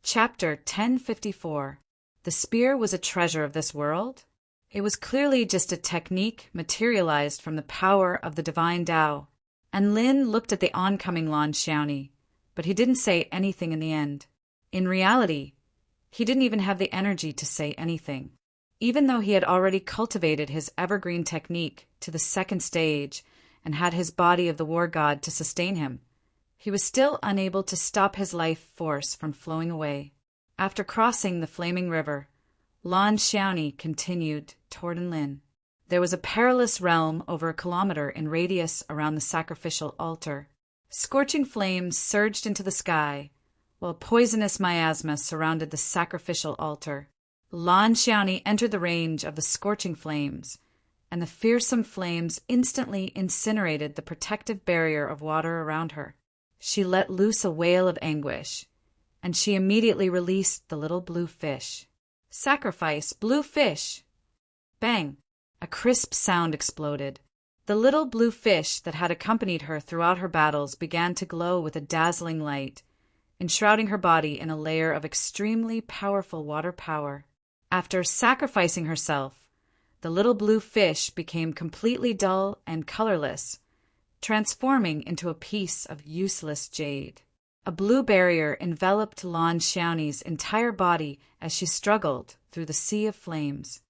Chapter 1054. The spear was a treasure of this world? It was clearly just a technique materialized from the power of the divine Tao. And Lin looked at the oncoming Lan Xiaoni, but he didn't say anything in the end. In reality, he didn't even have the energy to say anything. Even though he had already cultivated his evergreen technique to the second stage and had his body of the war god to sustain him, he was still unable to stop his life force from flowing away. After crossing the flaming river, Lan Xiaoni continued toward Lin. There was a perilous realm over a kilometer in radius around the sacrificial altar. Scorching flames surged into the sky, while poisonous miasma surrounded the sacrificial altar. Lan Xiaoni entered the range of the scorching flames, and the fearsome flames instantly incinerated the protective barrier of water around her. She let loose a wail of anguish, and she immediately released the little blue fish. Sacrifice, blue fish! Bang! A crisp sound exploded. The little blue fish that had accompanied her throughout her battles began to glow with a dazzling light, enshrouding her body in a layer of extremely powerful water power. After sacrificing herself, the little blue fish became completely dull and colorless, transforming into a piece of useless jade. A blue barrier enveloped Lan Xiaoni's entire body as she struggled through the sea of flames.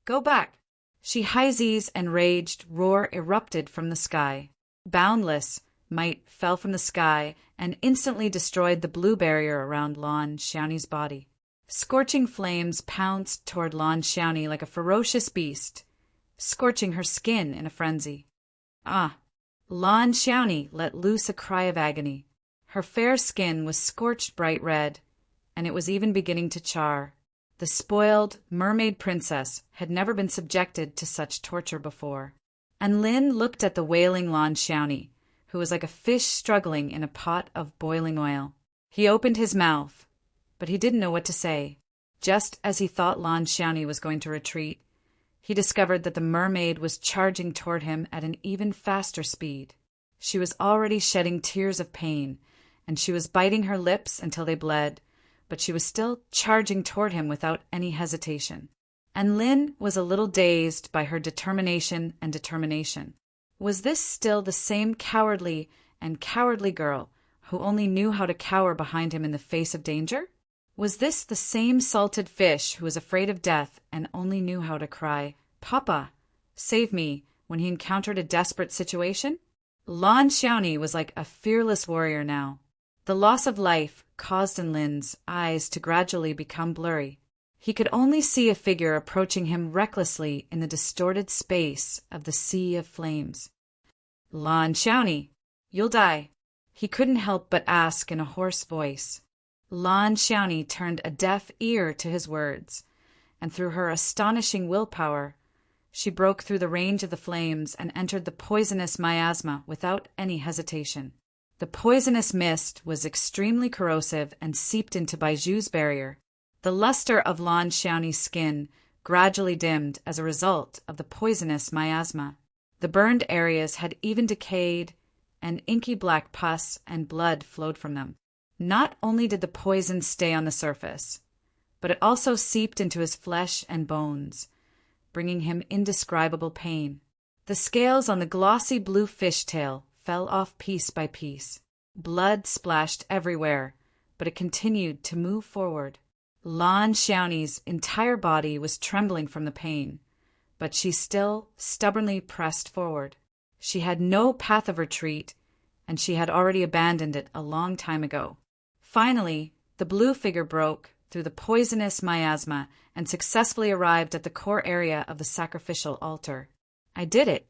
Go back! She high-seas enraged roar erupted from the sky. Boundless might fell from the sky and instantly destroyed the blue barrier around Lan Xiaoni's body. Scorching flames pounced toward Lan Xiaoni like a ferocious beast, scorching her skin in a frenzy. Ah! Lan Xiaoni let loose a cry of agony. Her fair skin was scorched bright red, and it was even beginning to char. The spoiled mermaid princess had never been subjected to such torture before. And Lin looked at the wailing Lan Xiaoni, who was like a fish struggling in a pot of boiling oil. He opened his mouth, but he didn't know what to say. Just as he thought Lan Xiaoni was going to retreat, he discovered that the mermaid was charging toward him at an even faster speed. She was already shedding tears of pain, and she was biting her lips until they bled, but she was still charging toward him without any hesitation. And Lin was a little dazed by her determination. Was this still the same cowardly girl who only knew how to cower behind him in the face of danger? Was this the same salted fish who was afraid of death and only knew how to cry, "Papa, save me," when he encountered a desperate situation? Lan Xiaoni was like a fearless warrior now. The loss of life caused Lin's eyes to gradually become blurry. He could only see a figure approaching him recklessly in the distorted space of the sea of flames. "Lan Xiaoni, you'll die," he couldn't help but ask in a hoarse voice. Lan Xiaoni turned a deaf ear to his words, and through her astonishing willpower, she broke through the range of the flames and entered the poisonous miasma without any hesitation. The poisonous mist was extremely corrosive and seeped into Baiju's barrier. The luster of Lan Xiaoni's skin gradually dimmed as a result of the poisonous miasma. The burned areas had even decayed, and inky black pus and blood flowed from them. Not only did the poison stay on the surface, but it also seeped into his flesh and bones, bringing him indescribable pain. The scales on the glossy blue fishtail fell off piece by piece. Blood splashed everywhere, but it continued to move forward. Lan Xiaoni's entire body was trembling from the pain, but she still stubbornly pressed forward. She had no path of retreat, and she had already abandoned it a long time ago. Finally, the blue figure broke through the poisonous miasma and successfully arrived at the core area of the sacrificial altar. "I did it."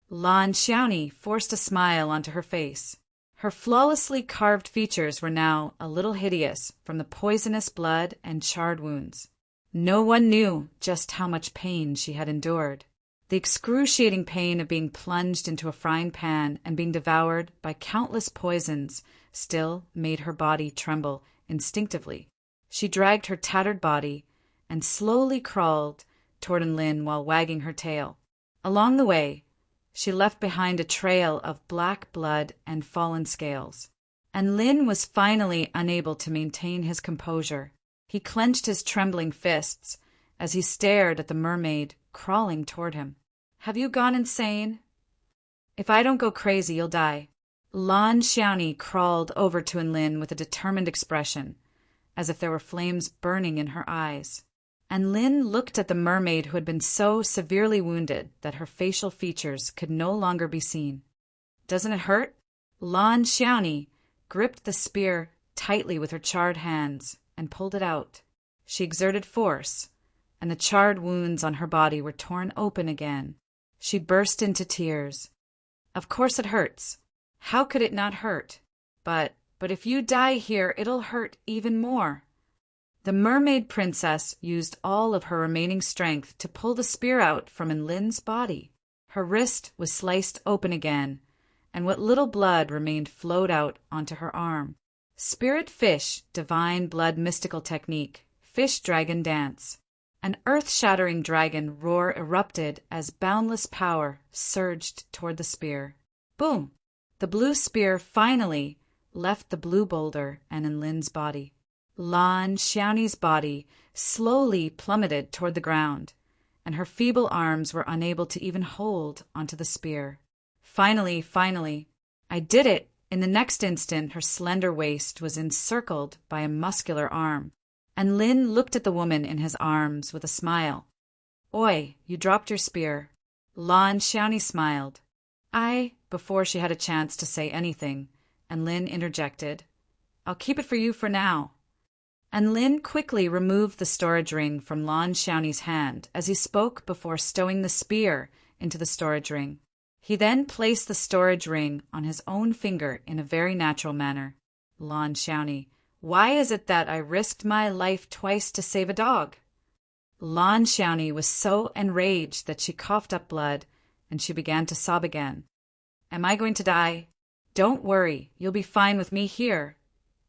Lan Xiaoni forced a smile onto her face. Her flawlessly carved features were now a little hideous from the poisonous blood and charred wounds. No one knew just how much pain she had endured. The excruciating pain of being plunged into a frying pan and being devoured by countless poisons still made her body tremble instinctively. She dragged her tattered body and slowly crawled toward Lin while wagging her tail. Along the way, she left behind a trail of black blood and fallen scales. And Lin was finally unable to maintain his composure. He clenched his trembling fists as he stared at the mermaid crawling toward him. "Have you gone insane? If I don't go crazy, you'll die." Lan Xiaoni crawled over to Lin with a determined expression, as if there were flames burning in her eyes. And Lin looked at the mermaid who had been so severely wounded that her facial features could no longer be seen. "Doesn't it hurt?" Lan Xiaoni gripped the spear tightly with her charred hands and pulled it out. She exerted force, and the charred wounds on her body were torn open again. She burst into tears. "Of course it hurts. How could it not hurt? But if you die here, it'll hurt even more." The mermaid princess used all of her remaining strength to pull the spear out from Lin's body. Her wrist was sliced open again, and what little blood remained flowed out onto her arm. Spirit fish, divine blood mystical technique, fish dragon dance. An earth-shattering dragon roar erupted as boundless power surged toward the spear. Boom! The blue spear finally left the blue boulder and Lin's body. Lan Xiaoni's body slowly plummeted toward the ground, and her feeble arms were unable to even hold onto the spear. Finally, I did it! In the next instant, her slender waist was encircled by a muscular arm, and Lin looked at the woman in his arms with a smile. "Oi, you dropped your spear." Lan Xiaoni smiled. Before she had a chance to say anything, and Lin interjected, "I'll keep it for you for now." And Lin quickly removed the storage ring from Lan Xiaoni's hand as he spoke before stowing the spear into the storage ring. He then placed the storage ring on his own finger in a very natural manner. "Lan Xiaoni, why is it that I risked my life twice to save a dog?" Lan Xiaoni was so enraged that she coughed up blood, and she began to sob again. "Am I going to die?" "Don't worry, you'll be fine with me here,"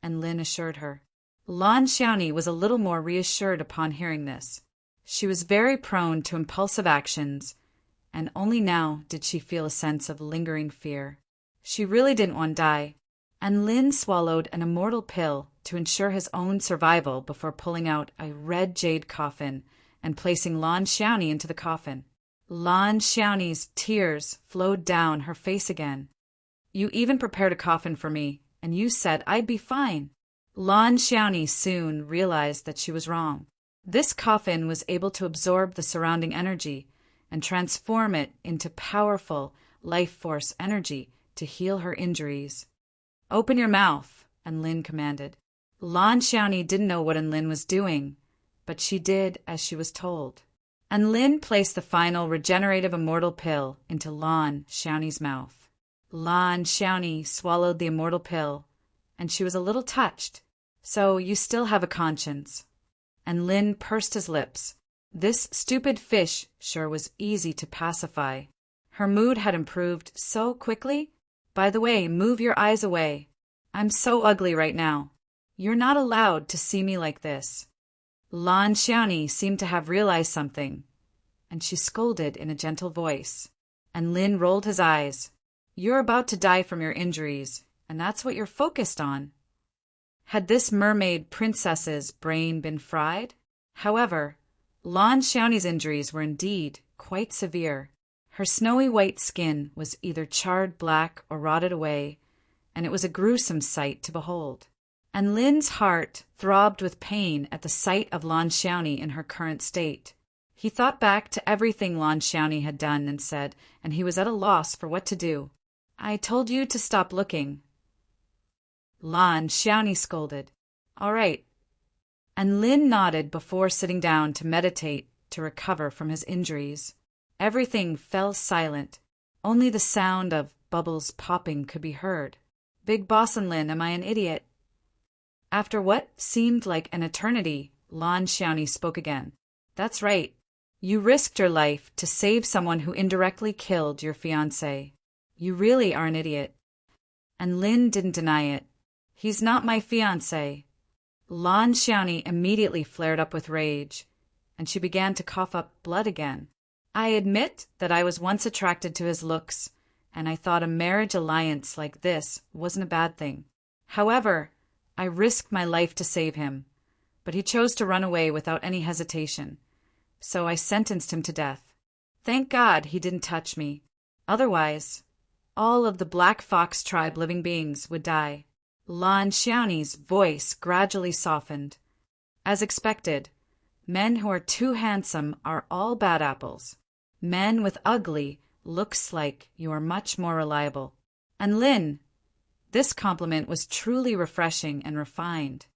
and Lin assured her. Lan Xiaoni was a little more reassured upon hearing this. She was very prone to impulsive actions, and only now did she feel a sense of lingering fear. She really didn't want to die, and Lin swallowed an immortal pill to ensure his own survival before pulling out a red jade coffin and placing Lan Xiaoni into the coffin. Lan Xiaoni's tears flowed down her face again. "You even prepared a coffin for me, and you said I'd be fine." Lan Xiaoni soon realized that she was wrong. This coffin was able to absorb the surrounding energy, and transform it into powerful life force energy to heal her injuries. "Open your mouth," Enlin commanded. Lan Xiaoni didn't know what Enlin was doing, but she did as she was told. Enlin placed the final regenerative immortal pill into Lan Xiaoni's mouth. Lan Xiaoni swallowed the immortal pill, and she was a little touched. "So you still have a conscience." Enlin pursed his lips. This stupid fish sure was easy to pacify. Her mood had improved so quickly. "By the way, move your eyes away. I'm so ugly right now. You're not allowed to see me like this." Lan Xiaoni seemed to have realized something, and she scolded in a gentle voice. Enlin rolled his eyes. "You're about to die from your injuries, and that's what you're focused on." Had this mermaid princess's brain been fried? However, Lan Xiaoni's injuries were indeed quite severe. Her snowy white skin was either charred black or rotted away, and it was a gruesome sight to behold. And Lin's heart throbbed with pain at the sight of Lan Xiaoni in her current state. He thought back to everything Lan Xiaoni had done and said, and he was at a loss for what to do. "I told you to stop looking." Lan Xiaoni scolded. "All right." And Lin nodded before sitting down to meditate to recover from his injuries. Everything fell silent. Only the sound of bubbles popping could be heard. "Big Boss and Lin, am I an idiot?" After what seemed like an eternity, Lan Xiaoni spoke again. "That's right. You risked your life to save someone who indirectly killed your fiancé. You really are an idiot." And Lin didn't deny it. "He's not my fiancé." Lan Xiaoni immediately flared up with rage, and she began to cough up blood again. "I admit that I was once attracted to his looks, and I thought a marriage alliance like this wasn't a bad thing. However, I risked my life to save him, but he chose to run away without any hesitation, so I sentenced him to death. Thank God he didn't touch me. Otherwise, all of the Black Fox tribe living beings would die." Lan Xiaoni's voice gradually softened. As expected, men who are too handsome are all bad apples. Men with ugly looks like you are much more reliable. And Lin, this compliment was truly refreshing and refined.